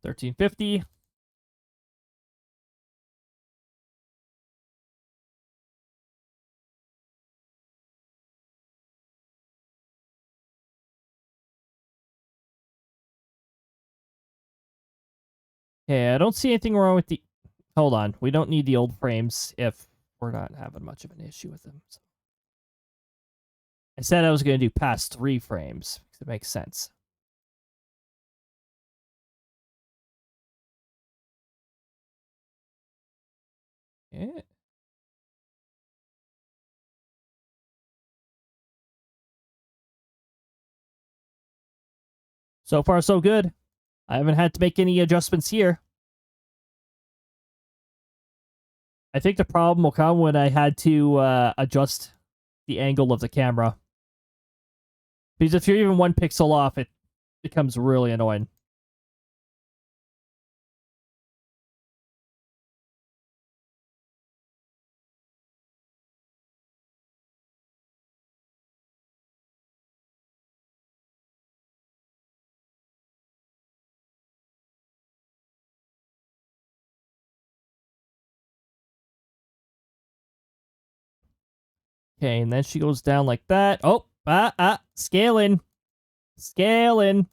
$13.50. Okay, I don't see anything wrong with the... Hold on. We don't need the old frames if we're not having much of an issue with them. So. I said I was going to do past 3 frames, because it makes sense. Yeah. So far, so good. I haven't had to make any adjustments here. I think the problem will come when I had to adjust the angle of the camera. Because if you're even 1 pixel off, it becomes really annoying. Okay, and then she goes down like that. Oh, scaling. Scaling.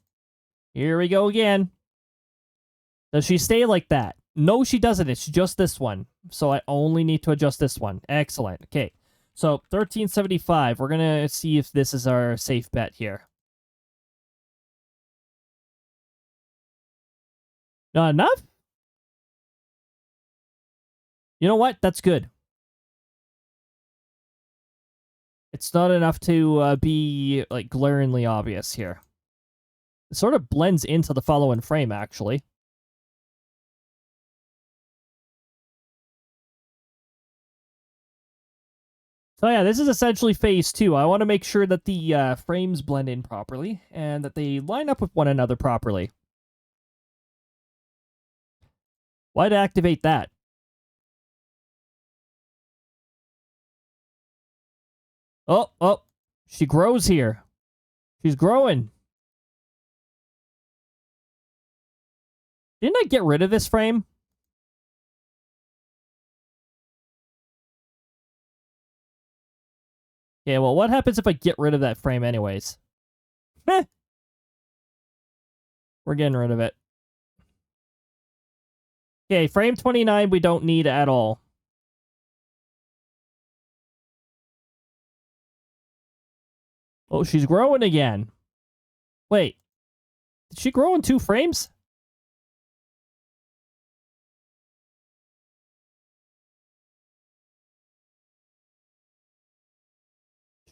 Here we go again. Does she stay like that? No, she doesn't. It's just this one. So I only need to adjust this one. Excellent. Okay. So 1375. We're going to see if this is our safe bet here. Not enough? You know what? That's good. It's not enough to be like glaringly obvious here. It sort of blends into the following frame, actually. So yeah, this is essentially phase 2. I want to make sure that the frames blend in properly and that they line up with one another properly. Why'd I activate that? Oh, she grows here. She's growing. Didn't I get rid of this frame? Yeah, well, what happens if I get rid of that frame anyways? Heh. We're getting rid of it. Okay, frame 29 we don't need at all. Oh, she's growing again. Wait. Did she grow in 2 frames?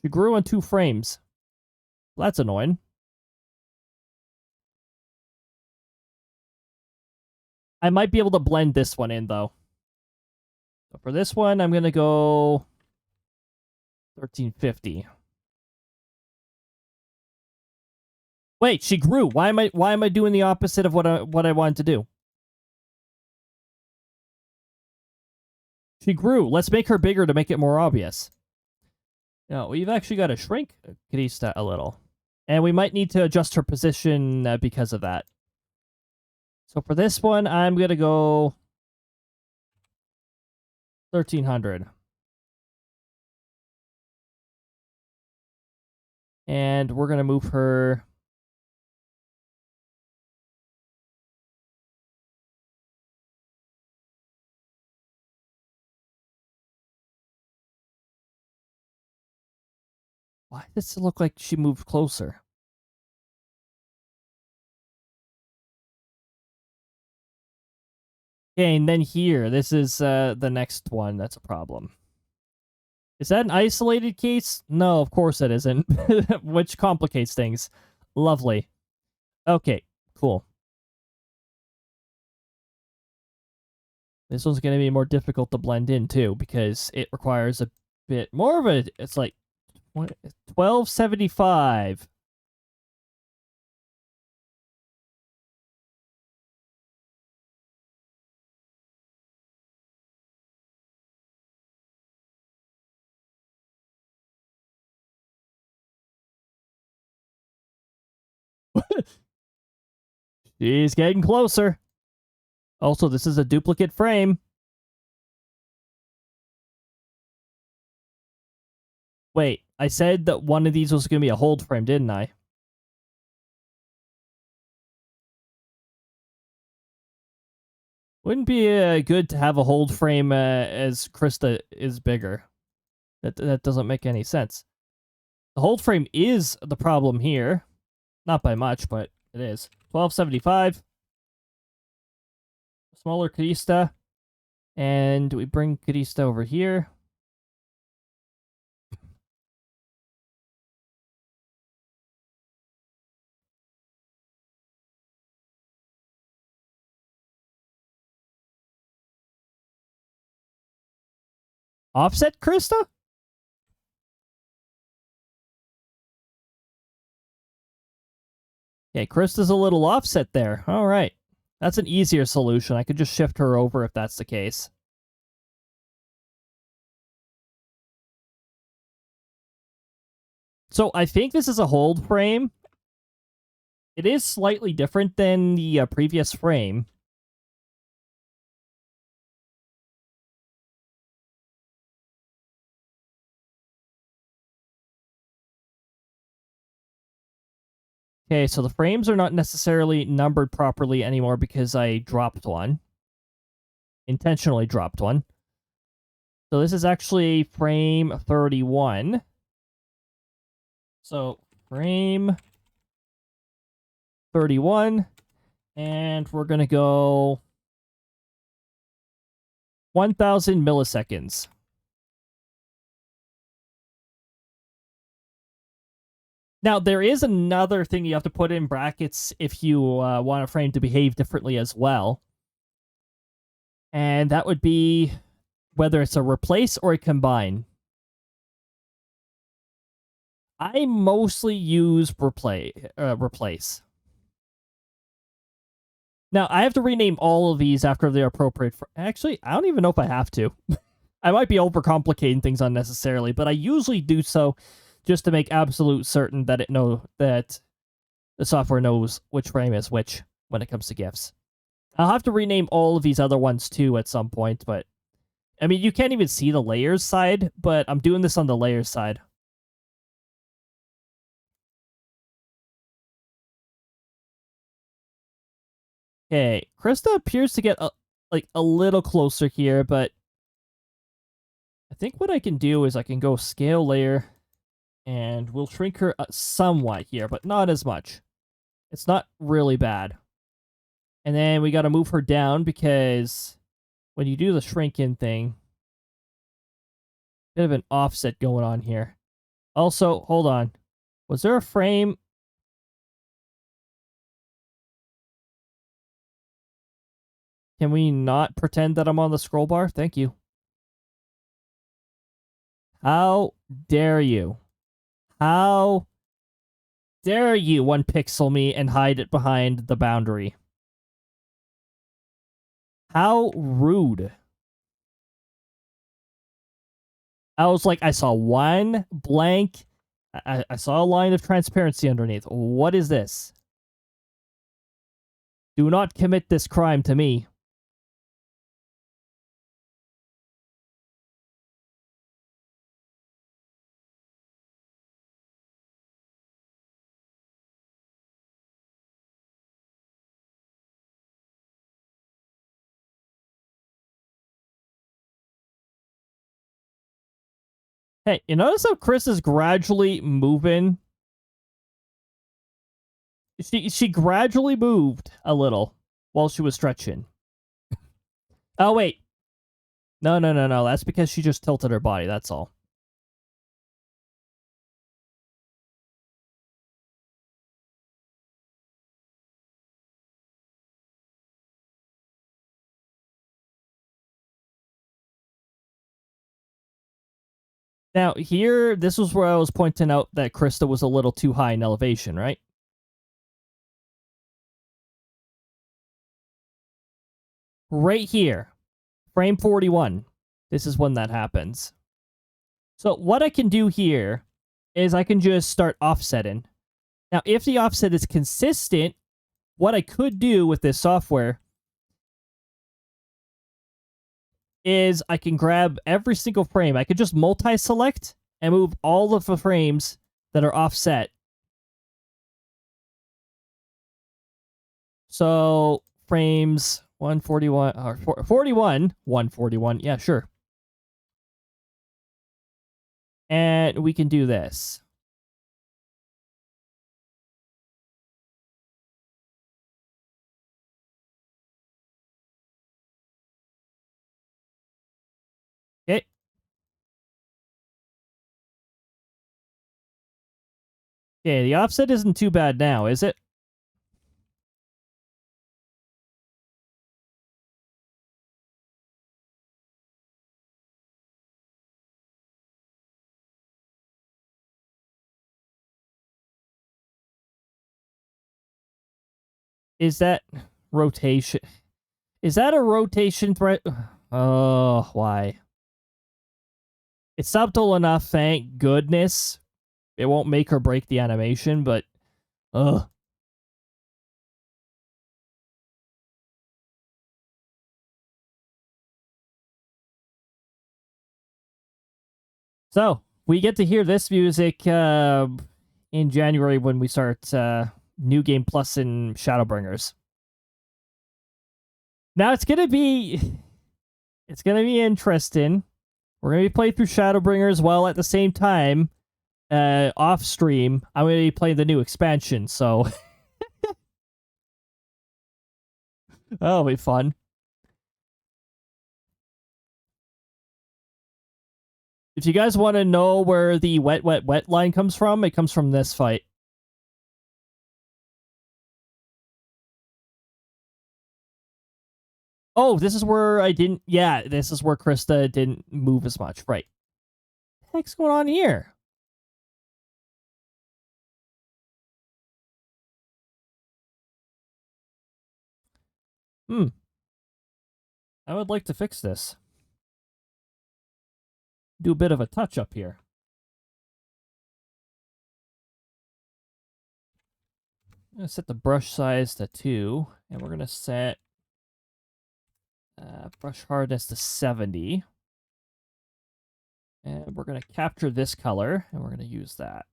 She grew in 2 frames. Well, that's annoying. I might be able to blend this one in, though. So for this one, I'm going to go 1350. Wait, she grew. Why am I doing the opposite of what I wanted to do? She grew. Let's make her bigger to make it more obvious. No, we've actually got to shrink Crysta a little. And we might need to adjust her position because of that. So for this one, I'm going to go 1300. And we're going to move her... Why does it look like she moved closer? Okay, and then here, this is the next one that's a problem. Is that an isolated case? No, of course it isn't, which complicates things. Lovely. Okay, cool. This one's going to be more difficult to blend in, too, because it requires a bit more of a... It's like 1275. She's getting closer. Also, this is a duplicate frame. Wait, I said that one of these was going to be a hold frame, didn't I? Wouldn't be good to have a hold frame as Crysta is bigger. That doesn't make any sense. The hold frame is the problem here. Not by much, but it is. 1275. Smaller Crysta. And we bring Crysta over here. Offset Crysta? Okay, Crysta's a little offset there. All right. That's an easier solution. I could just shift her over if that's the case. So I think this is a hold frame. It is slightly different than the previous frame. Okay, so the frames are not necessarily numbered properly anymore because I dropped one. Intentionally dropped one. So this is actually frame 31. So frame 31, and we're going to go 1000 milliseconds. Now, there is another thing you have to put in brackets if you want a frame to behave differently as well. And that would be whether it's a replace or a combine. I mostly use replace. Now, I have to rename all of these after they're appropriate. Actually, I don't even know if I have to. I might be overcomplicating things unnecessarily, but I usually do so just to make absolute certain that that the software knows which frame is which when it comes to GIFs. I'll have to rename all of these other ones too at some point, but I mean, you can't even see the layers side, but I'm doing this on the layers side. Okay, Crysta appears to get a little closer here, but I think what I can do is I can go scale layer, and we'll shrink her somewhat here, but not as much. It's not really bad. And then we got to move her down because when you do the shrink in thing, bit of an offset going on here. Also, hold on. Was there a frame? Can we not pretend that I'm on the scroll bar? Thank you. How dare you? How dare you one pixel me and hide it behind the boundary? How rude. I was like, I saw one blank. I saw a line of transparency underneath. What is this? Do not commit this crime to me. Hey, you notice how Chris is gradually moving? She gradually moved a little while she was stretching. Oh, wait. No. That's because she just tilted her body. That's all. Now, here, this was where I was pointing out that Crysta was a little too high in elevation, right? Right here, frame 41. This is when that happens. So what I can do here is I can just start offsetting. Now, if the offset is consistent, what I could do with this software is I can grab every single frame. I could just multi-select and move all of the frames that are offset. So frames 141 or 41, 141. Yeah, sure. And we can do this. Okay. Okay, the offset isn't too bad now, is it? Is that rotation? Is that a rotation threat? Oh, why? It's subtle enough, thank goodness. It won't make or break the animation, but ugh. So, we get to hear this music in January when we start New Game Plus and Shadowbringers. Now it's gonna be interesting. We're gonna be playing through Shadowbringers while at the same time, off stream, I'm gonna be playing the new expansion. So that'll be fun. If you guys want to know where the wet, wet, wet line comes from, it comes from this fight. Oh, this is where I didn't... Yeah, this is where Crysta didn't move as much. Right. What the heck's going on here? I would like to fix this. Do a bit of a touch-up here. I'm going to set the brush size to 2, and we're going to set brush hardness to 70. And we're going to capture this color, and we're going to use that.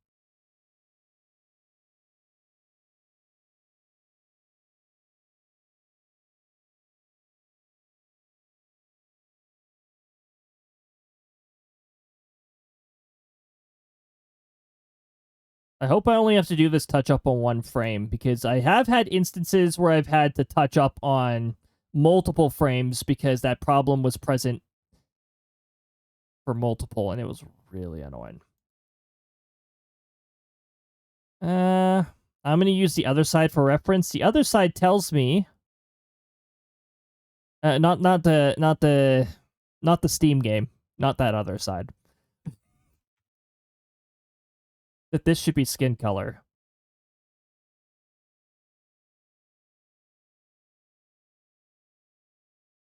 I hope I only have to do this touch up on one frame, because I have had instances where I've had to touch up on multiple frames because that problem was present for multiple, and it was really annoying. I'm going to use the other side for reference. The other side tells me not the Steam game, not that other side. That this should be skin color.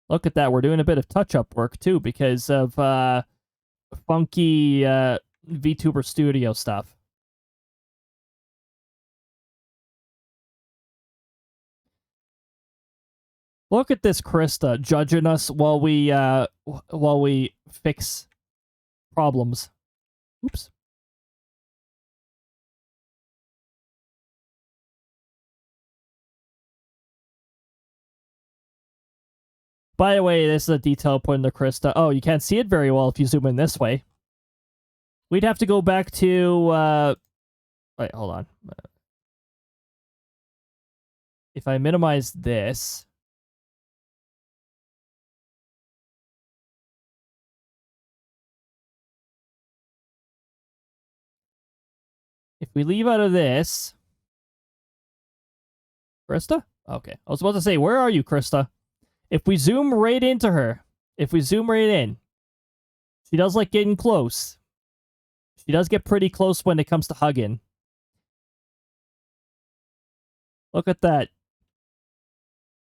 Look at that. We're doing a bit of touch-up work, too, because of funky VTuber Studio stuff. Look at this Crysta judging us while we fix problems. Oops. By the way, this is a detail put into Crysta. Oh, you can't see it very well if you zoom in this way. We'd have to go back to... Wait, hold on. If I minimize this... If we leave out of this... Crysta? Okay. I was about to say, where are you, Crysta? If we zoom right into her, if we zoom right in, she does like getting close. She does get pretty close when it comes to hugging. Look at that.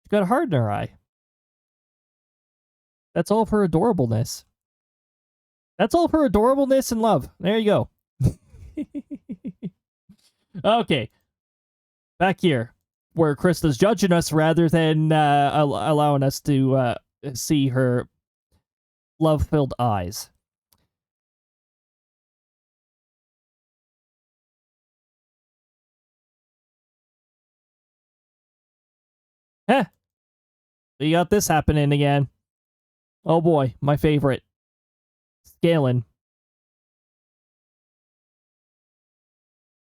She's got a heart in her eye. That's all of her adorableness. That's all of her adorableness and love. There you go. Okay. Back here, where Crysta's judging us rather than allowing us to see her love-filled eyes. Heh. We got this happening again. Oh boy, my favorite. Scaling.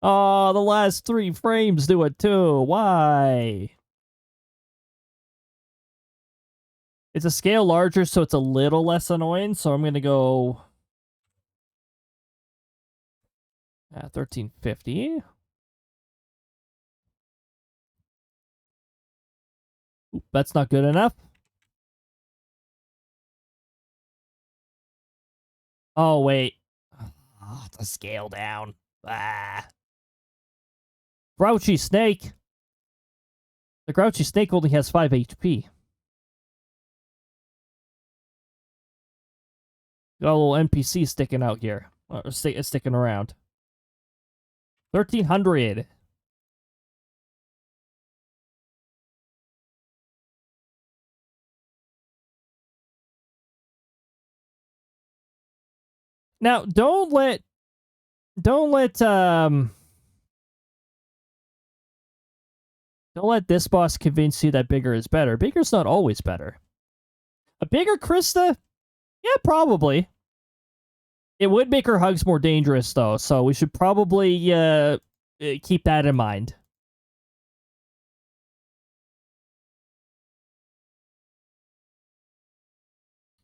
Oh, the last 3 frames do it too. Why? It's a scale larger, so it's a little less annoying. So I'm going to go 1350. Oop, that's not good enough. Oh, wait. Oh, it's a scale down. Ah. Grouchy Snake. The Grouchy Snake only has 5 HP. Got a little NPC sticking out here. Or sticking around. 1300. Now, don't let Don't let this boss convince you that bigger is better. Bigger's not always better. A bigger Crysta? Yeah, probably. It would make her hugs more dangerous, though, so we should probably keep that in mind.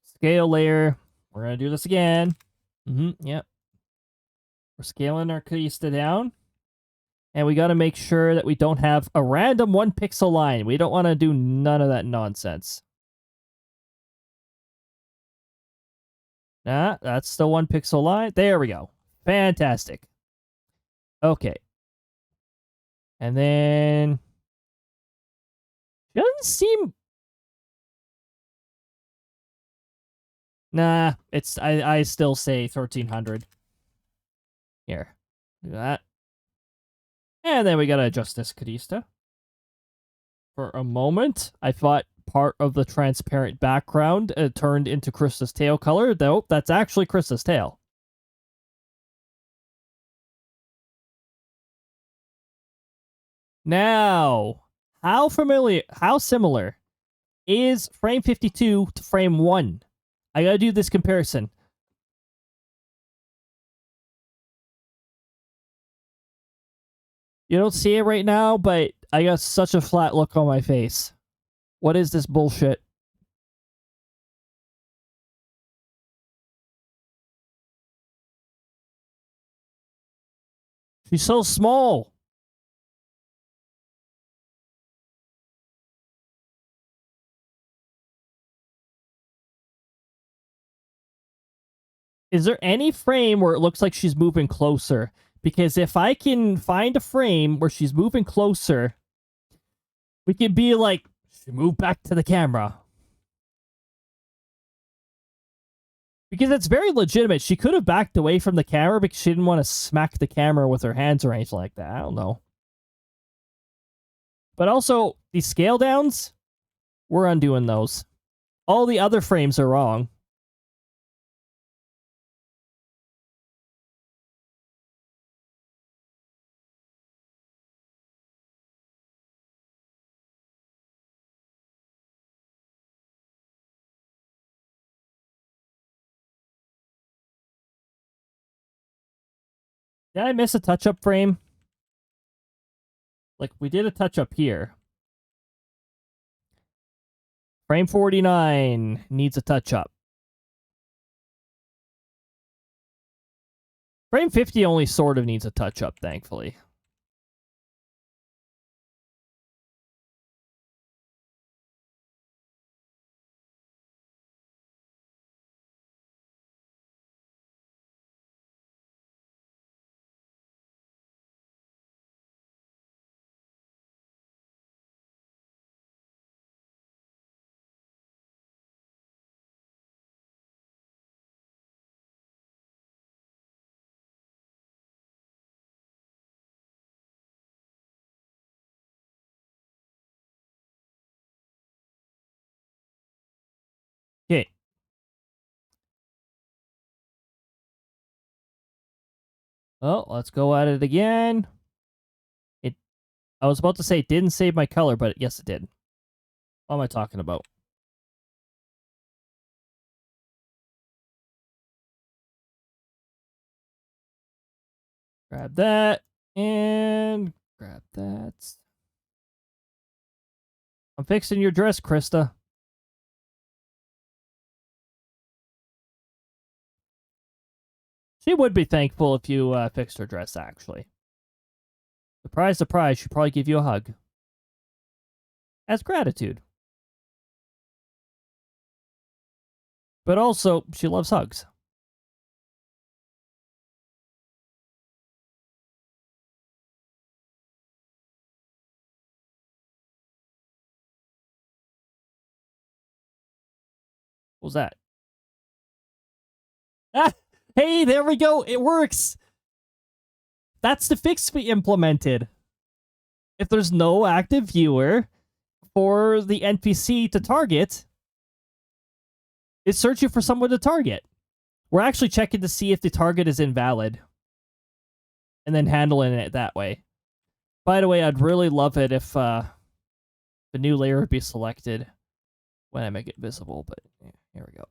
Scale layer. We're going to do this again. Yep. We're scaling our Crysta down. And we got to make sure that we don't have a random 1 pixel line. We don't want to do none of that nonsense. Nah, that's the 1 pixel line. There we go. Fantastic. Okay. And then... doesn't seem... Nah, it's... I still say 1300. Here. Do that. And then we gotta adjust this Crysta. For a moment, I thought part of the transparent background turned into Crysta's tail color. Nope, that's actually Crysta's tail. Now, how similar is frame 52 to frame 1? I gotta do this comparison. You don't see it right now, but I got such a flat look on my face. What is this bullshit? She's so small. Is there any frame where it looks like she's moving closer? Because if I can find a frame where she's moving closer, we can be like, she moved back to the camera. Because it's very legitimate. She could have backed away from the camera because she didn't want to smack the camera with her hands or anything like that. I don't know. But also, these scale downs, we're undoing those. All the other frames are wrong. Did I miss a touch-up frame? Like, we did a touch-up here. Frame 49 needs a touch-up. Frame 50 only sort of needs a touch-up, thankfully. Okay. Oh, let's go at it again. I was about to say it didn't save my color, but yes, it did. What am I talking about? Grab that, and grab that. I'm fixing your dress, Crysta. She would be thankful if you fixed her dress, actually. Surprise, surprise, she'd probably give you a hug. As gratitude. But also, she loves hugs. What was that? Ah! Hey, there we go! It works! That's the fix we implemented. If there's no active viewer for the NPC to target, it's searching for someone to target. We're actually checking to see if the target is invalid. And then handling it that way. By the way, I'd really love it if a new layer would be selected when I make it visible, but yeah, here we go.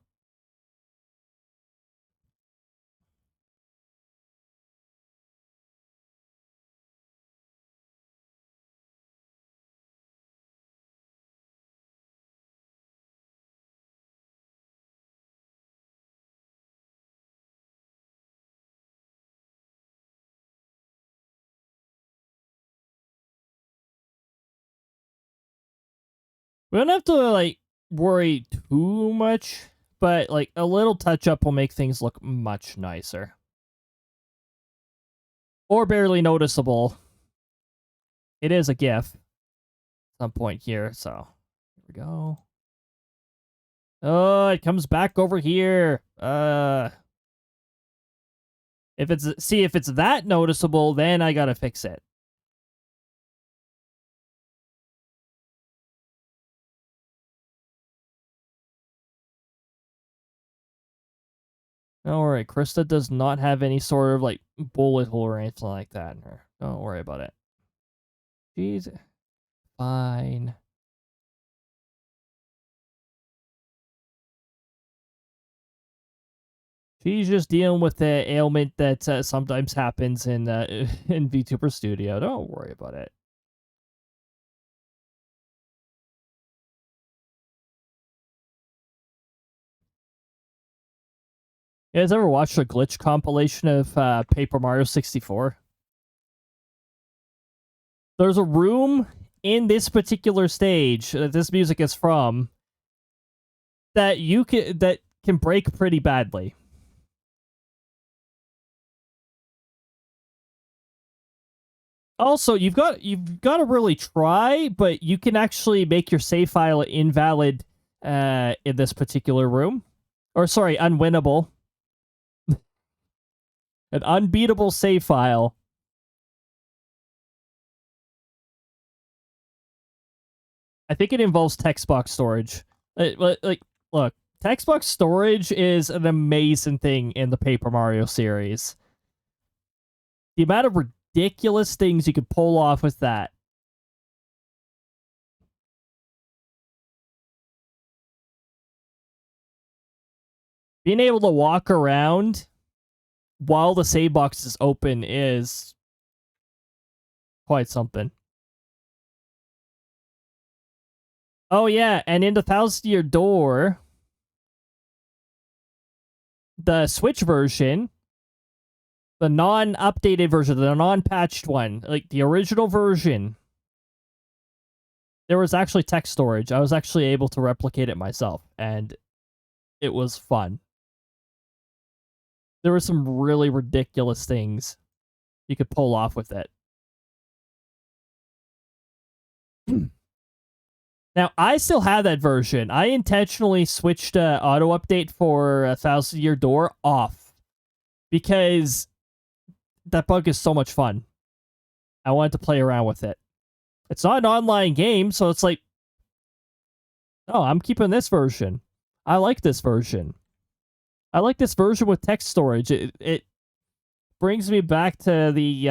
We don't have to, like, worry too much, but, like, a little touch-up will make things look much nicer. Or barely noticeable. It is a GIF at some point here, so here we go. Oh, it comes back over here. If it's that noticeable, then I gotta fix it. Don't worry, Crysta does not have any sort of, like, bullet hole or anything like that in her. Don't worry about it. She's fine. She's just dealing with the ailment that sometimes happens in in VTuber Studio. Don't worry about it. You guys ever watched a glitch compilation of Paper Mario 64? There's a room in this particular stage that this music is from that can break pretty badly. Also, you've got to really try, but you can actually make your save file invalid in this particular room. Or sorry, unwinnable. An unbeatable save file. I think it involves text box storage. Like, look, text box storage is an amazing thing in the Paper Mario series. The amount of ridiculous things you could pull off with that. Being able to walk around while the save box is open is quite something. Oh yeah, and in the Thousand-Year Door, the Switch version, the non-updated version, the non-patched one, like the original version, there was actually text storage. I was actually able to replicate it myself, and it was fun. There were some really ridiculous things you could pull off with it. Now, I still have that version. I intentionally switched auto update for a Thousand-Year Door off because that bug is so much fun. I wanted to play around with it. It's not an online game, so it's like, oh, I'm keeping this version. I like this version. I like this version with text storage. It brings me back to the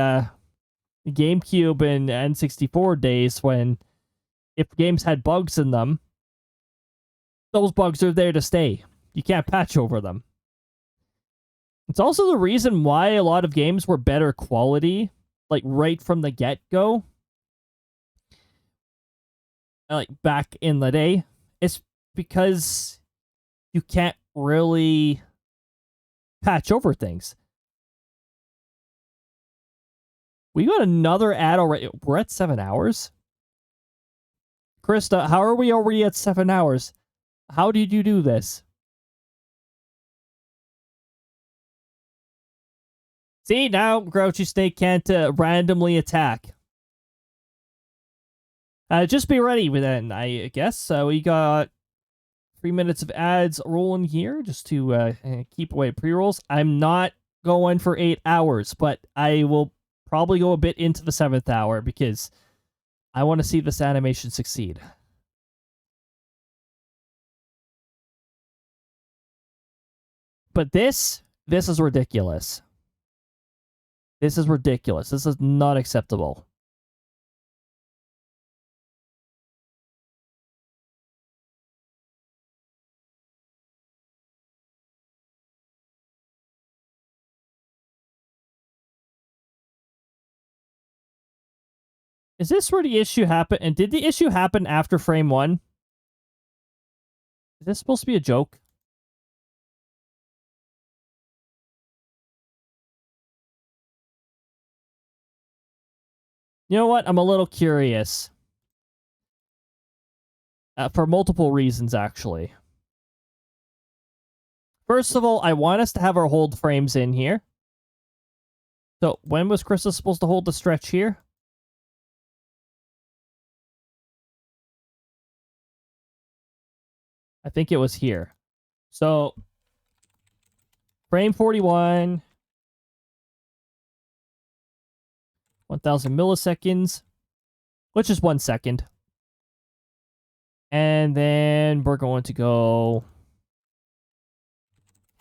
GameCube and N64 days when if games had bugs in them, those bugs are there to stay. You can't patch over them. It's also the reason why a lot of games were better quality, like right from the get-go. Like back in the day. It's because you can't really patch over things. We got another ad already. We're at 7 hours? Crysta, how are we already at 7 hours? How did you do this? See, now Grouchy Snake can't randomly attack. Just be ready with that, I guess. We got 3 minutes of ads rolling here just to keep away pre-rolls. I'm not going for 8 hours, but I will probably go a bit into the 7th hour because I want to see this animation succeed. But this is ridiculous. This is ridiculous. This is not acceptable. Is this where the issue happened? And did the issue happen after frame 1? Is this supposed to be a joke? You know what? I'm a little curious. For multiple reasons, actually. First of all, I want us to have our hold frames in here. So, when was Crysta supposed to hold the stretch here? I think it was here. So, frame 41. 1000 milliseconds. Which is 1 second. And then we're going to go...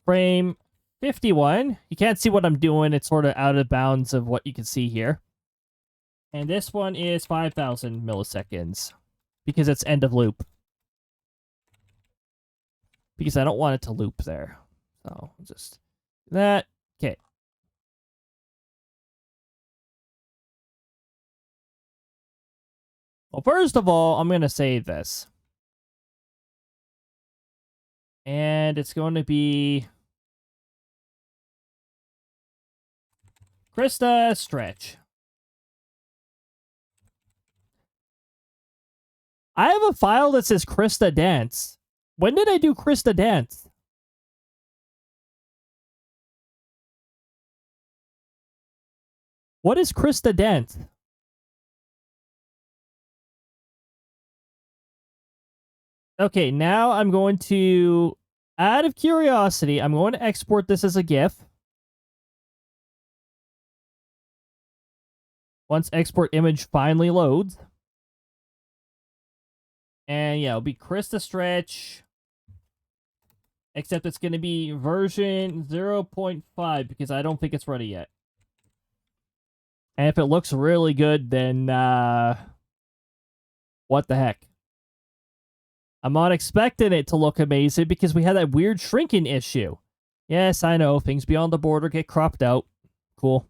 frame 51. You can't see what I'm doing. It's sort of out of bounds of what you can see here. And this one is 5000 milliseconds. Because it's end of loop. Because I don't want it to loop there. So, just that. Okay. Well, first of all, I'm going to save this. And it's going to be... Crysta stretch. I have a file that says Crysta dance. When did I do Crysta dance? What is Crysta dance? Okay, now I'm going to, out of curiosity, I'm going to export this as a GIF. Once export image finally loads. And yeah, it'll be Crysta stretch. Except it's going to be version 0.5 because I don't think it's ready yet. And if it looks really good, then what the heck? I'm not expecting it to look amazing because we had that weird shrinking issue. Yes, I know. Things beyond the border get cropped out. Cool.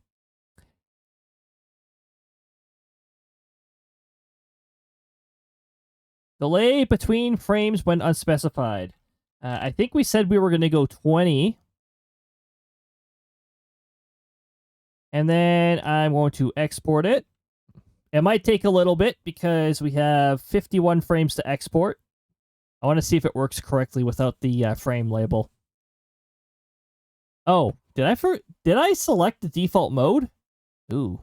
Delay between frames when unspecified. I think we said we were going to go 20. And then I'm going to export it. It might take a little bit because we have 51 frames to export. I want to see if it works correctly without the frame label. Oh, did I select the default mode? Ooh.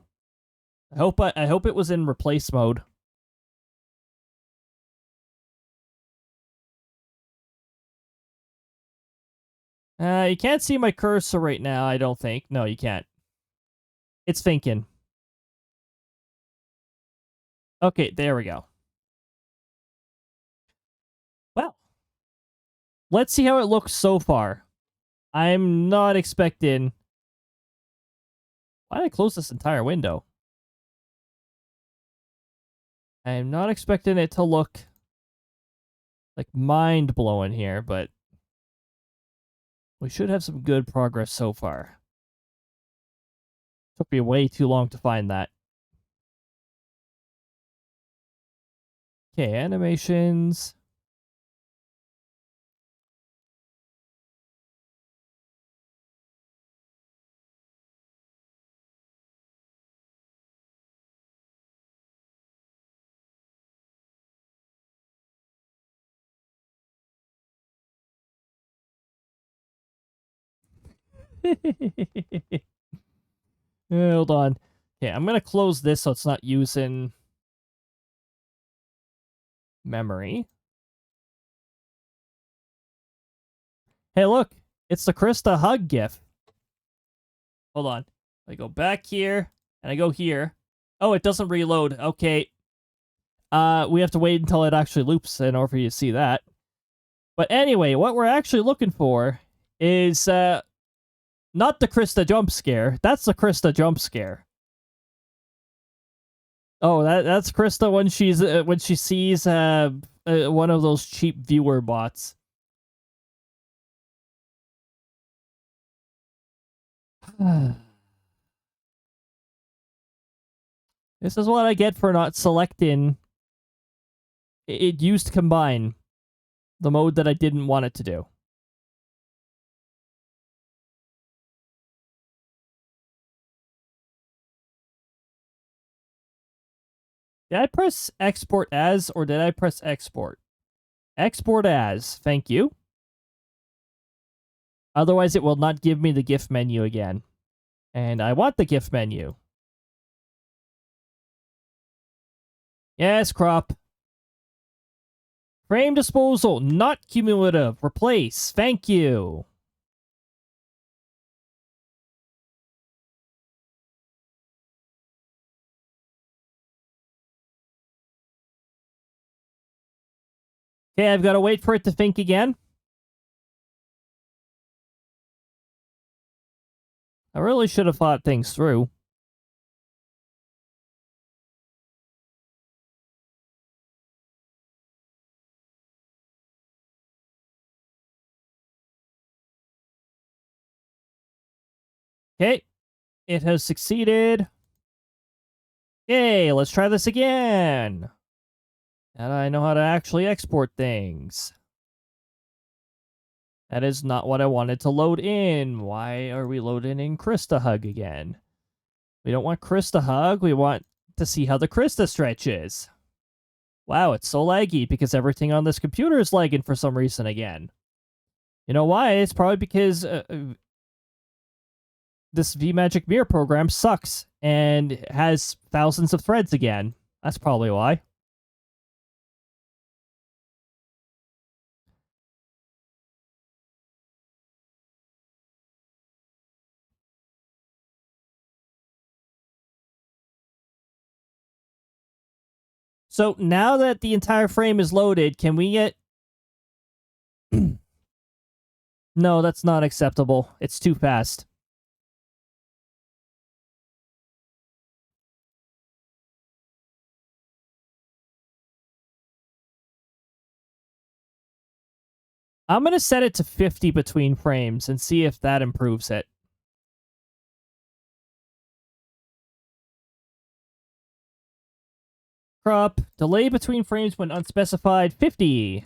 I hope it was in replace mode. You can't see my cursor right now, I don't think. No, you can't. It's thinking. Okay, there we go. Well, let's see how it looks so far. I'm not expecting... Why did I close this entire window? I am not expecting it to look like mind-blowing here, but we should have some good progress so far. Took me way too long to find that. Okay, animations. Hold on. Okay, I'm going to close this so it's not using memory. Hey, look. It's the Crysta hug GIF. Hold on. I go back here, and I go here. Oh, it doesn't reload. Okay. We have to wait until it actually loops in order for you to see that. But anyway, what we're actually looking for is not the Crysta jump scare. That's the Crysta jump scare. Oh, that's Crysta when she sees one of those cheap viewer bots. This is what I get for not selecting it used combine, the mode that I didn't want it to do. Did I press export as, or did I press export? Export as, thank you. Otherwise, it will not give me the GIF menu again. And I want the GIF menu. Yes, crop. Frame disposal, not cumulative. Replace, thank you. Okay, I've got to wait for it to think again. I really should have thought things through. Okay, it has succeeded. Yay, let's try this again. Now I know how to actually export things. That is not what I wanted to load in. Why are we loading in Crysta Hug again? We don't want Crysta Hug. We want to see how the Crysta stretches. Wow, it's so laggy because everything on this computer is lagging for some reason again. You know why? It's probably because this VMagick Mirror program sucks and has thousands of threads again. That's probably why. So now that the entire frame is loaded, can we get... No, that's not acceptable. It's too fast. I'm going to set it to 50 between frames and see if that improves it. Crop, delay between frames when unspecified, 50.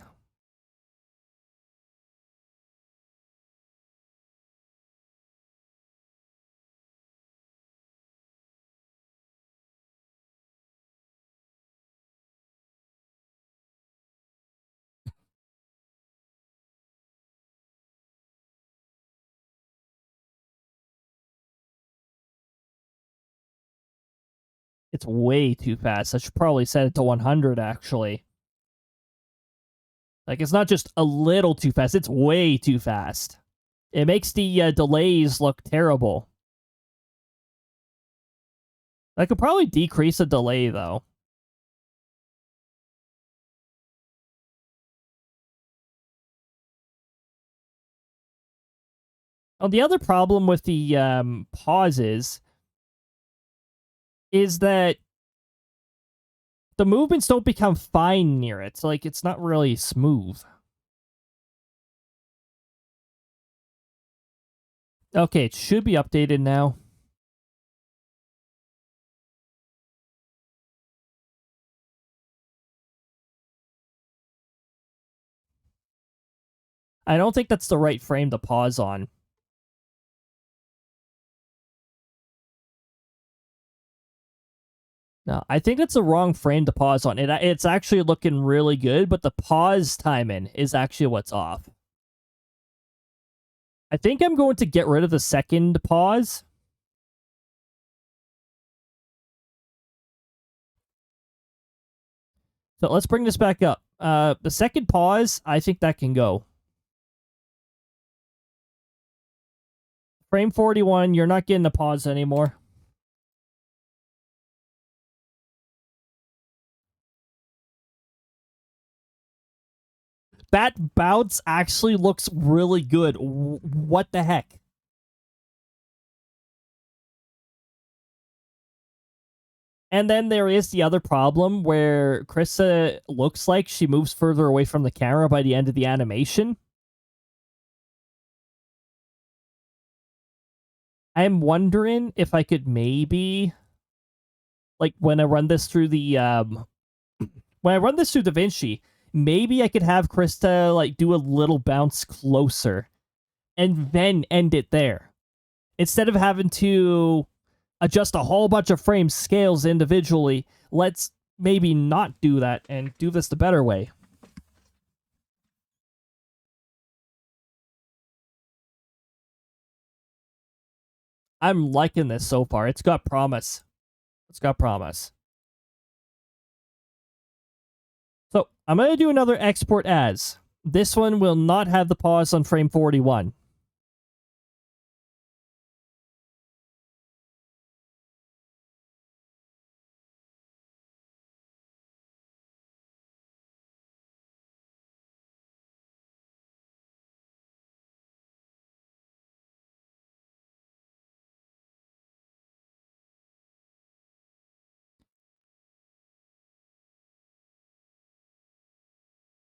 It's way too fast. I should probably set it to 100, actually. Like, it's not just a little too fast, it's way too fast. It makes the delays look terrible. I could probably decrease the delay, though. Oh, the other problem with the pauses is that the movements don't become fine near it. Like, it's not really smooth. Okay, it should be updated now. I don't think that's the right frame to pause on. No, I think that's the wrong frame to pause on. It's actually looking really good, but the pause timing is actually what's off. I think I'm going to get rid of the second pause. So let's bring this back up. The second pause, I think that can go. Frame 41, you're not getting a pause anymore. That bounce actually looks really good. What the heck? And then there is the other problem where Crysta looks like she moves further away from the camera by the end of the animation. I'm wondering if I could maybe like when I run this through the when I run this through DaVinci, maybe I could have Crysta like do a little bounce closer and then end it there. Instead of having to adjust a whole bunch of frame scales individually, let's maybe not do that and do this the better way. I'm liking this so far. It's got promise. It's got promise. So I'm going to do another export as. This one will not have the pause on frame 41.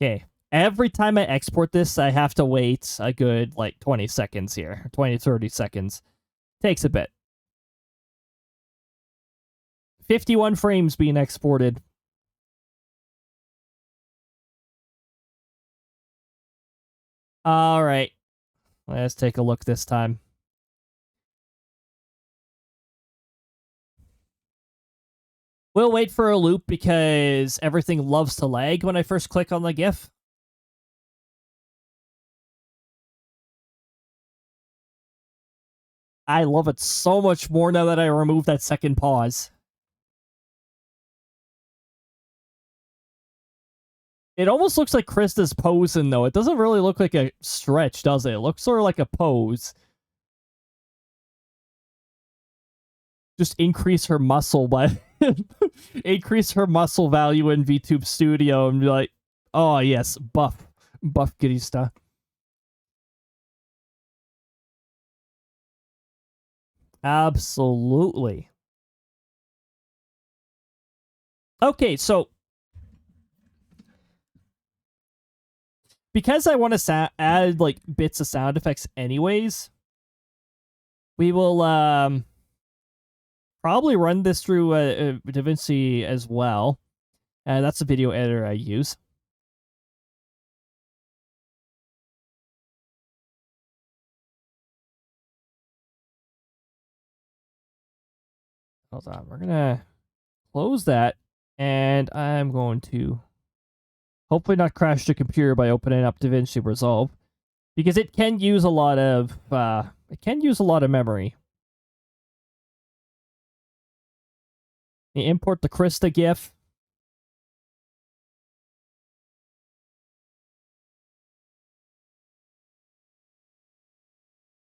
Okay. Every time I export this, I have to wait a good, like, 20 seconds here. 20, 30 seconds. Takes a bit. 51 frames being exported. Alright. Let's take a look this time. We'll wait for a loop because everything loves to lag when I first click on the GIF. I love it so much more now that I removed that second pause. It almost looks like Crysta's posing, though. It doesn't really look like a stretch, does it? It looks sort of like a pose. Just increase her muscle by... increase her muscle value in VTube Studio and be like, oh, yes, buff Crysta. Absolutely. Okay, so because I want to add like bits of sound effects anyways, we will probably run this through DaVinci as well. That's the video editor I use. Hold on, we're gonna close that, and I'm going to hopefully not crash the computer by opening up DaVinci Resolve, because it can use a lot of memory. You import the Crysta GIF.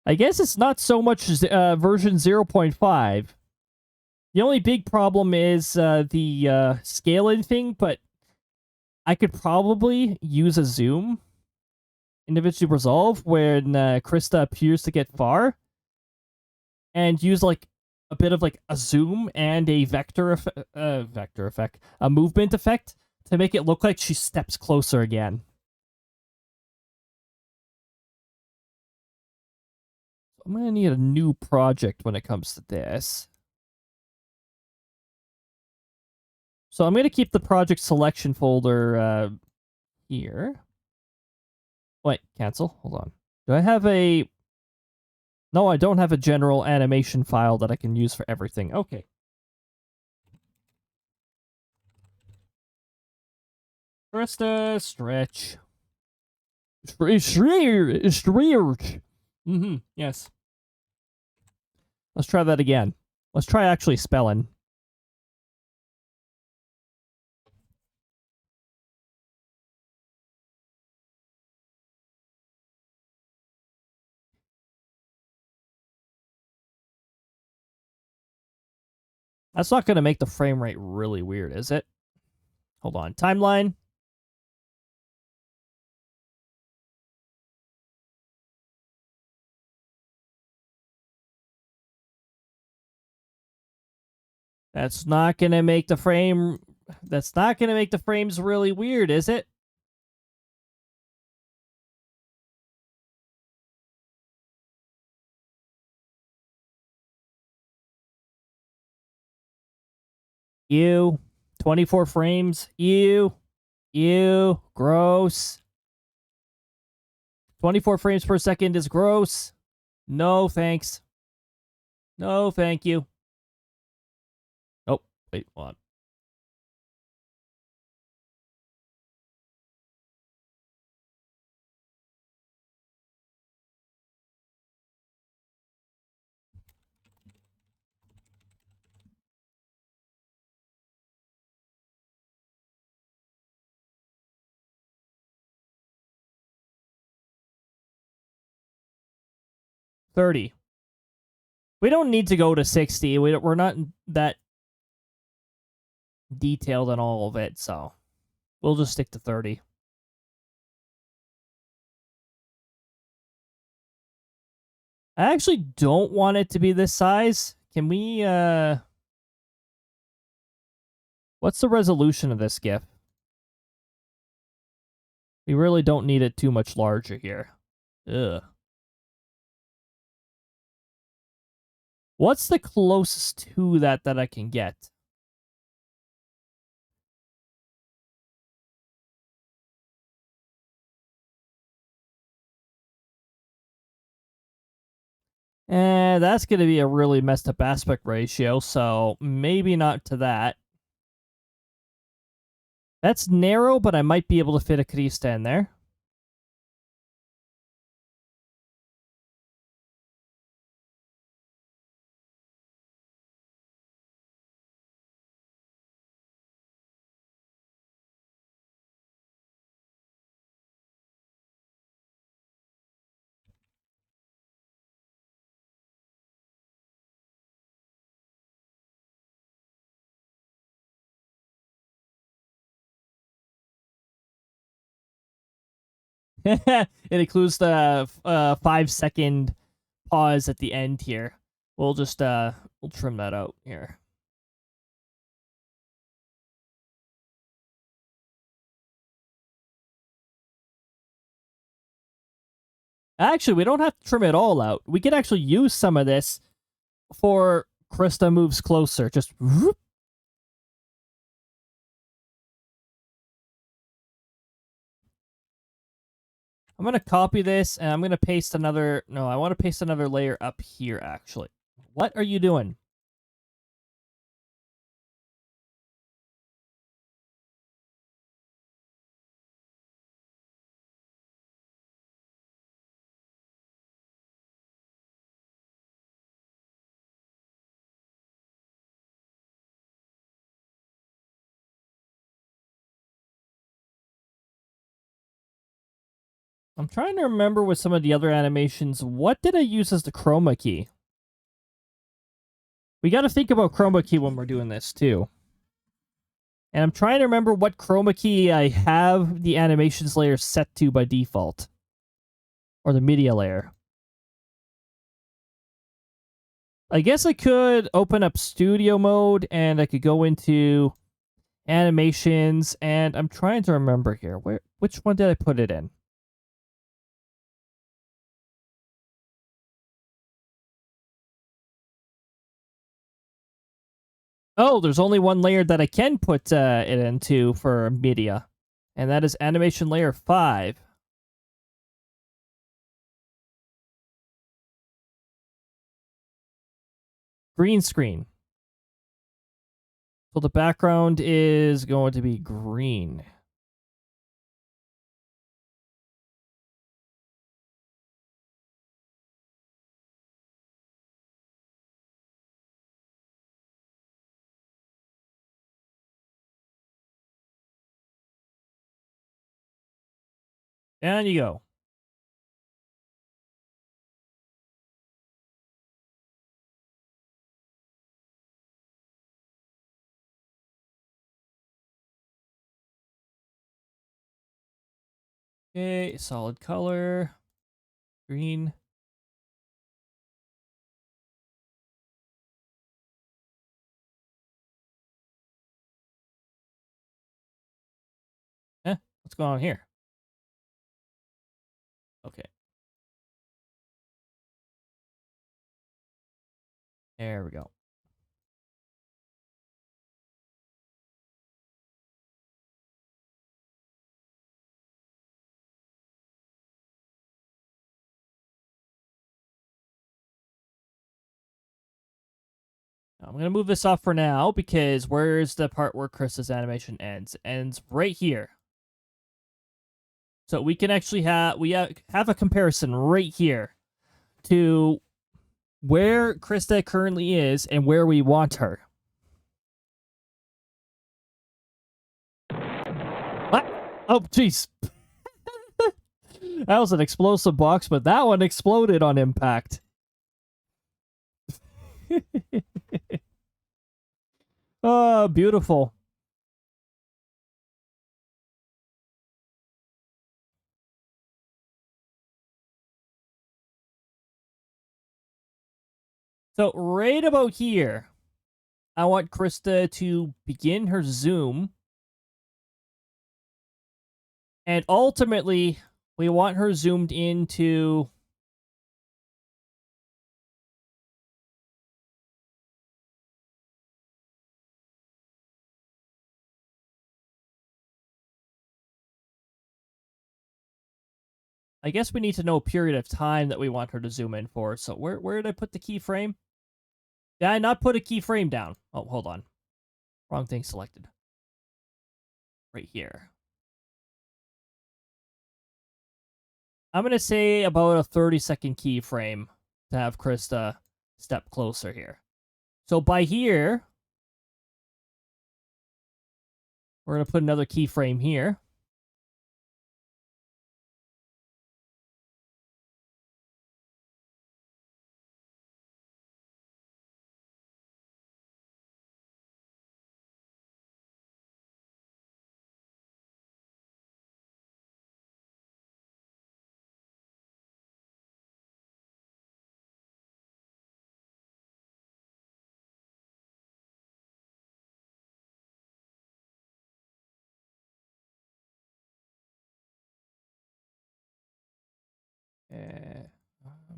I guess it's not so much version 0.5. The only big problem is the scaling thing, but I could probably use a zoom in DaVinci Resolve when Crysta appears to get far, and use like a bit of like a zoom and a vector effect, a movement effect to make it look like she steps closer again. I'm gonna need a new project when it comes to this. So I'm gonna keep the project selection folder here. Wait, cancel. Hold on. Do I have a... No, I don't have a general animation file that I can use for everything. Okay. Crysta stretch. Stretch. Yes. Let's try that again. Let's try actually spelling. That's not going to make the frame rate really weird, is it? Hold on. Timeline. That's not going to make the frame... That's not going to make the frames really weird, is it? Ew. 24 frames. Ew. Ew. Gross. 24 frames per second is gross. No, thanks. No, thank you. Oh, wait, hold on. $30. We don't need to go to 60. We're not that detailed on all of it, so we'll just stick to 30. I actually don't want it to be this size. Can we, what's the resolution of this GIF? We really don't need it too much larger here. Ugh. What's the closest to that I can get? That's going to be a really messed up aspect ratio, so maybe not to that. That's narrow, but I might be able to fit a Crysta in there. It includes the 5-second pause at the end here. We'll just we'll trim that out here. Actually, we don't have to trim it all out. We could actually use some of this for Crysta moves closer. Just whoop. I'm going to copy this, and I'm going to paste another... No, I want to paste another layer up here, actually. What are you doing? I'm trying to remember with some of the other animations, what did I use as the chroma key? We got to think about chroma key when we're doing this, too. And I'm trying to remember what chroma key I have the animations layer set to by default. Or the media layer. I guess I could open up studio mode and I could go into animations, and I'm trying to remember here. Which one did I put it in? Oh, there's only one layer that I can put it into for media, and that is animation layer 5. Green screen. So the background is going to be green. And you go. Okay, solid color. Green. What's going on here? Okay. There we go. I'm going to move this off for now because where's the part where Crysta's animation ends? It ends right here. So we can actually have a comparison right here to where Crysta currently is and where we want her. What? Oh, jeez. That was an explosive box, but that one exploded on impact. Oh, beautiful. So right about here, I want Crysta to begin her zoom. And ultimately, we want her zoomed into... I guess we need to know a period of time that we want her to zoom in for. So where did I put the keyframe? Did I not put a keyframe down? Oh, hold on. Wrong thing selected. Right here. I'm going to say about a 30-second keyframe to have Crysta step closer here. So by here, we're going to put another keyframe here.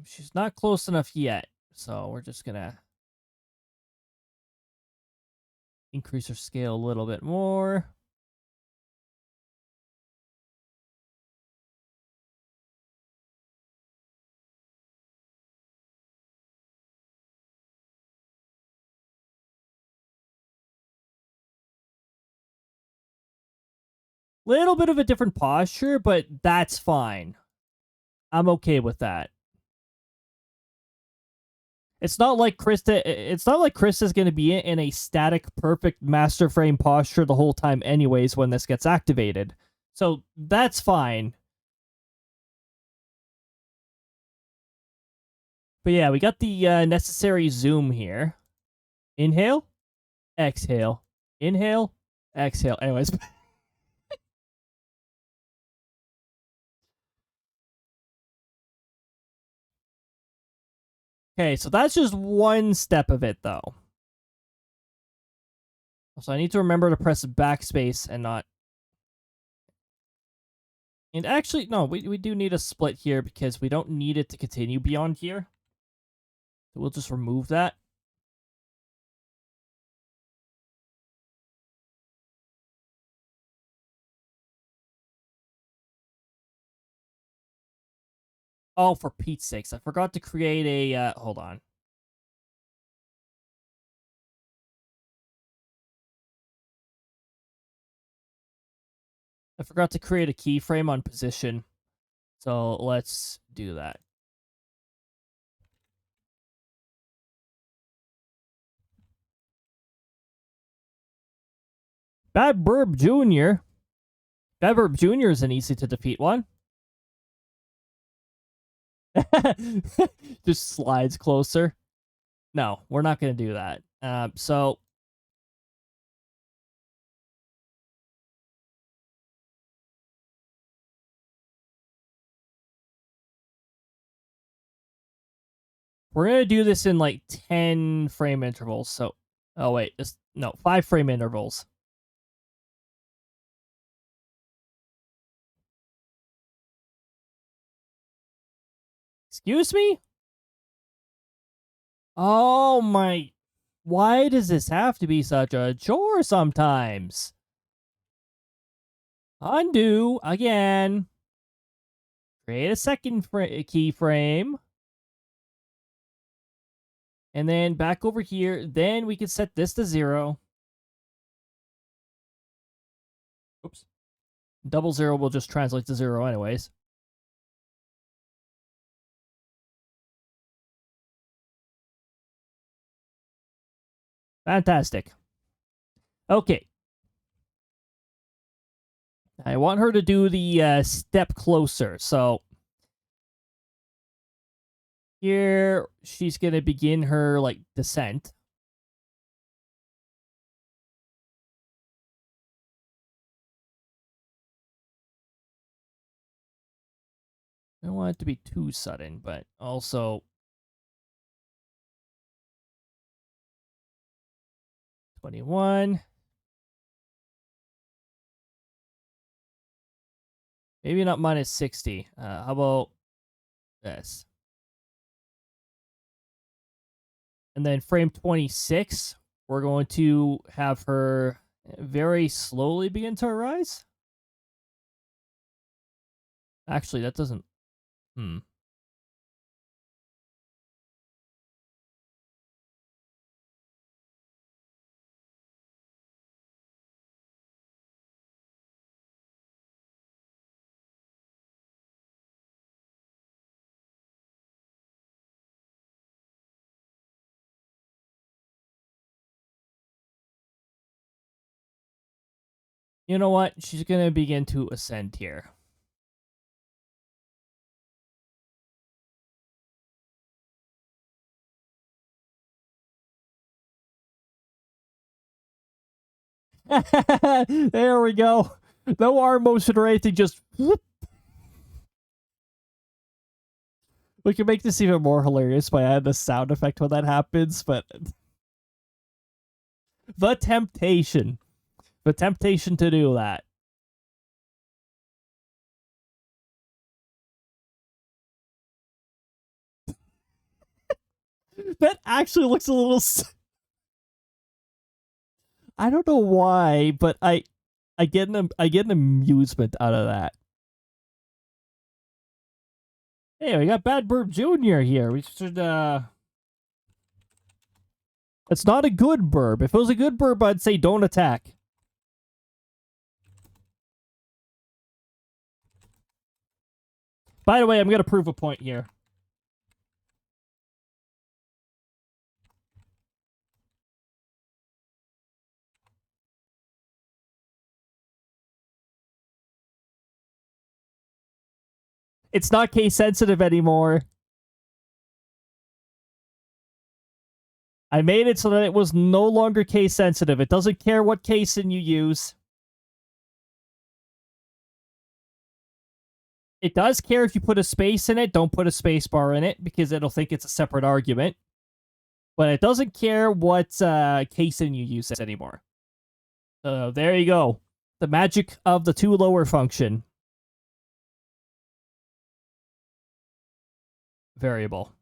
She's not close enough yet, so we're just going to increase her scale a little bit more. Little bit of a different posture, but that's fine. I'm okay with that. It's not like Crysta's going to be in a static, perfect master frame posture the whole time anyways when this gets activated. So that's fine. But yeah, we got the necessary zoom here. Inhale, exhale, inhale, exhale. Anyways. Okay, so that's just one step of it, though. So I need to remember to press backspace and not... And actually, no, we do need a split here because we don't need it to continue beyond here. So we'll just remove that. Oh, for Pete's sakes, I forgot to create a... hold on. I forgot to create a keyframe on position. So let's do that. Bad Burb Jr. Bad Burb Jr. is an easy to defeat one. Just slides closer. No, we're not going to do that. So we're going to do this in like 10 frame intervals. So, oh wait, no, 5 frame intervals. Excuse me? Oh my, why does this have to be such a chore sometimes? Undo again. Create a second keyframe. And then back over here, then we can set this to 0. Oops. 00 will just translate to 0 anyways. Fantastic. Okay. I want her to do the step closer, so here she's going to begin her, like, descent. I don't want it to be too sudden, but also 21. Maybe not minus 60. How about this? And then frame 26, we're going to have her very slowly begin to rise. Actually, that doesn't... You know what? She's going to begin to ascend here. There we go. No arm motion or anything, just whoop. We can make this even more hilarious by adding a sound effect when that happens, but the temptation to do that. That actually looks a little... I don't know why, but I get an amusement out of that. Hey, we got Bad Burb Jr. here. We should, It's not a good burb. If it was a good burb, I'd say don't attack. By the way, I'm going to prove a point here. It's not case sensitive anymore. I made it so that it was no longer case sensitive. It doesn't care what casing you use. It does care if you put a space in it. Don't put a space bar in it because it'll think it's a separate argument. But it doesn't care what casing you use anymore. So there you go. The magic of the to lower function. Variable.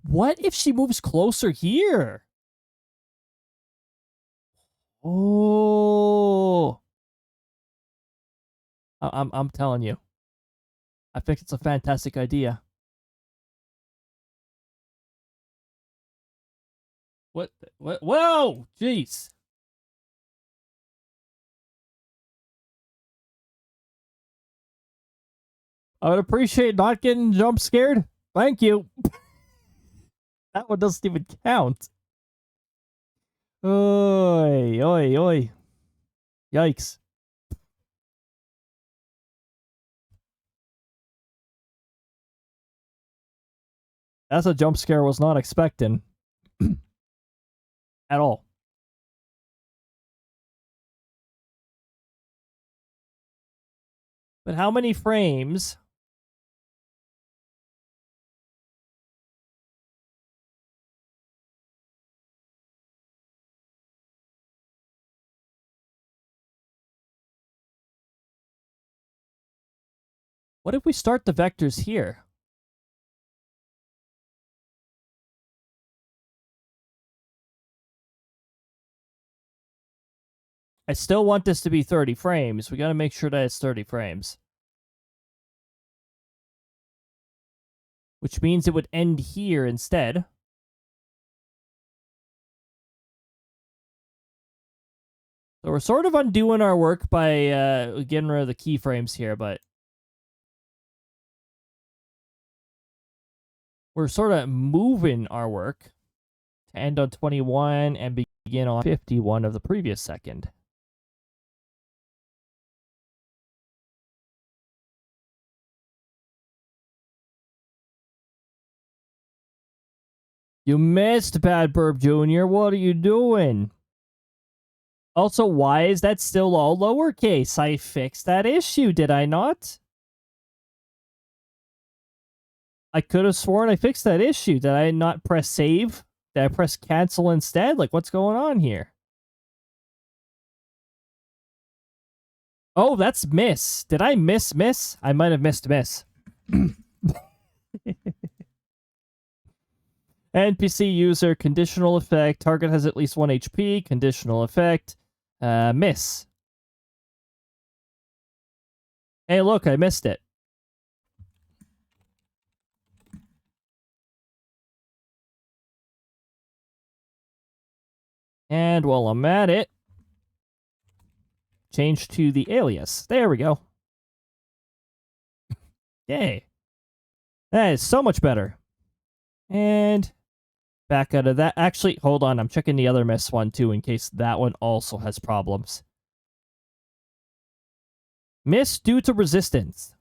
What if she moves closer here? Oh. I'm telling you. I think it's a fantastic idea. What? Whoa! Jeez. I would appreciate not getting jump scared. Thank you. That one doesn't even count. Oi, oi, oi. Yikes. That's a jump scare I was not expecting. At all. But how many frames? What if we start the vectors here? I still want this to be 30 frames. We got to make sure that it's 30 frames. which means it would end here instead. So we're sort of undoing our work by getting rid of the keyframes here, but we're sort of moving our work to end on 21 and begin on 51 of the previous second. You missed, Bad Burb Jr. What are you doing? Also, why is that still all lowercase? I fixed that issue, did I not? I could have sworn I fixed that issue. Did I not press save? Did I press cancel instead? Like, what's going on here? Oh, that's miss. Did I miss? I might have missed miss. NPC user, conditional effect. Target has at least 1 HP. Conditional effect. Miss. Hey, look, I missed it. And while I'm at it, change to the alias. There we go. Yay. That is so much better. And back out of that. Actually, hold on. I'm checking the other miss one too in case that one also has problems. Miss due to resistance.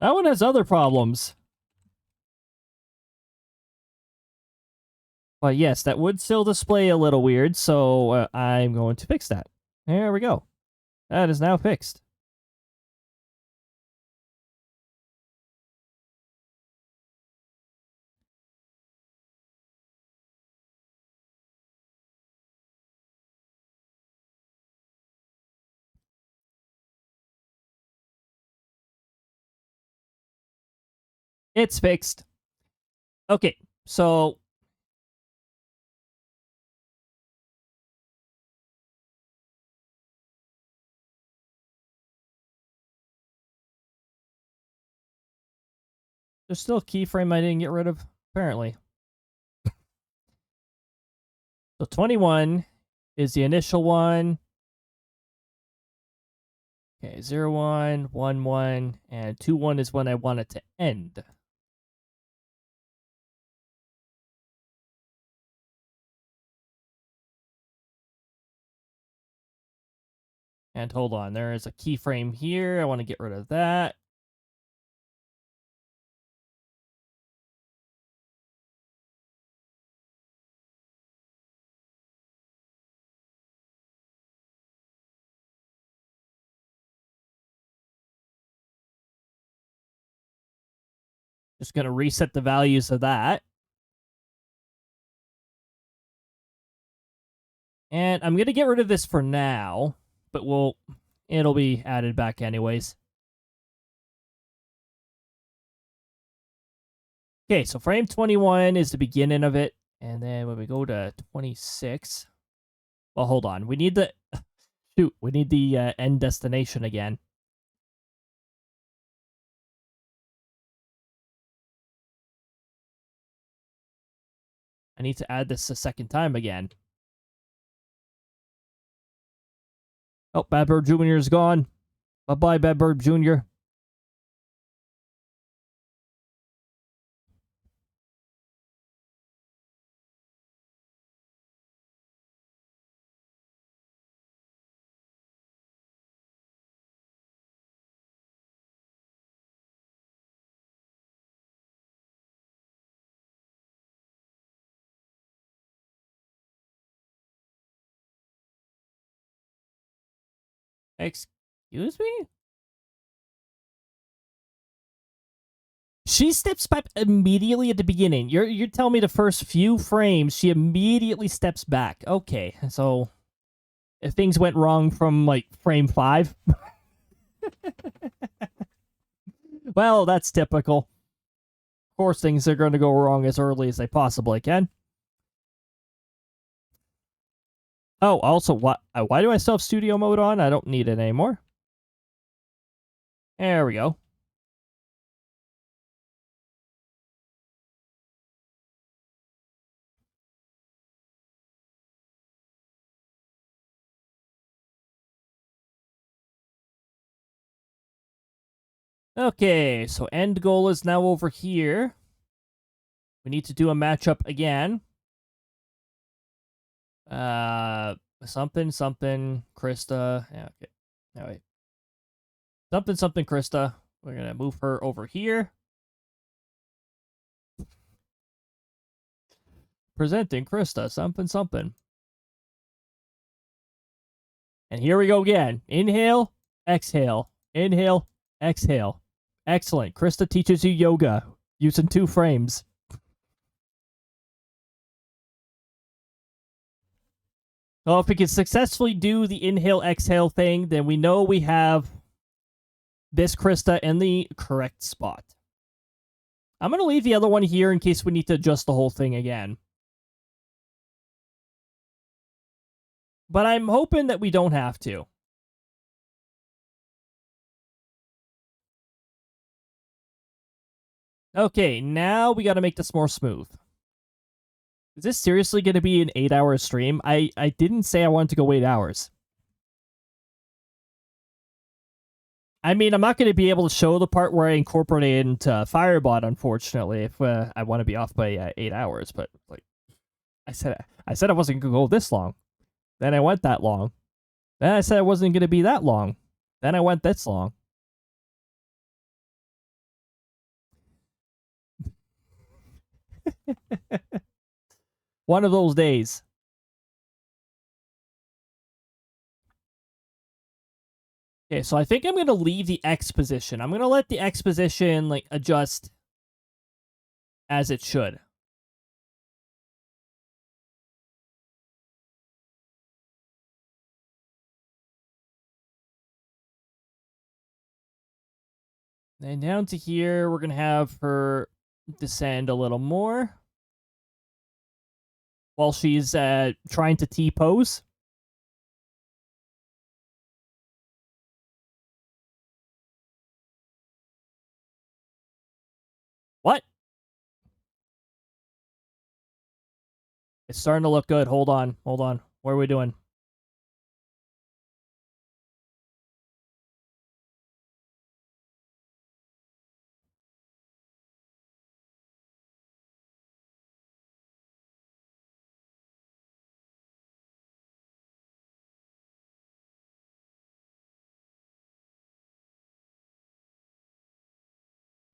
That one has other problems. But yes, that would still display a little weird, so I'm going to fix that. There we go. That is now fixed. It's fixed. Okay, so there's still a keyframe I didn't get rid of, apparently. So 21 is the initial one. Okay, 0, 1, 1, 1, and 2, 1 is when I want it to end. And hold on, there is a keyframe here. I want to get rid of that. Just going to reset the values of that. And I'm going to get rid of this for now, but it'll be added back anyways. Okay, so frame 21 is the beginning of it. And then when we go to 26, well, hold on. We need the, shoot, we need the end destination again. I need to add this a second time again. Oh, Bad Bird Jr. is gone. Bye-bye, Bad Bird Jr. Excuse me? She steps back immediately at the beginning. You're telling me the first few frames, she immediately steps back. Okay, so if things went wrong from, like, frame 5. Well, that's typical. Of course, things are going to go wrong as early as they possibly can. Oh, also, why do I still have studio mode on? I don't need it anymore. There we go. Okay, so end goal is now over here. We need to do a matchup again. Something, Crysta. Yeah, okay. All right. Something, Crysta. We're gonna move her over here. Presenting Crysta, something. And here we go again. Inhale, exhale. Inhale, exhale. Excellent. Crysta teaches you yoga using 2 frames. Well, if we can successfully do the inhale, exhale thing, then we know we have this Crysta in the correct spot. I'm going to leave the other one here in case we need to adjust the whole thing again. But I'm hoping that we don't have to. Okay, now we got to make this more smooth. Is this seriously going to be an 8-hour stream? I didn't say I wanted to go 8 hours. I mean, I'm not going to be able to show the part where I incorporated into Firebot, unfortunately, if I want to be off by 8 hours. But like I said I wasn't going to go this long. Then I went that long. Then I said I wasn't going to be that long. Then I went this long. One of those days. Okay, so I think I'm going to leave the X position. I'm going to let the X position like adjust as it should. Then down to here, we're going to have her descend a little more while she's trying to T-pose. What? It's starting to look good. Hold on. What are we doing?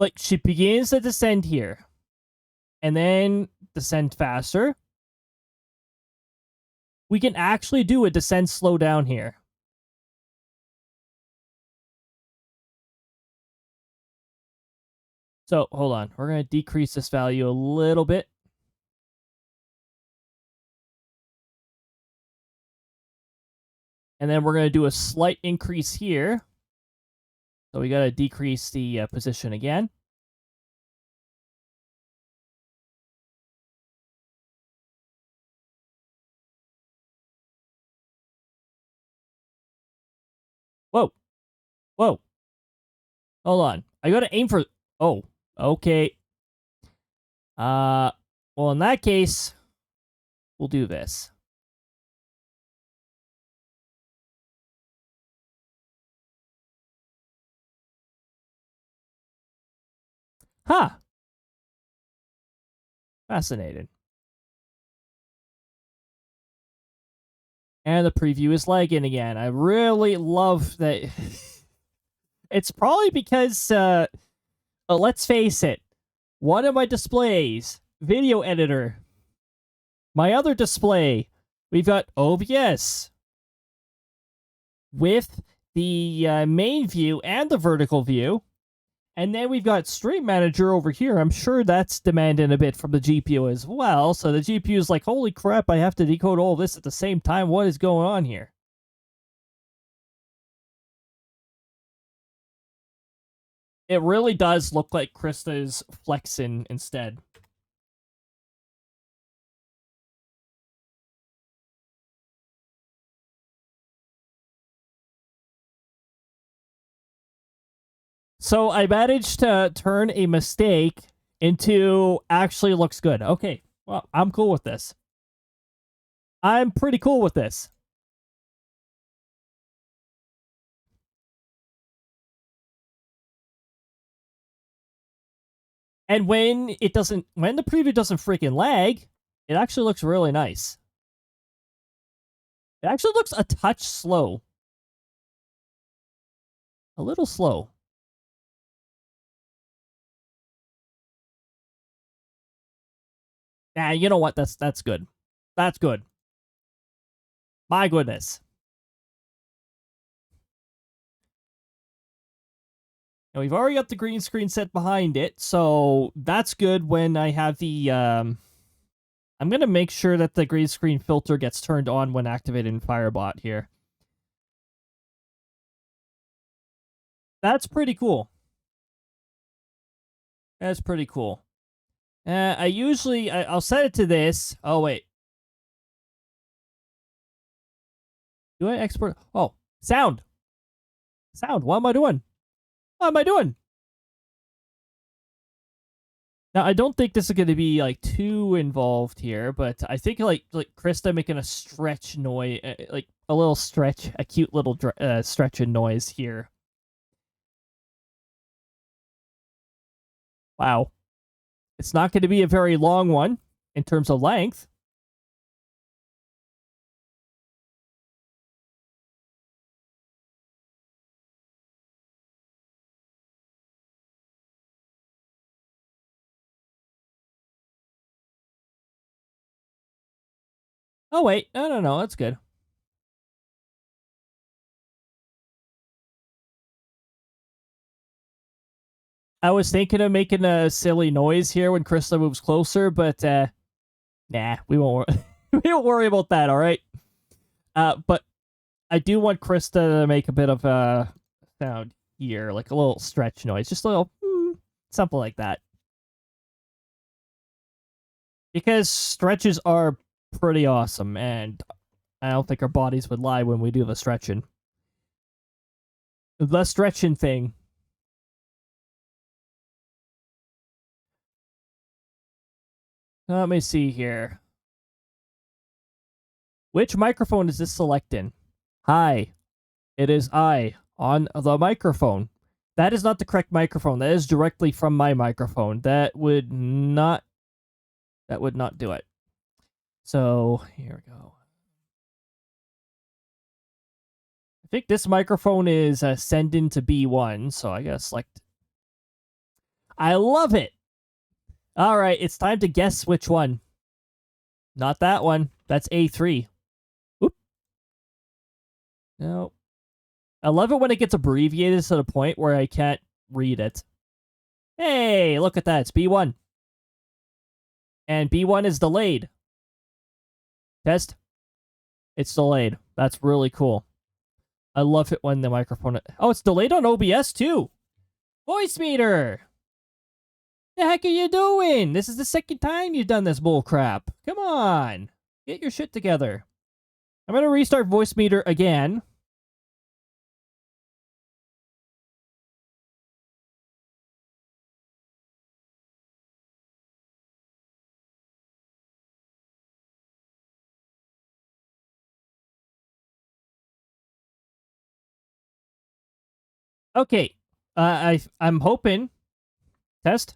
Like, she begins to descend here. And then descend faster. We can actually do a descend slow down here. So, hold on. We're going to decrease this value a little bit. And then we're going to do a slight increase here. So we got to decrease the position again. Whoa. Hold on. I got to aim for... Oh, okay. Well, in that case, we'll do this. Huh. Fascinating. And the preview is lagging again. I really love that. It's probably because, let's face it, one of my displays, video editor. My other display, we've got OBS with the main view and the vertical view. And then we've got Stream Manager over here. I'm sure that's demanding a bit from the GPU as well. So the GPU is like, holy crap, I have to decode all this at the same time. What is going on here? It really does look like Crysta is flexing instead. So I managed to turn a mistake into actually looks good. Okay, well, I'm cool with this. I'm pretty cool with this. And when the preview doesn't freaking lag, it actually looks really nice. It actually looks a touch slow. A little slow. Nah, you know what? That's good. That's good. My goodness. Now, we've already got the green screen set behind it, so that's good when I have the... I'm going to make sure that the green screen filter gets turned on when activated in Firebot here. That's pretty cool. That's pretty cool. I'll set it to this. Oh, wait. Do I export? Oh, sound. Sound. What am I doing? What am I doing? Now, I don't think this is going to be, like, too involved here, but I think, like Crysta making a stretch noise, like, a little stretch, a cute little stretching noise here. Wow. It's not going to be a very long one in terms of length. Oh, wait. No. That's good. I was thinking of making a silly noise here when Crysta moves closer, but, nah, we won't we don't worry about that, all right? But I do want Crysta to make a bit of a sound here, like a little stretch noise, just a little something like that. Because stretches are pretty awesome, and I don't think our bodies would lie when we do the stretching. The stretching thing. Let me see here. Which microphone is this selecting? Hi, it is I on the microphone. That is not the correct microphone. That is directly from my microphone. That would not do it. So, here we go. I think this microphone is sending to B1, so I gotta select. I love it! Alright, it's time to guess which one. Not that one. That's A3. Oop. No. I love it when it gets abbreviated to the point where I can't read it. Hey, look at that. It's B1. And B1 is delayed. Test. It's delayed. That's really cool. I love it when the microphone... Oh, it's delayed on OBS too. Voice meter. The heck are you doing? This is the second time you've done this bull crap. Come on. Get your shit together. I'm going to restart voice meter again. Okay. I'm hoping. Test.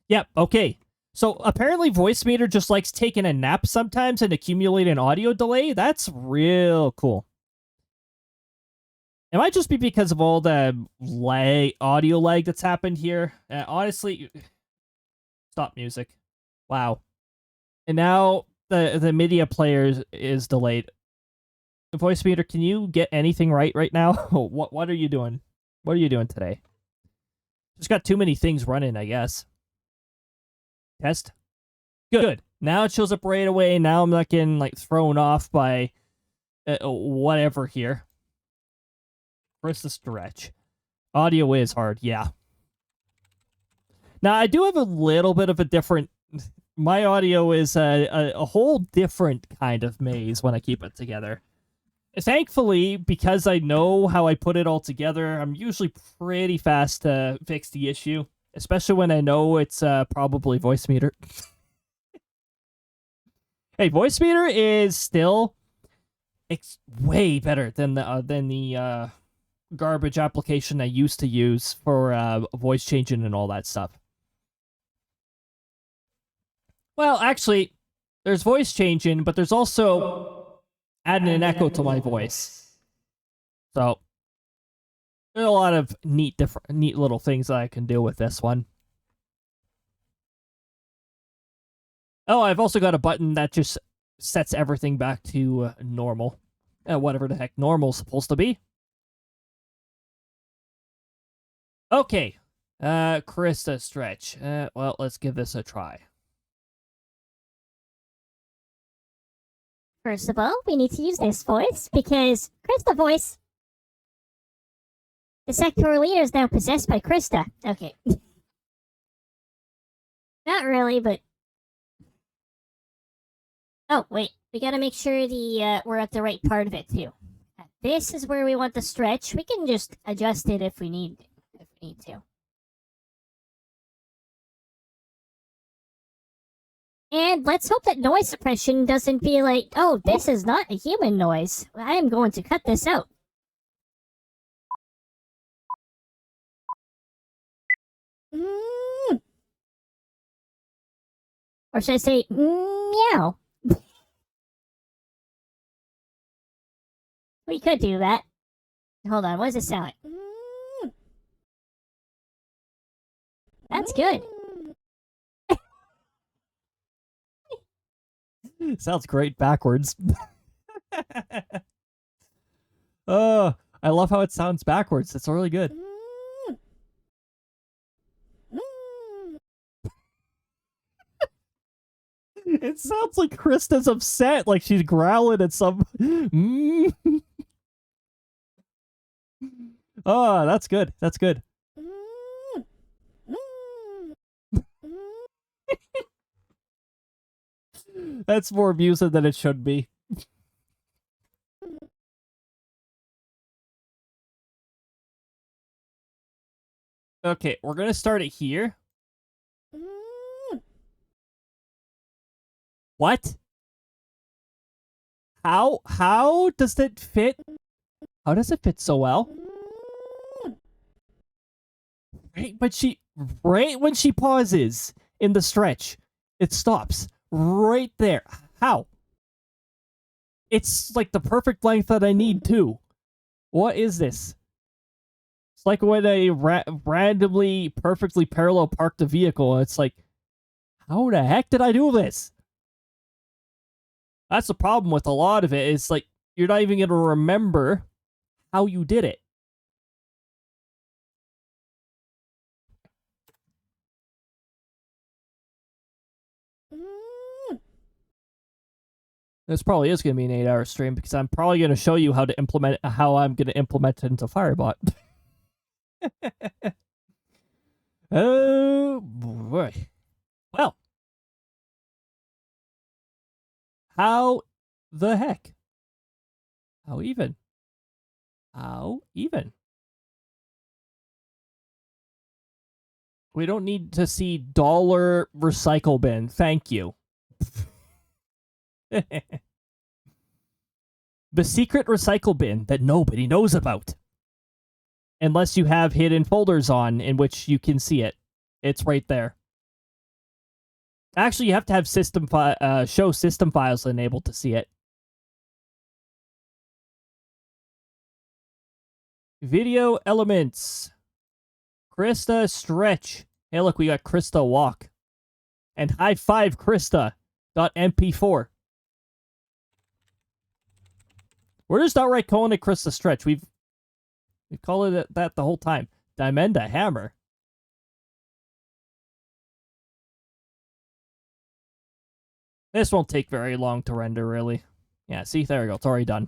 Yep. Okay. So apparently voice meter just likes taking a nap sometimes and accumulating audio delay. That's real cool. It might just be because of all the audio lag that's happened here. Honestly, stop music. Wow. And now the media player is delayed. The voice meter, can you get anything right now? What are you doing? What are you doing today? Just got too many things running, I guess. Test. Good. Now it shows up right away. Now I'm not getting like thrown off by whatever here. Press the stretch. Audio is hard, yeah. Now I do have a little bit of a different... My audio is a whole different kind of maze when I keep it together. Thankfully, because I know how I put it all together, I'm usually pretty fast to fix the issue, especially when I know it's probably voice meter. Hey, voice meter is still way better than the garbage application I used to use for voice changing and all that stuff. Well, actually, there's voice changing, but there's also adding an echo to my voice. So there's a lot of neat little things that I can do with this one. Oh, I've also got a button that just sets everything back to normal. Whatever the heck normal's supposed to be. Okay. Crysta stretch. Well, let's give this a try. First of all, we need to use this voice because Crysta voice. The sectoral leader is now possessed by Crysta. Okay. Not really, but. Oh wait, we gotta make sure we're at the right part of it too. This is where we want the stretch. We can just adjust it if we need to. And let's hope that noise suppression doesn't be like, oh, this is not a human noise. I am going to cut this out. Or should I say, meow? We could do that. Hold on, what does it sound like? That's good. Sounds great backwards. I love how it sounds backwards. It's really good. It sounds like Crysta's upset, like she's growling at some. Oh, that's good. That's good. That's more amusing than it should be. Okay, we're gonna start it here. What? How does it fit? How does it fit so well? Right when she pauses in the stretch, it stops right there. How? It's like the perfect length that I need too. What is this? It's like when I randomly, perfectly parallel park the vehicle. It's like, how the heck did I do this? That's the problem with a lot of it. It's like, you're not even going to remember how you did it. This probably is going to be an 8-hour stream because I'm probably going to show you how I'm going to implement it into Firebot. Oh boy. Well. How the heck? How even? How even? We don't need to see dollar recycle bin. Thank you. The secret recycle bin that nobody knows about. Unless you have hidden folders on in which you can see it. It's right there. Actually, you have to have show system files enabled to see it. Video elements. Crysta stretch. Hey, look, we got Crysta walk. And high five Crysta.mp4. We're just outright calling it Crysta stretch. We've called it that the whole time. Diamenda hammer. This won't take very long to render, really. Yeah, see, there we go. It's already done.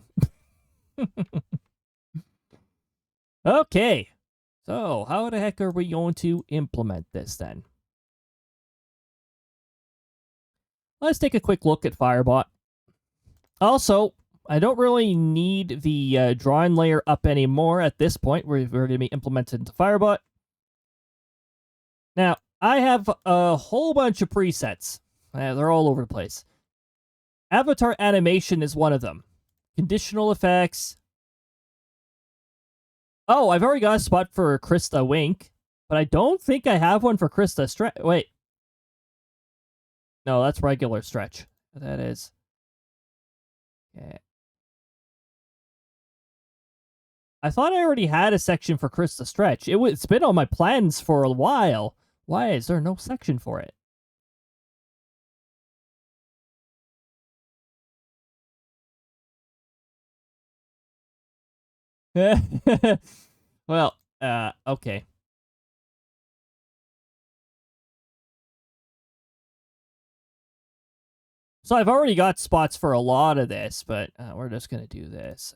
Okay. So, how the heck are we going to implement this, then? Let's take a quick look at Firebot. Also, I don't really need the drawing layer up anymore at this point. We're going to be implemented into Firebot. Now, I have a whole bunch of presets. They're all over the place. Avatar animation is one of them. Conditional effects. Oh, I've already got a spot for Crysta Wink, but I don't think I have one for Crysta Stretch. Wait. No, that's regular Stretch. That is. Okay. I thought I already had a section for Crysta Stretch. It's been on my plans for a while. Why is there no section for it? Well, okay. So I've already got spots for a lot of this, but we're just going to do this.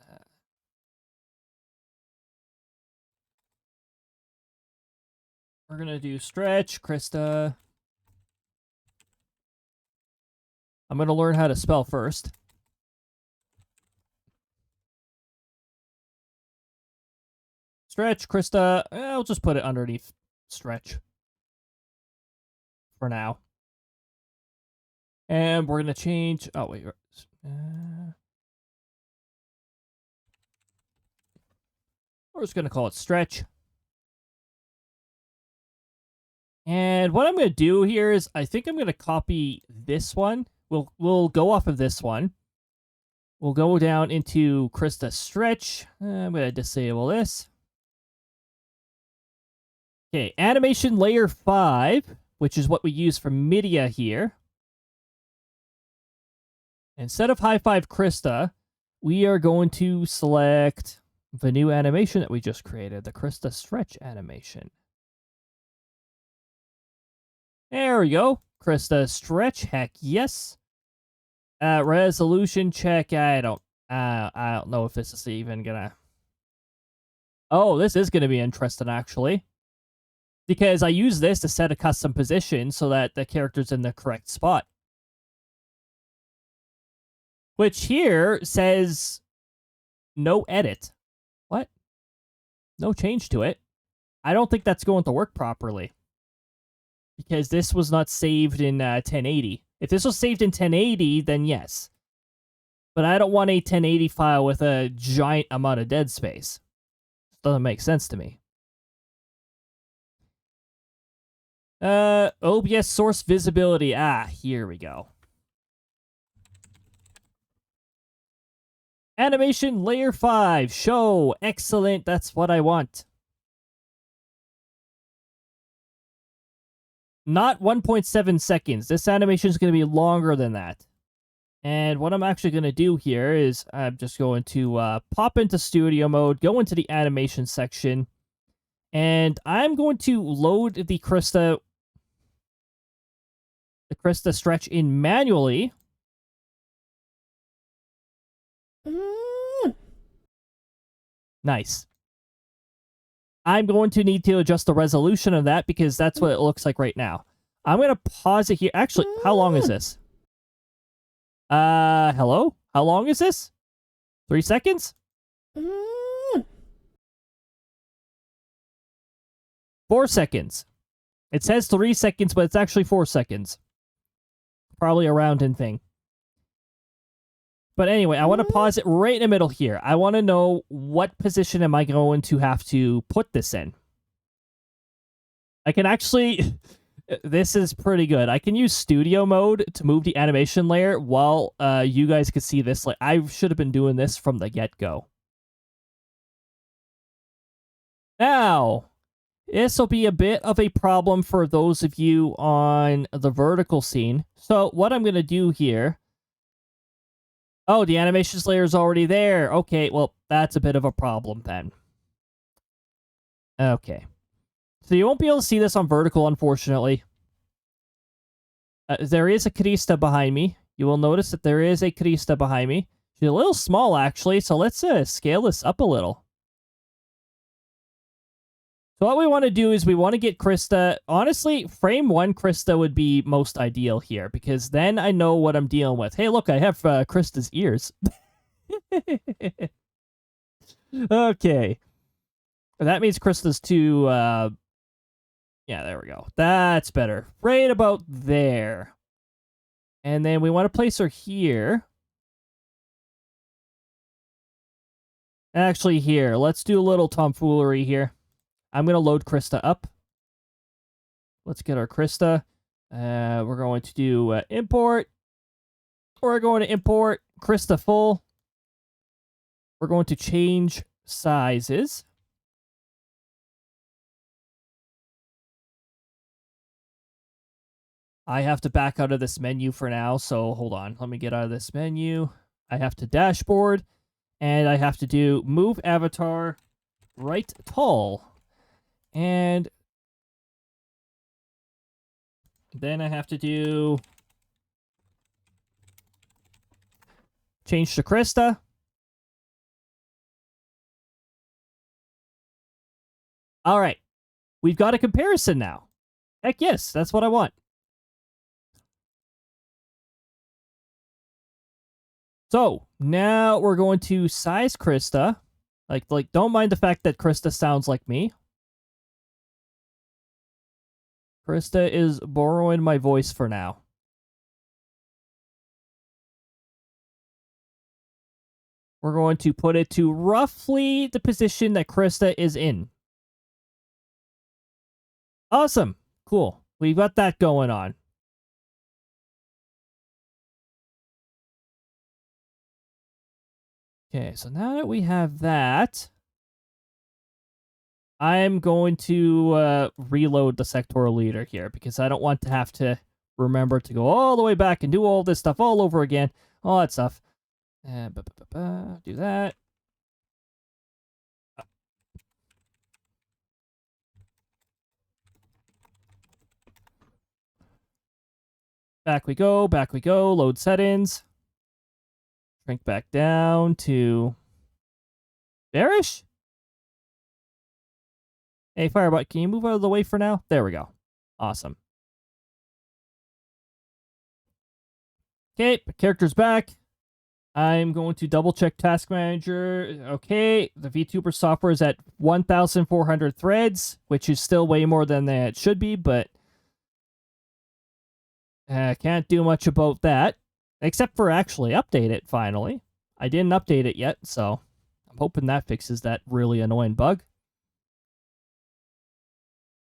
We're going to do Stretch, Crysta. I'm going to learn how to spell first. Stretch, Crysta. I'll just put it underneath Stretch for now. And we're going to change... Oh, wait. We're just going to call it Stretch. And what I'm going to do here is I think I'm going to copy this one. We'll go off of this one. We'll go down into Crysta Stretch. I'm going to disable this. Okay, animation layer 5, which is what we use for media here. Instead of high 5 Crysta, we are going to select the new animation that we just created, the Crysta Stretch animation. There we go. Crysta Stretch, heck yes. Resolution check, I don't know if this is even gonna... Oh, this is gonna be interesting, actually. Because I use this to set a custom position so that the character's in the correct spot. Which here says no edit. What? No change to it. I don't think that's going to work properly. Because this was not saved in 1080. If this was saved in 1080, then yes. But I don't want a 1080 file with a giant amount of dead space. Doesn't make sense to me. OBS source visibility. Here we go. Animation layer 5. Show. Excellent. That's what I want. Not 1.7 seconds. This animation is going to be longer than that. And what I'm actually going to do here is I'm just going to pop into studio mode, go into the animation section, and I'm going to load the Crysta Stretch in manually. Nice. I'm going to need to adjust the resolution of that because that's what it looks like right now. I'm going to pause it here. Actually, how long is this? Hello? How long is this? 3 seconds? 4 seconds. It says 3 seconds, but it's actually 4 seconds. Probably a rounding thing. But anyway, I want to pause it right in the middle here. I want to know what position am I going to have to put this in. I can actually... This is pretty good. I can use studio mode to move the animation layer while you guys can see this. Like, I should have been doing this from the get-go. Now, this will be a bit of a problem for those of you on the vertical scene. So what I'm going to do here... Oh, the animations layer is already there. Okay, well, that's a bit of a problem then. Okay. So you won't be able to see this on vertical, unfortunately. There is a Crysta behind me. You will notice that there is a Crysta behind me. She's a little small, actually, so let's scale this up a little. So what we want to do is we want to get Crysta... Honestly, frame 1 Crysta would be most ideal here, because then I know what I'm dealing with. Hey, look, I have Crysta's ears. Okay. That means Crysta's too, yeah, there we go. That's better. Right about there. And then we want to place her here. Actually, here. Let's do a little tomfoolery here. I'm going to load Crysta up. Let's get our Crysta. We're going to do import. We're going to import Crysta full. We're going to change sizes. I have to back out of this menu for now, so hold on. Let me get out of this menu. I have to dashboard, and I have to do move avatar right tall. And then I have to do change to Crysta. All right. We've got a comparison now. Heck yes, that's what I want. So, now we're going to size Crysta. Like, don't mind the fact that Crysta sounds like me. Crysta is borrowing my voice for now. We're going to put it to roughly the position that Crysta is in. Awesome. Cool. We've got that going on. Okay, so now that we have that, I'm going to reload the sectoral leader here because I don't want to have to remember to go all the way back and do all this stuff all over again. All that stuff. Do that. Back we go, load settings. Shrink back down to bearish. Hey, Firebot, can you move out of the way for now? There we go. Awesome. Okay, character's back. I'm going to double check Task Manager. Okay, the VTuber software is at 1,400 threads, which is still way more than it should be, but can't do much about that, except for actually update it finally. I didn't update it yet, so I'm hoping that fixes that really annoying bug.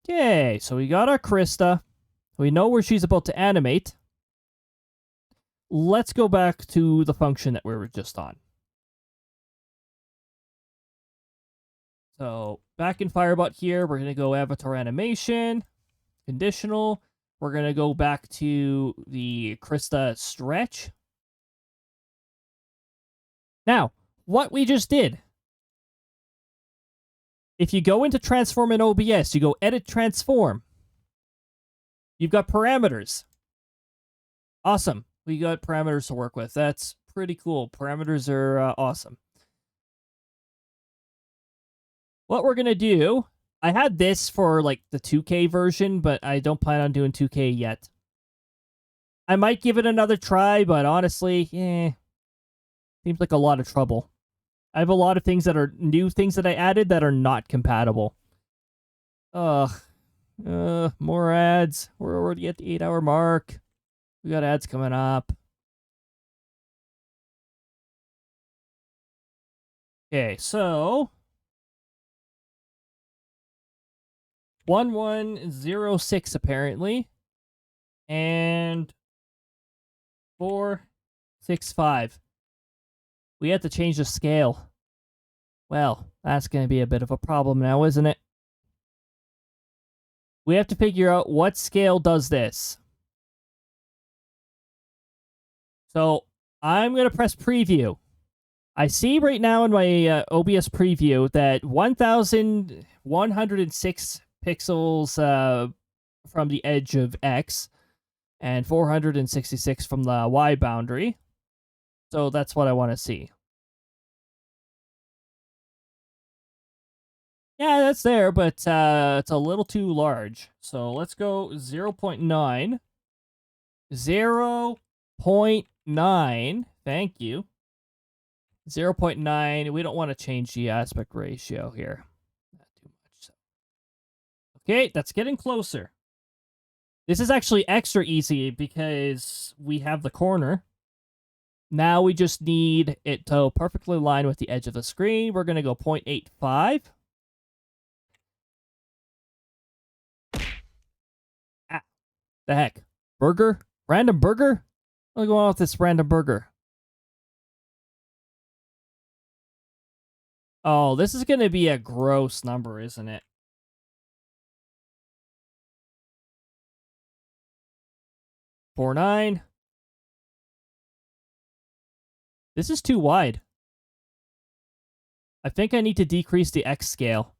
Okay, so we got our Crysta. We know where she's about to animate. Let's go back to the function that we were just on. So back in Firebot here, we're going to go avatar animation, conditional. We're going to go back to the Crysta stretch. Now, what we just did. If you go into transform in OBS, you go edit transform. You've got parameters. Awesome. We got parameters to work with. That's pretty cool. Parameters are awesome. What we're going to do, I had this for like the 2K version, but I don't plan on doing 2K yet. I might give it another try, but honestly, seems like a lot of trouble. I have a lot of things that are new things that I added that are not compatible. Ugh. More ads. We're already at the 8-hour mark. We got ads coming up. Okay, so 1106 apparently, and 465. We have to change the scale. Well, that's going to be a bit of a problem now, isn't it? We have to figure out what scale does this. So I'm going to press preview. I see right now in my OBS preview that 1,106 pixels from the edge of X and 466 from the Y boundary. So that's what I want to see. Yeah, that's there, but it's a little too large. So let's go 0.9. 0.9. Thank you. 0.9. We don't want to change the aspect ratio here. Not too much. Okay, that's getting closer. This is actually extra easy because we have the corner. Now we just need it to perfectly align with the edge of the screen. We're going to go 0.85. Ah, the heck? Burger? Random burger? What's going on with this random burger? Oh, this is going to be a gross number, isn't it? .49. This is too wide. I think I need to decrease the X scale.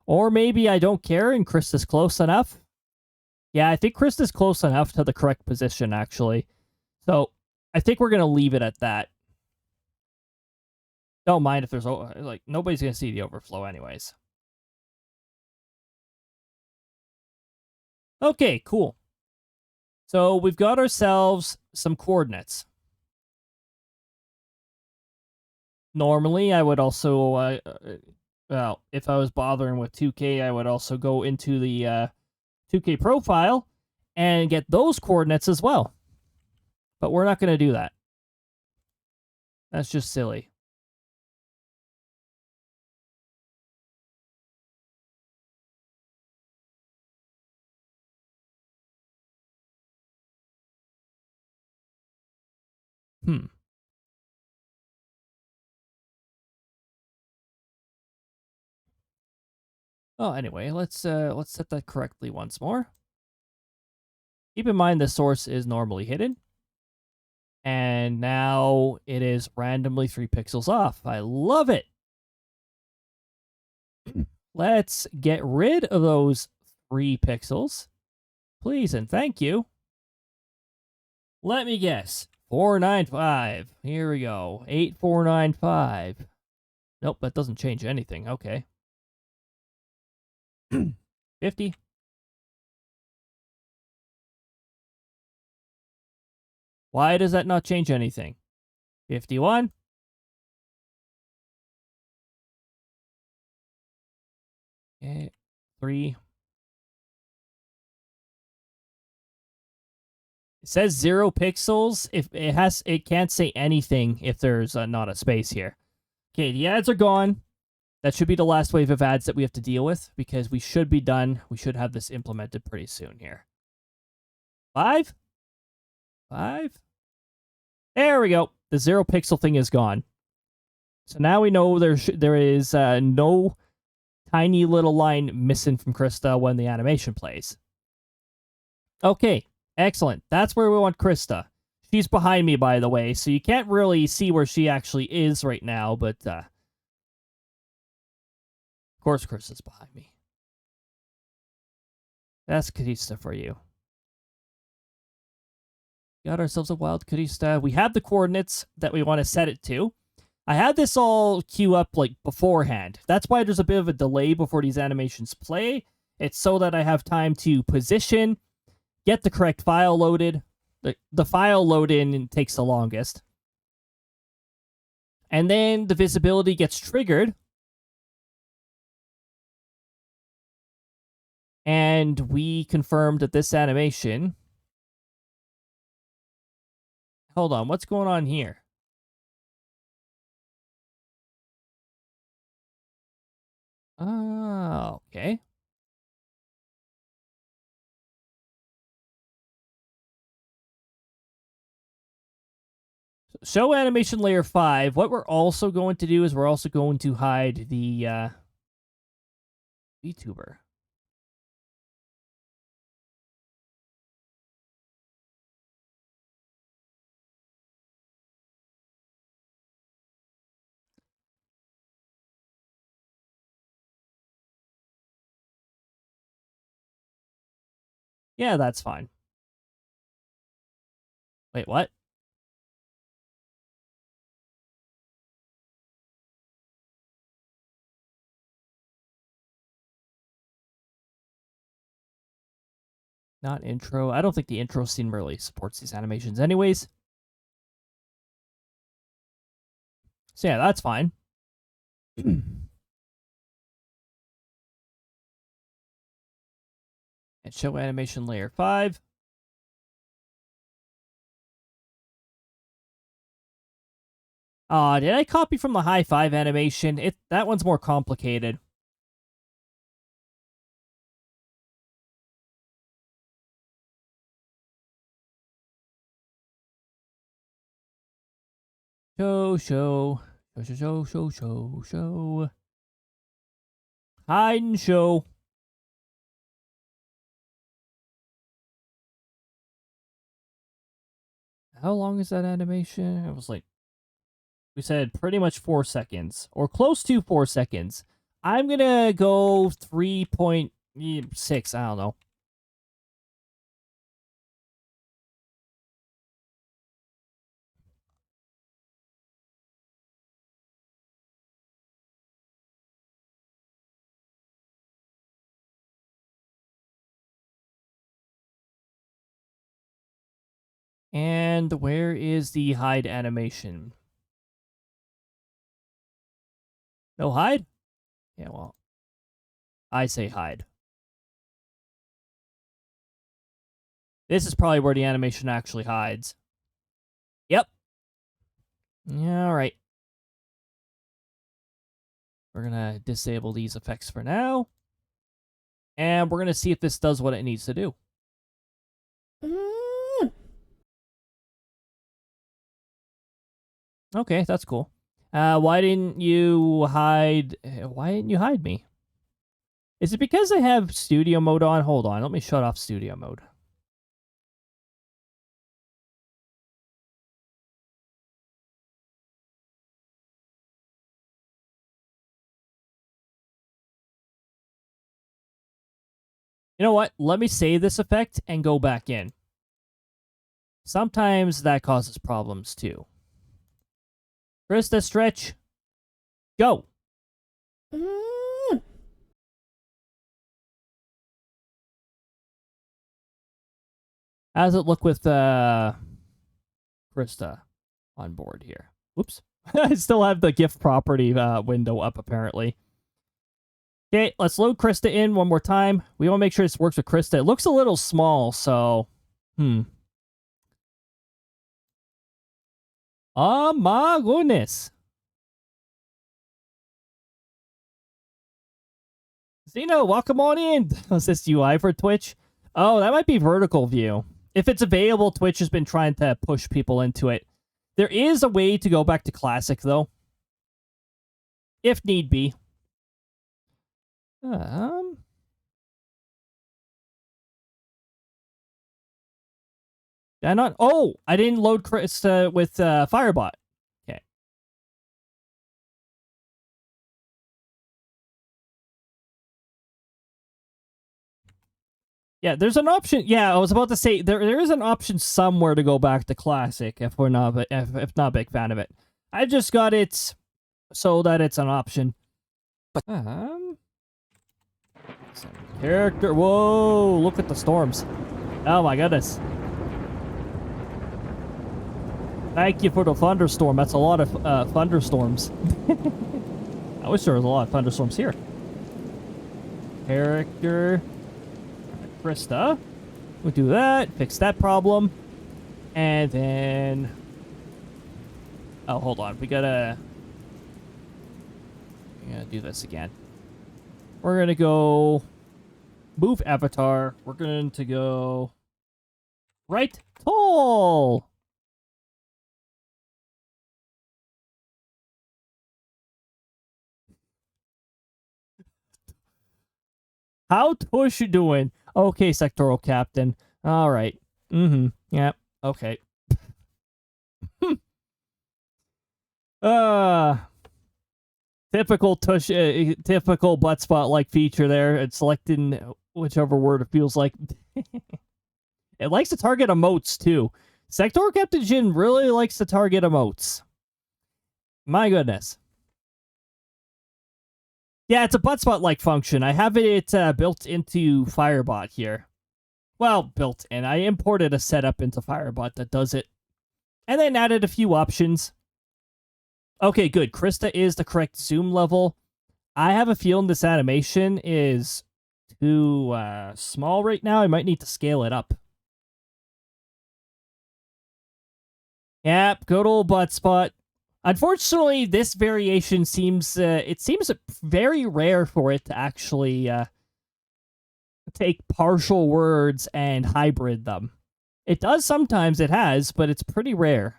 Or maybe I don't care and Crysta's close enough. Yeah, I think Crysta's close enough to the correct position, actually. So, I think we're going to leave it at that. Don't mind if there's, like, nobody's going to see the overflow anyways. Okay, cool. So, we've got ourselves some coordinates. Normally, I would also, well, if I was bothering with 2K, I would also go into the 2K profile and get those coordinates as well. But we're not going to do that. That's just silly. Oh, anyway, let's set that correctly once more. Keep in mind the source is normally hidden. And now it is randomly 3 pixels off. I love it. Let's get rid of those 3 pixels. Please and thank you. Let me guess. 495. Here we go. 8495. Nope, that doesn't change anything. Okay. 50. Why does that not change anything? 51. Okay. 3. It says 0 pixels. If it can't say anything if there's not a space here. Okay, the ads are gone. That should be the last wave of ads that we have to deal with because we should be done. We should have this implemented pretty soon here. 5. 5. There we go. The 0 pixel thing is gone. So now we know there is no tiny little line missing from Crysta when the animation plays. Okay, excellent. That's where we want Crysta. She's behind me, by the way, so you can't really see where she actually is right now, but of course Crysta's behind me. That's Crysta for you. Got ourselves a wild Crysta. We have the coordinates that we want to set it to. I had this all queue up like beforehand. That's why there's a bit of a delay before these animations play. It's so that I have time to position, get the correct file loaded. The file load in takes the longest. And then the visibility gets triggered. And we confirmed that this animation... Hold on, what's going on here? Oh, okay. Show animation layer 5. What we're also going to do is we're also going to hide the VTuber. Yeah, that's fine. Wait, what? Not intro. I don't think the intro scene really supports these animations anyways. So yeah, that's fine. And show animation layer 5. Did I copy from the high 5 animation? That one's more complicated. Show. Hide and show. How long is that animation? It was like, we said pretty much 4 seconds, or close to 4 seconds. I'm gonna go 3.6, I don't know. And where is the hide animation? No hide? Yeah, well, I say hide. This is probably where the animation actually hides. Yep. Yeah, all right. We're gonna disable these effects for now. And we're gonna see if this does what it needs to do. Okay, that's cool. Why didn't you hide me? Is it because I have studio mode on? Hold on, let me shut off studio mode. You know what? Let me save this effect and go back in. Sometimes that causes problems too. Crysta, stretch. Go. How does it look with Crysta on board here? Whoops. I still have the GIF property window up, apparently. Okay, let's load Crysta in one more time. We want to make sure this works with Crysta. It looks a little small, so... Oh my goodness. Zeno, welcome on in. Was this UI for Twitch? Oh, that might be vertical view. If it's available, Twitch has been trying to push people into it. There is a way to go back to classic, though. If need be. Did I not? Oh, I didn't load Crysta with Firebot. Okay. Yeah, there's an option. Yeah, I was about to say there is an option somewhere to go back to classic if we're not if not a big fan of it. I just got it so that it's an option. Character. Whoa! Look at the storms. Oh my goodness. Thank you for the thunderstorm. That's a lot of thunderstorms. I wish there was a lot of thunderstorms here. Character. Crysta. We'll do that. Fix that problem. And then... Oh, hold on. We gotta do this again. We're gonna go... Move avatar. We're going to go... Right tall! How Tush you doing? Okay, sectoral captain. All right. Yep. Okay. Typical Tush, typical butt spot like feature there. It's selecting whichever word it feels like. It likes to target emotes too. Sectoral Captain Jin really likes to target emotes. My goodness. Yeah, it's a butt spot like function. I have it built into Firebot here. well, built in. I imported a setup into Firebot that does it. And then added a few options. Okay, good. Crysta is the correct zoom level. I have a feeling this animation is too small right now. I might need to scale it up. Yep, good old butt spot. Unfortunately, this variation seems it seems very rare for it to actually take partial words and hybrid them. It does sometimes, it has, but it's pretty rare.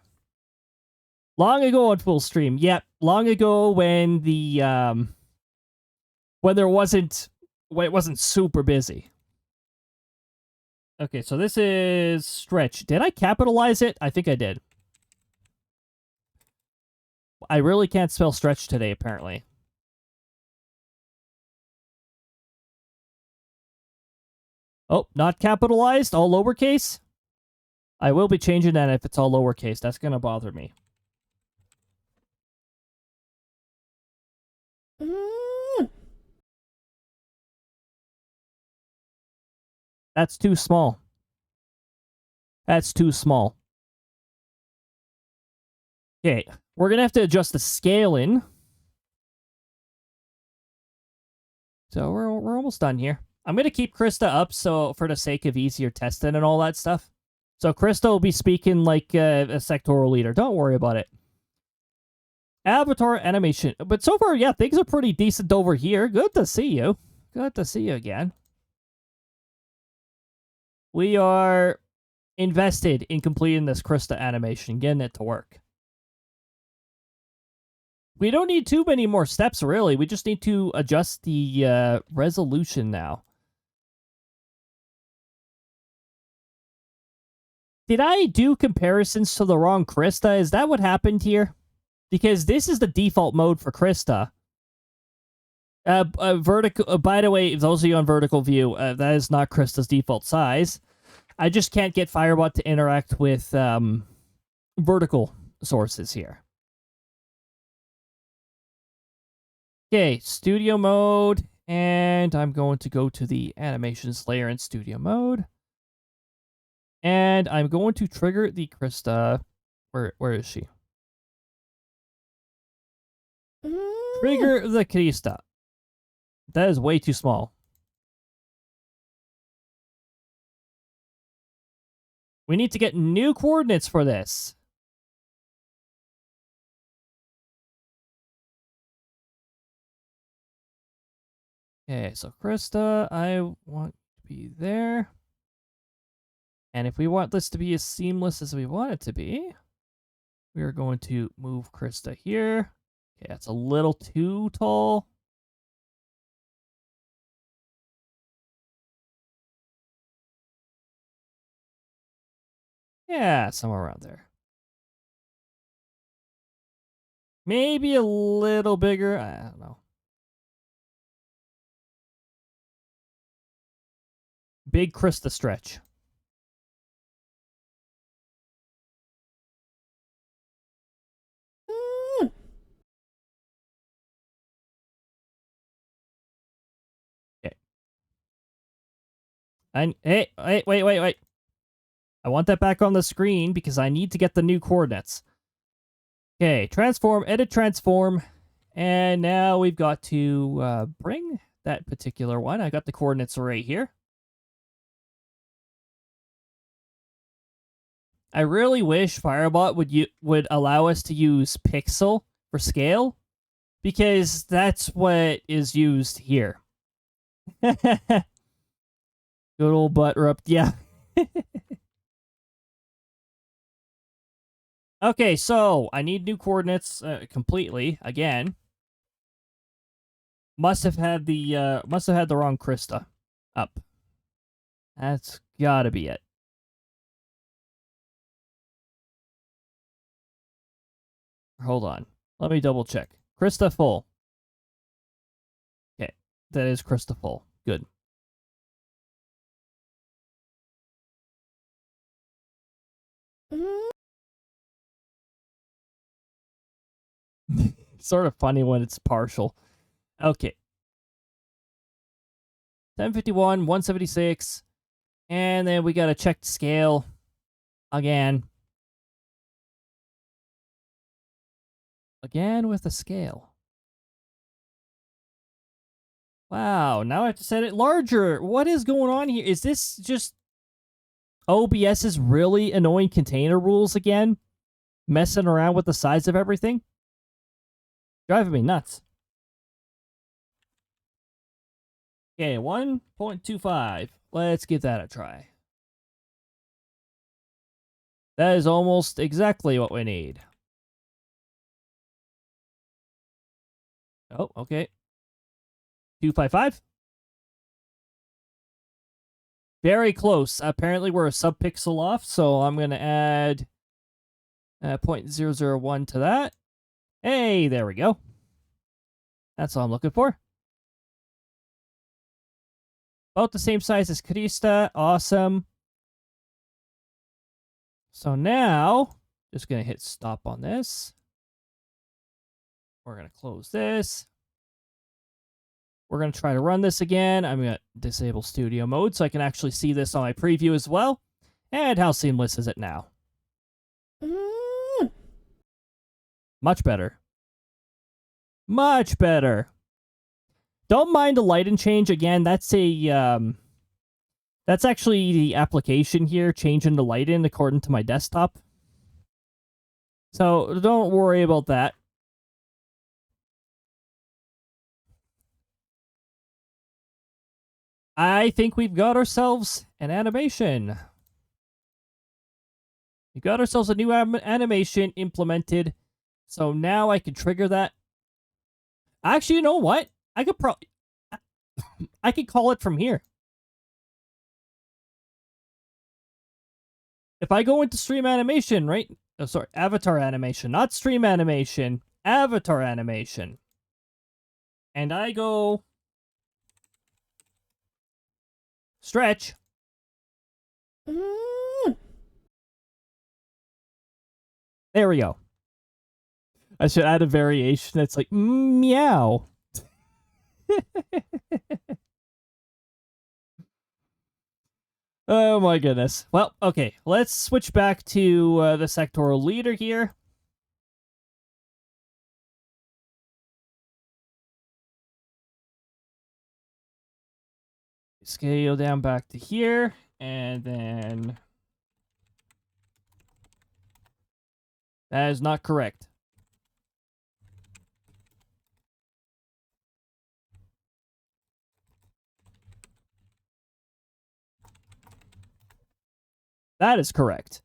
Long ago on full stream, yep, long ago when the when it wasn't super busy. Okay, so this is stretch. Did I capitalize it? I think I did. I really can't spell stretch today, apparently. Oh, not capitalized, all lowercase? I will be changing that if it's all lowercase. That's gonna bother me. That's too small. That's too small. Okay, we're gonna have to adjust the scaling. So we're almost done here. I'm gonna keep Crysta up so for the sake of easier testing and all that stuff. So Crysta will be speaking like a sectoral leader. Don't worry about it. Avatar animation. But so far, yeah, things are pretty decent over here. Good to see you. Good to see you again. We are invested in completing this Crysta animation, getting it to work. We don't need too many more steps, really. We just need to adjust the resolution now. Did I do comparisons to the wrong Crysta? Is that what happened here? Because this is the default mode for Crysta. Vertical. By the way, those of you on vertical view, that is not Crysta's default size. I just can't get Firebot to interact with vertical sources here. Okay, studio mode, and I'm going to go to the animations layer in studio mode. And I'm going to trigger the Crysta. Where is she? Trigger the Crysta. That is way too small. We need to get new coordinates for this. Okay, so Crysta, I want to be there. And if we want this to be as seamless as we want it to be, we are going to move Crysta here. Okay, that's a little too tall. Yeah, somewhere around there. Maybe a little bigger. I don't know. Big Crysta stretch. Okay. And hey, wait. I want that back on the screen because I need to get the new coordinates. Okay, transform, edit transform. And now we've got to bring that particular one. I got the coordinates right here. I really wish Firebot would allow us to use pixel for scale, because that's what is used here. Good old butt rub. Yeah. Okay, so I need new coordinates completely again. Must have had the wrong Crysta up. That's gotta be it. Hold on. Let me double check. Crysta full. Okay, that is Crysta full. Good. Sort of funny when it's partial. Okay. 1051, 176, And then we gotta check the scale again. Again with the scale. Wow, now I have to set it larger. What is going on here? Is this just OBS's really annoying container rules again? Messing around with the size of everything? Driving me nuts. Okay, 1.25. Let's give that a try. That is almost exactly what we need. Oh, okay. 255. Very close. Apparently we're a sub-pixel off, so I'm going to add 0.001 to that. Hey, there we go. That's all I'm looking for. About the same size as Crysta. Awesome. So now, just going to hit stop on this. We're going to close this. We're going to try to run this again. I'm going to disable studio mode so I can actually see this on my preview as well. And how seamless is it now? Much better. Much better. Don't mind the lighting change. Again, that's that's actually the application here, changing the lighting according to my desktop. So don't worry about that. I think we've got ourselves an animation. We got ourselves a new animation implemented. So now I can trigger that. Actually, you know what? I could probably... I could call it from here. If I go into stream animation, right? Oh, sorry, avatar animation, not stream animation. Avatar animation. And I go... stretch. There we go. I should add a variation that's like, meow. Oh my goodness. Well, okay. Let's switch back to the sectoral leader here. Scale down back to here, and then... that is not correct. That is correct.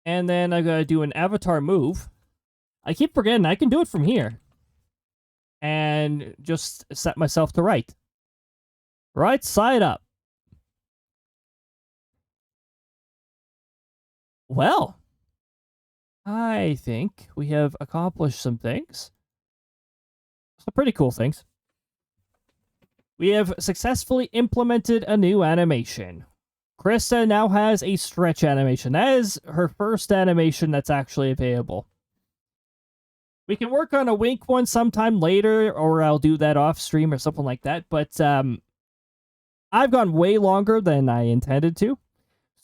And then I gotta do an avatar move. I keep forgetting I can do it from here. And just set myself to right. Right side up. Well, I think we have accomplished some things. Some pretty cool things. We have successfully implemented a new animation. Crysta now has a stretch animation. That is her first animation that's actually available. We can work on a wink one sometime later, or I'll do that off stream or something like that. But I've gone way longer than I intended to.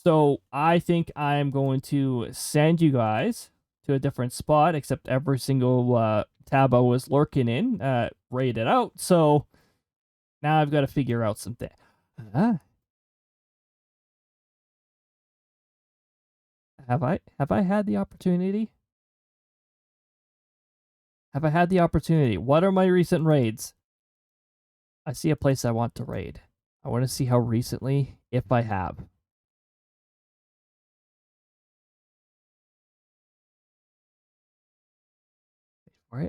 So I think I'm going to send you guys to a different spot, except every single tab I was lurking in rated out. So now I've got to figure out something. Have I had the opportunity? Have I had the opportunity? What are my recent raids? I see a place I want to raid. I want to see how recently, if I have.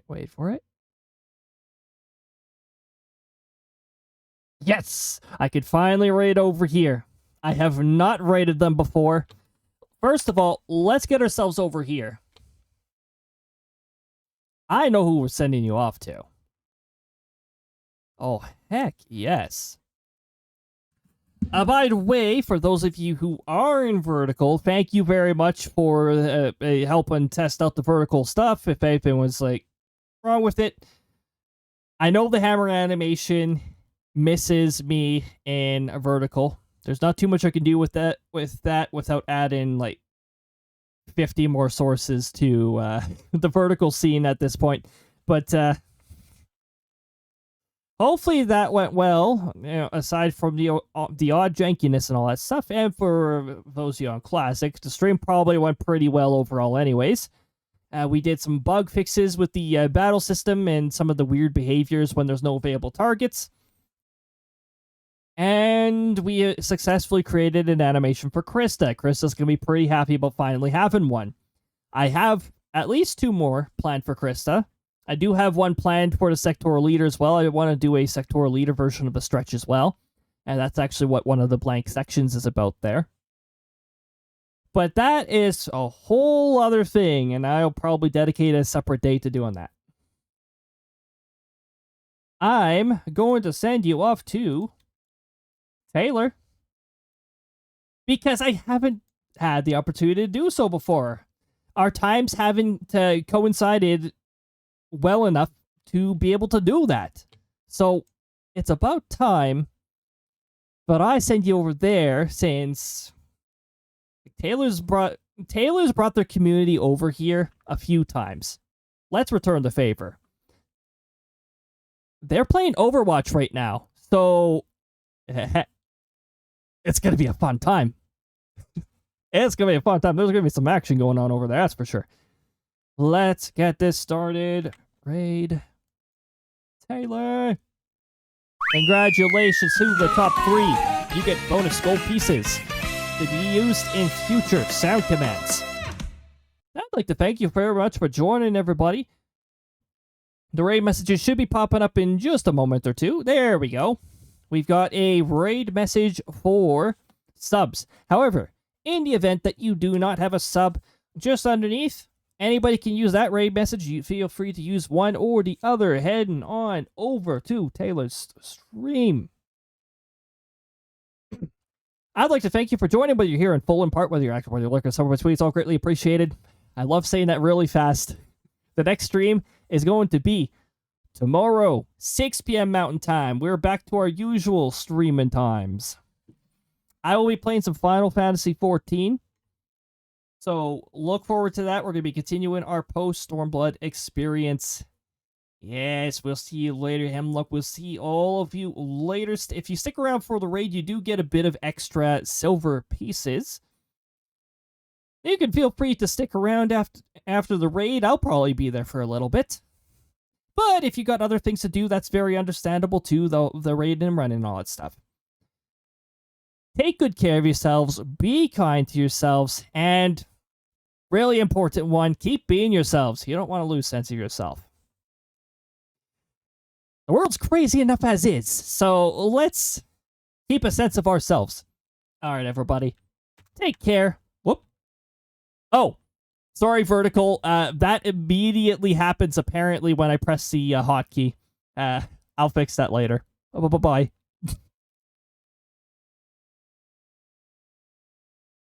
Wait for it. Yes! I could finally raid over here. I have not raided them before. First of all, let's get ourselves over here. I know who we're sending you off to. Oh, heck yes. By the way, for those of you who are in vertical, thank you very much for helping test out the vertical stuff. If anything was like wrong with it, I know the hammer animation misses me in a vertical. There's not too much I can do with that without adding like 50 more sources to the vertical scene at this point. But hopefully that went well, aside from the odd jankiness and all that stuff. And for those of you on Classic, the stream probably went pretty well overall anyways. We did some bug fixes with the battle system and some of the weird behaviors when there's no available targets. And we successfully created an animation for Crysta. Crysta's going to be pretty happy about finally having one. I have at least 2 more planned for Crysta. I do have one planned for the sectoral leader as well. I want to do a sectoral leader version of the stretch as well. And that's actually what one of the blank sections is about there. But that is a whole other thing, and I'll probably dedicate a separate day to doing that. I'm going to send you off to Taylor, because I haven't had the opportunity to do so before. Our times haven't coincided well enough to be able to do that. So it's about time. But I send you over there since Taylor's brought their community over here a few times. Let's return the favor. They're playing Overwatch right now, so it's going to be a fun time. It's going to be a fun time. There's going to be some action going on over there, that's for sure. Let's get this started. Raid. Taylor. Congratulations to the top 3. You get bonus gold pieces to be used in future sound commands. I'd like to thank you very much for joining, everybody. The raid messages should be popping up in just a moment or two. There we go. We've got a raid message for subs. However, in the event that you do not have a sub, just underneath, anybody can use that raid message. You feel free to use one or the other, heading on over to Taylor's stream. I'd like to thank you for joining, whether you're here in full and part, whether you're active, whether you're lurking somewhere between. It's all greatly appreciated. I love saying that really fast. The next stream is going to be tomorrow, 6 p.m. Mountain Time. We're back to our usual streaming times. I will be playing some Final Fantasy XIV. So look forward to that. We're going to be continuing our post-Stormblood experience. Yes, we'll see you later, Hemlock. We'll see all of you later. If you stick around for the raid, you do get a bit of extra silver pieces. You can feel free to stick around after the raid. I'll probably be there for a little bit. But if you got other things to do, that's very understandable too, the raid and running and all that stuff. Take good care of yourselves, be kind to yourselves, and really important one, keep being yourselves. You don't want to lose sense of yourself. The world's crazy enough as is, so let's keep a sense of ourselves. Alright, everybody. Take care. Whoop. Oh, sorry, Vertical. That immediately happens, apparently, when I press the hotkey. I'll fix that later. Bye-bye.